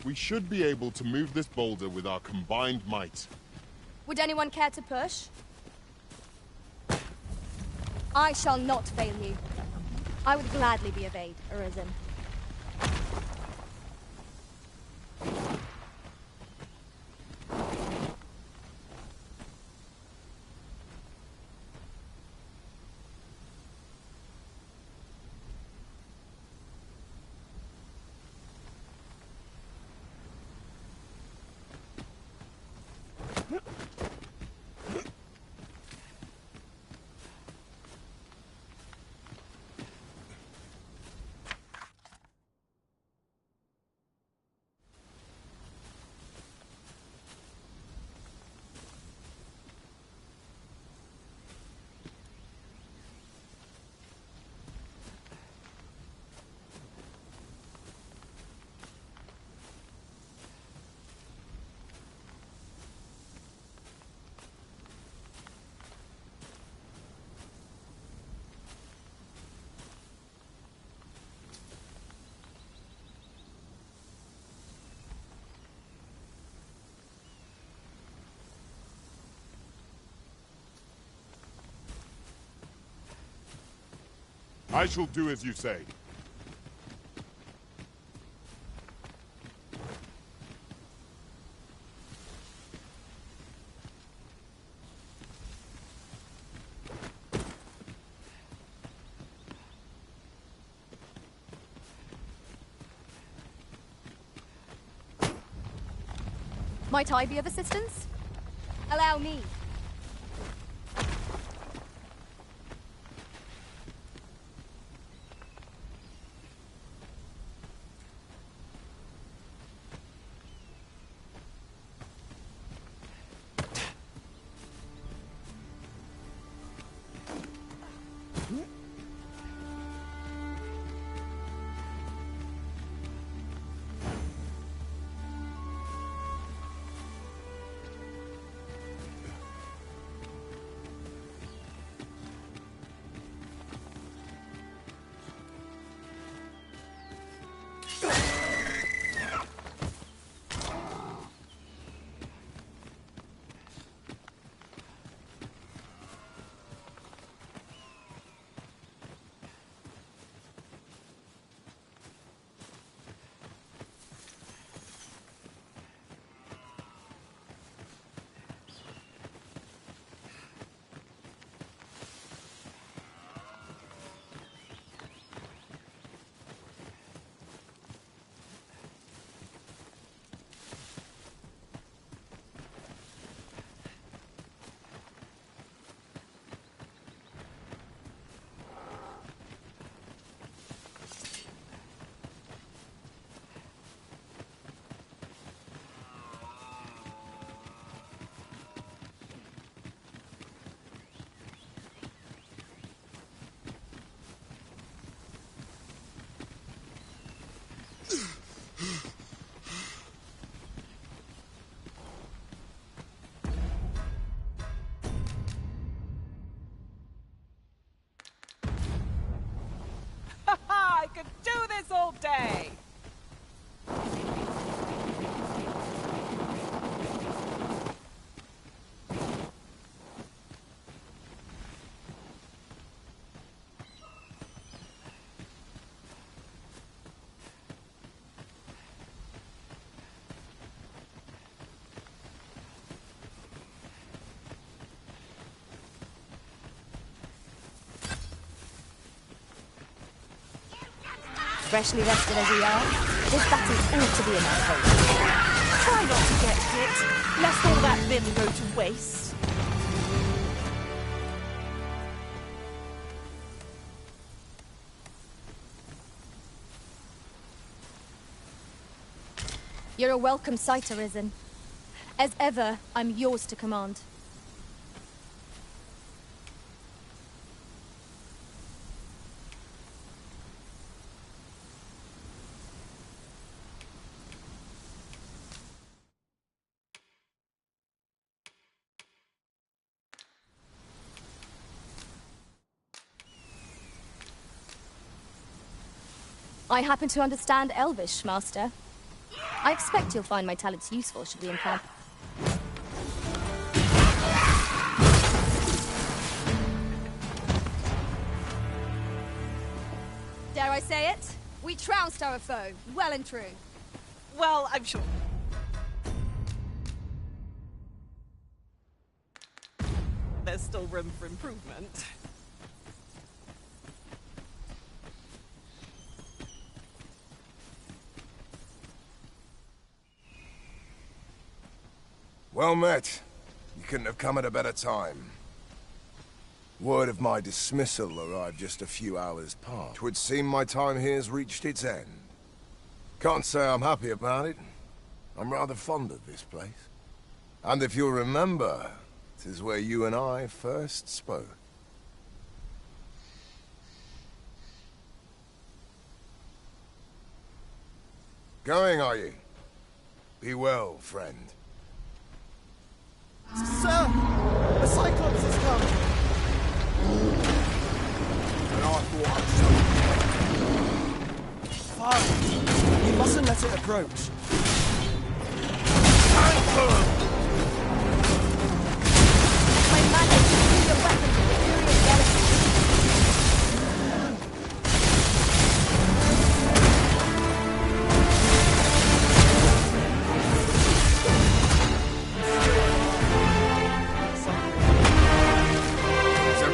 We should be able to move this boulder with our combined might. Would anyone care to push? I shall not fail you. I would gladly be of aid, Arisen. I shall do as you say. Might I be of assistance? Allow me. I could do this all day! Freshly rested as we are, this battle ought to be in our favour. Try not to get hit, lest all that vim go to waste. You're a welcome sight, Arisen. As ever, I'm yours to command. I happen to understand Elvish, Master. I expect you'll find my talents useful should we encamp. Dare I say it? We trounced our foe, well and true. Well, I'm sure. There's still room for improvement. Well met. You couldn't have come at a better time. Word of my dismissal arrived just a few hours past. 'Twould seem my time here's reached its end. Can't say I'm happy about it. I'm rather fond of this place. And if you'll remember, 'tis where you and I first spoke. Going, are you? Be well, friend. Sir! The Cyclops has come! And I thought I'd show you. Fire! You mustn't let it approach. My magic is through the weapons of the Furious Galaxy.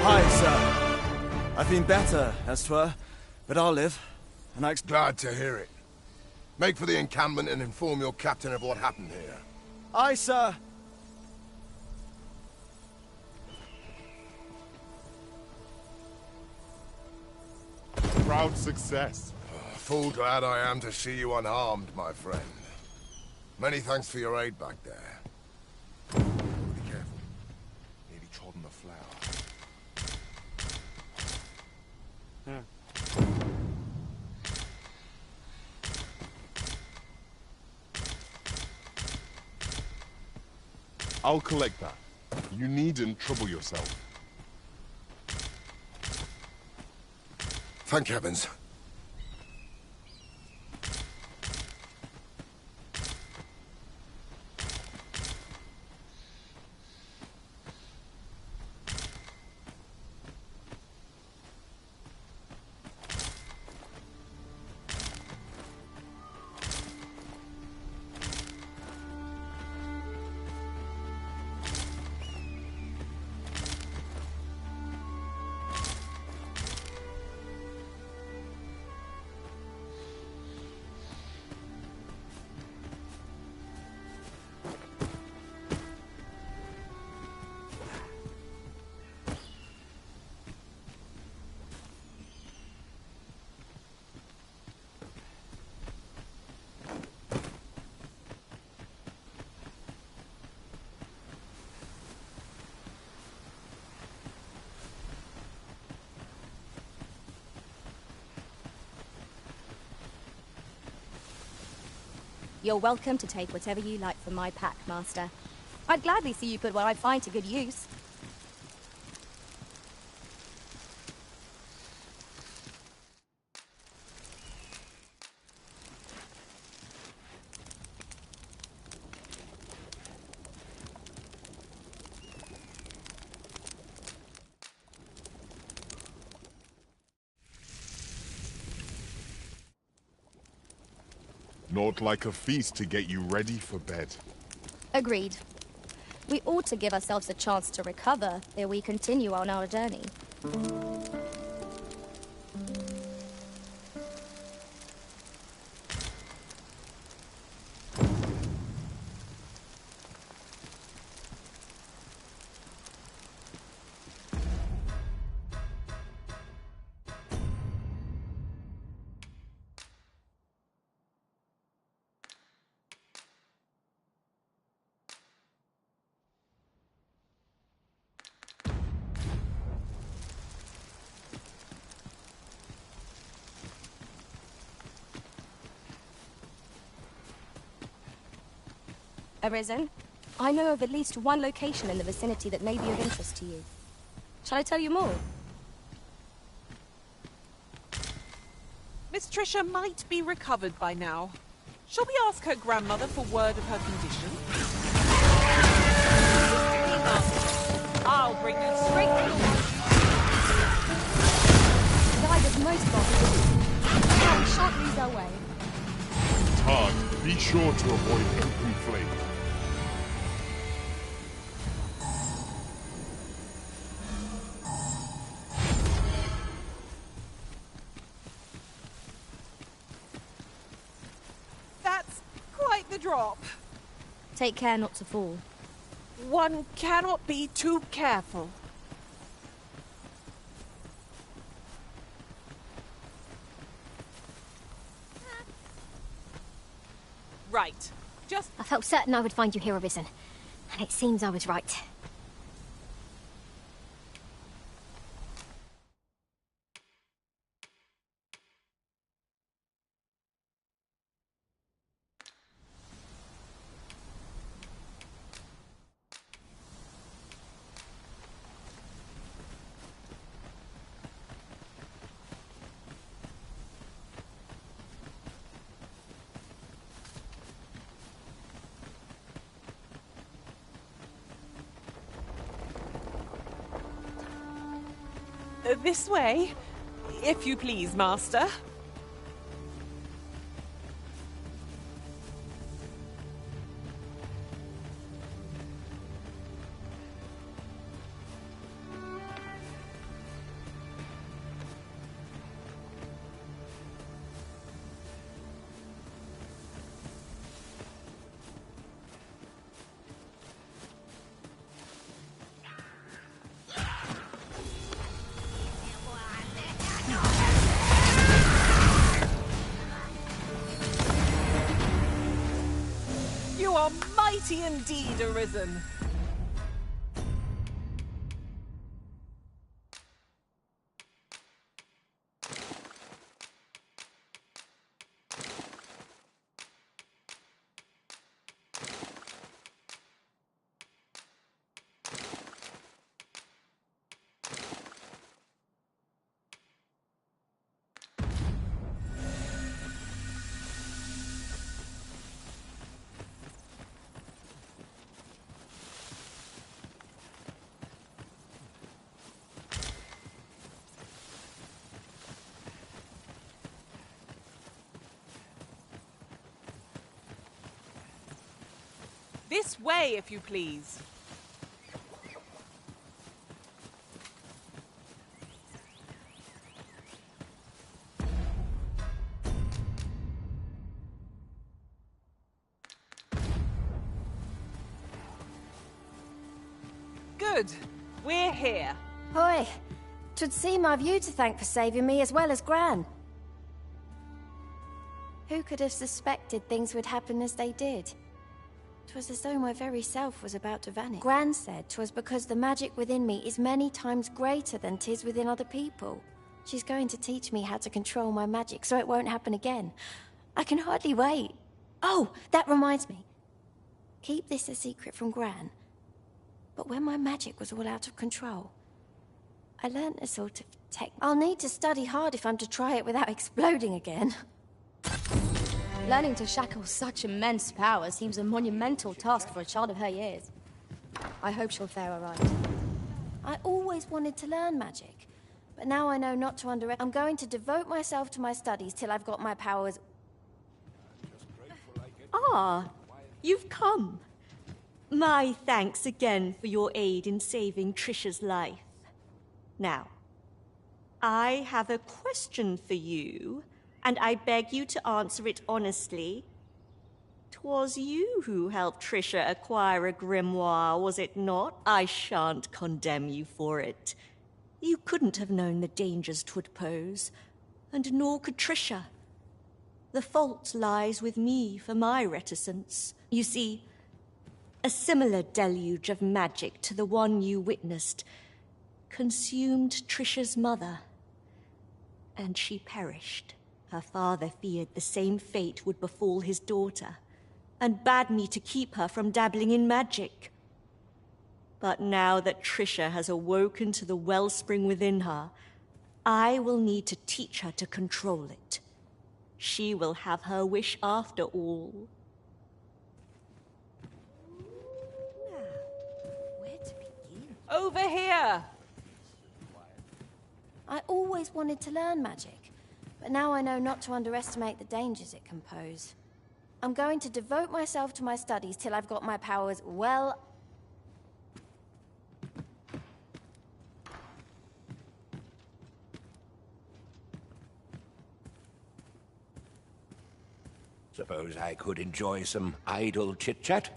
Hi, sir. I've been better, as 'twere, but I'll live, and I Glad to hear it. Make for the encampment and inform your captain of what happened here. Aye, sir. Proud success. Full glad I am to see you unharmed, my friend. Many thanks for your aid back there. Be careful. Nearly trod on the flower. I'll collect that. You needn't trouble yourself. Thank heavens. You're welcome to take whatever you like from my pack, Master. I'd gladly see you put what I find to good use. Not like a feast to get you ready for bed. Agreed. We ought to give ourselves a chance to recover ere we continue on our journey. Arisen, I know of at least one location in the vicinity that may be of interest to you. Shall I tell you more? Miss Trisha might be recovered by now. Shall we ask her grandmother for word of her condition? I'll bring you straight to your Died as most bodies. Now we shan't lose our way. Tard, be sure to avoid open flame. That's quite the drop. Take care not to fall. One cannot be too careful. Right. Just... I felt certain I would find you here, Arisen. And it seems I was right. This way, if you please, Master. You are mighty indeed, Arisen. This way, if you please. Good. We're here. Hoi. 'Twould seem I've you to thank for saving me as well as Gran. Who could have suspected things would happen as they did? 'Twas as though my very self was about to vanish. Gran said 'twas because the magic within me is many times greater than 'tis within other people. She's going to teach me how to control my magic so it won't happen again. I can hardly wait. Oh, that reminds me. Keep this a secret from Gran. But when my magic was all out of control, I learnt a sort of I'll need to study hard if I'm to try it without exploding again. Learning to shackle such immense power seems a monumental task for a child of her years. I hope she'll fare all right. I always wanted to learn magic, but now I know not to underestimate. I'm going to devote myself to my studies till I've got my powers. Ah, you've come. My thanks again for your aid in saving Trisha's life. Now, I have a question for you, and I beg you to answer it honestly. 'Twas you who helped Trisha acquire a grimoire, was it not? I shan't condemn you for it. You couldn't have known the dangers 'twould pose, and nor could Trisha. The fault lies with me for my reticence. You see, a similar deluge of magic to the one you witnessed consumed Trisha's mother, and she perished. Her father feared the same fate would befall his daughter, and bade me to keep her from dabbling in magic. But now that Trisha has awoken to the wellspring within her, I will need to teach her to control it. She will have her wish after all. Where to begin? Over here! I always wanted to learn magic, but now I know not to underestimate the dangers it can pose. I'm going to devote myself to my studies till I've got my powers well... Suppose I could enjoy some idle chit-chat?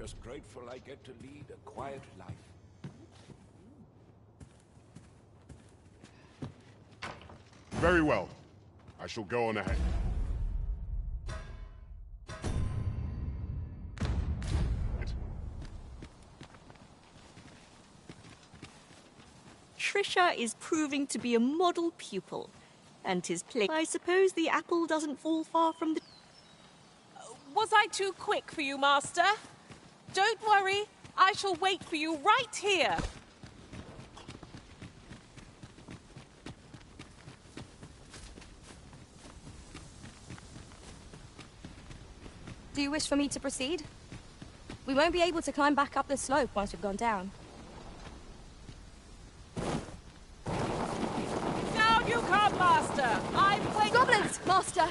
just grateful I get to lead a quiet life. Very well. I shall go on ahead. Trisha is proving to be a model pupil, and his play. I suppose the apple doesn't fall far from the... Was I too quick for you, Master? Don't worry, I shall wait for you right here. Do you wish for me to proceed? We won't be able to climb back up the slope once we've gone down. Down you come, Master! I'm playing... Goblins, Master! A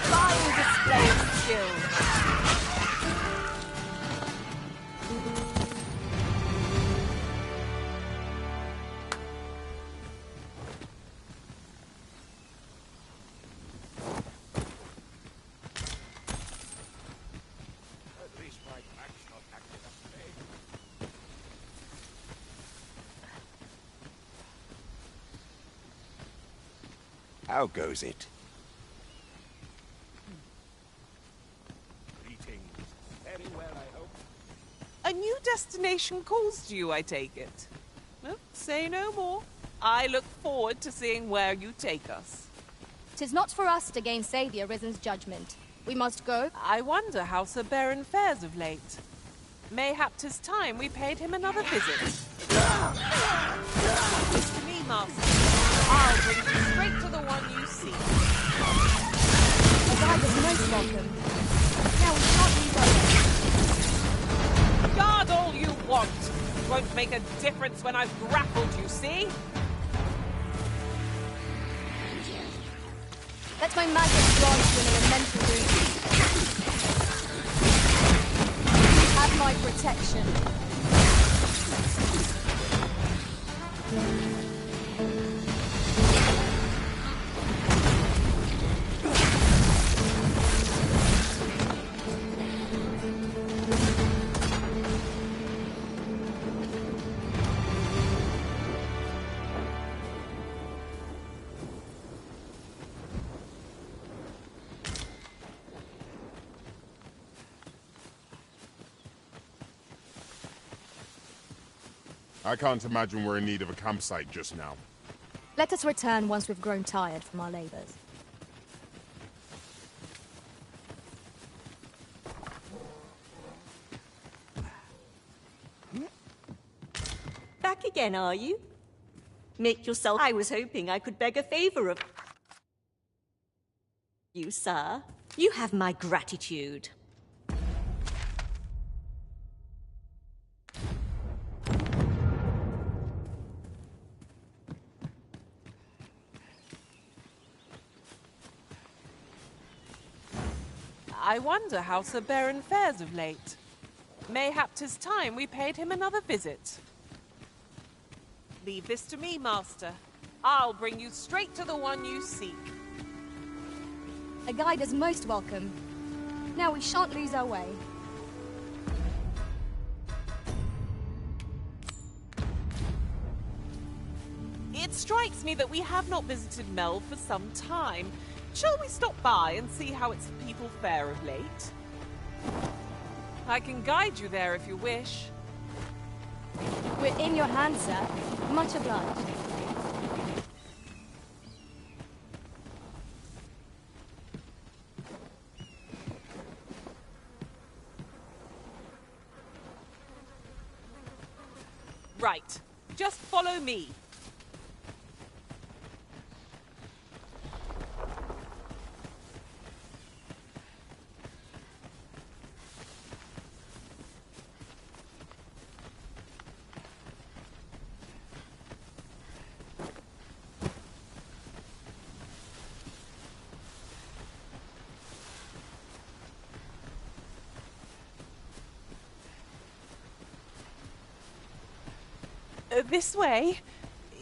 fine display of skill. How goes it? Greetings. Very well, I hope. A new destination calls to you, I take it. Well, say no more. I look forward to seeing where you take us. 'Tis not for us to gainsay the Arisen's judgment. We must go. I wonder how Sir Baron fares of late. Mayhap 'tis time we paid him another visit. It's to me, Master. I'll bring you straight to the one you seek. The guide is most welcome. Now we can't leave our... Guard all you want. Won't make a difference when I've grappled you, see? Let my magic grant you an elemental boon. Have my protection. I can't imagine we're in need of a campsite just now. Let us return once we've grown tired from our labors. Back again, are you? Make yourself... I was hoping I could beg a favor of... you, sir. You have my gratitude. I wonder how Sir Baron fares of late. Mayhap 'tis time we paid him another visit. Leave this to me, Master. I'll bring you straight to the one you seek. A guide is most welcome. Now we shan't lose our way. It strikes me that we have not visited Mel for some time. Shall we stop by and see how its people fare of late? I can guide you there if you wish. We're in your hands, sir. Much obliged. Right. Just follow me. This way,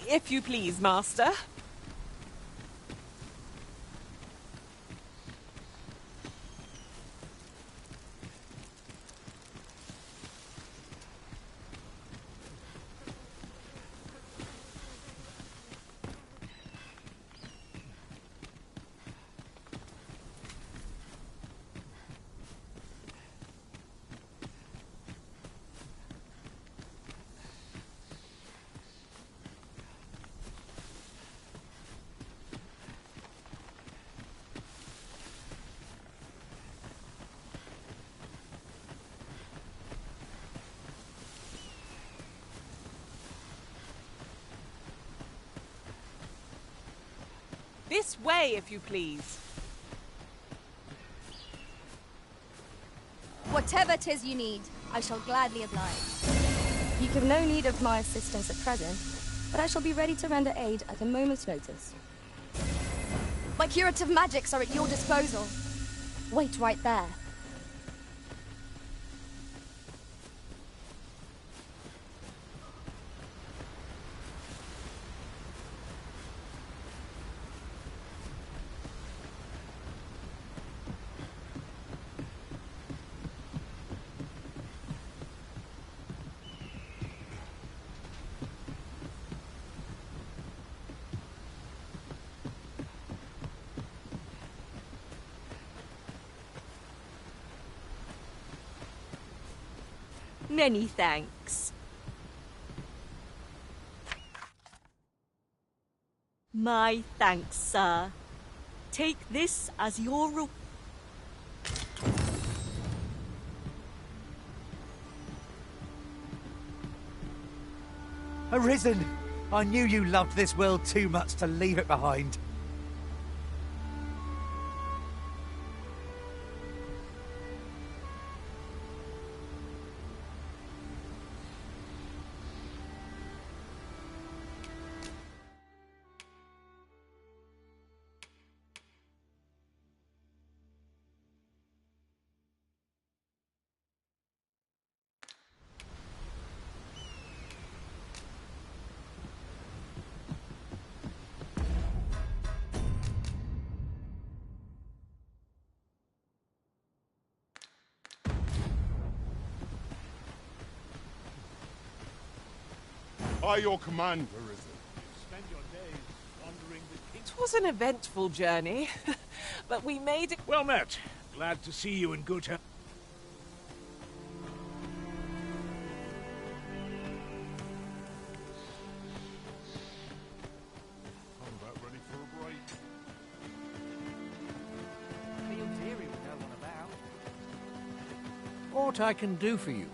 if you please, Master. This way, if you please. Whatever 'tis you need, I shall gladly oblige. You have no need of my assistance at present, but I shall be ready to render aid at a moment's notice. My curative magics are at your disposal. Wait right there. Many thanks. My thanks, sir. Take this as your reward. Arisen! I knew you loved this world too much to leave it behind. By your command, Arisen. Spend your days wandering the It was an eventful journey, but we made it. Well met. Glad to see you in good health. I'm about ready for a break. Feels eerie with no one about. What I can do for you?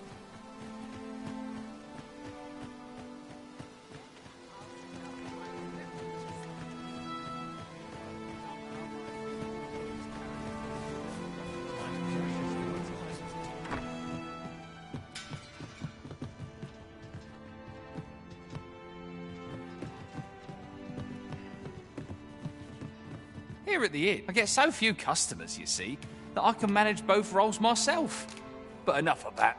Here at the inn, I get so few customers, you see, that I can manage both roles myself. But enough of that.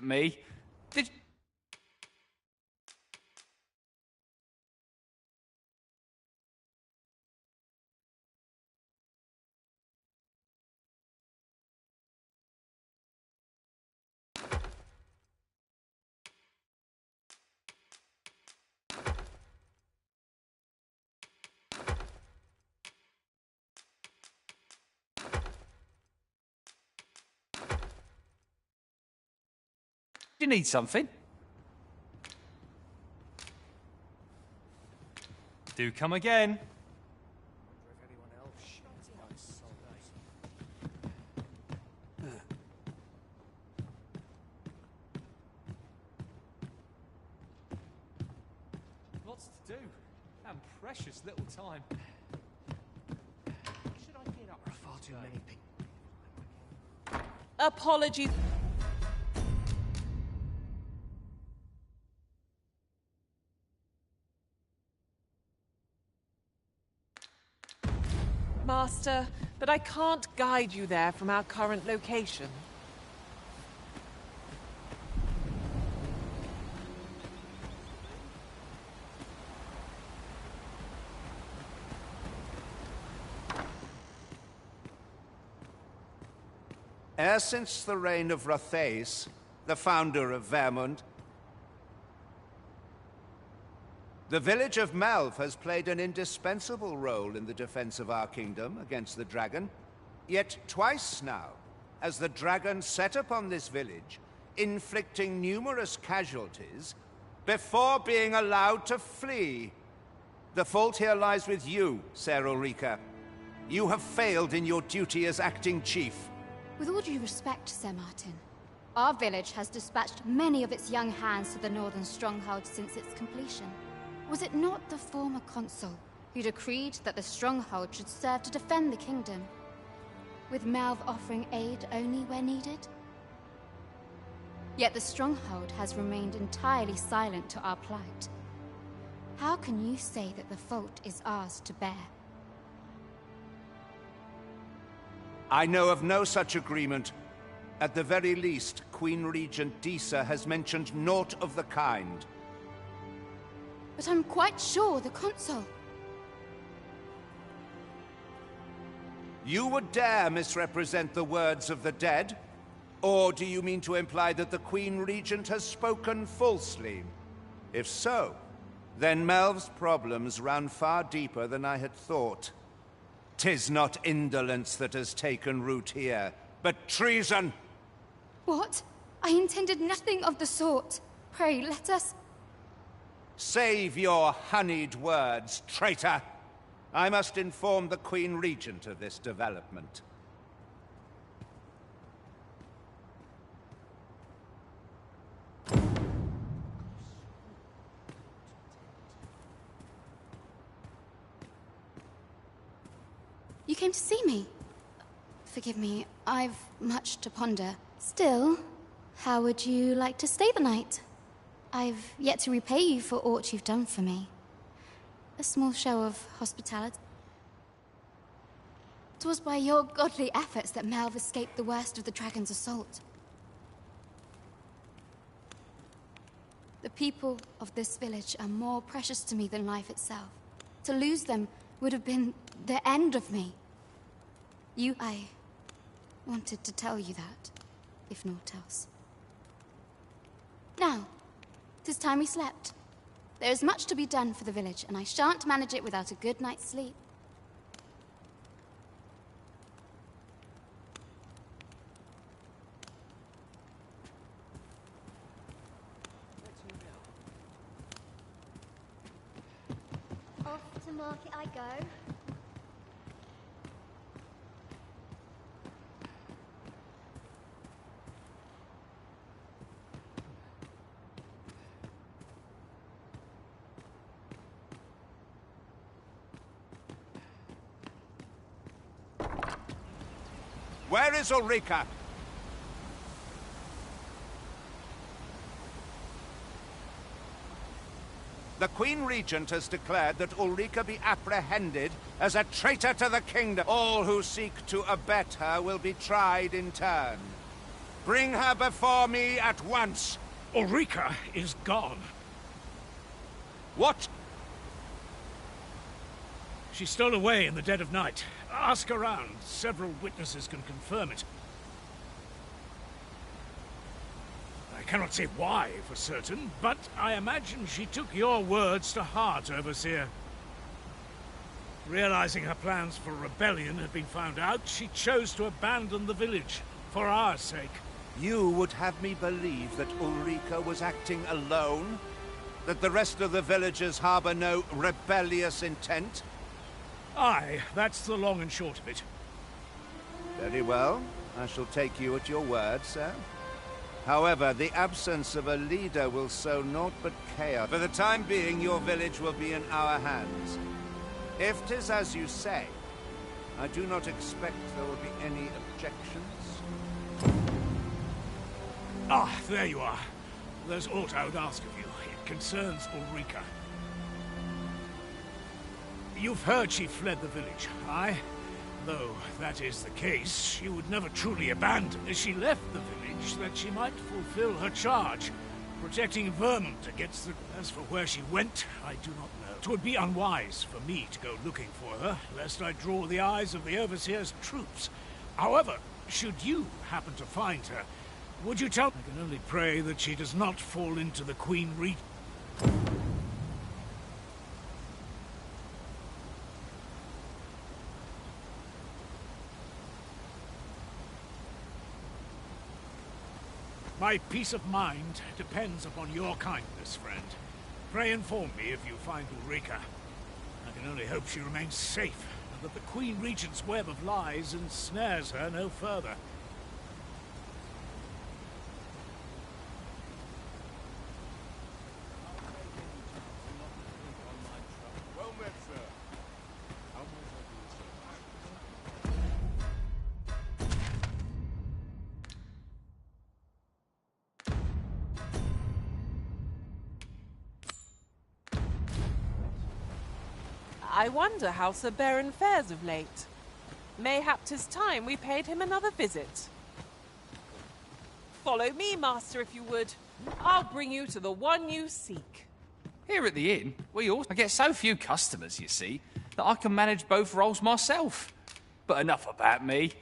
Me? Did... You need something? Do come again. Lots to do, and precious little time. What should I get up? There are far too many people. Apologies. Master, but I can't guide you there from our current location. Ever since the reign of Rothaeus, the founder of Vermund, the village of Melv has played an indispensable role in the defense of our kingdom against the dragon. Yet twice now, as the dragon set upon this village, inflicting numerous casualties, before being allowed to flee. The fault here lies with you, Ser Ulrika. You have failed in your duty as acting chief. With all due respect, Sir Martin, our village has dispatched many of its young hands to the northern stronghold since its completion. Was it not the former consul who decreed that the stronghold should serve to defend the kingdom, with Melv offering aid only where needed? Yet the stronghold has remained entirely silent to our plight. How can you say that the fault is ours to bear? I know of no such agreement. At the very least, Queen Regent Disa has mentioned naught of the kind. But I'm quite sure the consul... You would dare misrepresent the words of the dead? Or do you mean to imply that the Queen Regent has spoken falsely? If so, then Melv's problems run far deeper than I had thought. 'Tis not indolence that has taken root here, but treason! What? I intended nothing of the sort. Pray, let us... Save your honeyed words, traitor! I must inform the Queen Regent of this development. You came to see me? Forgive me, I've much to ponder. Still, how would you like to stay the night? I've yet to repay you for aught you've done for me. A small show of hospitality. It was by your godly efforts that Melv escaped the worst of the dragon's assault. The people of this village are more precious to me than life itself. To lose them would have been the end of me. I wanted to tell you that, if naught else. Now, 'tis time we slept. There is much to be done for the village, and I shan't manage it without a good night's sleep. Off to market I go. Where is Ulrika? The Queen Regent has declared that Ulrika be apprehended as a traitor to the kingdom. All who seek to abet her will be tried in turn. Bring her before me at once. Ulrika is gone. What? She stole away in the dead of night. Ask around. Several witnesses can confirm it. I cannot say why for certain, but I imagine she took your words to heart, Overseer. Realizing her plans for rebellion had been found out, she chose to abandon the village, for our sake. You would have me believe that Ulrika was acting alone? That the rest of the villagers harbor no rebellious intent? Aye, that's the long and short of it. Very well. I shall take you at your word, sir. However, the absence of a leader will sow naught but chaos. For the time being, your village will be in our hands. If 'tis as you say, I do not expect there will be any objections. Ah, there you are. There's aught I would ask of you. It concerns Ulrika. You've heard she fled the village, aye? Though that is the case, she would never truly abandon as she left the village that she might fulfill her charge, protecting Vermund against the... As for where she went, I do not know. It would be unwise for me to go looking for her, lest I draw the eyes of the Overseer's troops. However, should you happen to find her, would you tell... I can only pray that she does not fall into the Queen Regent. My peace of mind depends upon your kindness, friend. Pray inform me if you find Ulrika. I can only hope she remains safe, and that the Queen Regent's web of lies ensnares her no further. Well met, sir. I wonder how Sir Baron fares of late. Mayhap 'tis time we paid him another visit. Follow me, master, if you would. I'll bring you to the one you seek. Here at the inn, I get so few customers, you see, that I can manage both roles myself. But enough about me.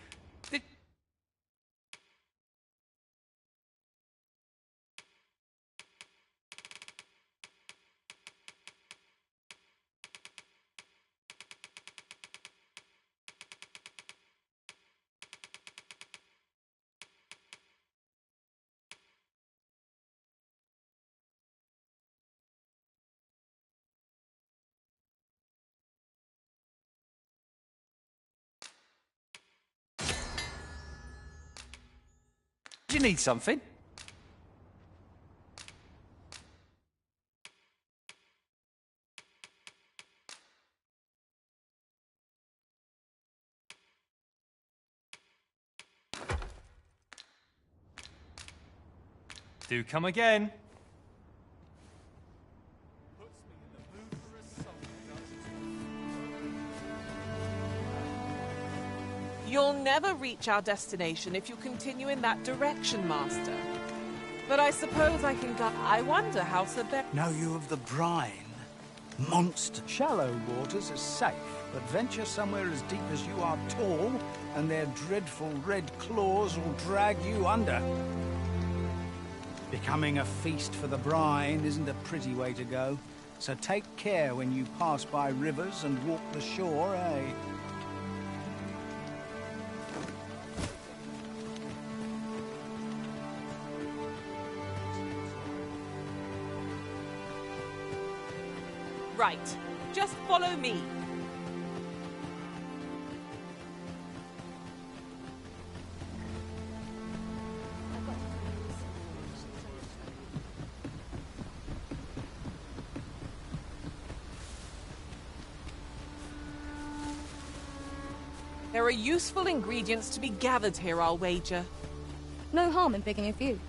Do you need something? Do come again. You'll never reach our destination if you continue in that direction, master. But I suppose I can go... I wonder how Sir Baron... Know you of the brine? Monster. Shallow waters are safe, but venture somewhere as deep as you are tall, and their dreadful red claws will drag you under. Becoming a feast for the brine isn't a pretty way to go, so take care when you pass by rivers and walk the shore, eh? Right. Just follow me. There are useful ingredients to be gathered here, I'll wager. No harm in picking a few.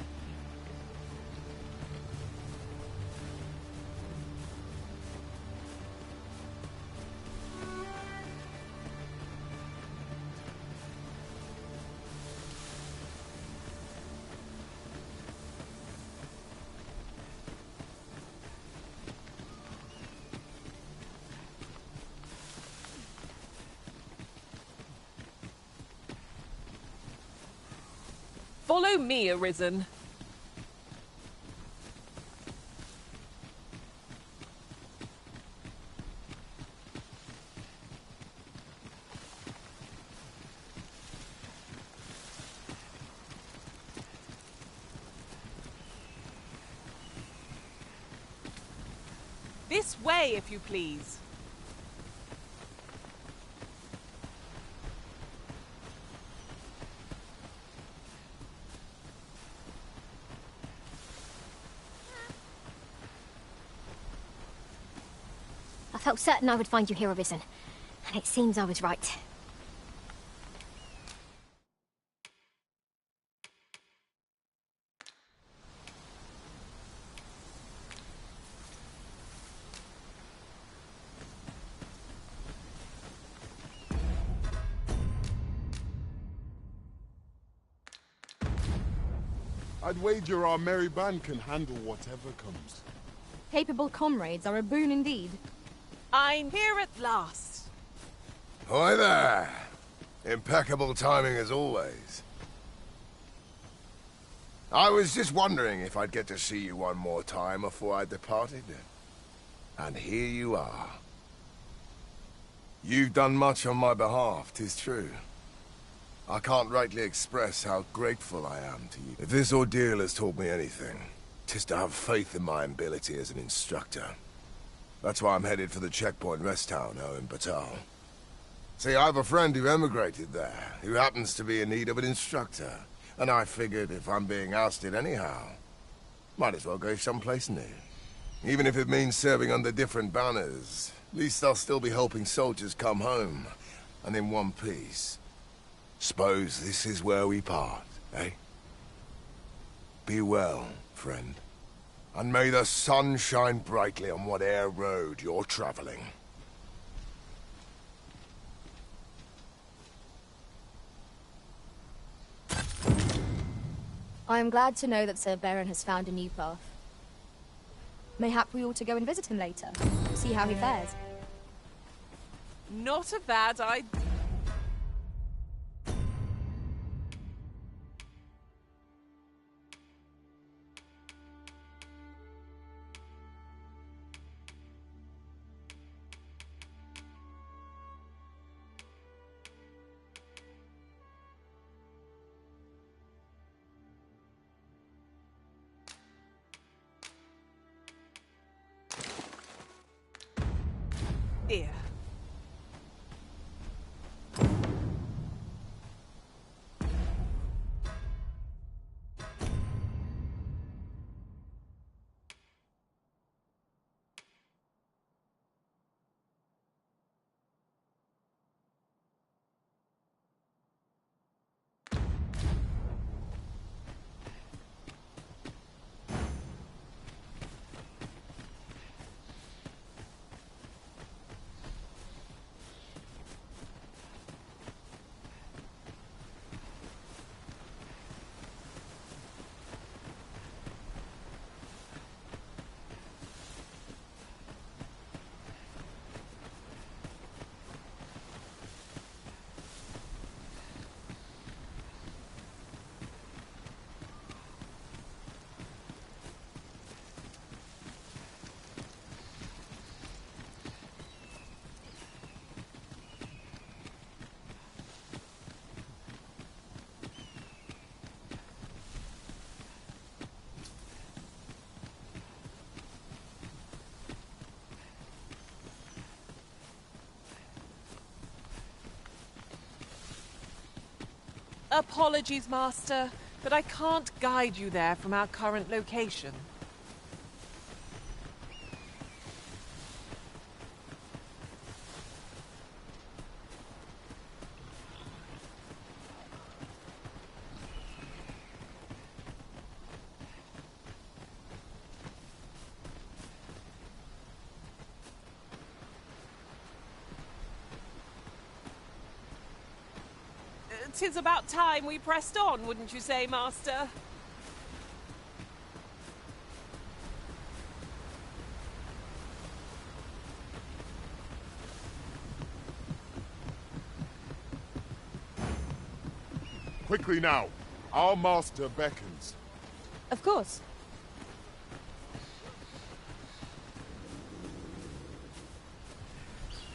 Follow me, Arisen. This way, if you please. I felt certain I would find you here, Arisen. And it seems I was right. I'd wager our merry band can handle whatever comes. Capable comrades are a boon indeed. I'm here at last. Hi there. Impeccable timing as always. I was just wondering if I'd get to see you one more time before I departed. And here you are. You've done much on my behalf, 'tis true. I can't rightly express how grateful I am to you. If this ordeal has taught me anything, 'tis to have faith in my ability as an instructor. That's why I'm headed for the checkpoint rest town now in Batal. See, I have a friend who emigrated there, who happens to be in need of an instructor. And I figured if I'm being ousted anyhow, might as well go someplace new. Even if it means serving under different banners, at least I'll still be helping soldiers come home, and in one piece. Suppose this is where we part, eh? Be well, friend. And may the sun shine brightly on whate'er road you're traveling. I am glad to know that Sir Beren has found a new path. Mayhap we ought to go and visit him later, see how he fares. Not a bad idea. Here. Apologies, Master, but I can't guide you there from our current location. Tis about time we pressed on, wouldn't you say, Master? Quickly now. Our master beckons. Of course.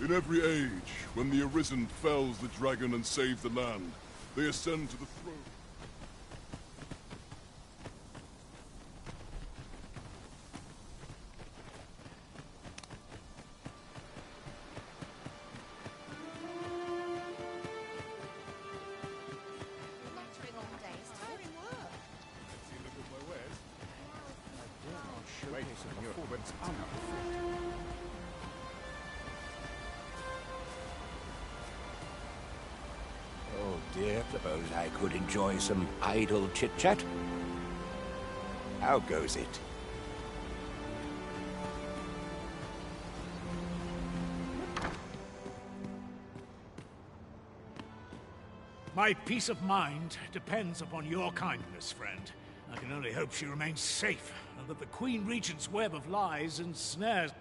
In every age, when the Arisen fells the dragon and saves the land, they ascend to the throne. Dear, suppose I could enjoy some idle chit-chat? How goes it? My peace of mind depends upon your kindness, friend. I can only hope she remains safe, and that the Queen Regent's web of lies and snares...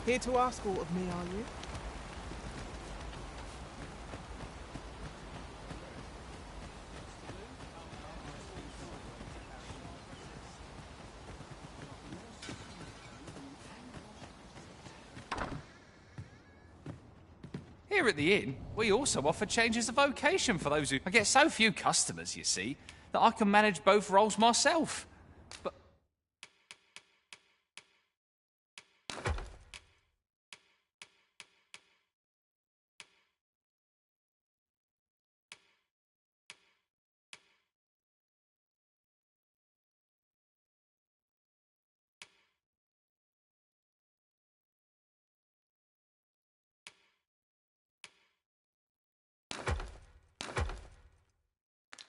Here to ask aught of me, are you? Here at the inn, we also offer changes of vocation for those who... I get so few customers, you see, that I can manage both roles myself. But...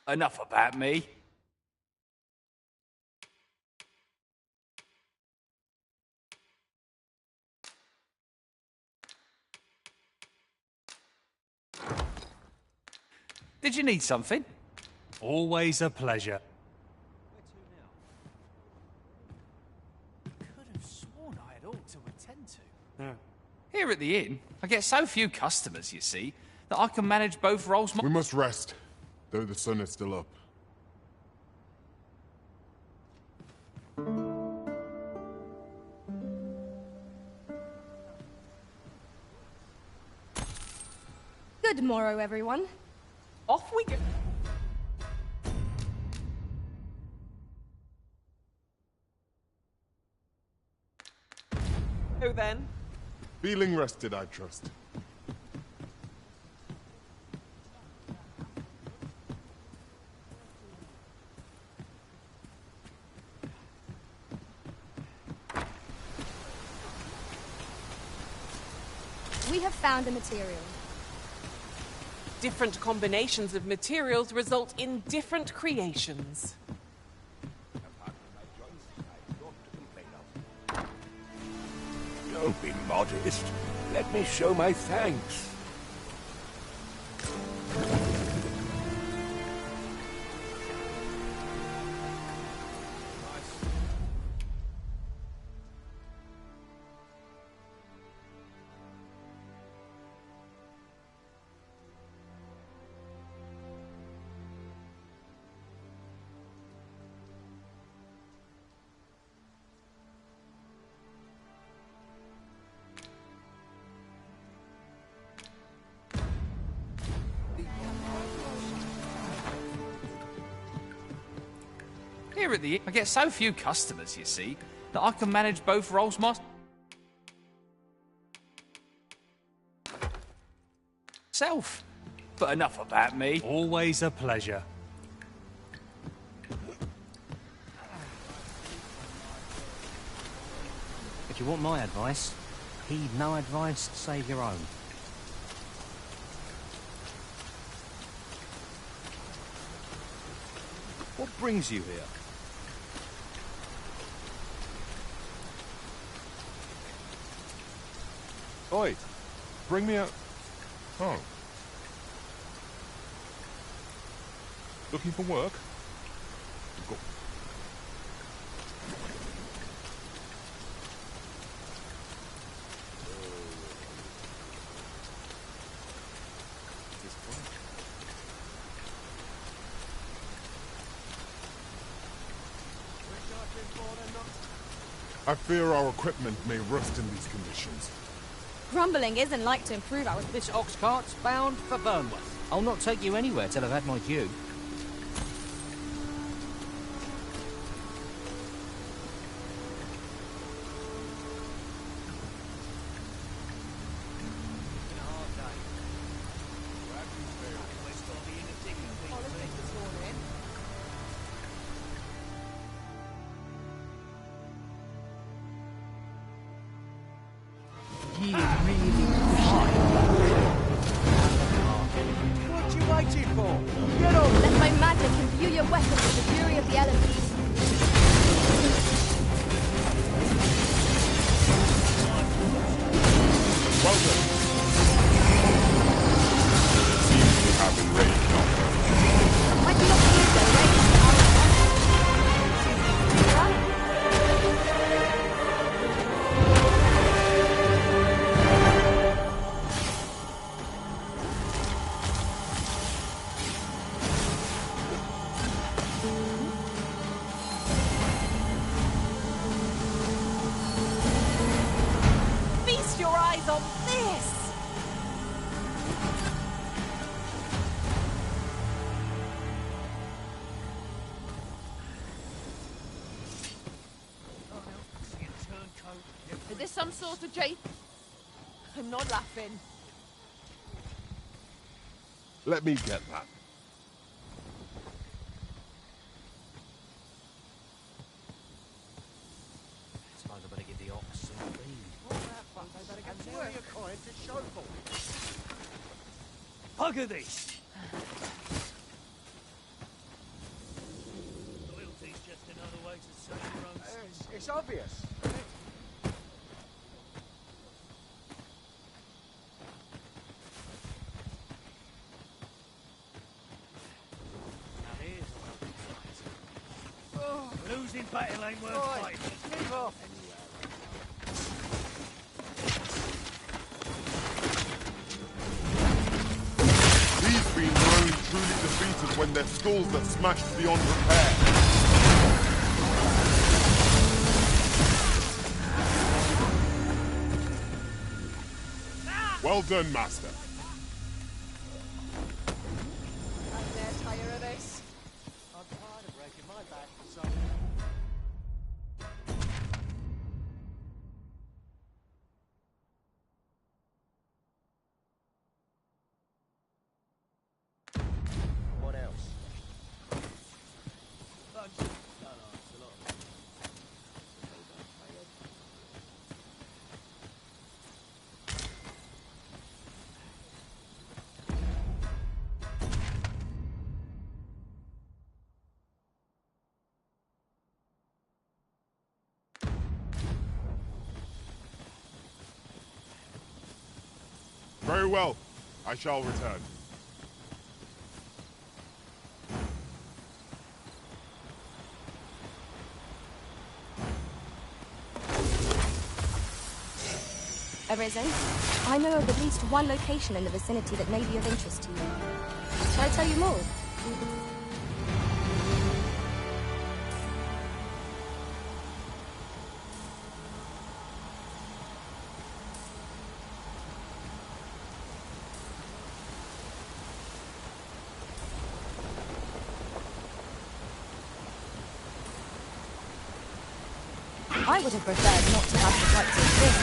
Enough about me. Did you need something? Always a pleasure. Could have sworn I had ought to attend to. Here at the inn, I get so few customers, you see, that I can manage both roles... We must rest, though the sun is still up. Good morrow, everyone. Off we go. Who then? Feeling rested, I trust. We have found a material. Different combinations of materials result in different creations. Don't be modest. Let me show my thanks. Here at the inn, I get so few customers, you see, that I can manage both roles myself. But enough about me. Always a pleasure. If you want my advice, heed no advice save your own. What brings you here? Oi, bring me a... Oh. Looking for work? Go. I fear our equipment may rust in these conditions. Grumbling isn't like to improve our... This ox cart's bound for Burnworth. I'll not take you anywhere till I've had my due. What you waiting for? Get on! on this! Is this some sort of joke? I'm not laughing. Let me get that. Suppose I better give the ox some feed. And now you're kind to show Bugger this! Loyalty's just another way to save your own skin. It's obvious. Losing battle ain't worth fighting. Move off. These fiends are only truly defeated when their skulls are smashed beyond repair. Well done, Master. I'm dead tired of this. I'm tired of breaking my back for something. What else? Very well. I shall return. Arisen, I know of at least one location in the vicinity that may be of interest to you. Shall I tell you more? I would have preferred not to have the right to think,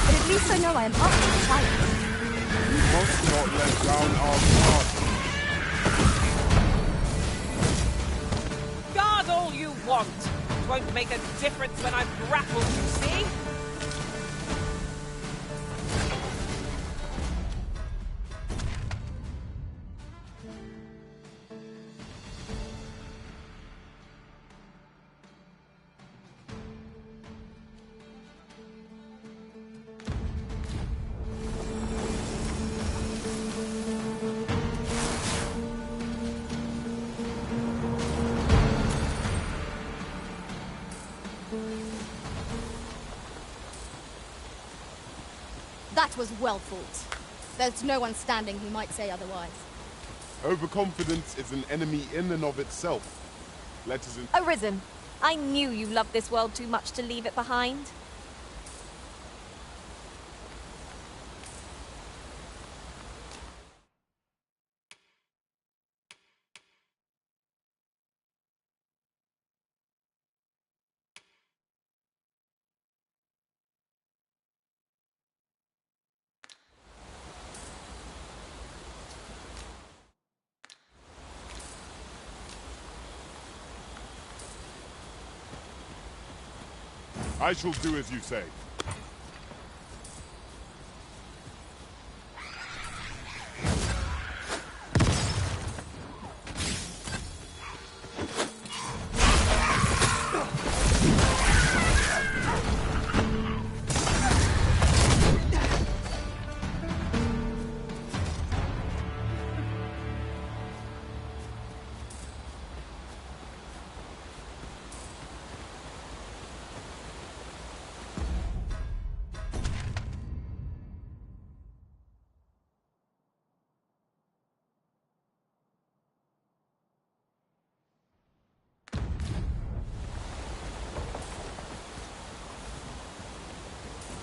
but at least I know I am up to the challenge. You must not let down our guard. Guard all you want. It won't make a difference when I've grappled, you see? That was well fought. There's no one standing who might say otherwise. Overconfidence is an enemy in and of itself. Let us in. Arisen, I knew you loved this world too much to leave it behind. I shall do as you say.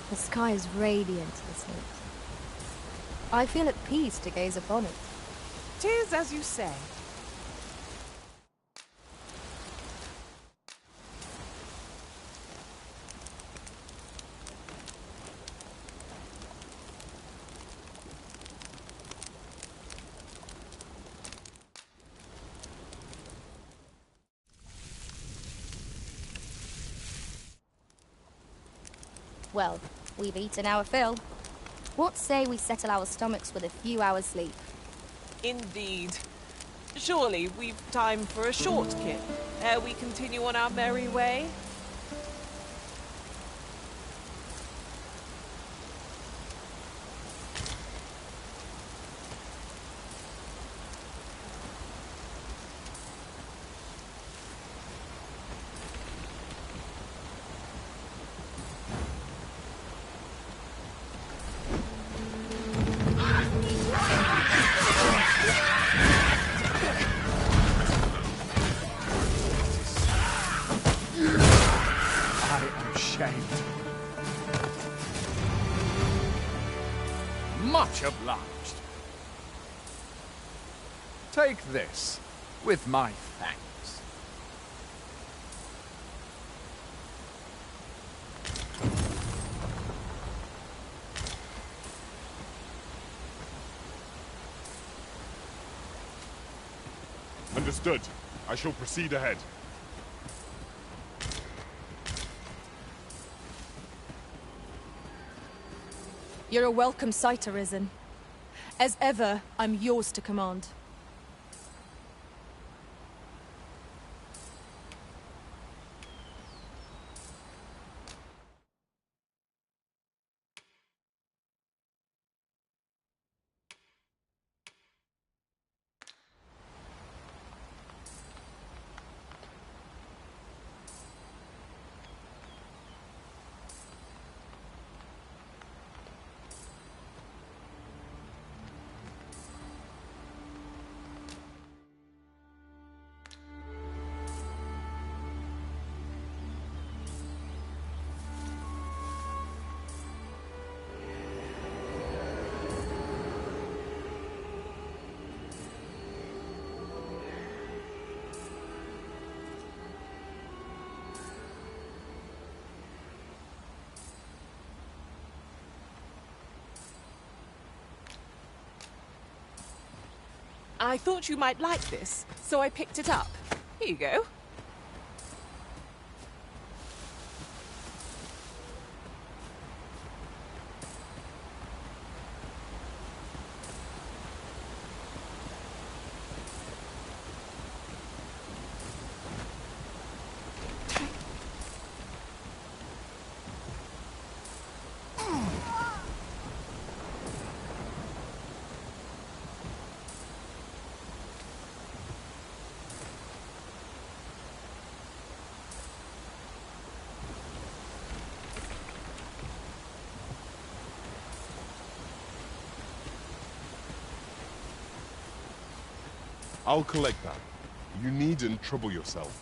The sky is radiant this night. I feel at peace to gaze upon it. 'Tis as you say. Well, we've eaten our fill. What say we settle our stomachs with a few hours' sleep? Indeed. Surely we've time for a short kip, ere we continue on our merry way. Much obliged. Take this, with my thanks. Understood. I shall proceed ahead. You're a welcome sight, Arisen. As ever, I'm yours to command. I thought you might like this, so I picked it up. Here you go. I'll collect that. You needn't trouble yourself.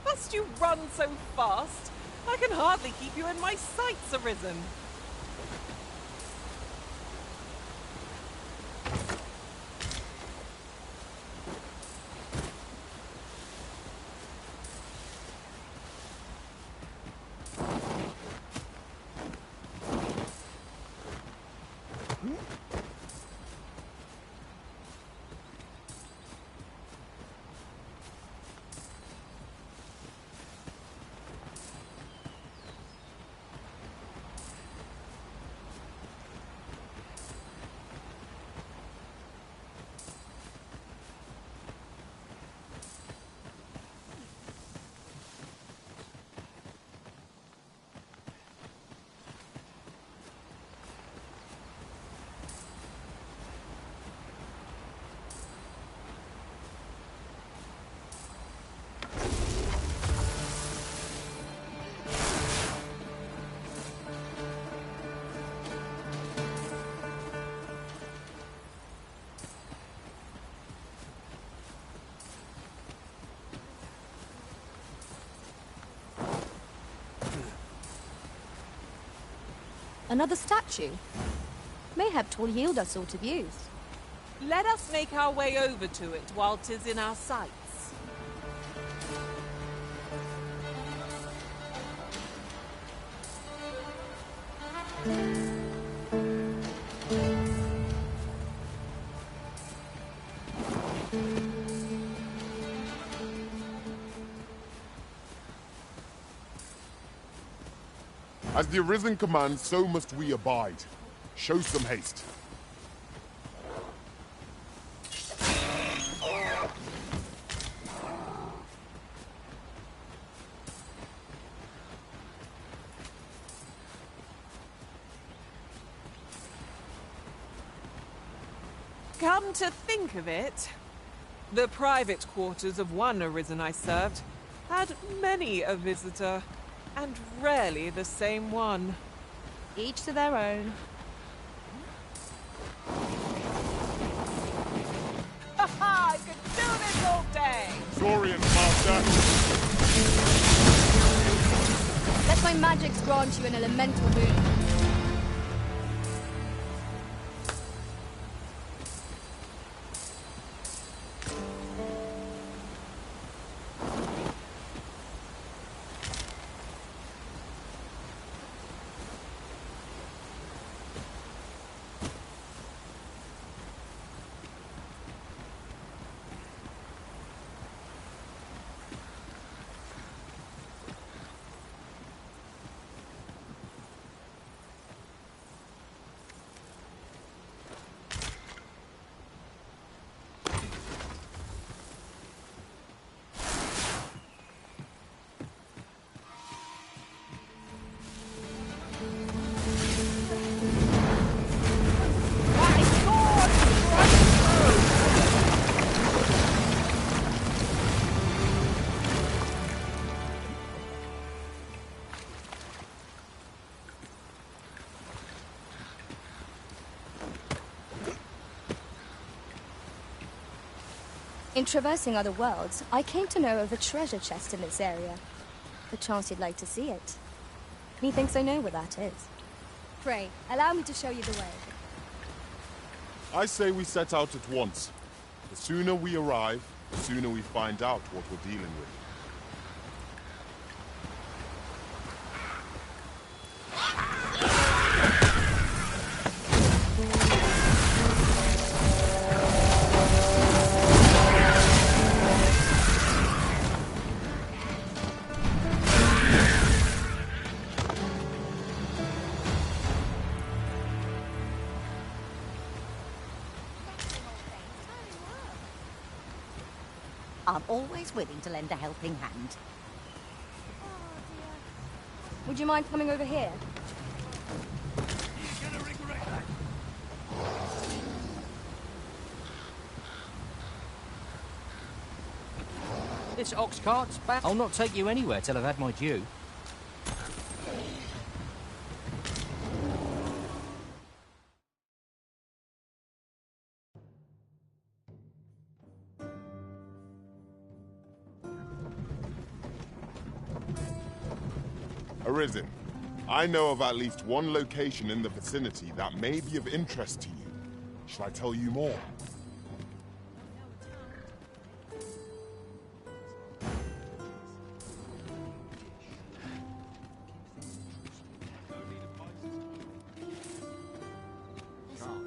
Must you run so fast? I can hardly keep you in my sights, Arisen. Another statue? Mayhap 'twill yield us sort of use. Let us make our way over to it while 'tis in our sights. As the Arisen commands, so must we abide. Show some haste. Come to think of it, the private quarters of one Arisen I served had many a visitor, and rarely the same one. Each to their own. I could do this all day! Saurian, Master! Let my magics grant you an elemental boon. In traversing other worlds, I came to know of a treasure chest in this area. Perchance you'd like to see it. Methinks I know where that is. Pray, allow me to show you the way. I say we set out at once. The sooner we arrive, the sooner we find out what we're dealing with. I'm always willing to lend a helping hand. Would you mind coming over here? This ox cart's back. I'll not take you anywhere till I've had my due. Arisen, I know of at least one location in the vicinity that may be of interest to you. Shall I tell you more?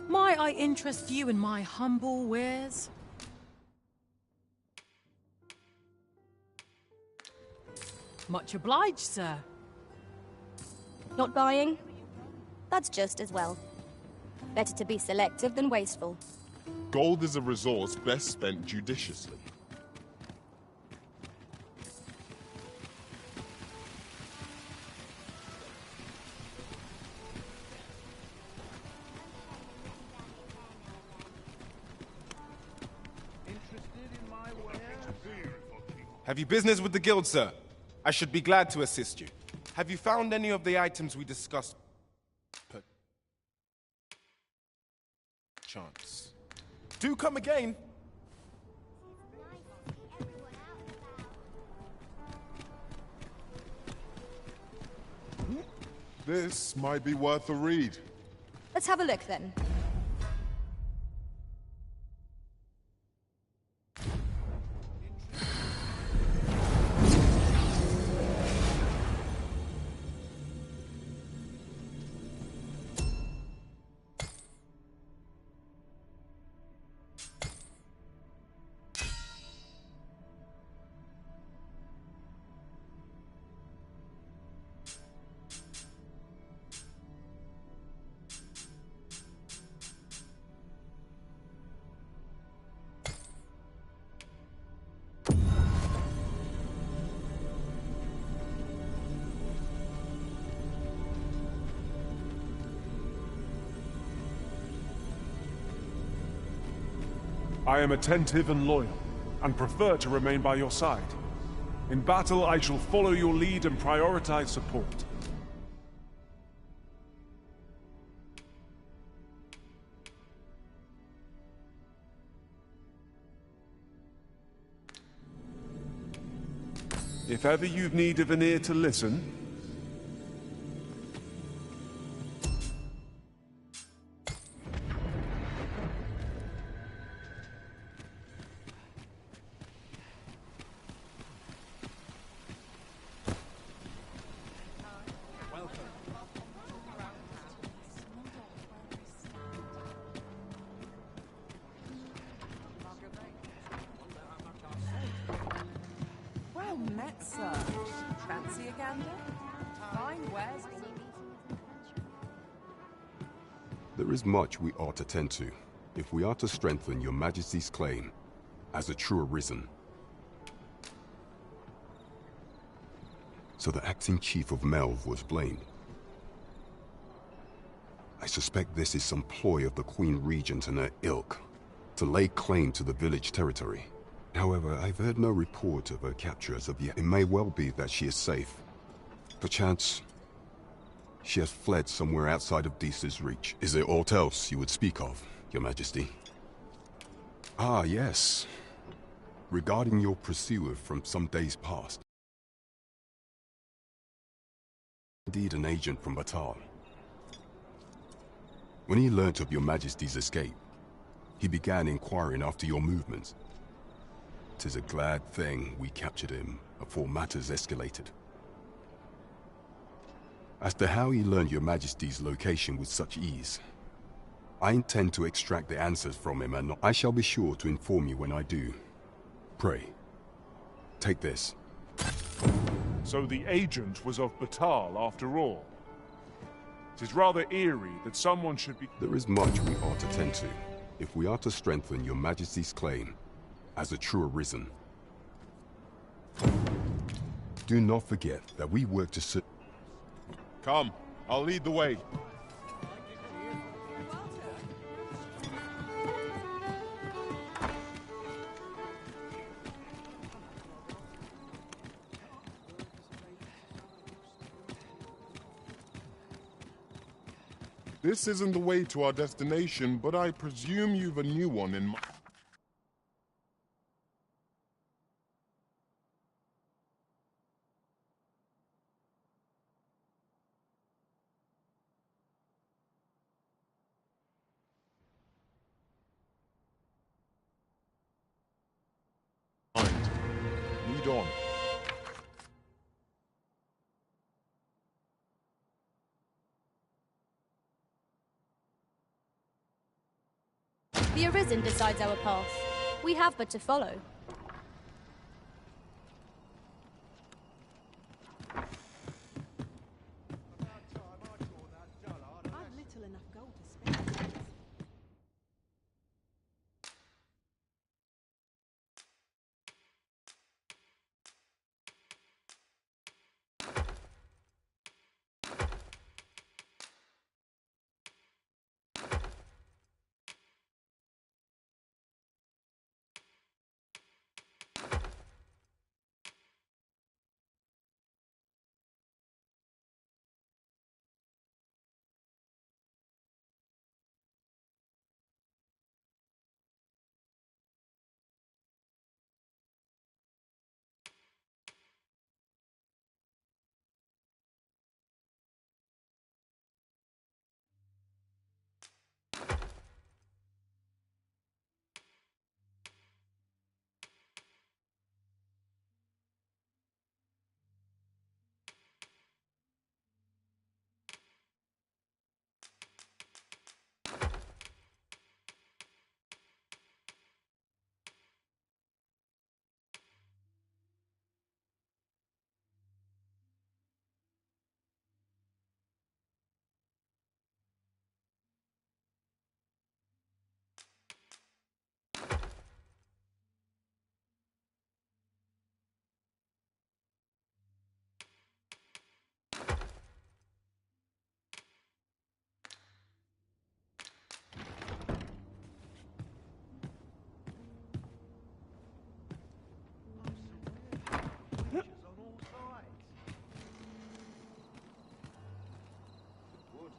Might I interest you in my humble wares? Much obliged, sir. Not buying? That's just as well. Better to be selective than wasteful. Gold is a resource best spent judiciously. Have you business with the guild, sir? I should be glad to assist you. Have you found any of the items we discussed? Chance. Do come again. This might be worth a read. Let's have a look then. I am attentive and loyal, and prefer to remain by your side. In battle, I shall follow your lead and prioritize support. If ever you've need of an ear to listen, Well met, sir. Fancy a gander? Fine wares. There is much we ought to tend to, if we are to strengthen your Majesty's claim as a true Arisen. So the acting chief of Melve was blamed. I suspect this is some ploy of the Queen Regent and her ilk to lay claim to the village territory. However, I've heard no report of her capture as of yet. It may well be that she is safe. Perchance, she has fled somewhere outside of Deesa's reach. Is there aught else you would speak of, Your Majesty? Ah, yes. Regarding your pursuer from some days past. Indeed an agent from Batal. When he learnt of Your Majesty's escape, he began inquiring after your movements. 'Tis a glad thing we captured him before matters escalated. As to how he learned Your Majesty's location with such ease, I intend to extract the answers from him, and I shall be sure to inform you when I do. Pray, take this. so the agent was of Batal after all. It is rather eerie that someone should be... There is much we ought to tend to, if we are to strengthen Your Majesty's claim as a true Arisen. Do not forget that we work to Come, I'll lead the way. This isn't the way to our destination, but I presume you've a new one in mind. Lead on. The Arisen decides our path. We have but to follow.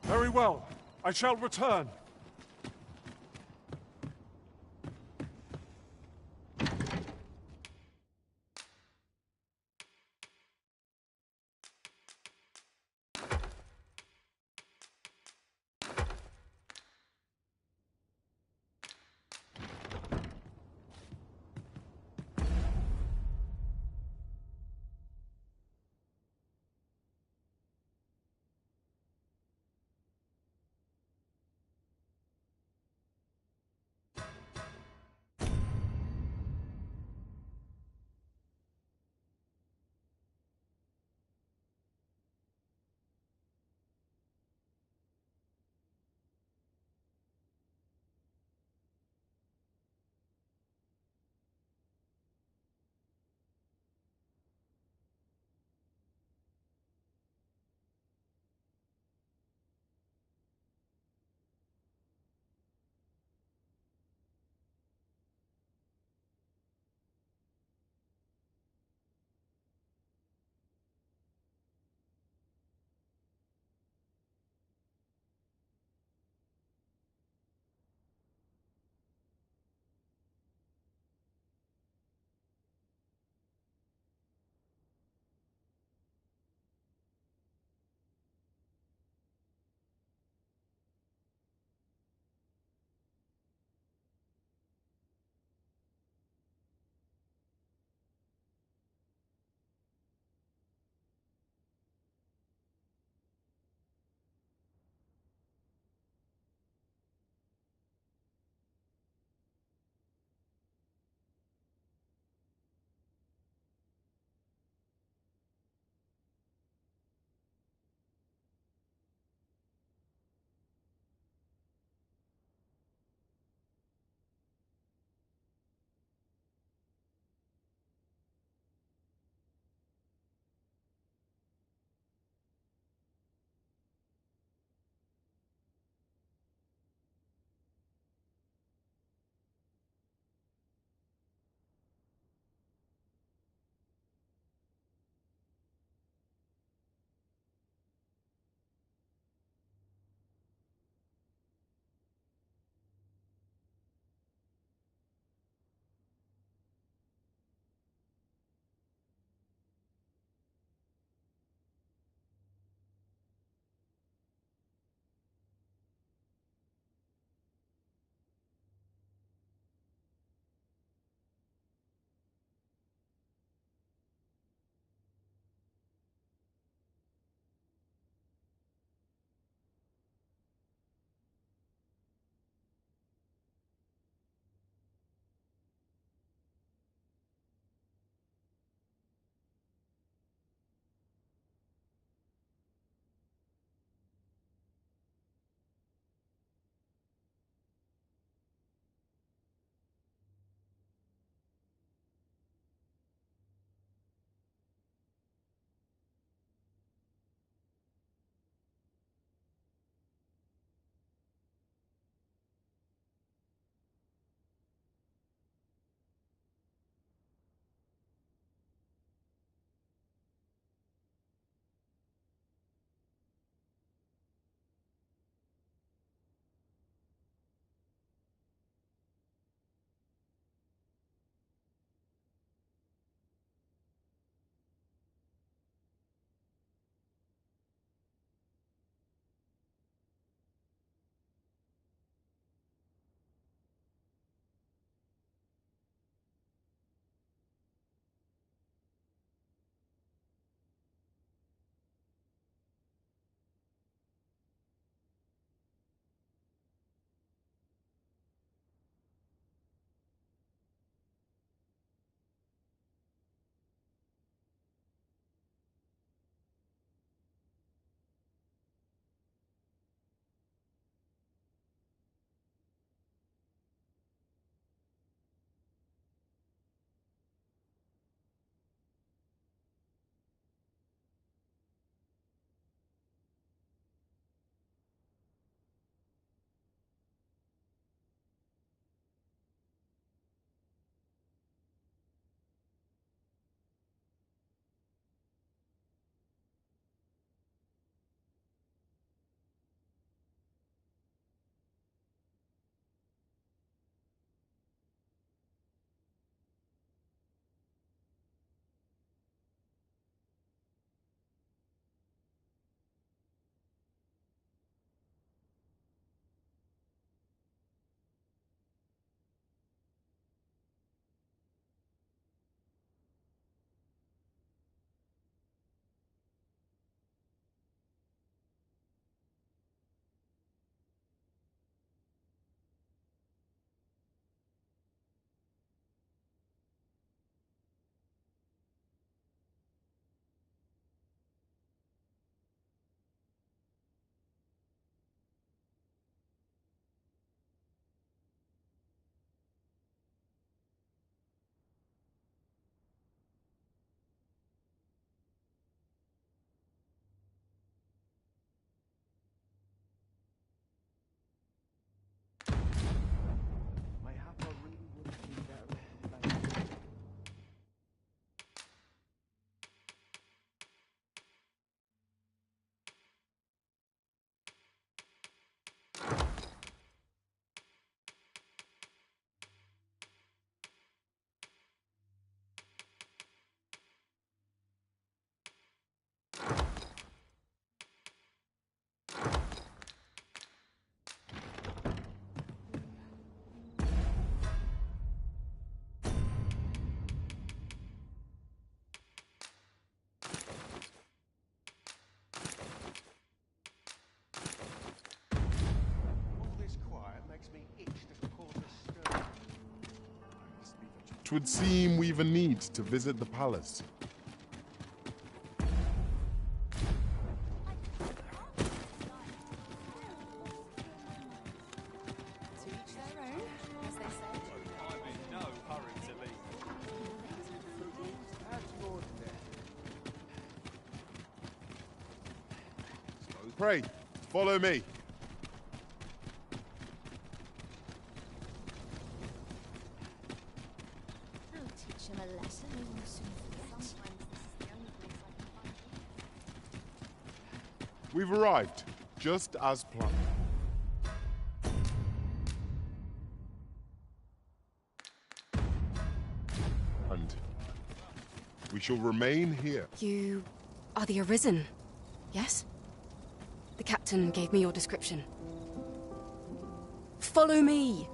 Very well. I shall return. It would seem we've a need to visit the palace. Pray, follow me. I'll teach him a lesson he will soon forget. We've arrived, just as planned. And we shall remain here. You are the Arisen, yes? The captain gave me your description. Follow me!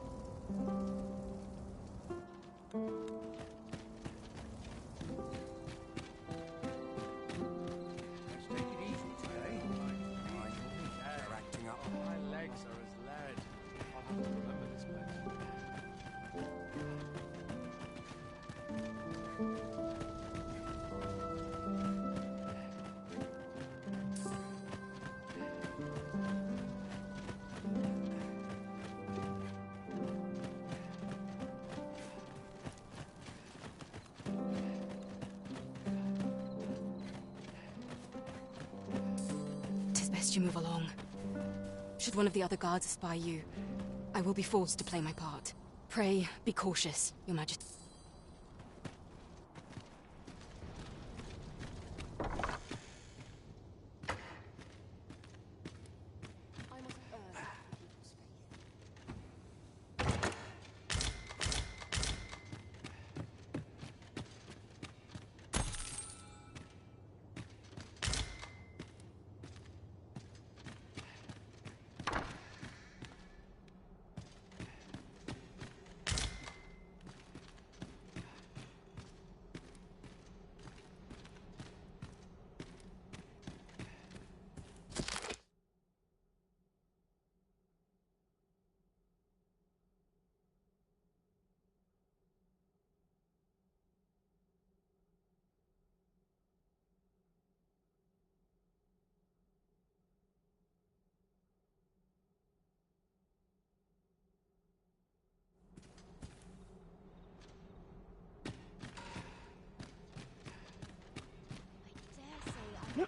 You move along. Should one of the other guards espy you, I will be forced to play my part. Pray, be cautious, Your Majesty.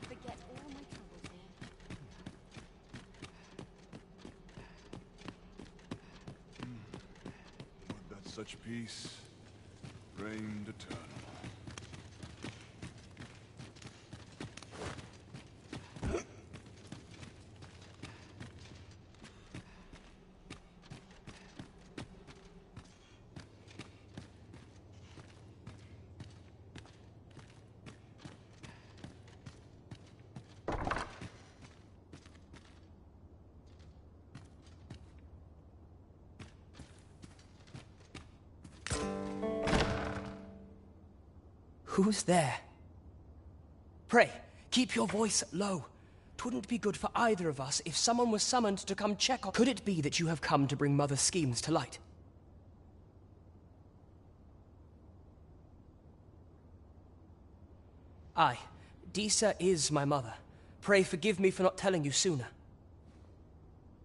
Forget all my troubles here. Would that such peace reigned eternal. Who's there? Pray, keep your voice low. 'Twouldn't be good for either of us if someone was summoned to come check on... Could it be that you have come to bring Mother's schemes to light? Aye, Disa is my mother. Pray forgive me for not telling you sooner.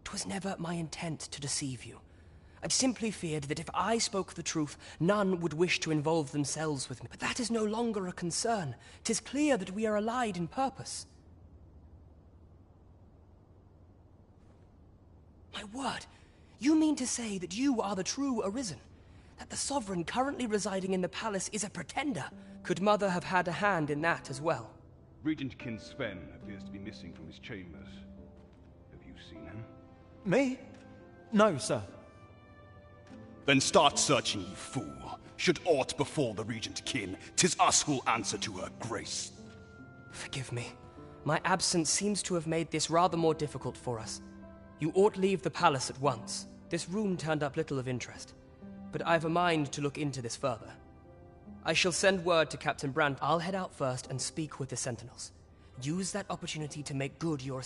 'Twas never my intent to deceive you. I'd simply feared that if I spoke the truth, none would wish to involve themselves with me. But that is no longer a concern. 'Tis clear that we are allied in purpose. My word, you mean to say that you are the true Arisen? That the Sovereign currently residing in the palace is a pretender? Could Mother have had a hand in that as well? Regent Kin Sven appears to be missing from his chambers. Have you seen him? Me? No, sir. Then start searching, you fool. Should aught befall the Regent Kin, 'tis us who'll answer to her grace. Forgive me. My absence seems to have made this rather more difficult for us. You ought leave the palace at once. This room turned up little of interest, but I've a mind to look into this further. I shall send word to Captain Brandt. I'll head out first and speak with the Sentinels. Use that opportunity to make good your...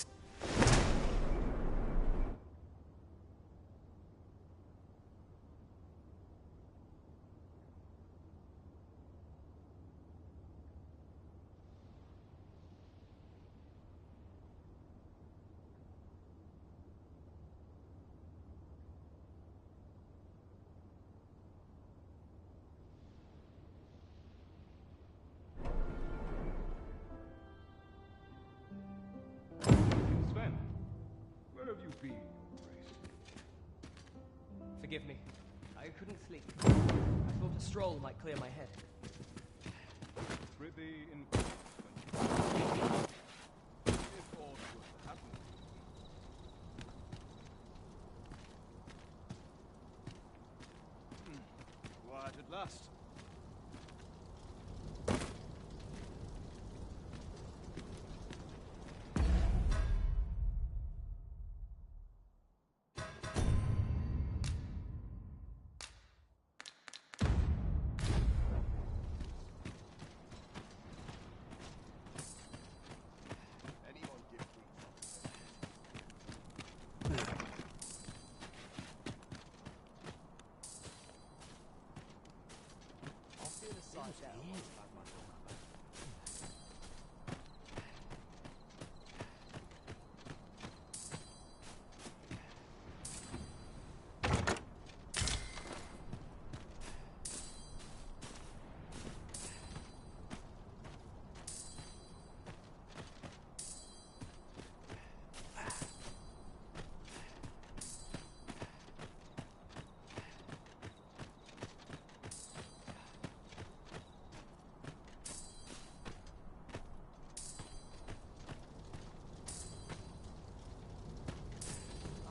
you be, Your Grace? Forgive me. I couldn't sleep. I thought a stroll might clear my head. Prithee, in if aught was to happen. Quiet at last. Anyone give me I'll feel the side down.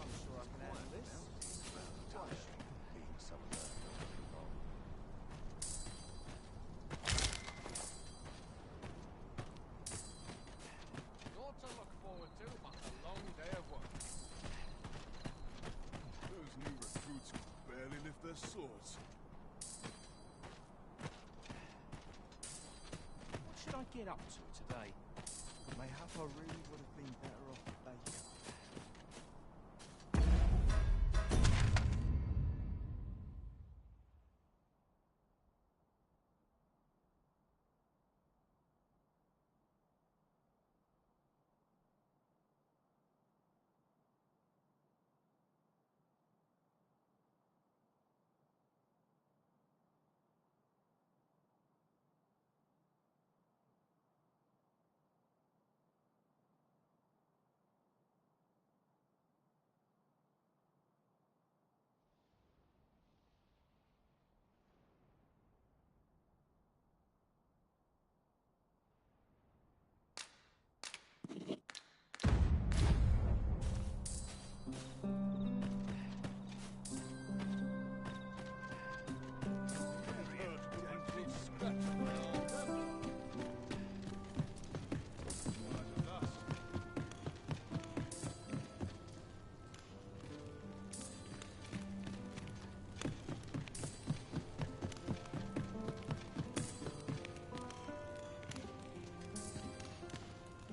I'm sure I can handle this. Not to look forward to, but a long day of work. Those new recruits can barely lift their swords. What should I get up to today? Mayhap I really would have been better off a baker.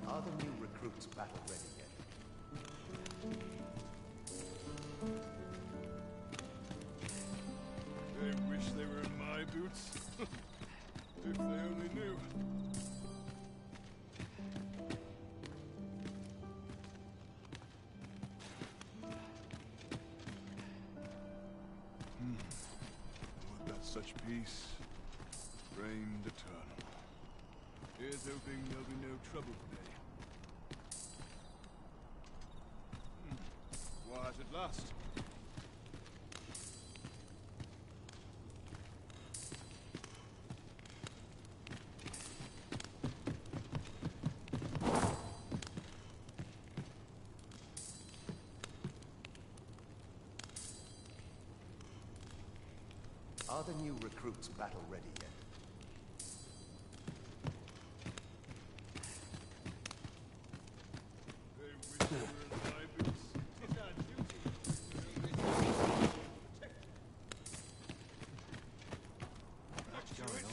Are the new recruits battle ready yet? They wish they were in my boots. If they only knew. Would that such peace reigned eternal. Here's hoping there'll be no trouble today. Quiet at last. Are the new recruits battle ready yet? They wish they were in my boots. It's our duty. What's going on?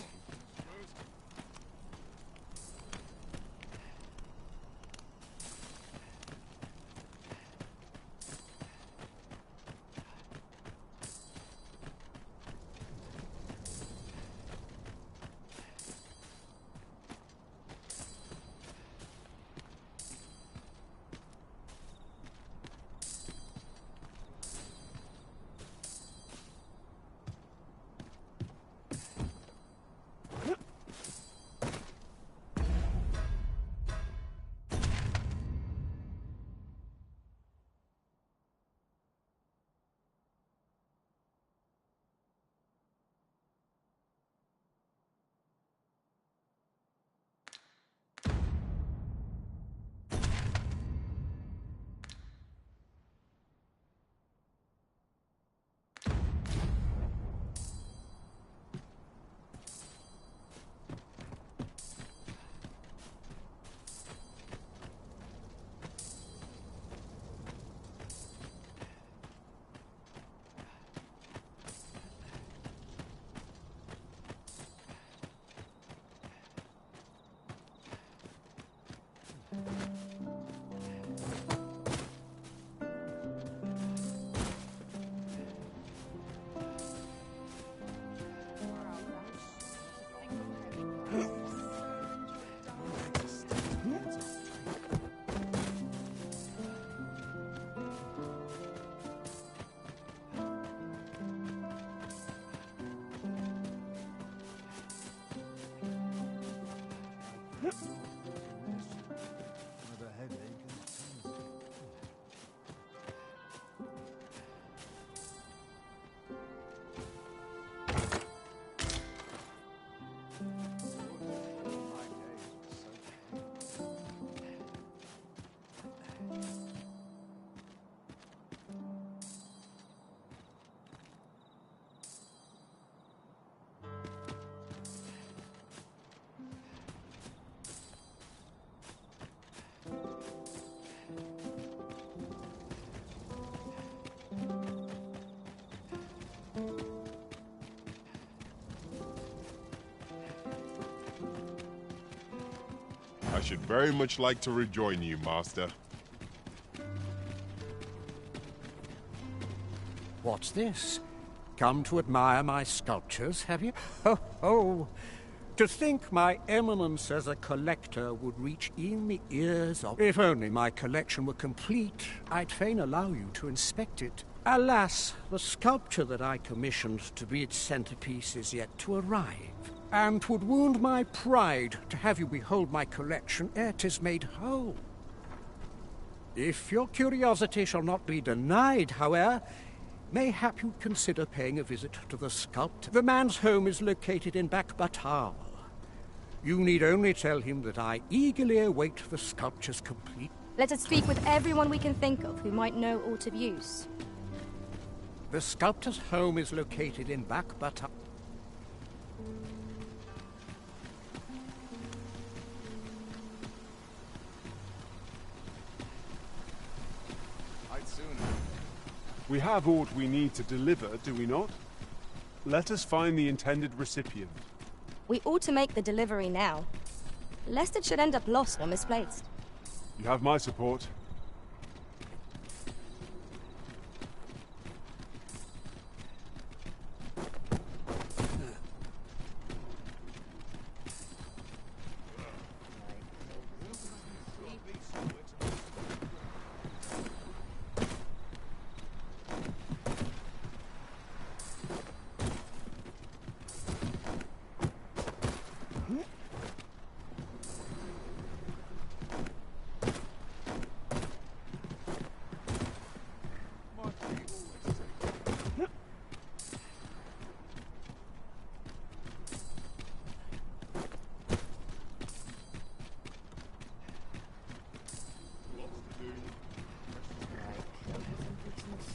I should very much like to rejoin you, Master. What's this? Come to admire my sculptures, have you? Ho, ho! To think my eminence as a collector would reach in the ears of... If only my collection were complete, I'd fain allow you to inspect it. Alas, the sculpture that I commissioned to be its centerpiece is yet to arrive. And 'twould wound my pride to have you behold my collection ere 'tis made whole. If your curiosity shall not be denied, however, mayhap you'd consider paying a visit to the sculptor. The man's home is located in Batal. You need only tell him that I eagerly await the sculpture's complete. Let us speak with everyone we can think of who might know aught of use. The sculptor's home is located in Batal. We have aught we need to deliver, do we not? Let us find the intended recipient. We ought to make the delivery now, lest it should end up lost or misplaced. You have my support.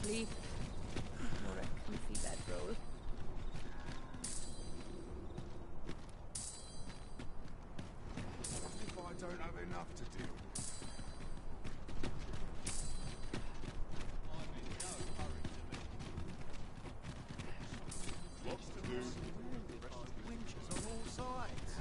Sleep. Or a comfy bedroll. If I don't have enough to do. Lots to do. Winches on all sides.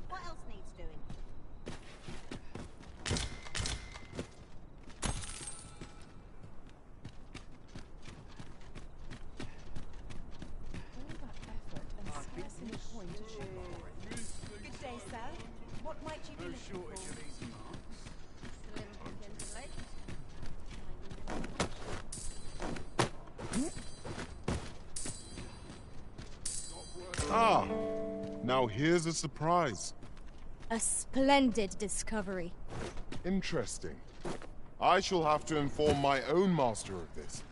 What else needs doing? Good day, sir. What might you be looking for? Ah, now here's a surprise. A splendid discovery. Interesting. I shall have to inform my own master of this.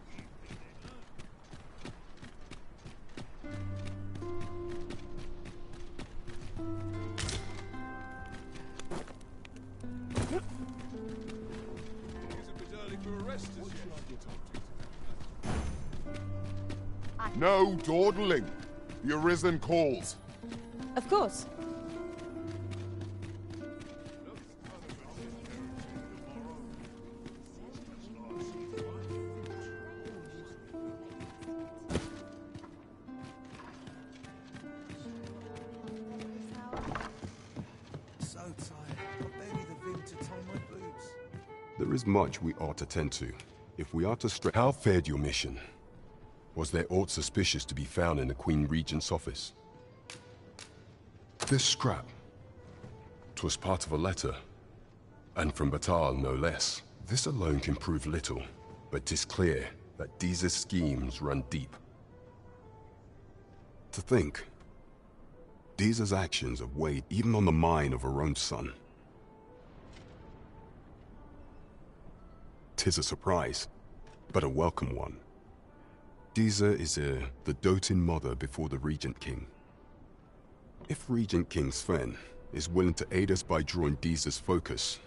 No dawdling. The Arisen calls. Of course. There is much we ought to tend to. If we are to How fared your mission? Was there aught suspicious to be found in the Queen Regent's office? This scrap. 'Twas part of a letter. And from Batal, no less. This alone can prove little, but 'tis clear that Deeza's schemes run deep. To think, Deeza's actions have weighed even on the mind of her own son. 'Tis a surprise, but a welcome one. Deeza is the doting mother before the Regent King. If Regent King Sven is willing to aid us by drawing Deeza's focus,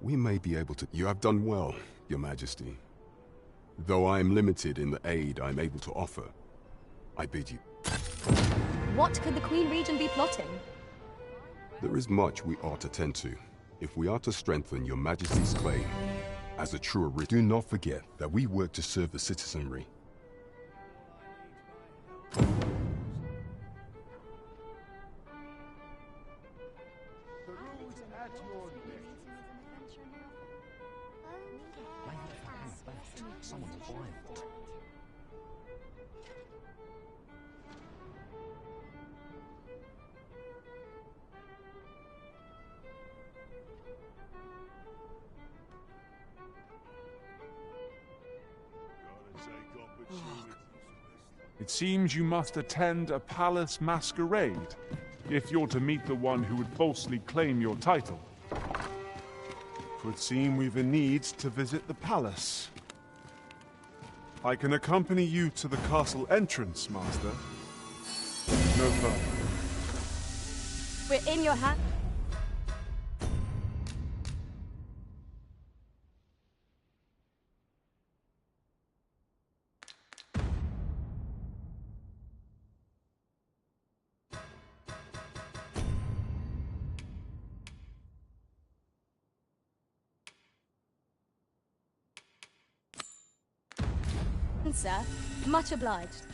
we may be able to— You have done well, Your Majesty. Though I am limited in the aid I am able to offer, I bid you. What could the Queen Regent be plotting? There is much we ought to tend to, if we are to strengthen Your Majesty's claim. As a true Arid, do not forget that we work to serve the citizenry. Someone's wild. It seems you must attend a palace masquerade, if you're to meet the one who would falsely claim your title. 'Twould seem we've a need to visit the palace. I can accompany you to the castle entrance, Master. No further. We're in your hand. Sir, much obliged.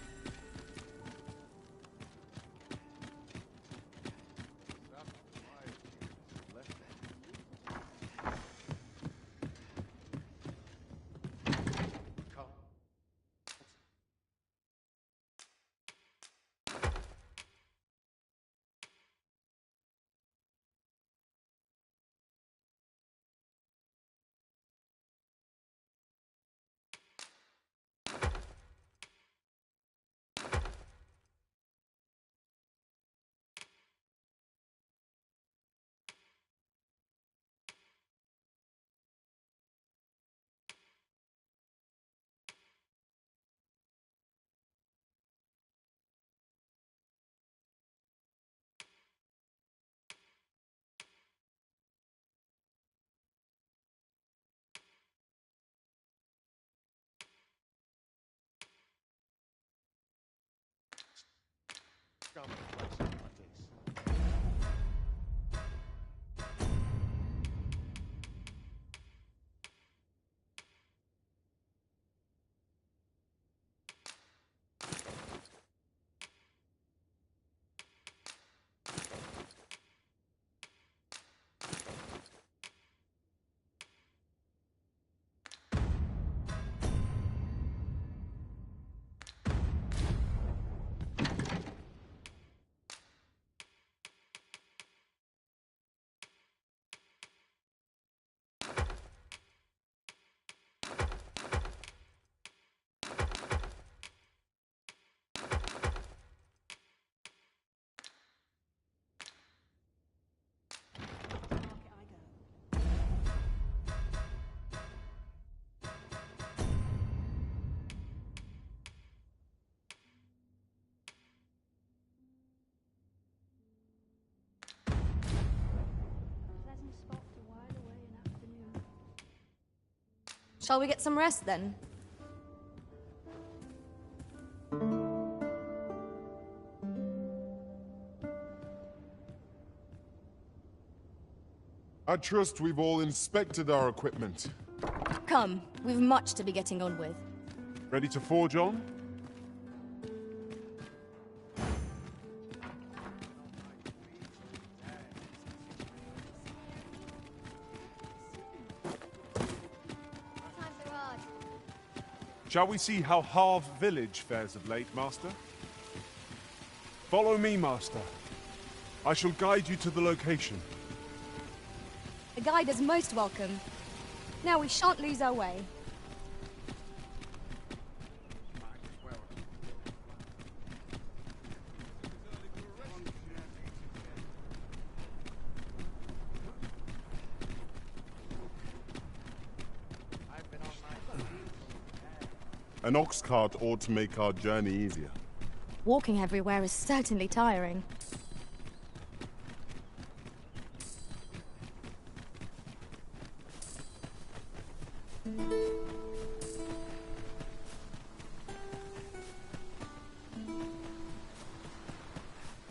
Shall we get some rest then? I trust we've all inspected our equipment. Come, we've much to be getting on with. Ready to forge on? Shall we see how Harve Village fares of late, Master? Follow me, Master. I shall guide you to the location. A guide is most welcome. Now we shan't lose our way. An ox cart ought to make our journey easier. Walking everywhere is certainly tiring.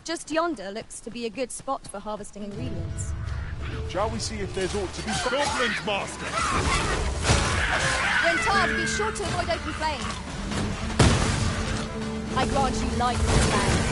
Just yonder looks to be a good spot for harvesting ingredients. Shall we see if there's aught to be... Goblins, Master! When tarred, be sure to avoid open flame. I grant you light for the land.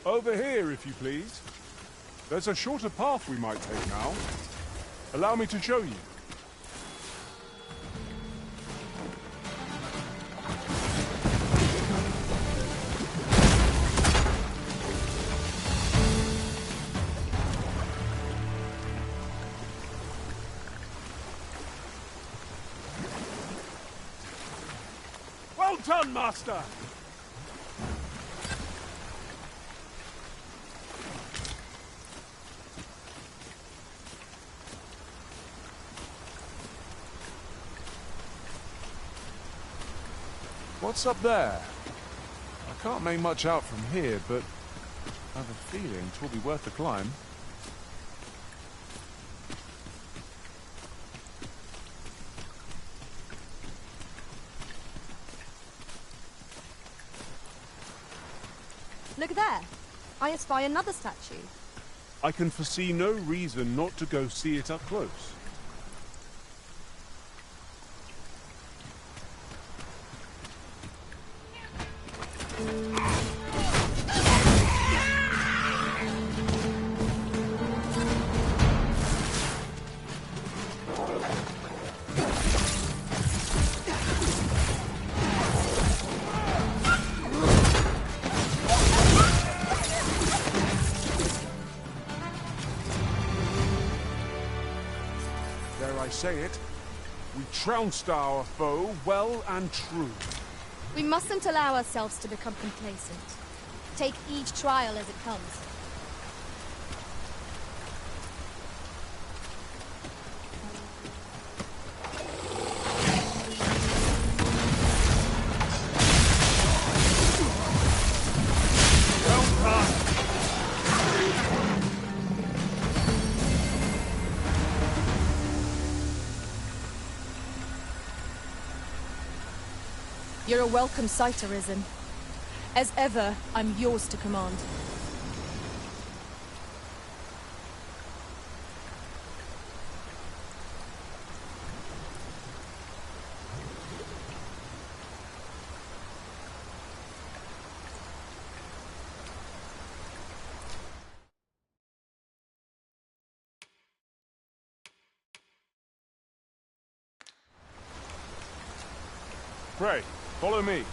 Over here, if you please. There's a shorter path we might take now. Allow me to show you. Well done, Master! What's up there? I can't make much out from here, but I have a feeling it will be worth the climb. Look there. I espy another statue. I can foresee no reason not to go see it up close. I say it, we trounced our foe well and true. We mustn't allow ourselves to become complacent. Take each trial as it comes. You're a welcome sight, Arisen. As ever, I'm yours to command. Pray, follow me.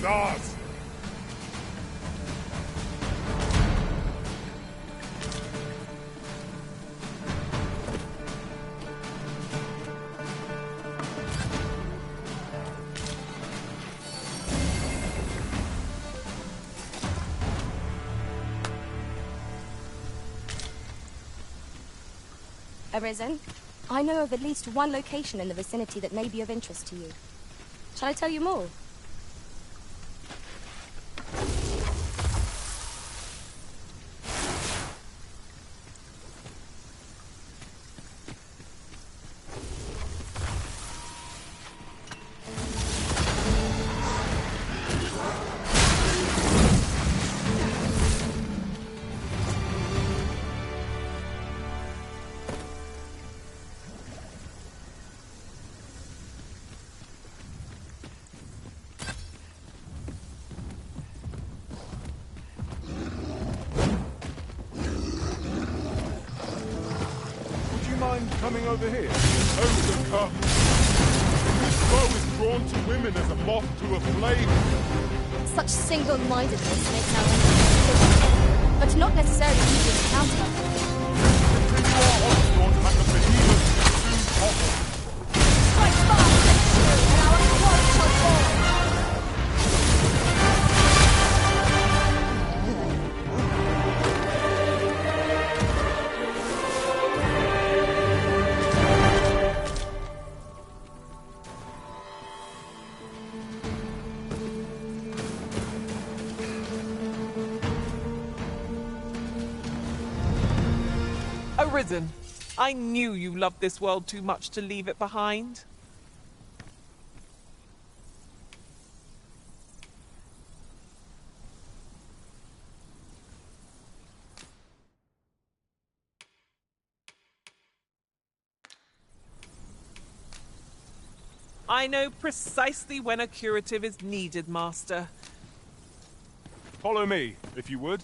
ours! Arisen, I know of at least one location in the vicinity that may be of interest to you. Shall I tell you more? Coming over here. Oh, the cup! This bow is drawn to women as a moth to a flame. Such single-mindedness makes our enemies, but not necessarily easy to counter. Continue our onslaught like a behemoth soon topple. Strike fast, and our squad shall fall. Arisen, I knew you loved this world too much to leave it behind. I know precisely when a curative is needed, Master. Follow me, if you would.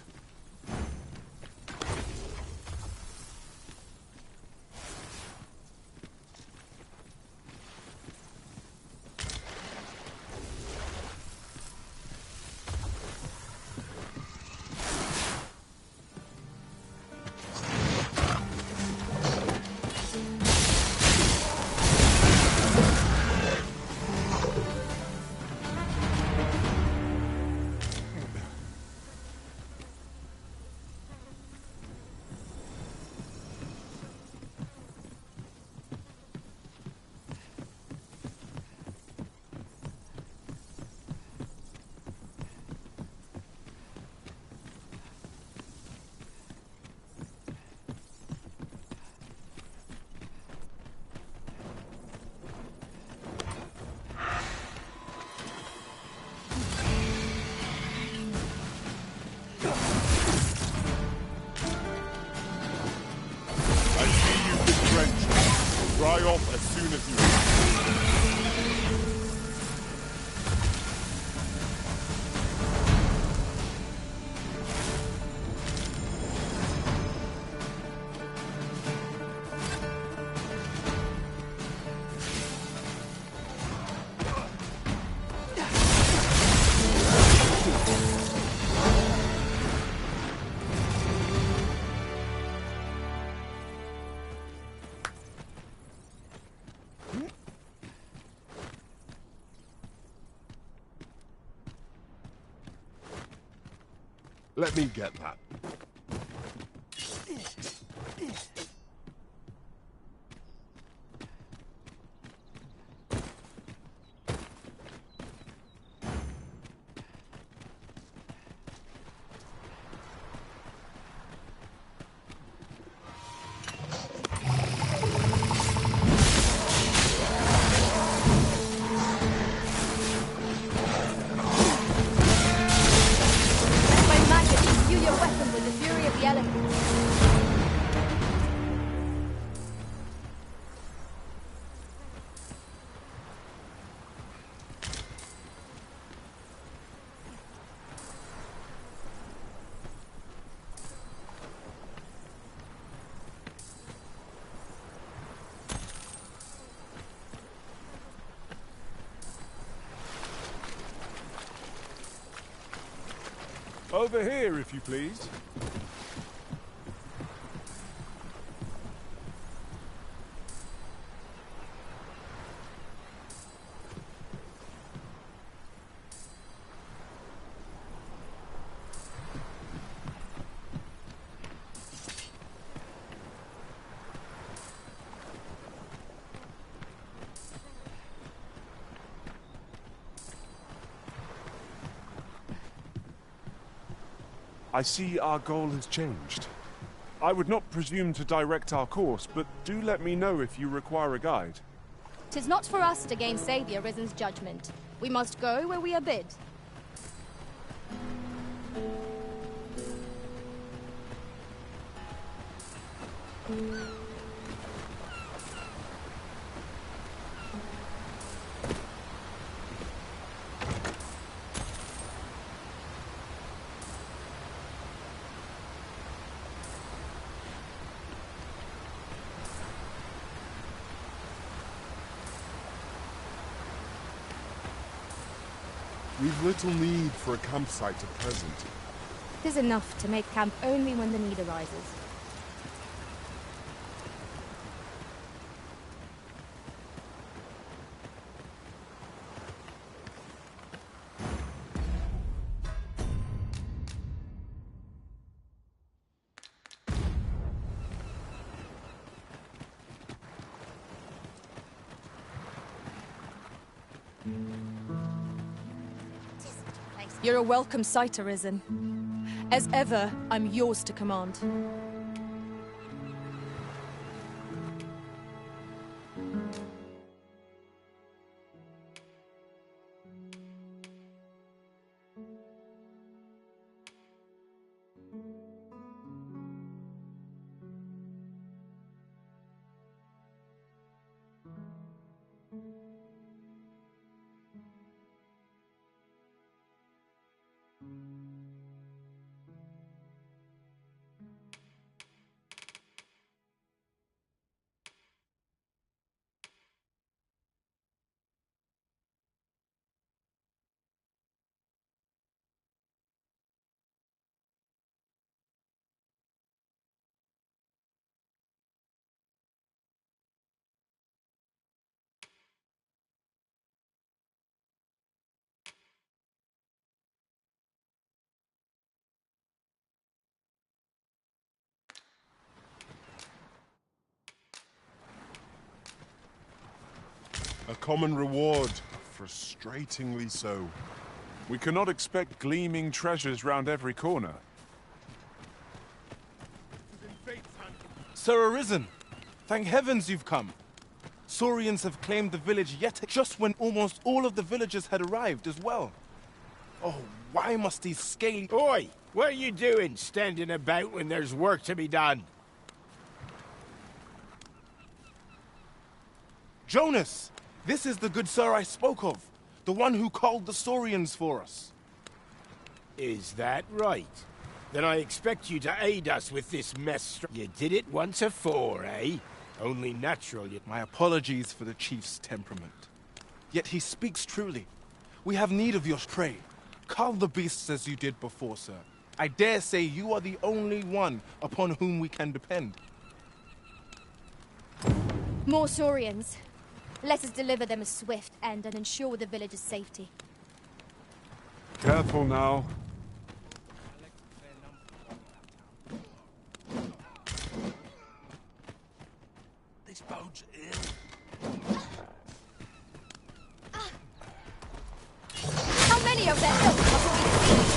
Dry off as soon as you... Let me get that. Your weapon with Over here, if you please. I see our goal has changed. I would not presume to direct our course, but do let me know if you require a guide. 'Tis not for us to gainsay the Arisen's judgment. We must go where we are bid. We've little need for a campsite at present. 'Tis enough to make camp only when the need arises. You're a welcome sight, Arisen. As ever, I'm yours to command. A common reward, frustratingly so. We cannot expect gleaming treasures round every corner. Sir Arisen, thank heavens you've come. Saurians have claimed the village yet just when almost all of the villagers had arrived as well. Oh, why must these scaly... Oi! What are you doing, standing about when there's work to be done? Jonas! This is the good sir I spoke of. The one who called the Saurians for us. Is that right? Then I expect you to aid us with this mess. You did it once afore, eh? Only natural you... My apologies for the chief's temperament. Yet he speaks truly. We have need of your prey. Cull the beasts as you did before, sir. I dare say you are the only one upon whom we can depend. More Saurians. Let us deliver them a swift end and ensure the village's safety. Careful now. This boat's ill. How many of their ilk must we defeat?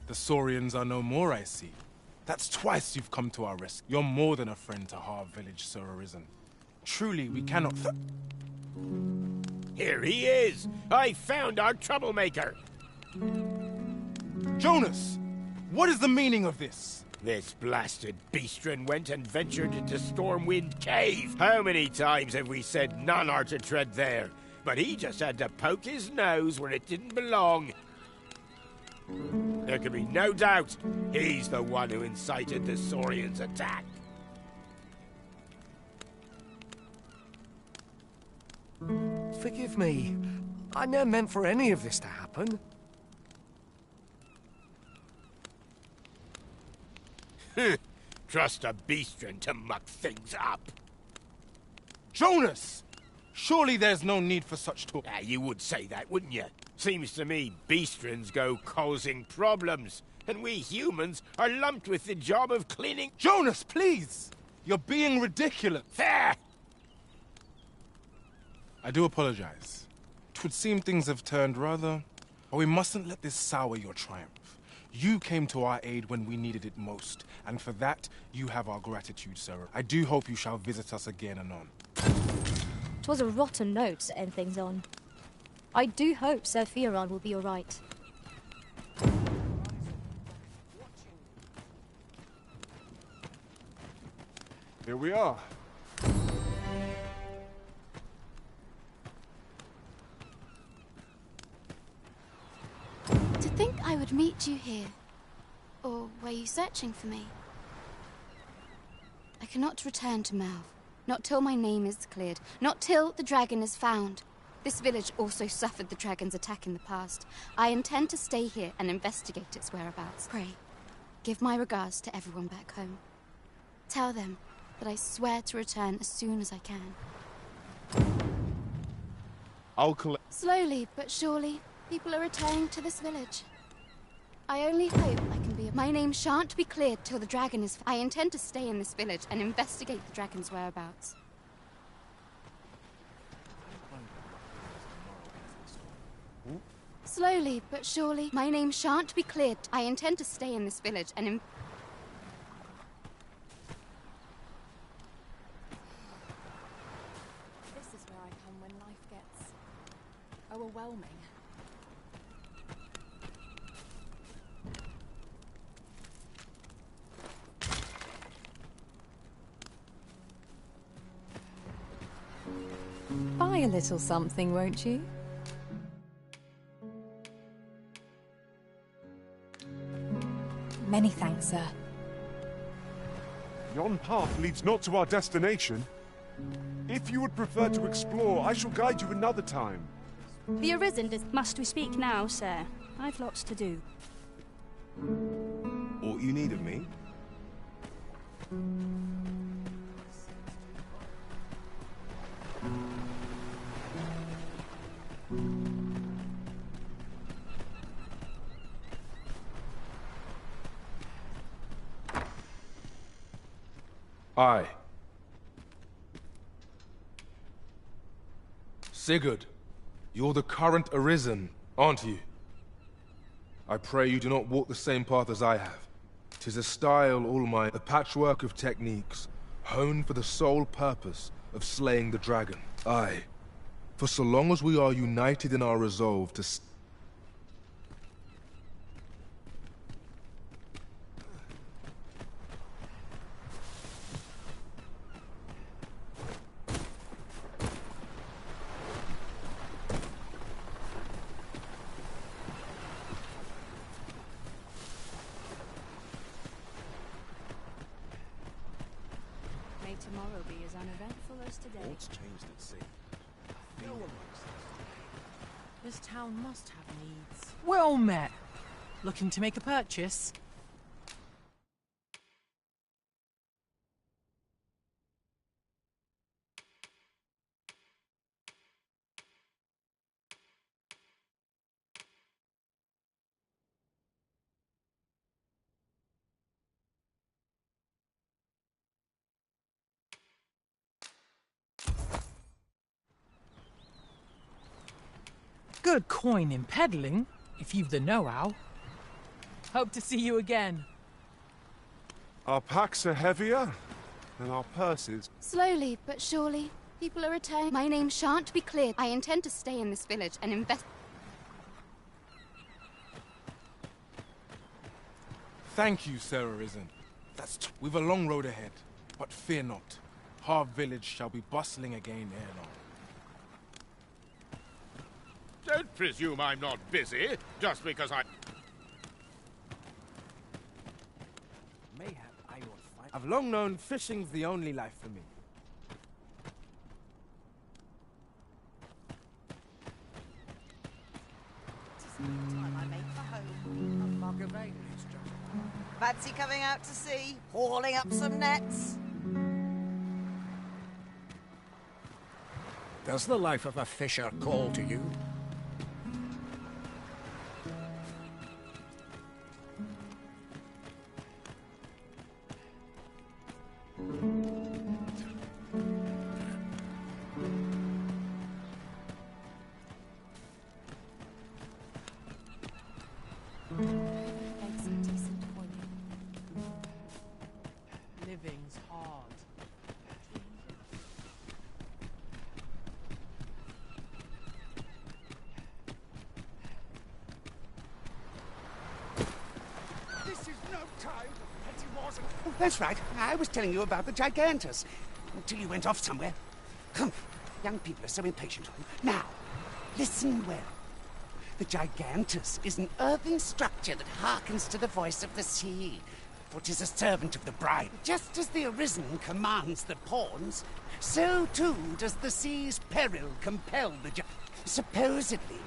The Saurians are no more, I see. That's twice you've come to our rescue. You're more than a friend to Harv Village, Sir Arisen. Truly, we cannot Here he is! I found our troublemaker! Jonas! What is the meaning of this? This blasted beastren went and ventured into Stormwind Cave. How many times have we said none are to tread there? But he just had to poke his nose where it didn't belong. There can be no doubt he's the one who incited the Saurians' attack. Forgive me. I never meant for any of this to happen. Trust a beastren to muck things up. Jonas! Surely there's no need for such talk. You would say that, wouldn't you? Seems to me beastrens go causing problems, and we humans are lumped with the job of cleaning— Jonas, please! You're being ridiculous. There! I do apologize. 'Twould seem things have turned rather... But we mustn't let this sour your triumph. You came to our aid when we needed it most, and for that, you have our gratitude, sir. I do hope you shall visit us again anon. 'Twas a rotten note to end things on. I do hope Sir Fioran will be alright. Here we are. To think I would meet you here. Or were you searching for me? I cannot return to Melve. Not till my name is cleared. Not till the dragon is found. This village also suffered the dragon's attack in the past. I intend to stay here and investigate its whereabouts. Pray, give my regards to everyone back home. Tell them that I swear to return as soon as I can. I'll collect... Slowly but surely, people are returning to this village. I only hope I can be... My name shan't be cleared till the dragon is... I intend to stay in this village and investigate the dragon's whereabouts. Slowly but surely, my name shan't be cleared. I intend to stay in this village and... This is where I come when life gets overwhelming. Buy a little something, won't you? Many thanks, sir. Yon path leads not to our destination. If you would prefer to explore, I shall guide you another time. The Arisen does... Must we speak now, sir? I've lots to do. Aught you need of me? Aye. Sigurd, you're the current Arisen, aren't you? I pray you do not walk the same path as I have. 'Tis a style all mine, a patchwork of techniques, honed for the sole purpose of slaying the dragon. Aye, for so long as we are united in our resolve to May tomorrow be as uneventful as today. What's changed at sea? No one likes this town must have needs. Well met. Looking to make a purchase? Good coin in peddling, if you've the know-how. Hope to see you again. Our packs are heavier than our purses. Slowly but surely, people are returning. My name shan't be cleared. I intend to stay in this village and invest... Thank you, Sir Arisen. We've a long road ahead, but fear not. Harv village shall be bustling again ere long. Don't presume I'm not busy, just because I... Mayhap I will find... I've long known fishing's the only life for me. Time I make for home. A mug of ale is just... Fancy coming out to sea, hauling up some nets? Does the life of a fisher call to you? Living's hard. This is no time for petty wars and... Oh, that's right. I was telling you about the Gigantus. Until you went off somewhere. Come, young people are so impatient. Now, listen well. The Gigantus is an earthen structure that hearkens to the voice of the sea, for 'tis a servant of the brine. Just as the Arisen commands the pawns, so too does the sea's peril compel the Supposedly,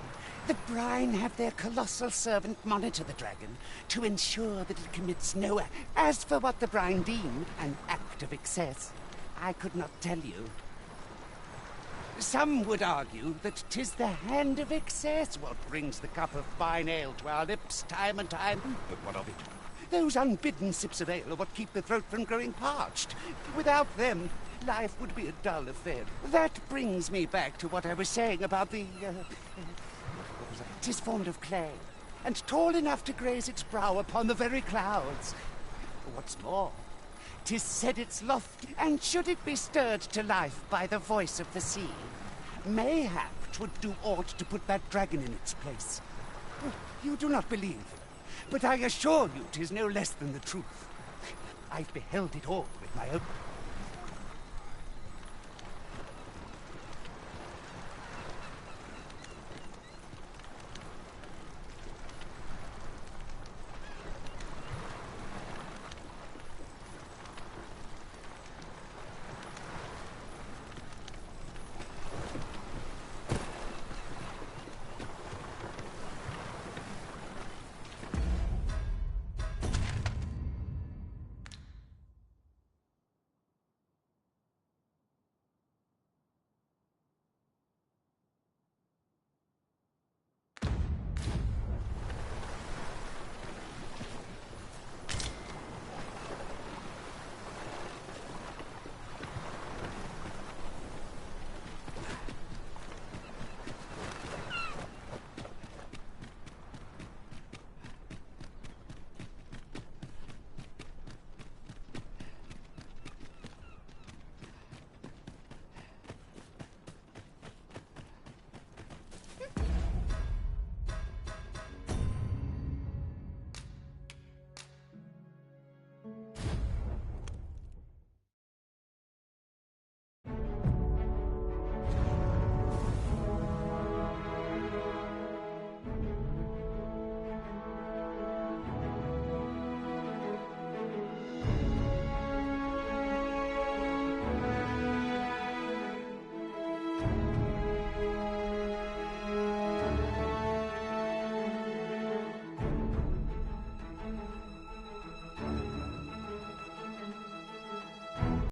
the brine have their colossal servant monitor the dragon to ensure that it commits no act. As for what the brine deem an act of excess, I could not tell you. Some would argue that 'tis the hand of excess what brings the cup of fine ale to our lips time and time. But what of it? Those unbidden sips of ale are what keep the throat from growing parched. Without them, life would be a dull affair. That brings me back to what I was saying about the... what was it? 'Tis formed of clay, and tall enough to graze its brow upon the very clouds. What's more, 'tis said it's loth, and should it be stirred to life by the voice of the sea, mayhap 'twould do aught to put that dragon in its place. You do not believe, but I assure you 'tis no less than the truth. I've beheld it all with my own...